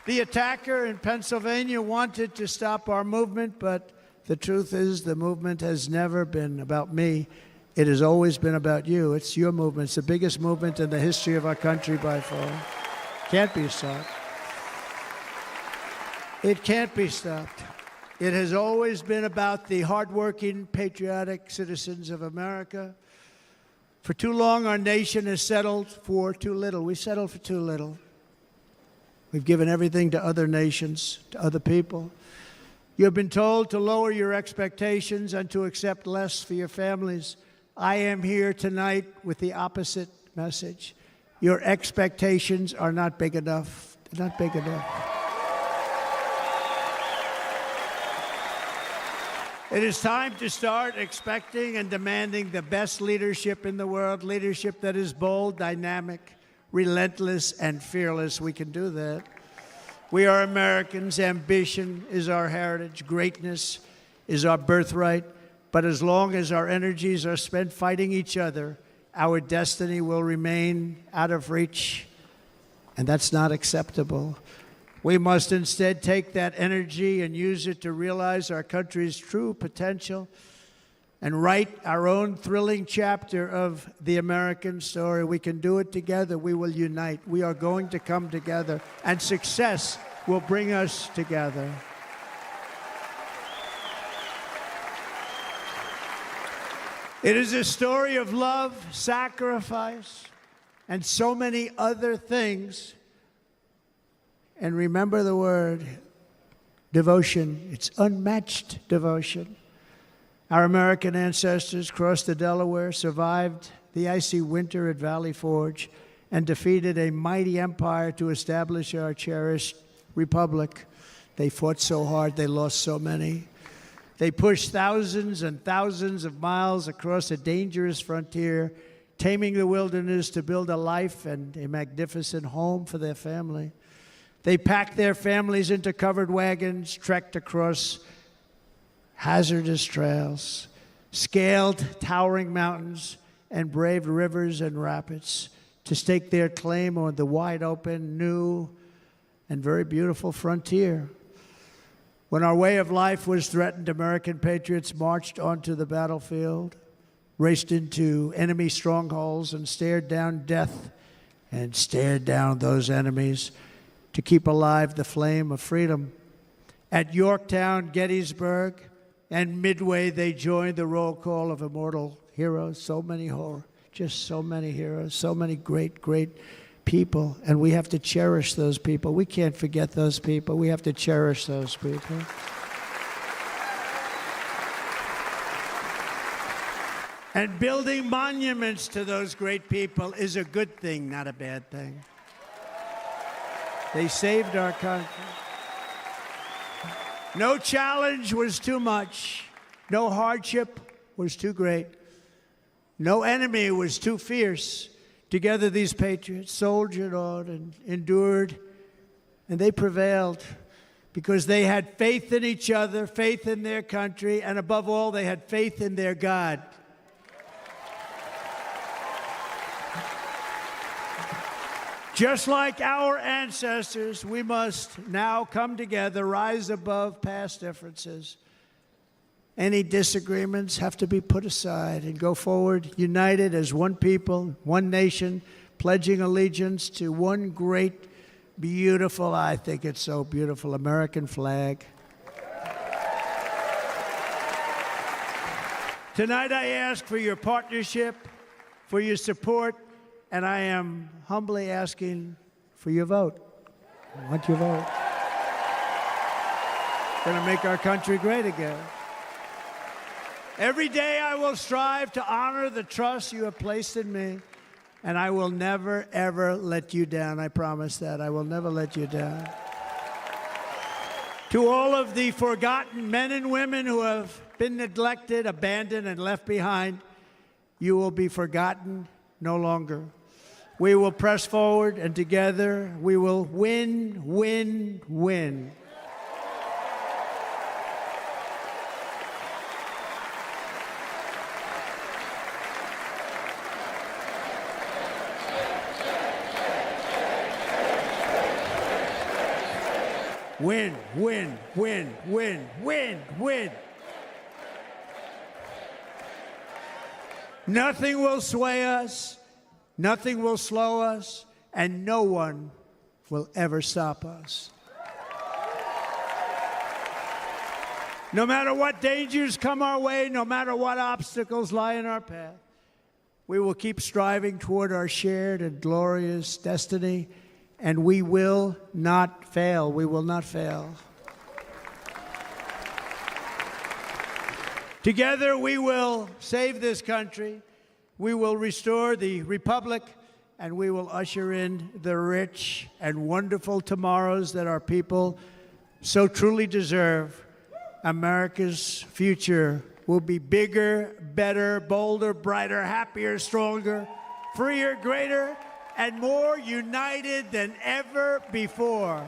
The attacker in Pennsylvania wanted to stop our movement, but the truth is the movement has never been about me. It has always been about you. It's your movement. It's the biggest movement in the history of our country by far. Can't be stopped. It can't be stopped. It has always been about the hardworking, patriotic citizens of America. For too long, our nation has settled for too little. We settled for too little. We've given everything to other nations, to other people. You have been told to lower your expectations and to accept less for your families. I am here tonight with the opposite message. Your expectations are not big enough. They're not big enough. It is time to start expecting and demanding the best leadership in the world, leadership that is bold, dynamic, relentless, and fearless. We can do that. We are Americans. Ambition is our heritage. Greatness is our birthright. But as long as our energies are spent fighting each other, our destiny will remain out of reach, and that's not acceptable. We must instead take that energy and use it to realize our country's true potential and write our own thrilling chapter of the American story. We can do it together. We will unite. We are going to come together, and success will bring us together. It is a story of love, sacrifice, and so many other things. And remember the word, devotion. It's unmatched devotion. Our American ancestors crossed the Delaware, survived the icy winter at Valley Forge, and defeated a mighty empire to establish our cherished republic. They fought so hard, they lost so many. They pushed thousands and thousands of miles across a dangerous frontier, taming the wilderness to build a life and a magnificent home for their family. They packed their families into covered wagons, trekked across hazardous trails, scaled towering mountains, and braved rivers and rapids to stake their claim on the wide open, new, and very beautiful frontier. When our way of life was threatened, American patriots marched onto the battlefield, raced into enemy strongholds, and stared down death and stared down those enemies to keep alive the flame of freedom. At Yorktown, Gettysburg, and Midway, they joined the roll call of immortal heroes. So many heroes, so many great, great people. And we have to cherish those people. We can't forget those people. We have to cherish those people. And building monuments to those great people is a good thing, not a bad thing. They saved our country. No challenge was too much. No hardship was too great. No enemy was too fierce. Together, these patriots soldiered on and endured, and they prevailed because they had faith in each other, faith in their country, and above all, they had faith in their God. Just like our ancestors, we must now come together, rise above past differences. Any disagreements have to be put aside and go forward united as one people, one nation, pledging allegiance to one great, beautiful, I think it's so beautiful, American flag. Tonight I ask for your partnership, for your support, and I am humbly asking for your vote. I want your vote. Going to make our country great again. Every day I will strive to honor the trust you have placed in me, and I will never, ever let you down. I promise that. I will never let you down. To all of the forgotten men and women who have been neglected, abandoned, and left behind, you will be forgotten no longer. We will press forward, and together we will win, win, win. Win, win, win, win, win, win. Nothing will sway us, nothing will slow us, and no one will ever stop us. No matter what dangers come our way, no matter what obstacles lie in our path, we will keep striving toward our shared and glorious destiny, and we will not fail. We will not fail. Together we will save this country, we will restore the republic, and we will usher in the rich and wonderful tomorrows that our people so truly deserve. America's future will be bigger, better, bolder, brighter, happier, stronger, freer, greater, and more united than ever before.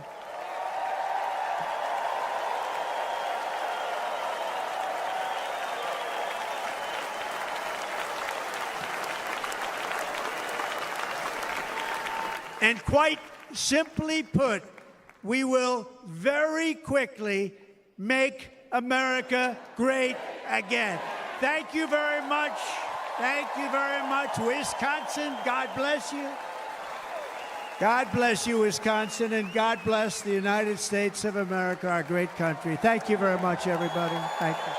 And quite simply put, we will very quickly make America great again. Thank you very much. Thank you very much, Wisconsin. God bless you. God bless you, Wisconsin, and God bless the United States of America, our great country. Thank you very much, everybody. Thank you.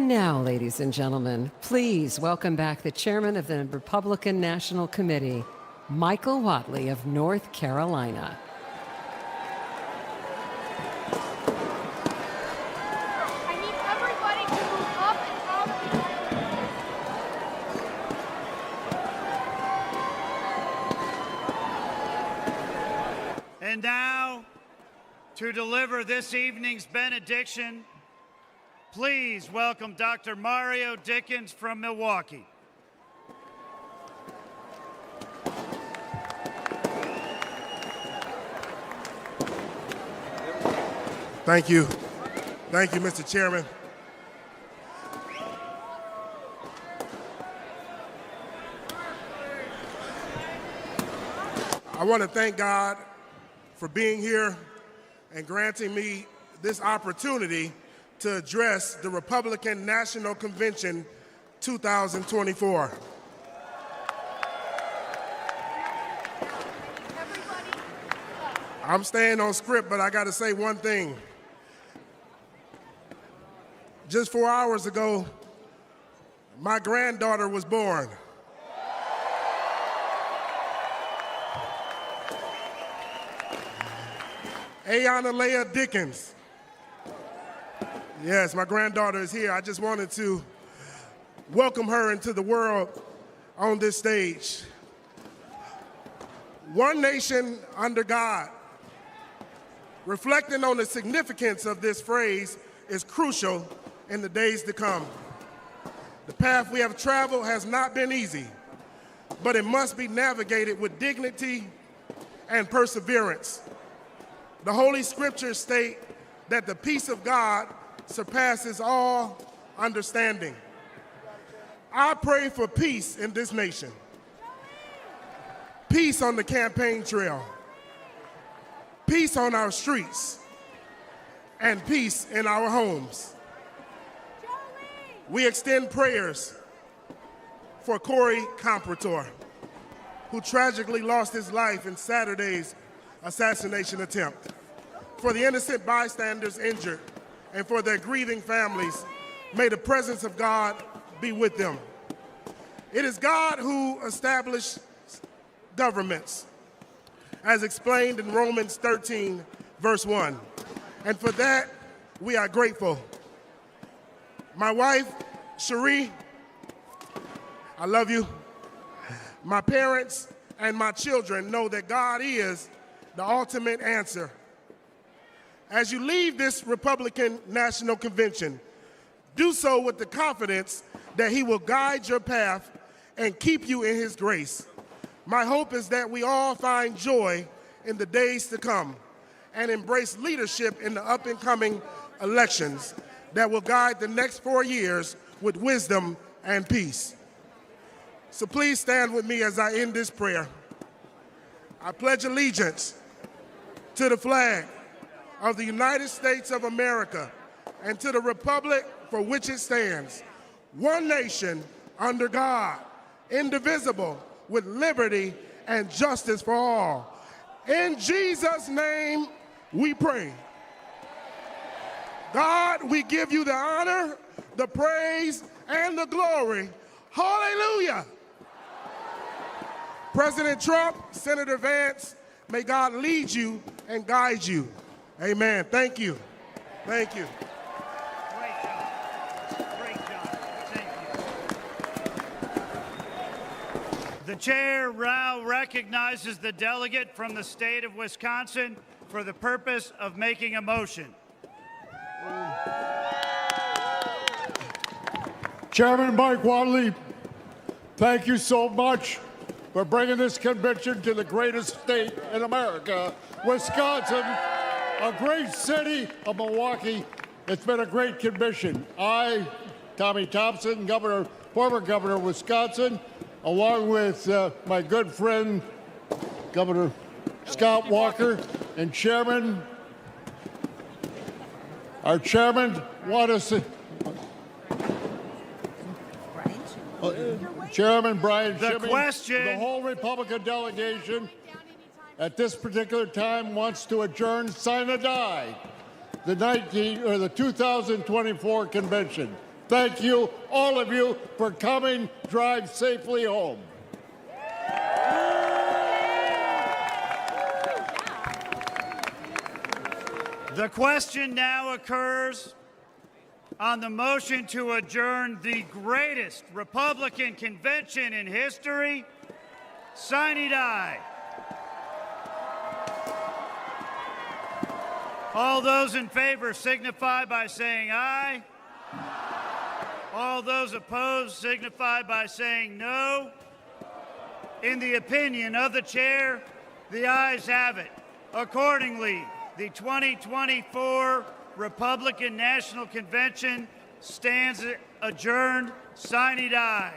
now, ladies and gentlemen, please welcome back the chairman of the Republican National Committee, Michael Whatley of North Carolina. I need everybody to move up and out of the aisle. And now, to deliver this evening's benediction, please welcome Dr. Mario Dickens from Milwaukee. Thank you. Thank you, Mr. Chairman. I want to thank God for being here and granting me this opportunity to address the Republican National Convention 2024. I'm staying on script, but I got to say one thing. Just 4 hours ago, my granddaughter was born. Ayanna Leah Dickens. Yes, my granddaughter is here. I just wanted to welcome her into the world on this stage. One nation under God. Reflecting on the significance of this phrase is crucial in the days to come. The path we have traveled has not been easy, but it must be navigated with dignity and perseverance. The Holy Scriptures state that the peace of God surpasses all understanding. I pray for peace in this nation, peace on the campaign trail, peace on our streets, and peace in our homes. We extend prayers for Corey Comprator, who tragically lost his life in Saturday's assassination attempt, for the innocent bystanders injured, and for their grieving families. May the presence of God be with them. It is God who established governments, as explained in Romans 13, verse 1. And for that, we are grateful. My wife, Cherie, I love you. My parents and my children know that God is the ultimate answer. As you leave this Republican National Convention, do so with the confidence that He will guide your path and keep you in His grace. My hope is that we all find joy in the days to come and embrace leadership in the up-and-coming elections that will guide the next 4 years with wisdom and peace. So please stand with me as I end this prayer. I pledge allegiance to the flag of the United States of America and to the republic for which it stands, one nation under God, indivisible, with liberty and justice for all. In Jesus' name we pray. God, we give you the honor, the praise, and the glory. Hallelujah. President Trump, Senator Vance, may God lead you and guide you. Amen. Thank you. Thank you. Great job. Great job. Thank you. The chair now recognizes the delegate from the state of Wisconsin for the purpose of making a motion. Chairman Mike Whatley, thank you so much for bringing this convention to the greatest state in America, Wisconsin, a great city of Milwaukee. It's been a great convention. I, Tommy Thompson, former governor of Wisconsin, along with my good friend, Governor Scott Walker, and our chairman, Chairman Brian Schimming, the whole Republican delegation at this particular time wants to adjourn, sign a die, the 2024 convention. Thank you, all of you, for coming. Drive safely home. The question now occurs on the motion to adjourn the greatest Republican convention in history. Sine die. All those in favor signify by saying aye. All those opposed signify by saying no. In the opinion of the chair, the ayes have it. Accordingly, the 2024 Republican National Convention stands adjourned. Sine die.